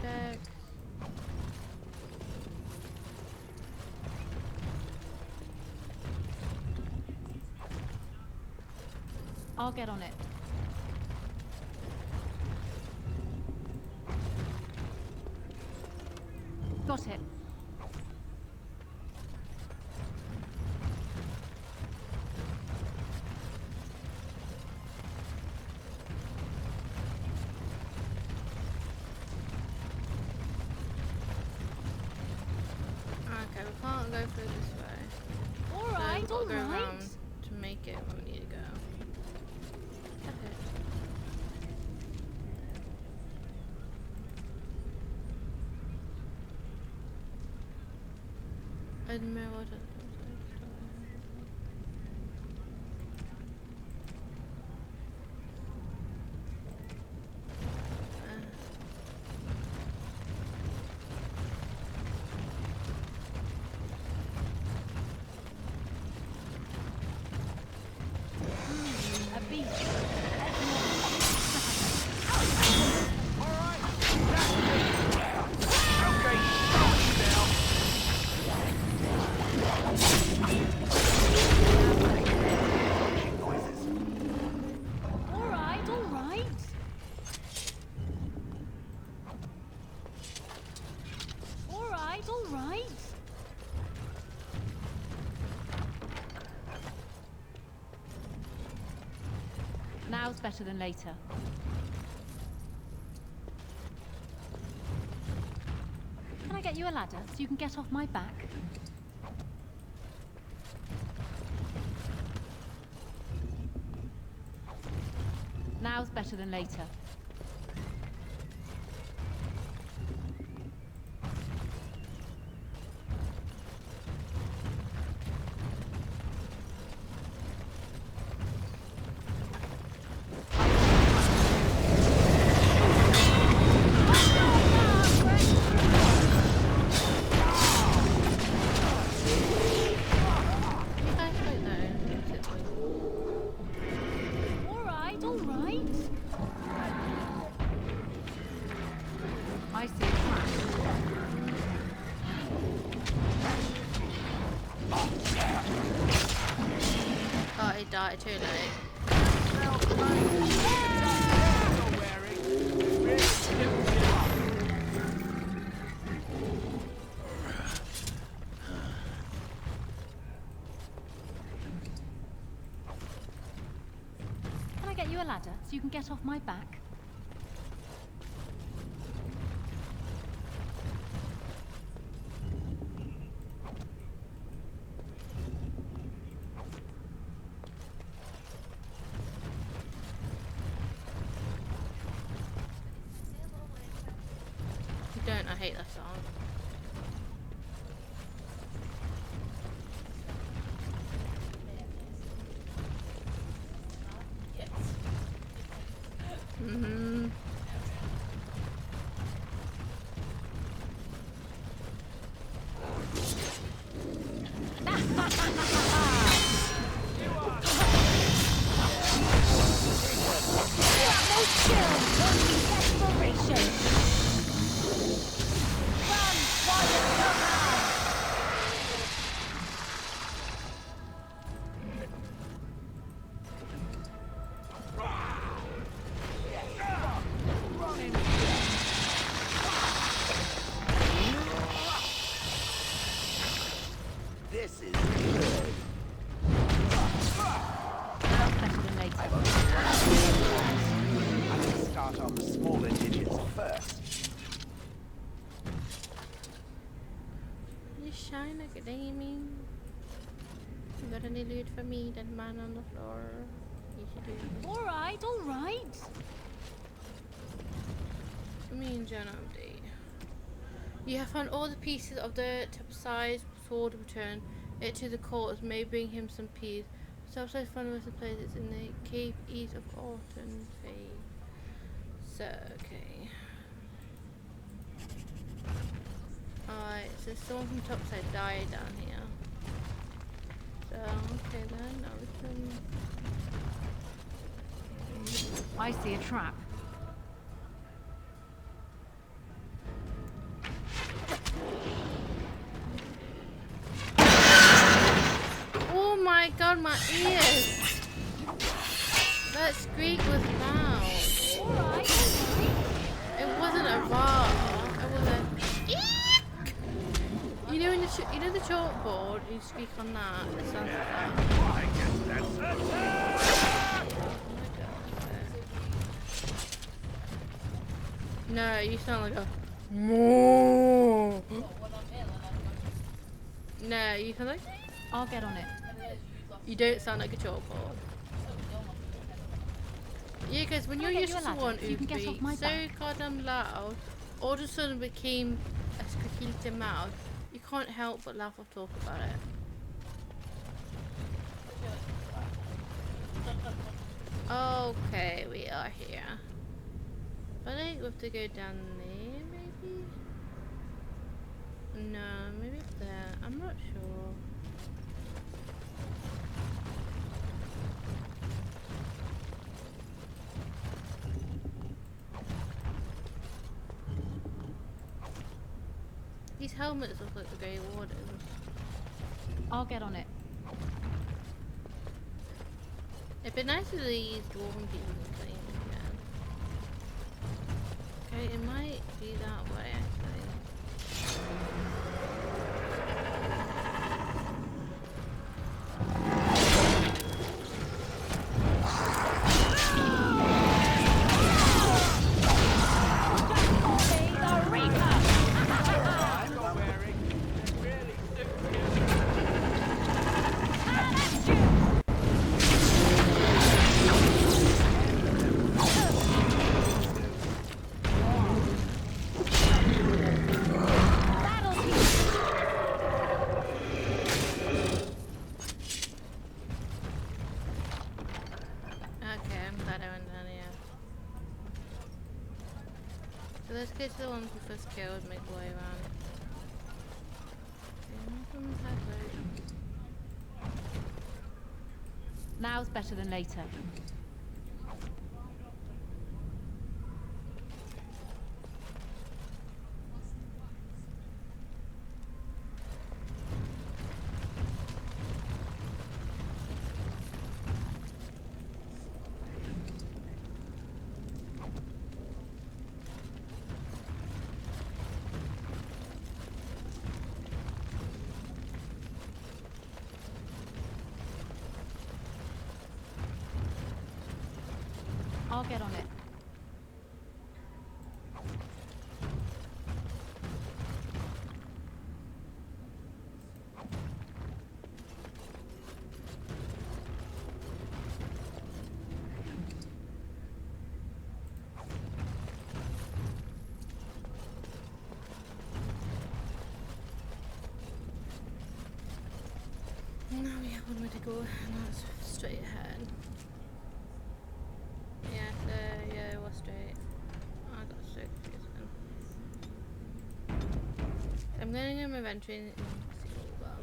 Deck. I'll get on it. Got it. Okay, we can't go through this way. Alright, so we've got to go alright. around to make it where we need to go. Okay. Admiral doesn't. A beast. Alright, alright. Alright, alright. Now's better than later. Can I get you a ladder so you can get off my back? Now's better than later. Alright, alright. I see. Oh, he died too late. Can I get you a ladder so you can get off my back? You don't, I hate that song. Mm-hmm. No skill, only desperation. Run while you still can. This is shine like a diamond. You got any loot for me, that man on the floor? You should do. Alright, alright. Me and John update. You have found all the pieces of the top-sized sword. Return it to the court. May bring him some peace. Top-sized fun with the places in the cave east of Autumn Fade. So, okay. Alright, so someone from Topside died down here. So, okay then, now we can... I see a trap. Oh my god, my ears! That squeak was loud. It wasn't a bar. It was a... You know, you know the chalkboard, you squeak on that, it sounds like that. I guess that's it. No, you sound like a... Moo. No, you sound like... I'll get on it. You don't sound like a chalkboard. Yeah, because when you're used to someone who speaks so goddamn loud, all of a sudden became a squeaky little mouth, you can't help but laugh or talk about it. Okay, we are here. But I think we have to go down there, maybe? No, maybe up there. I'm not sure. These helmets look like the Grey Warden. I'll get on it. It'd be nice if these dwarven people were playing again. Okay, it might be that way actually. Let's get to the ones we first killed and make the way around. Now's better than later. I'll get on it. Now we have one way to go, and that's straight ahead. Yeah, it was straight. I got so confused then. I'm going to go my inventory and see all that.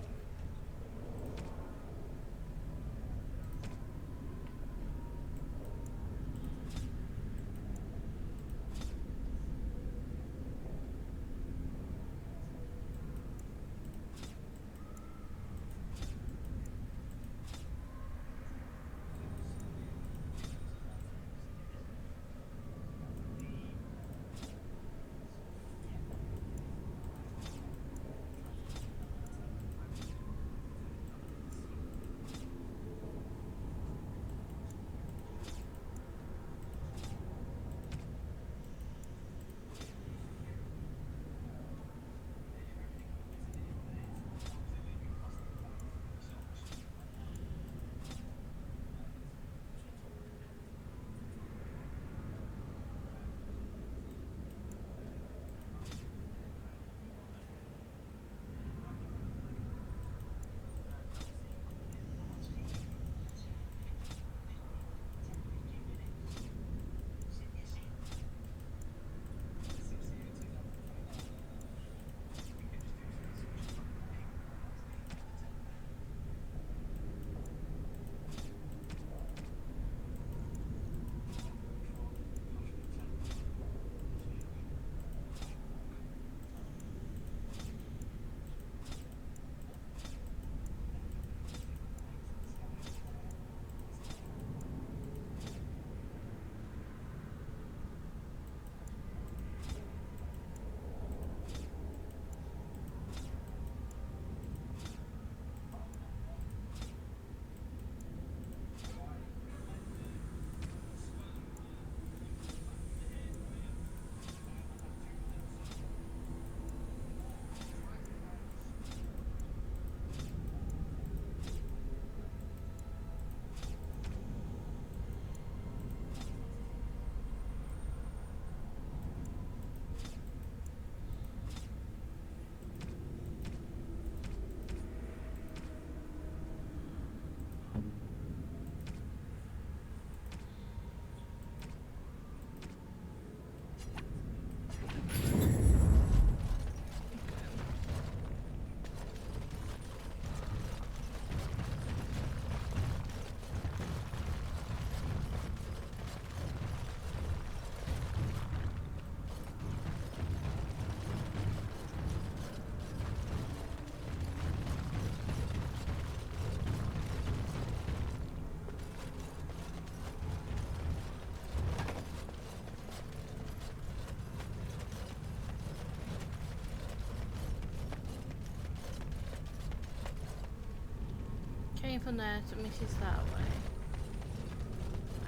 mean, from there to me, she's that way.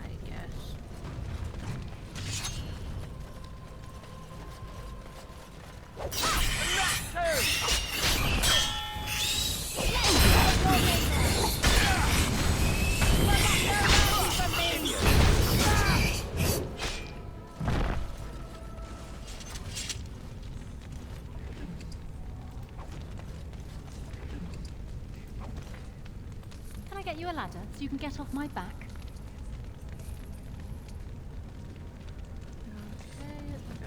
I guess. Can I get you a ladder so you can get off my back? Okay, let's go.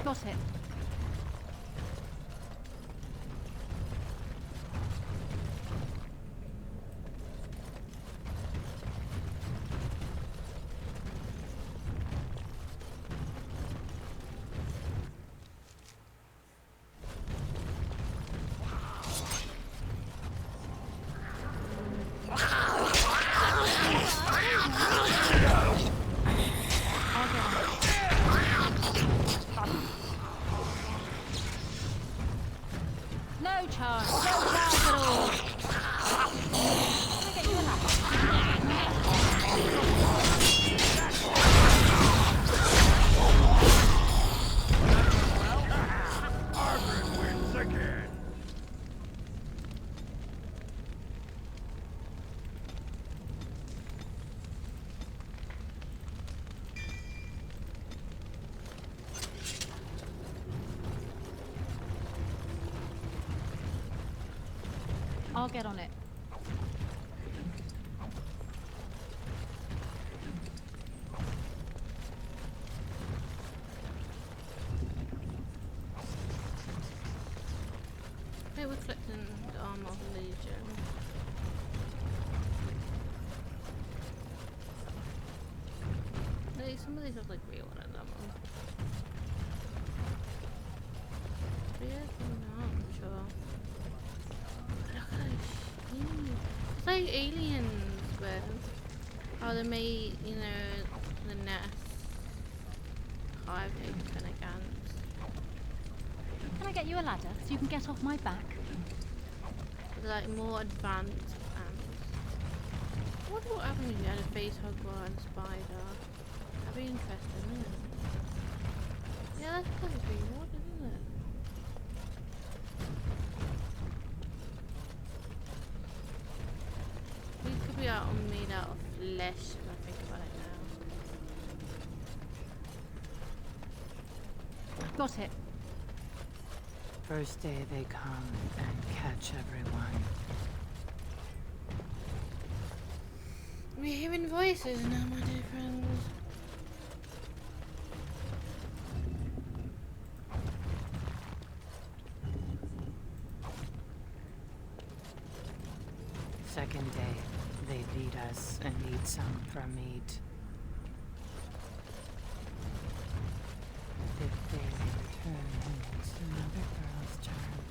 Got it. No chance at all. Can I get you a Margaret wins again. I'll get on it. Okay, we're collecting the armor of the Legion. Some of these have like real one of them. I'm sure. Look at those huge. It's like aliens with how they made, you know, the nest. Hive taken against. Can I get you a ladder so you can get off my back? Like more advanced ants. I wonder what happened if you had a face hugger and spider. That'd be interesting, wouldn't it? Yeah, that's probably pretty good, isn't it? These could be made out of flesh if I think about it now. Got it. First day they come and catch everyone. We're hearing voices now, my dear friends. Second day, they beat us and eat some for meat. Fifth day they return and it's another girl's turn.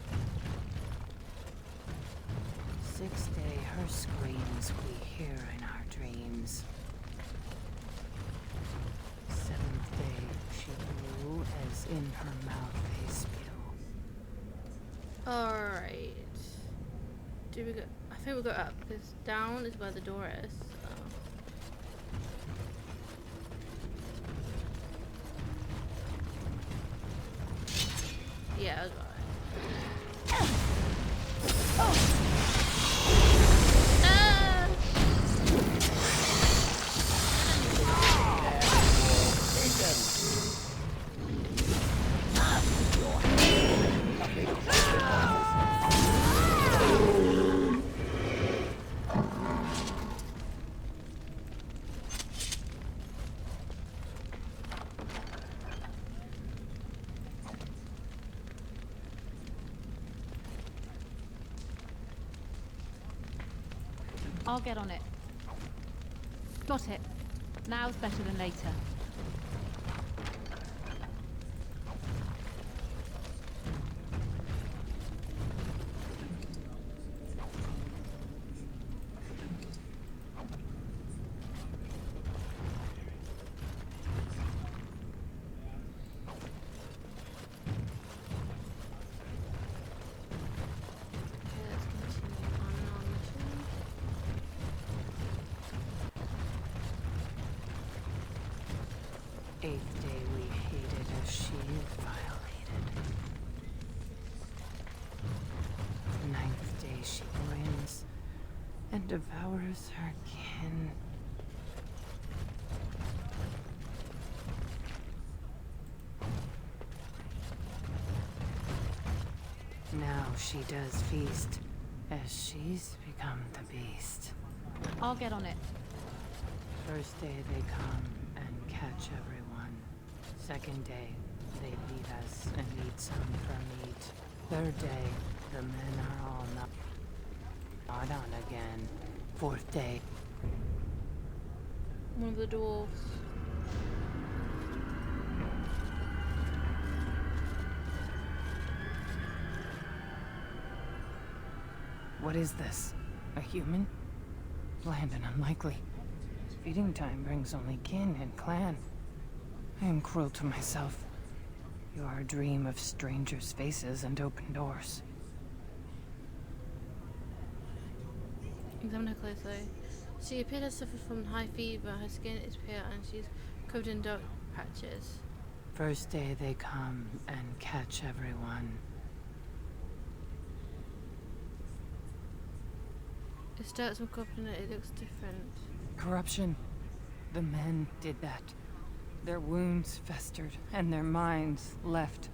Sixth day, her screams we hear in our dreams. Seventh day, she blew as in her mouth they spew. Alright. Do we go? I think we'll go up because down is where the door is. Yeah, I was right. I'll get on it. Got it. Now's better than later. 8th day we hated as she is violated. 9th day she wins and devours her kin. Now she does feast, as she's become the beast. I'll get on it. First day they come and catch everyone. Second day, they leave us and eat some for meat. Third day, the men are all not on again. Fourth day, One of the dwarves. what is this? A human? Bland and unlikely. Feeding time brings only kin and clan. I am cruel to myself. You are a dream of strangers' faces and open doors. Examine her closely. She appeared to suffer from high fever. Her skin is pale and she's covered in dark patches. First day they come and catch everyone. It starts from covered it looks different. Corruption. The men did that. Their wounds festered, and their minds left.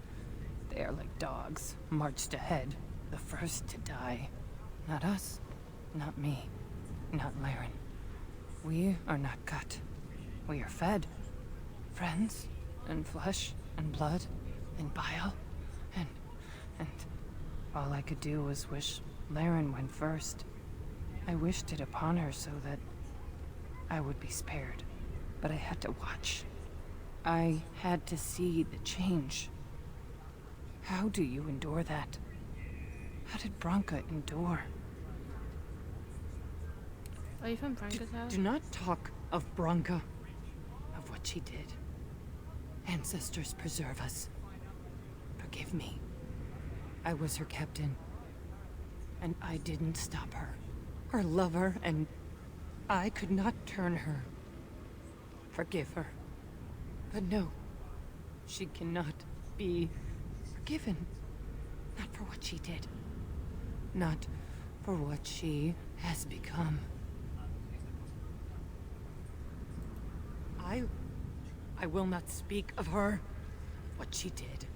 They are like dogs, marched ahead, the first to die. Not us, not me, not Laren. We are not cut. We are fed. Friends, and flesh, and blood, and bile, and all I could do was wish Laren went first. I wished it upon her so that I would be spared, but I had to watch. I had to see the change. How do you endure that? How did Branka endure? Are you from Branka's house? Do not talk of Branka, of what she did. Ancestors preserve us. Forgive me. I was her captain, and I didn't stop her. Her lover, and I could not turn her. Forgive her. But no, she cannot be forgiven. Not for what she did. Not for what she has become. I will not speak of her, what she did,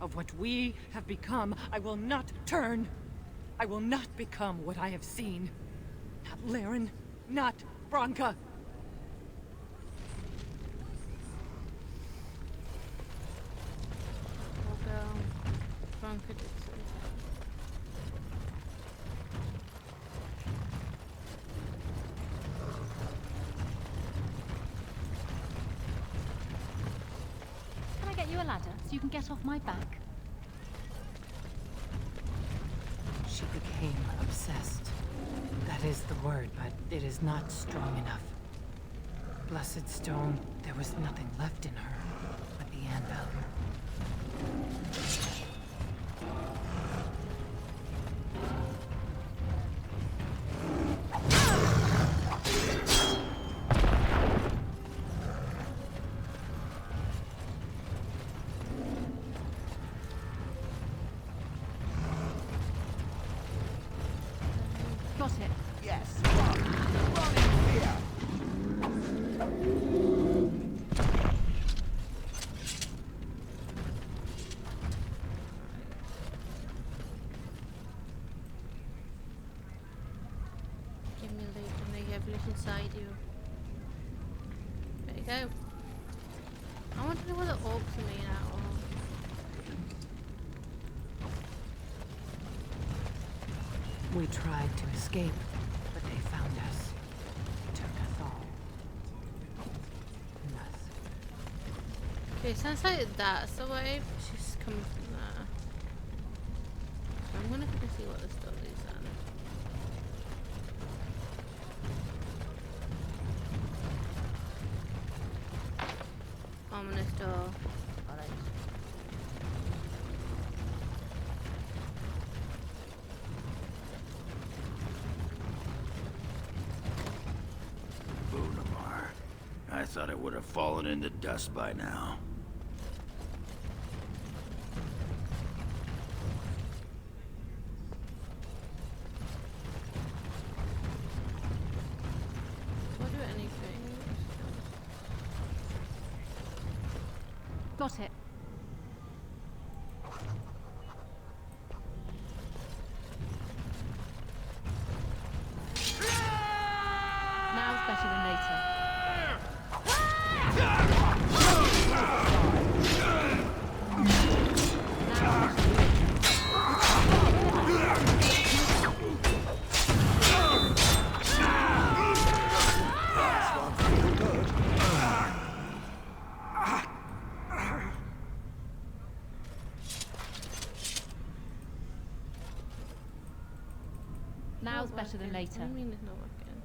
of what we have become. I will not turn. I will not become what I have seen. Not Laren, not Branka. Oh girl, Branka did something. Can I get you a ladder so you can get off my back? She became obsessed. That is the word, but it is not strong enough. Blessed stone, there was nothing left in her but the anvil. Got it. Yes, run in fear. Give me a lead and make everything inside you. There you go. I want to know what the orcs are made out of. We tried to escape, but they found us. Took us all. And us. Okay, sounds like that's the way she's coming from there. So I'm gonna quickly see what this door is then. Ominous door. Alright. Orzammar, I thought it would have fallen into dust by now. Do I do anything? Got it. Now's better than later. Now's better than later. What do you mean it's not working?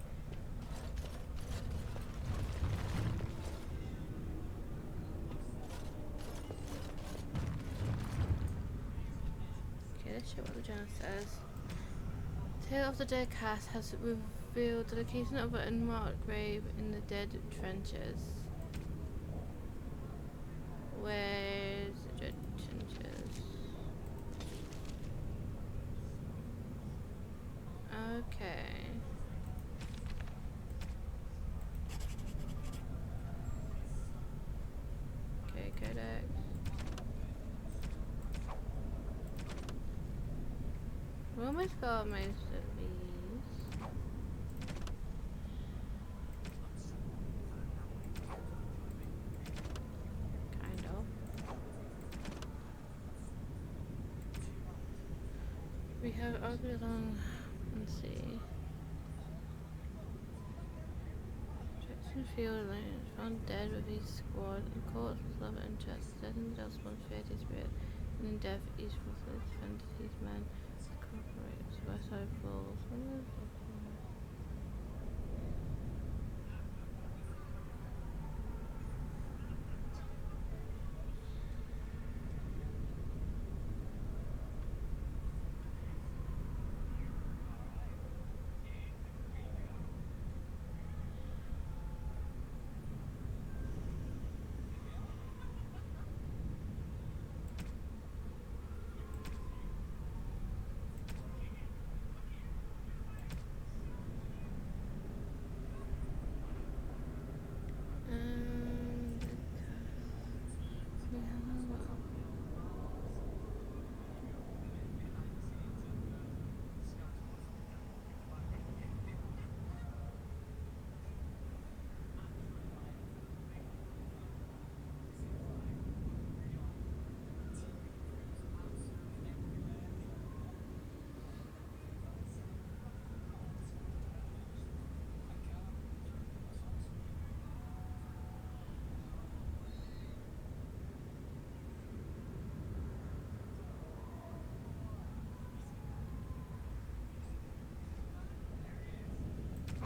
Okay, let's check what the journal says. Tale of the Dead Cast has revealed the location of an unmarked grave in the dead trenches. Where's the dead trenches? Okay. Okay, codex. We almost got most of these. Kind of. We have along. Let's see. Jackson Field Lane found dead with his squad. The corpse was love and chest. Dead and just one fairy spirit. And in death, each was a fantasies man. Corporate suicide falls.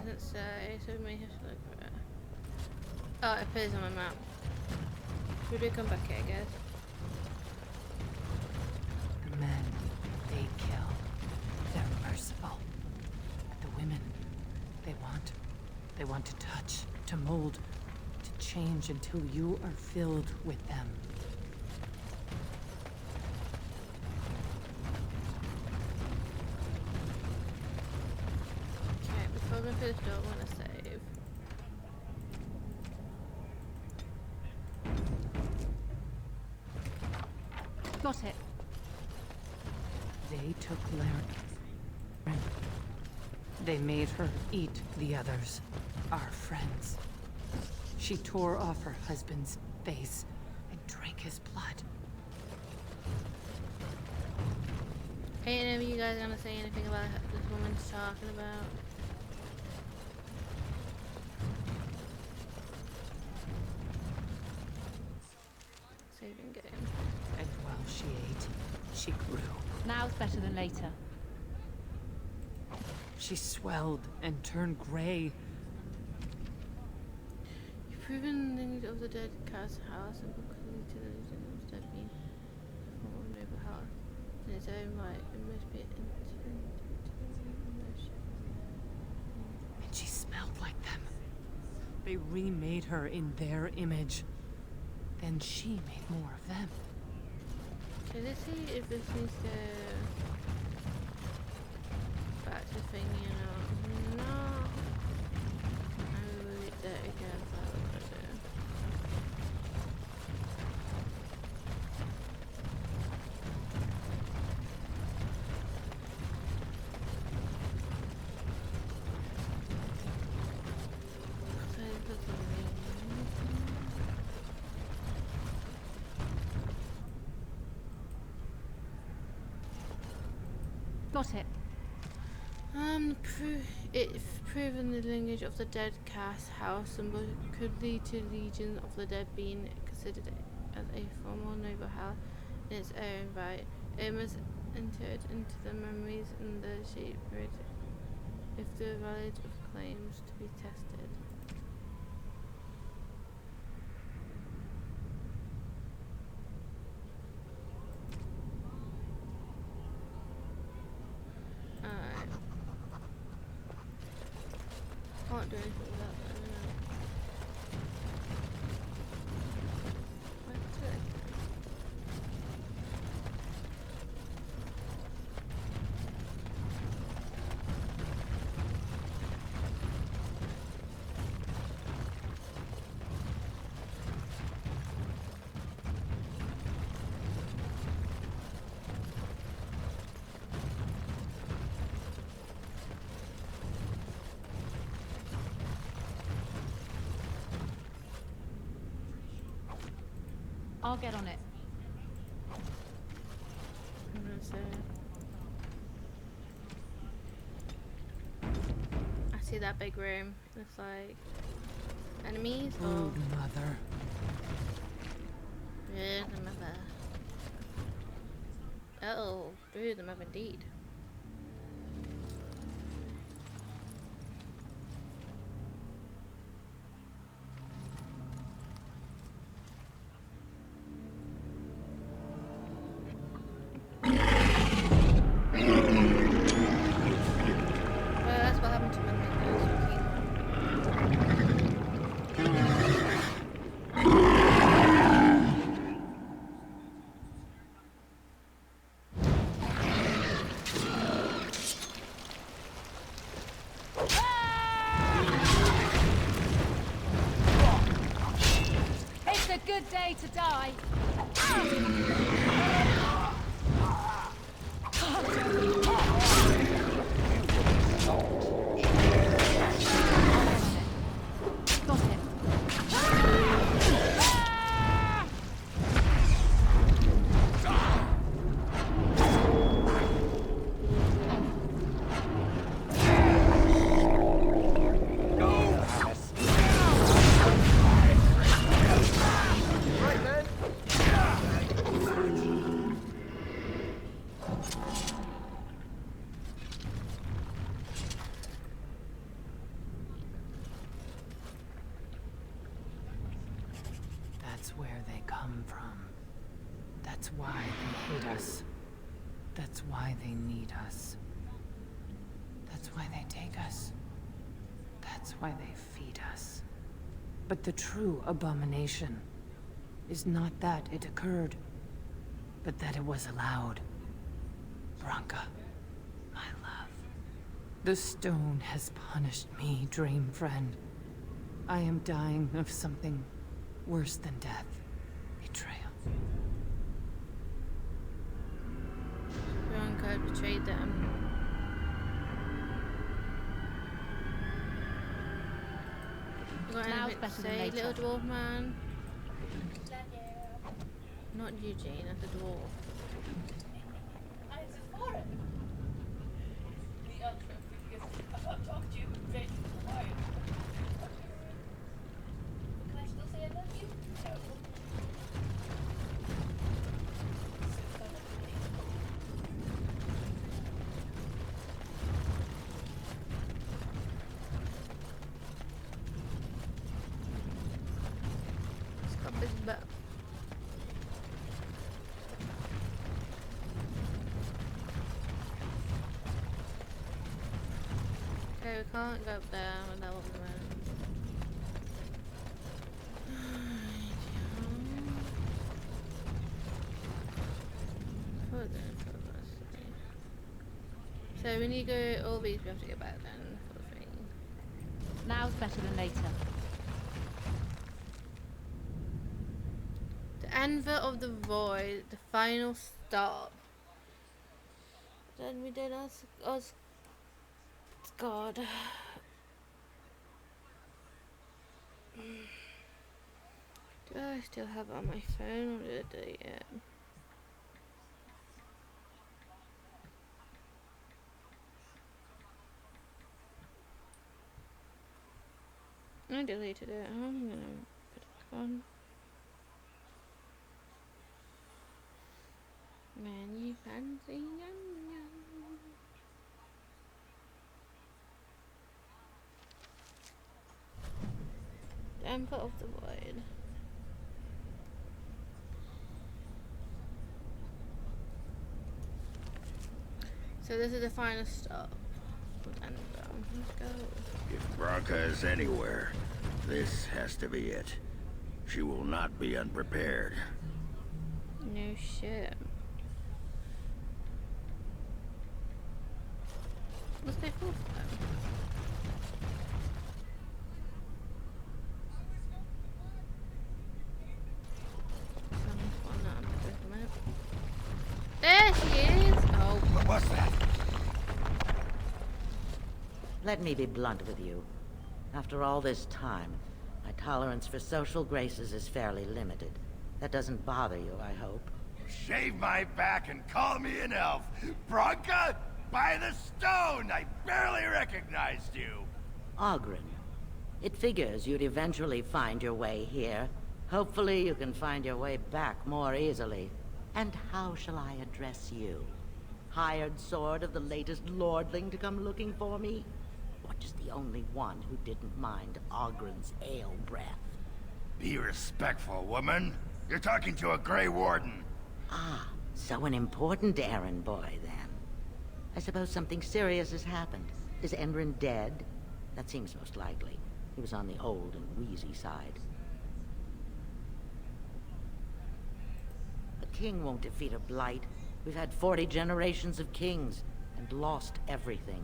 Doesn't say, so we may have to look for it. Oh, it appears on my map. Should we come back here, I guess? The men they kill, they're merciful. The women, they want to touch, to mold, to change until you are filled with them. Okay, before we finish, I want to save. Got it. They took Larry. They made her eat the others, our friends. She tore off her husband's face and drank his blood. Hey, any of you guys gonna say anything about what this woman's talking about? Saving game. And while she ate, she grew. Now's better than later. She swelled and turned gray. You've proven the of the dead cat's house and proclaimed to the legend of dead being a form of noble heart. In its own right, it must be And she smelled like them. They remade her in their image. Then she made more of them. Okay, let's see if this needs to back to thingy or not. No. I will read that again. Got it. If proven the lineage of the dead cast house symbol could lead to legions of the dead being considered as a formal noble house in its own right. It must enter into the memories and the shape if the validity of claims to be tested. Can't do anything with that though, I'll get on it. I'm gonna say I see that big room. Looks like enemies or Brood mother. Brood the mother. Oh, brood the mother indeed. Good day to die. That's where they come from. That's why they hate us. That's why they need us. That's why they take us. That's why they feed us. But the true abomination is not that it occurred, but that it was allowed. Branka, my love. The stone has punished me, dream friend. I am dying of something worse than death. Betrayal. Branka betrayed them. You got anything to say, little dwarf man? Not Eugene, that's a dwarf. I'll talk to you very quiet. Can I still say I love you? No. It's got big butt. Okay, we can't go up there without woman. then for us. So we need to go all these. We have to go back then for free. Now's better than later. The Anvil of the Void, the final stop. Then we did us God. Do I still have it on my phone or did I delete it? I deleted it. I'm gonna put it on. Man, you fancy yum yum. The Emperor of the Void. So this is the final stop. And let's go. If Branka is anywhere, this has to be it. She will not be unprepared. No shit. Let's go forth then. There she is! Oh. What was that? Let me be blunt with you. After all this time, my tolerance for social graces is fairly limited. That doesn't bother you, I hope. Shave my back and call me an elf. Branka? By the stone! I barely recognized you! Ogren. It figures you'd eventually find your way here. Hopefully you can find your way back more easily. And how shall I address you? Hired sword of the latest lordling to come looking for me? Or just the only one who didn't mind Ogren's ale breath? Be respectful, woman. You're talking to a Grey Warden. Ah, so an important errand boy, then. I suppose something serious has happened. Is Endrin dead? That seems most likely. He was on the old and wheezy side. A king won't defeat a blight. We've had 40 generations of kings, and lost everything.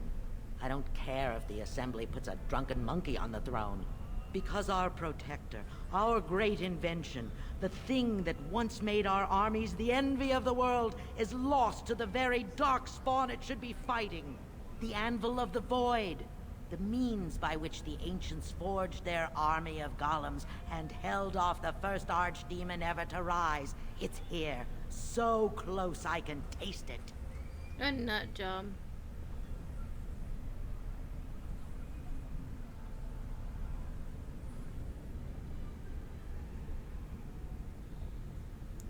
I don't care if the Assembly puts a drunken monkey on the throne. Because our protector, our great invention, the thing that once made our armies the envy of the world, is lost to the very darkspawn it should be fighting. The Anvil of the Void. The means by which the ancients forged their army of golems and held off the first archdemon ever to rise. It's here. So close I can taste it. A nut job.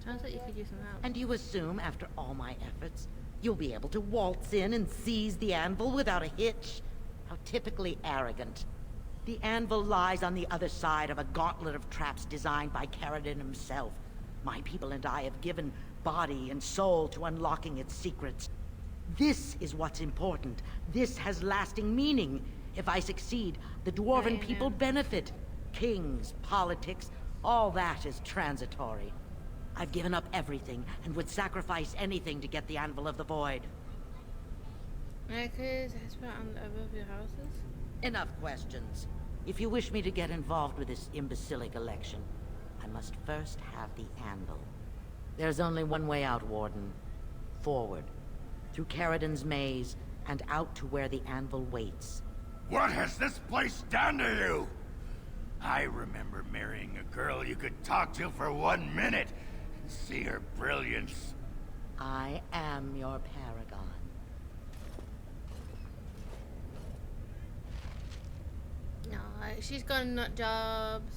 Sounds like you could use some help. And you assume, after all my efforts, you'll be able to waltz in and seize the anvil without a hitch? How typically arrogant. The anvil lies on the other side of a gauntlet of traps designed by Caradon himself. My people and I have given body and soul to unlocking its secrets. This is what's important. This has lasting meaning. If I succeed, the dwarven people benefit. Kings, politics, all that is transitory. I've given up everything and would sacrifice anything to get the Anvil of the Void. Because it's put on above your houses? Enough questions. If you wish me to get involved with this imbecilic election, I must first have the Anvil. There's only one way out, Warden. Forward. Through Caradon's maze, and out to where the Anvil waits. What has this place done to you? I remember marrying a girl you could talk to for 1 minute and see her brilliance. I am your paragon. No, she's got nut jobs.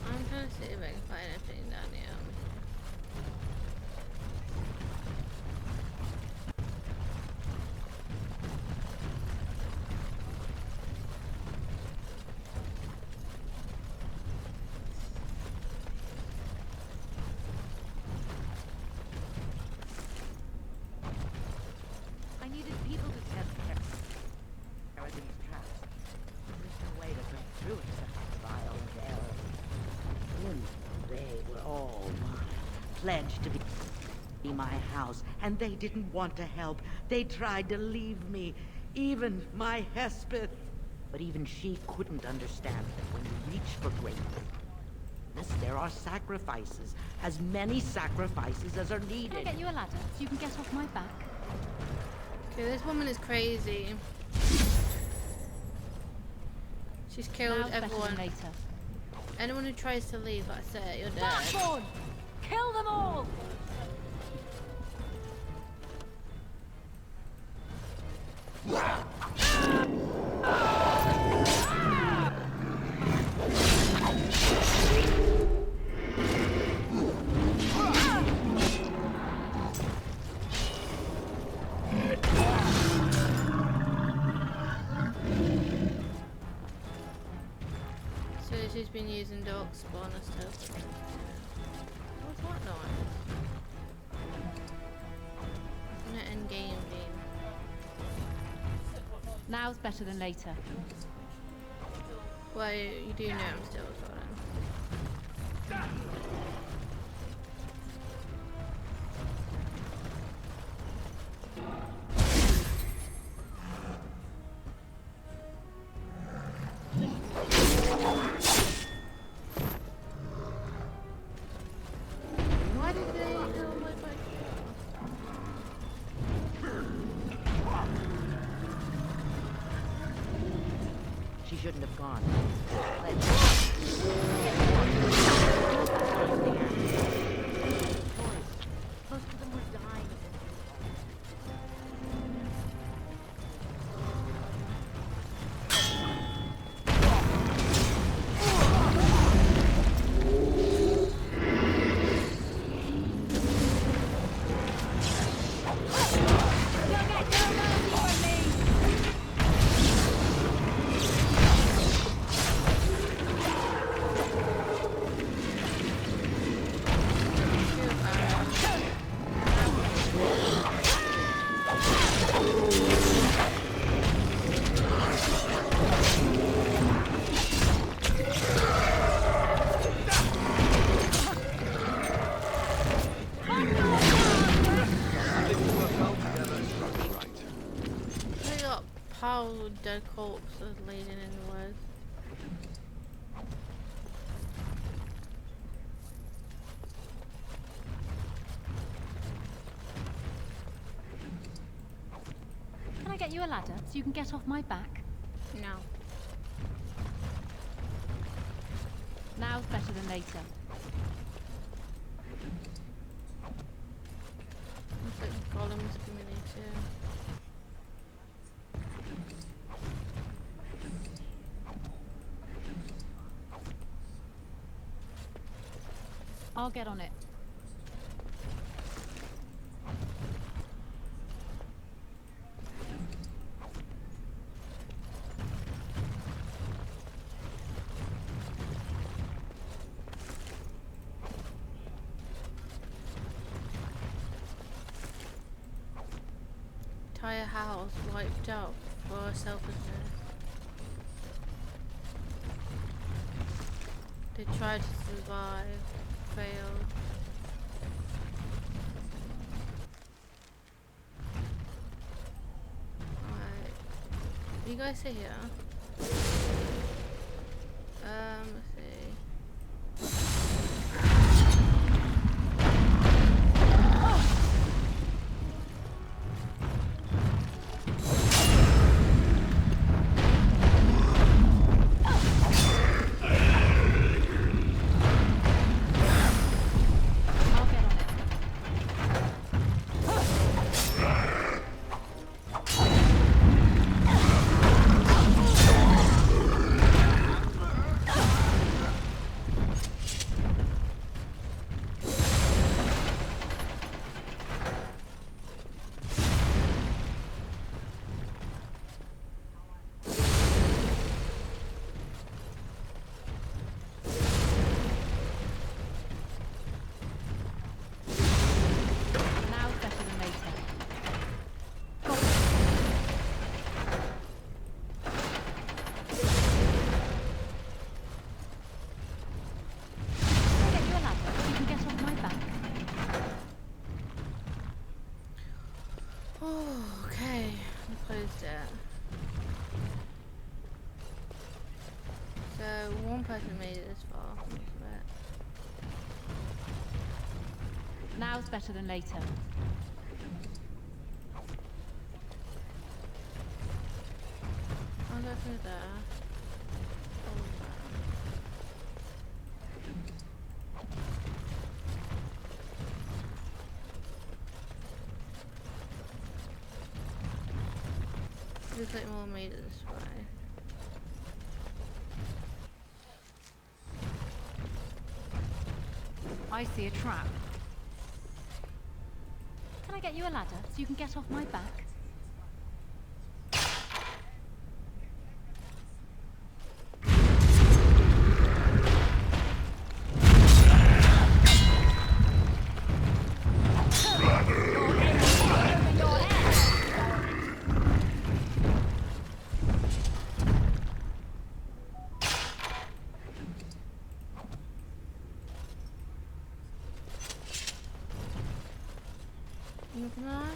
I'm trying to see if I can find anything down here. I needed people to test Caradon's traps. There's no way to break through it except by trial and error. all mine, pledged to be my house, and they didn't want to help. They tried to leave me, even my Hespeth. But even she couldn't understand that when you reach for greatness, there are sacrifices, as many sacrifices as are needed. Can I get you a ladder so you can get off my back? Okay, this woman is crazy. She's killed everyone. Later. Anyone who tries to leave, that's it, you're dead. Darkborn! Kill them all! So she's been using darkspawn and stuff. What's that noise? I'm gonna end game beam. Now's better than later. Well, you do know I'm still recording. Why did they kill my bike? She shouldn't have gone. Most of them were dying. They got piles of dead corpses laid in the woods. Can I get you a ladder so you can get off my back? No. Now's better than later. Looks like golems coming too. I'll get on it. Entire house wiped out for selfishness. They tried to survive, failed. Alright. You guys sit here. Let's see. one person made it this far. But Now's better than later. I'll go through there. Looks like more made it this way. I see a trap. Can I get you a ladder so you can get off my back? Moving on.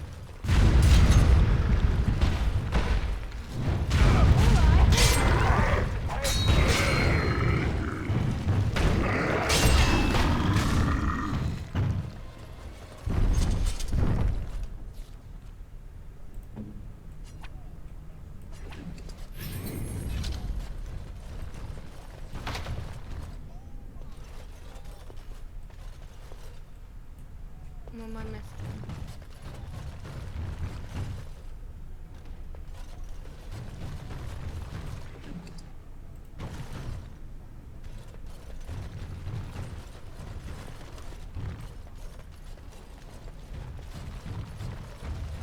What am I missing?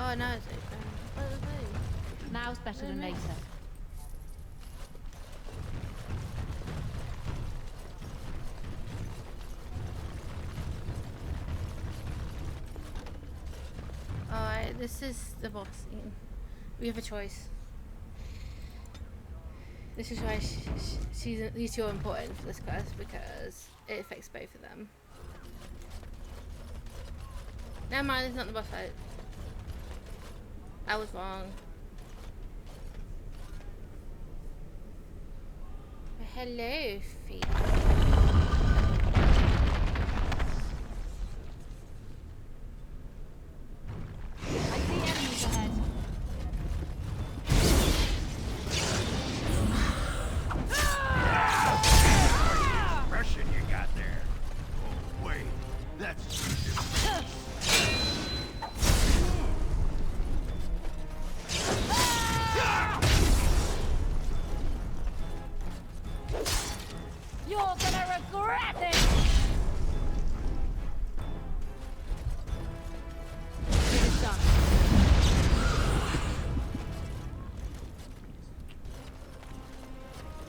Oh, now it's open. What was it? Now's better than later. Alright, this is the boss scene. We have a choice. This is why these two are important for this quest, because it affects both of them. Never mind, it's not the boss fight. I was wrong. Hello, feet. I see enemies ahead. Impression you got there. Oh, wait. That's... You're gonna regret it! It is done.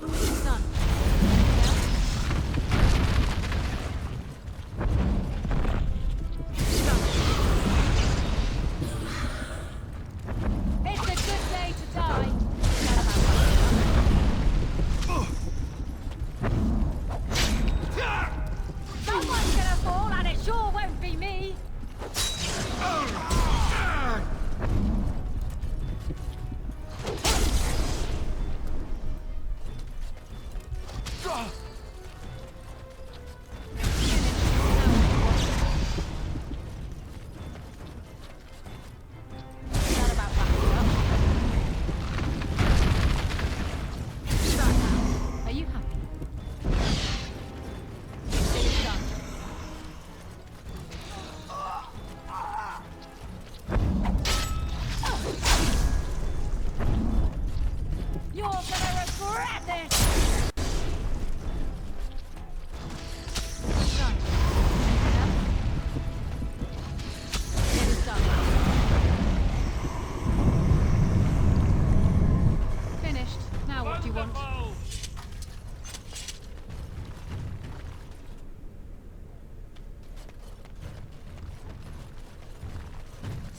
It's done. It's a good day to die. Someone's gonna fall, and it sure won't be me. Not about backing up. Right now, are you happy? It is done. You're gonna regret this! Done. It is done. Finished. Now what do you want?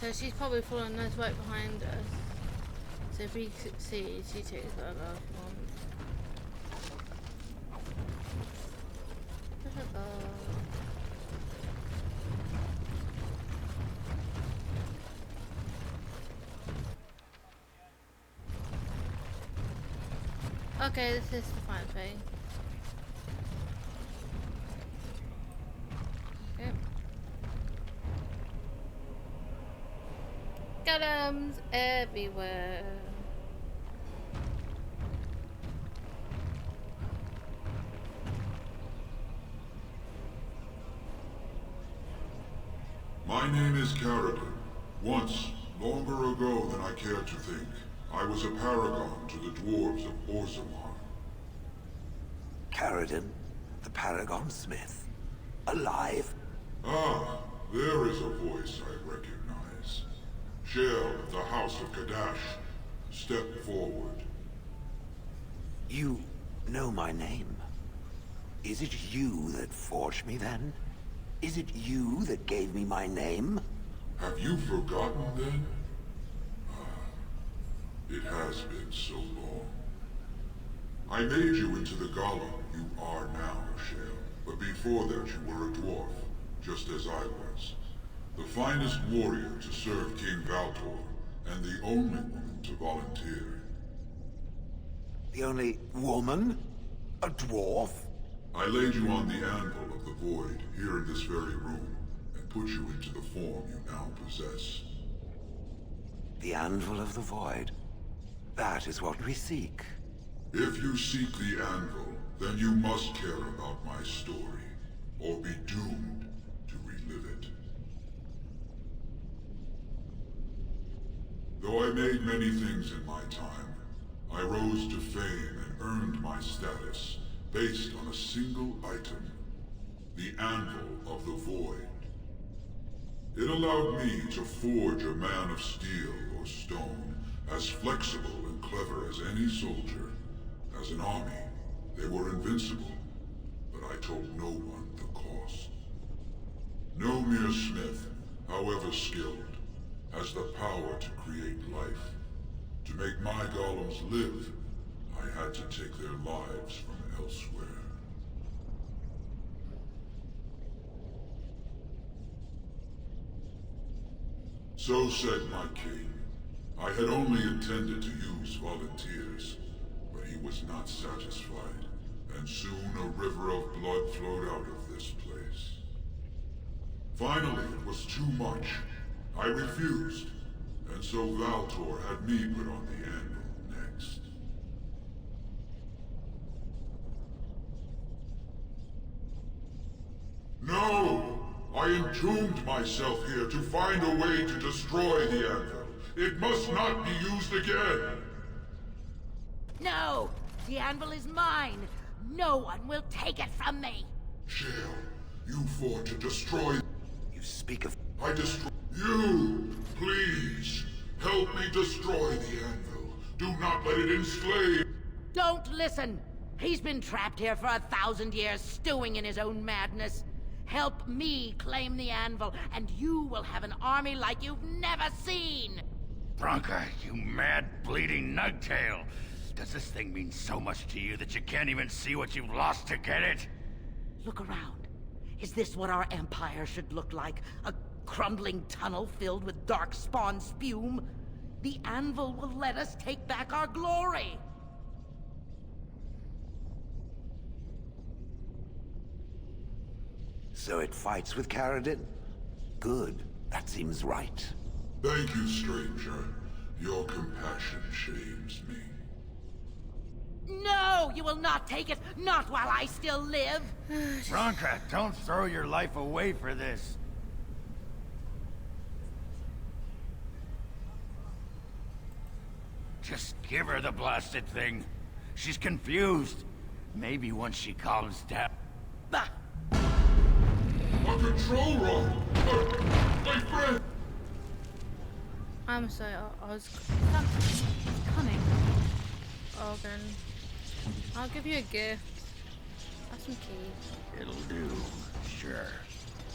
So she's probably following us right behind us. So if we see, she takes that last one. Okay, this is the final thing. Golems everywhere. My name is Carradine. Once, longer ago than I care to think, I was a paragon to the dwarves of Orzammar. Carradine, the Paragon Smith. Alive? Ah, there is a voice I recognize. Shale of the House of Kadash. Step forward. You know my name. Is it you that forged me then? Is it you that gave me my name? Have you forgotten then? It has been so long. I made you into the golem you are now, Shale. But before that you were a dwarf, just as I was. The finest warrior to serve King Valtor, and the only woman to volunteer. The only woman? A dwarf? I laid you on the anvil of the void, here in this very room, and put you into the form you now possess. The anvil of the void. That is what we seek. If you seek the anvil, then you must care about my story, or be doomed to relive it. Though I made many things in my time, I rose to fame and earned my status based on a single item, the Anvil of the Void. It allowed me to forge a man of steel or stone, as flexible and clever as any soldier. As an army, they were invincible, but I told no one the cost. No mere smith, however skilled, has the power to create life. To make my golems live, I had to take their lives from elsewhere. So said my king. I had only intended to use volunteers, but he was not satisfied, and soon a river of blood flowed out of this place. Finally, it was too much. I refused, and so Valtor had me put on the anvil next. No! I entombed myself here to find a way to destroy the anvil. It must not be used again! No! The anvil is mine! No one will take it from me! Shale, you fought to destroy... You speak of... I destroy... You! Please! Help me destroy the anvil. Do not let it enslave... Don't listen! He's been trapped here for 1,000 years, stewing in his own madness. Help me claim the anvil, and you will have an army like you've never seen! Bronca, you mad, bleeding nugtail! Does this thing mean so much to you that you can't even see what you've lost to get it? Look around. Is this what our empire should look like? A crumbling tunnel filled with darkspawn spume? The anvil will let us take back our glory! So it fights with Carradine? Good. That seems right. Thank you, stranger. Your compassion shames me. No! You will not take it! Not while I still live! Bronca, don't throw your life away for this. Just give her the blasted thing. She's confused. Maybe once she calms down... Bah! A control room! My friend! I'm sorry, I was Coming. Organ. I'll give you a gift. Have some keys. It'll do, sure.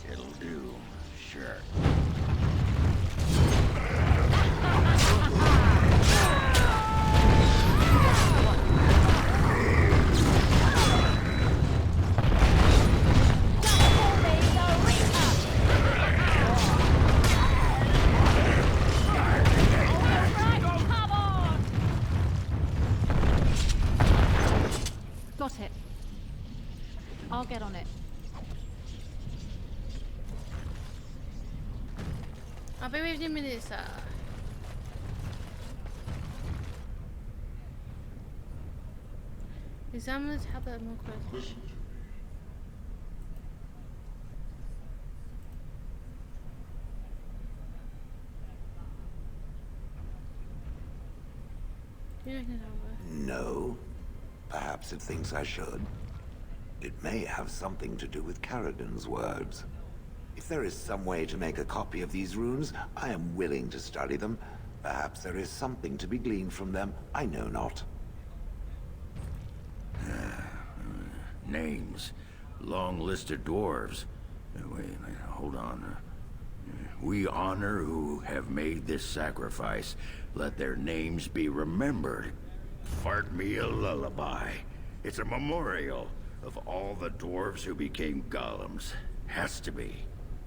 It'll do, sure. Got it. I'll get on it. I'll be with you in a minute, sir. Examine the tablet more closely. Listen to me. Do you reckon it's over? No. Perhaps it thinks I should. It may have something to do with Carradin's words. If there is some way to make a copy of these runes, I am willing to study them. Perhaps there is something to be gleaned from them, I know not. Names. Long list of dwarves. Wait, hold on. We honor who have made this sacrifice. Let their names be remembered. Fart me a lullaby. It's a memorial of all the dwarves who became golems. Has to be.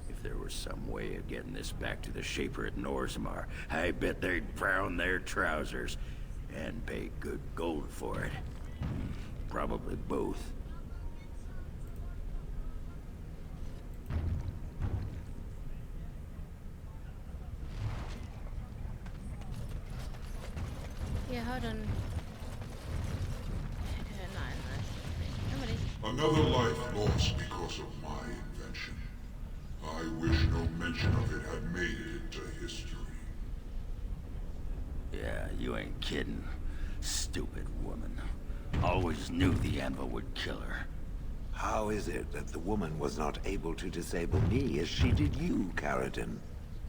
If there was some way of getting this back to the Shaper at Orzammar, I bet they'd brown their trousers and pay good gold for it. Probably both. Yeah, hold on. Another life lost because of my invention. I wish no mention of it had made it into history. Yeah, you ain't kidding. Stupid woman. Always knew the anvil would kill her. How is it that the woman was not able to disable me as she did you, Carradin?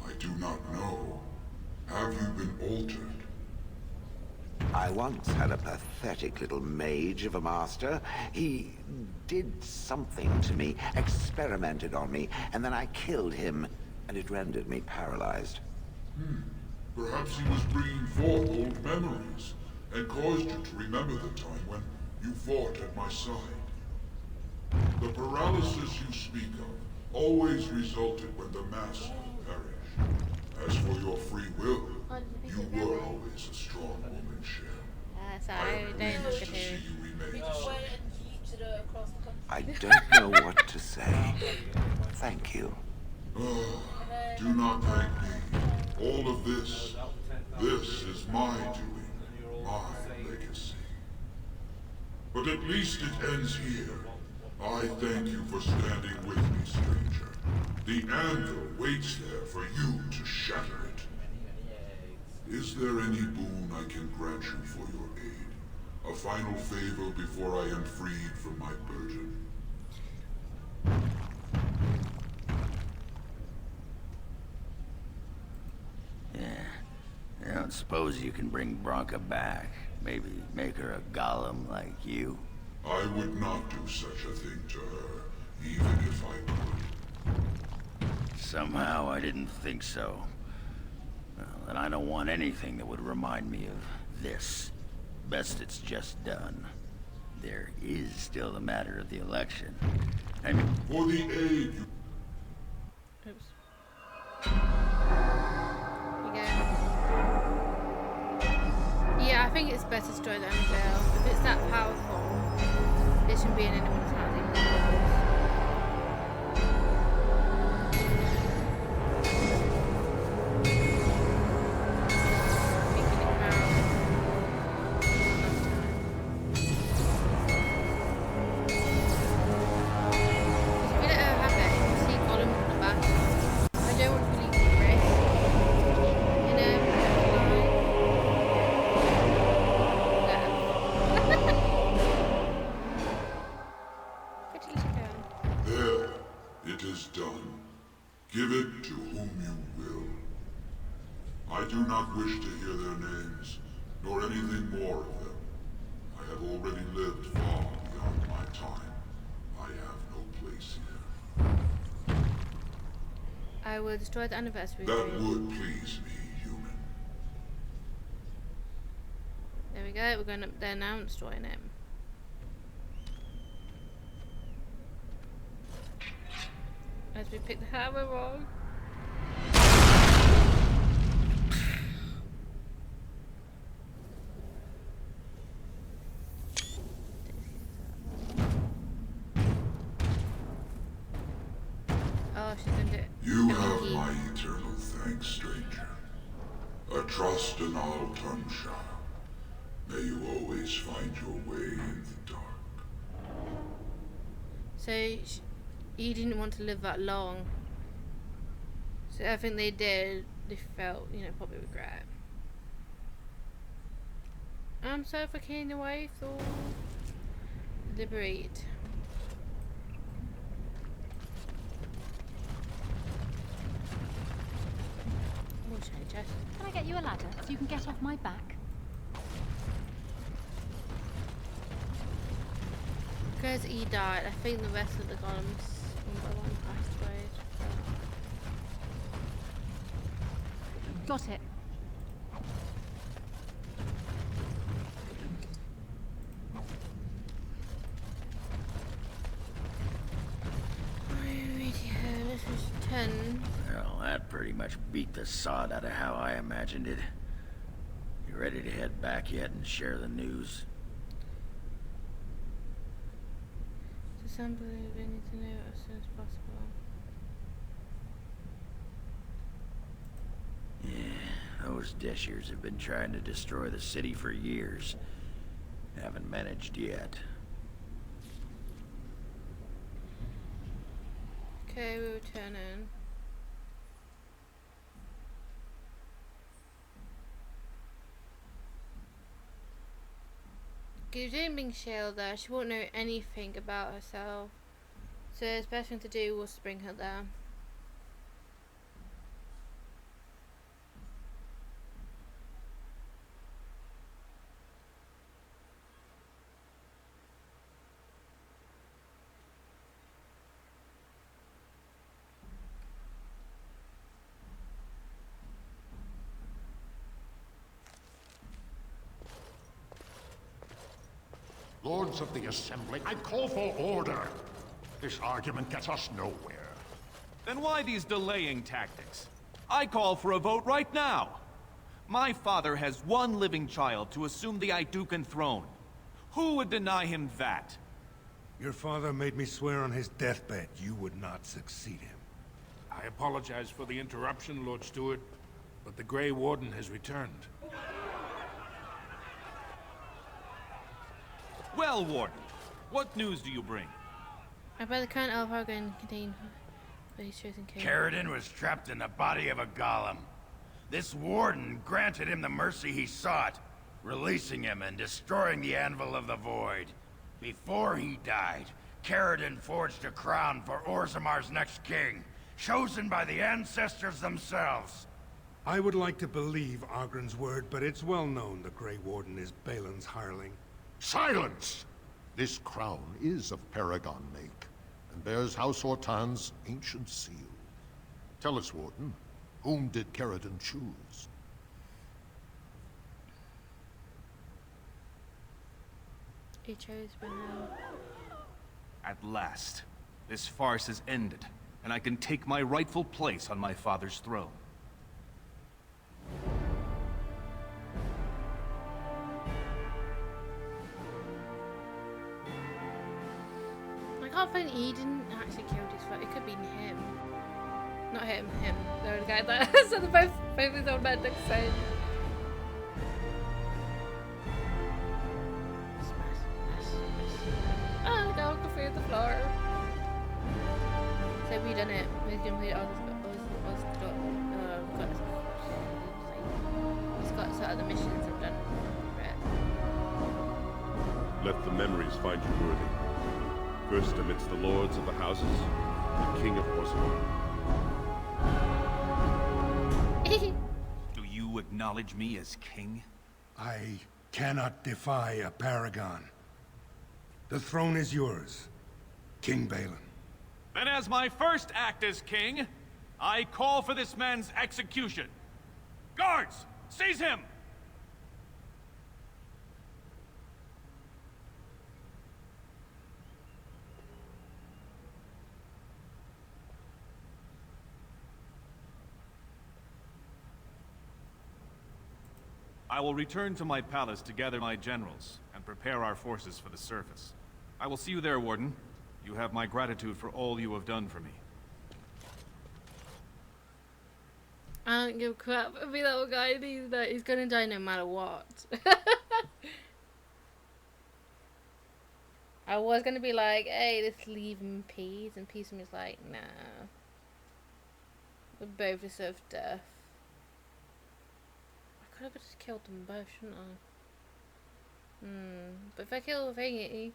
I do not know. Have you been altered? I once had a pathetic little mage of a master. He did something to me, experimented on me, and then I killed him, and it rendered me paralyzed. Perhaps he was bringing forth old memories, and caused you to remember the time when you fought at my side. The paralysis you speak of always resulted when the master perished. As for your free will, you were always a strong woman, Shale. Sorry, don't look at See her. you remain I don't know what to say. Thank you. Do not thank me. All of this is my doing, my legacy. But at least it ends here. I thank you for standing with me, stranger. The anvil waits there for you to shatter it. Is there any boon I can grant you for your aid? A final favor before I am freed from my burden? I don't suppose you can bring Bronca back. Maybe make her a golem like you. I would not do such a thing to her, even if I could. Somehow I didn't think so. Well, and I don't want anything that would remind me of this. Best it's just done. There is still the matter of the election. I mean, for the aid you... Oops. Here we go. Yeah, I think it's better to join the unveil. If it's that powerful, it shouldn't be in anyone's hands. Give it to whom you will. I do not wish to hear their names, nor anything more of them. I have already lived far beyond my time. I have no place here. I will destroy the anniversary. That would please me, human. There we go, we're going up there now and destroying it. As we pick the hammer wrong. Oh, she's gonna do it. You have my eternal thanks, stranger. A trust in all Tumshire. May you always find your way in the dark. So he didn't want to live that long. So everything they did, they felt, you know, probably regret. I'm suffocating the wife or liberate. Oh, shiny chest. Can I get you a ladder so you can get off my back? Because he died, I think the rest of the golems one by one passed away. Got it. This is 10. Well, that pretty much beat the sod out of how I imagined it. You ready to head back yet and share the news? To some believe we need to know as soon as possible. Yeah, those Deshers have been trying to destroy the city for years. Haven't managed yet. Okay, we return in. If you don't bring Shale there, she won't know anything about herself. So the best thing to do was to bring her there. Lords of the Assembly, I call for order. This argument gets us nowhere. Then why these delaying tactics? I call for a vote right now. My father has one living child to assume the Idukan throne. Who would deny him that? Your father made me swear on his deathbed you would not succeed him. I apologize for the interruption, Lord Steward, but the Grey Warden has returned. Well, Warden, what news do you bring? I bet the current elf are going to contain his chosen king. Carradine was trapped in the body of a golem. This warden granted him the mercy he sought, releasing him and destroying the Anvil of the Void. Before he died, Carradine forged a crown for Orzammar's next king, chosen by the ancestors themselves. I would like to believe Ogren's word, but it's well known the Grey Warden is Balin's hireling. Silence! This crown is of Paragon make, and bears House Hortan's ancient seal. Tell us, Warden, whom did Carradine choose? He chose Banan. At last, this farce is ended, and I can take my rightful place on my father's throne. I can't think he didn't actually kill his father. It could be him. Not him, him. No, the guy that. So the both his old men look the same. Oh, the dog through the floor. So we done it. We completed all this. Got sort of the missions I've done. Right. Let the memories find you worthy. First amidst the lords of the houses, the King of Orzammar. Do you acknowledge me as king? I cannot defy a paragon. The throne is yours, King Balin. Then as my first act as king, I call for this man's execution. Guards, seize him! I will return to my palace to gather my generals and prepare our forces for the surface. I will see you there, Warden. You have my gratitude for all you have done for me. I don't give a crap. I mean, that guy, he's gonna die no matter what. I was gonna be like, hey, let's leave him in peace, and peace is like, nah. We both deserve death. I could have just killed them both, shouldn't I? But if I kill Thingy,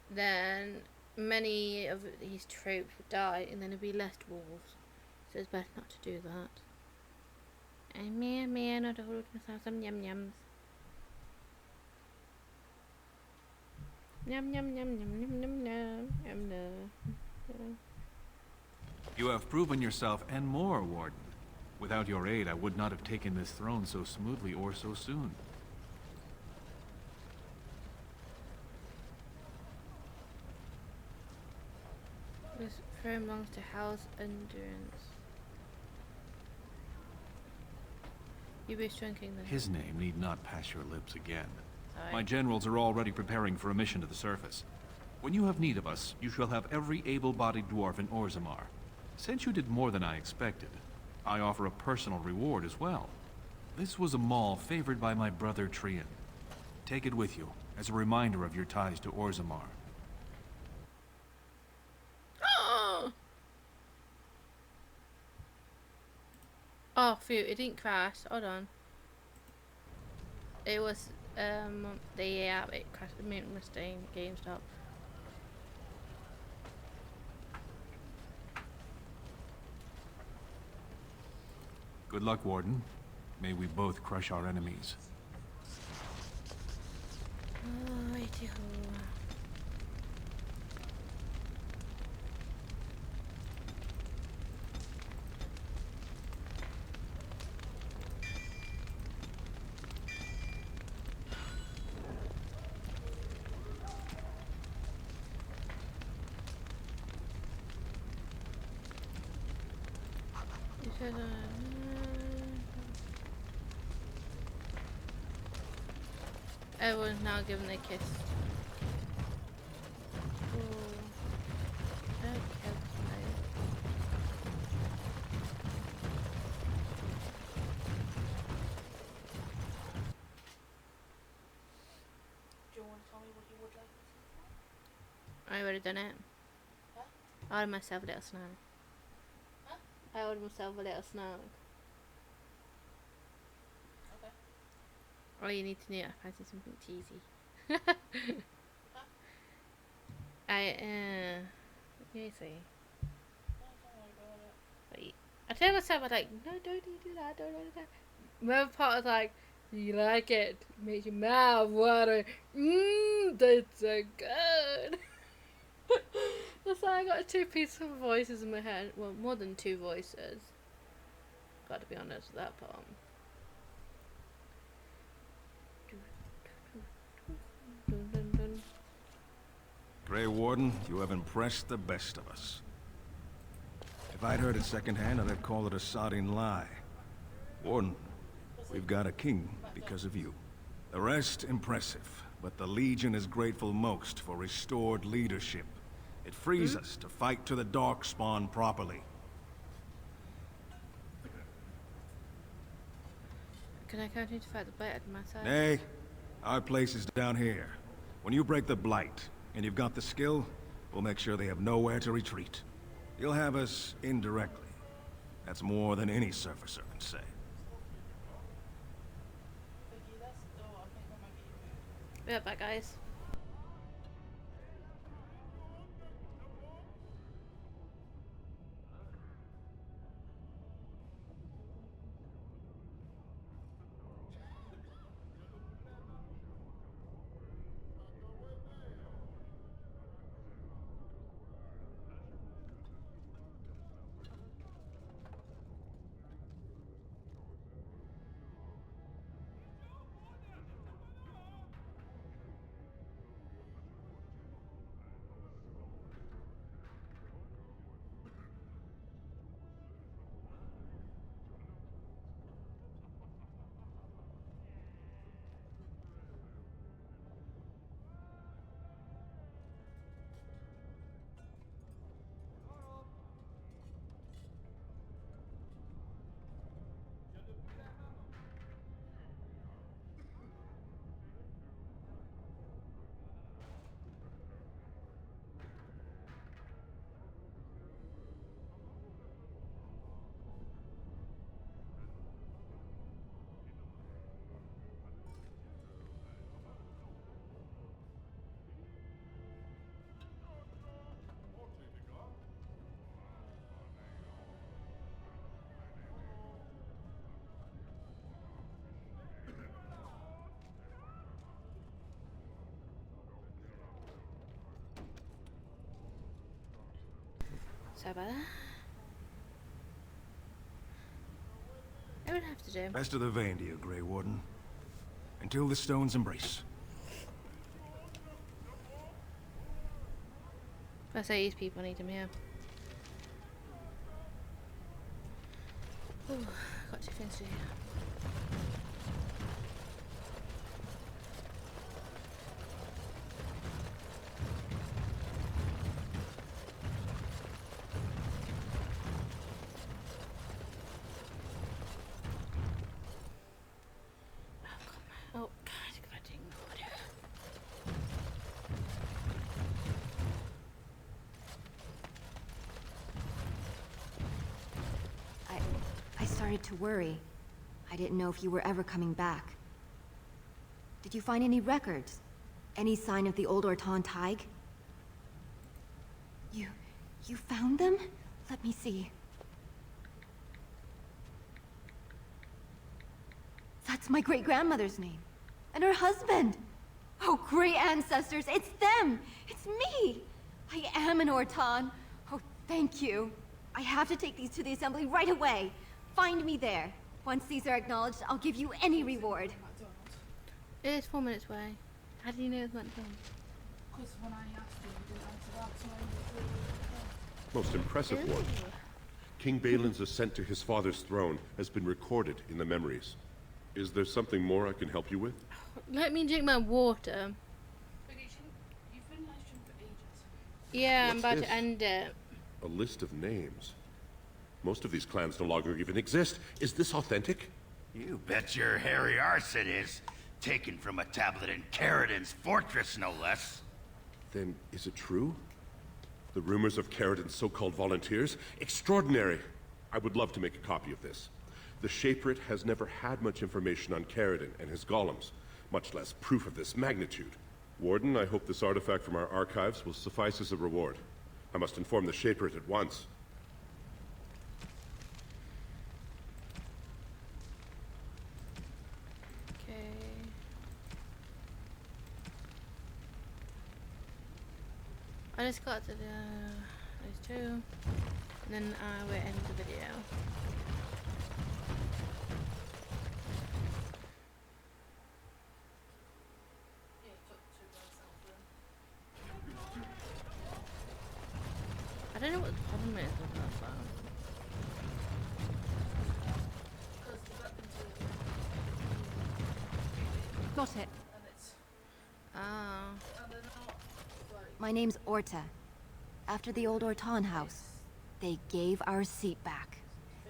then many of his troops would die, and then there'd be less dwarves. So it's better not to do that. And me, not to hold myself some yum yums. Yum yum yum yum yum yum yum yum yum. You have proven yourself and more, Warden. Without your aid, I would not have taken this throne so smoothly or so soon. This throne belongs to house endurance. You wish to kingdom. His name need not pass your lips again. Sorry. My generals are already preparing for a mission to the surface. When you have need of us, you shall have every able-bodied dwarf in Orzammar. Since you did more than I expected, I offer a personal reward as well. This was a maul favored by my brother Trian. Take it with you, as a reminder of your ties to Orzammar. Oh, phew, it didn't crash. Hold on. It was, the app, it crashed. It made a mistake. Game stop. Good luck, Warden. May we both crush our enemies. Oh, righty-ho. You said, everyone's now given a kiss. Oh, don't kill me. Do you want to tell me what you would like to see? I already done it. Huh? I ordered myself a little snack. Huh? I ordered myself a little snack. Okay. All you need to know, I fancy something cheesy. Huh? Let me see. No, don't worry about it. Wait. I tell myself, I'm like, no, don't do that, don't do that. Another part was like, you like it, makes your mouth water. That's so good. That's why I got two peaceful voices in my head. Well, more than two voices. Gotta be honest with that part. Grey Warden, you have impressed the best of us. If I'd heard it secondhand, I'd have called it a sodding lie. Warden, we've got a king because of you. The rest, impressive, but the Legion is grateful most for restored leadership. It frees us to fight to the Darkspawn properly. Can I continue to fight the blight at my side? Nay, our place is down here. When you break the blight, and you've got the skill, we'll make sure they have nowhere to retreat. You'll have us indirectly. That's more than any surfacer can say. Be right back, guys. Sorry about that. I would have to do. Best of the vein to you, Grey Warden. Until the stones embrace. I say these people need him here. Ooh, got 2 things to do. Oh God, I didn't order. I started to worry. I didn't know if you were ever coming back. Did you find any records? Any sign of the old Orton Tig? You found them? Let me see. That's my great-grandmother's name. And her husband! Oh, great ancestors, it's them! It's me! I am an Orton. Oh, thank you. I have to take these to the assembly right away. Find me there. Once these are acknowledged, I'll give you any reward. It is 4 minutes away. How do you know it went done? Because when I asked him, he didn't answer that, so I didn't. Most impressive one. King Balin's ascent to his father's throne has been recorded in the memories. Is there something more I can help you with? Let me drink my water. You've been live streaming for ages. Yeah, I'm What's about this? to end it. A list of names. Most of these clans no longer even exist. Is this authentic? You bet your hairy arse it is. Taken from a tablet in Caridin's fortress, no less. Then is it true? The rumors of Caridin's so-called volunteers? Extraordinary! I would love to make a copy of this. The Shaperate has never had much information on Caridin and his golems, much less proof of this magnitude. Warden, I hope this artifact from our archives will suffice as a reward. I must inform the Shaperate at once. Okay. I just got to those 2, and then I will end the video. I don't know what the problem is with that phone. Got it. Ah. My name's Orta. After the old Orton house, they gave our seat back.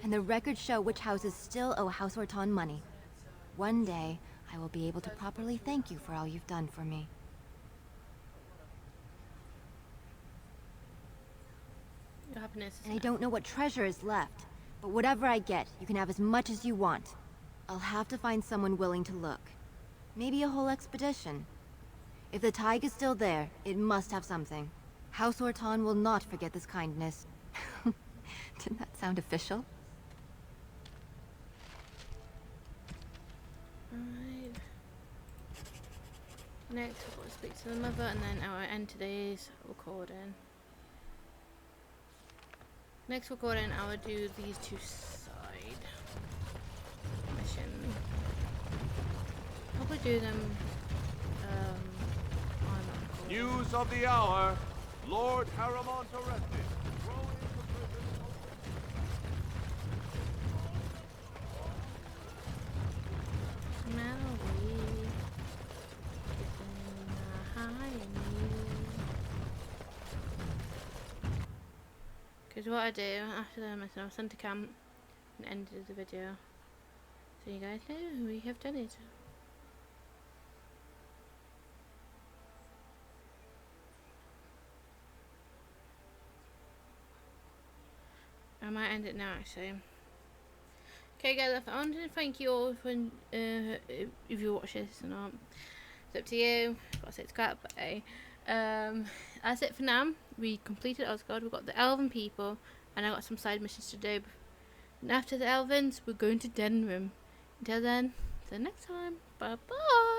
And the records show which houses still owe House Orton money. One day, I will be able to properly thank you for all you've done for me. Your happiness. And I don't know what treasure is left, but whatever I get, you can have as much as you want. I'll have to find someone willing to look. Maybe a whole expedition. If the Tig is still there, it must have something. House Orton will not forget this kindness. Didn't that sound official? Right. Next, I've got to speak to the mother, and then I will end today's recording. Next recording, I will do these 2 side missions. Probably do them on News of the hour. Lord Harrimont arrested. Because what I do after the mission, I'll send to camp and end the video so you guys know we have done it. I might end it now actually. Okay guys, I want to thank you all for if you watch this or not. It's up to you. Got to say it's crap, but hey. That's it for now. We completed Osgard, we got the Elven people, and I got some side missions to do. And after the Elvens, we're going to Den Room. Until then, till next time, bye bye.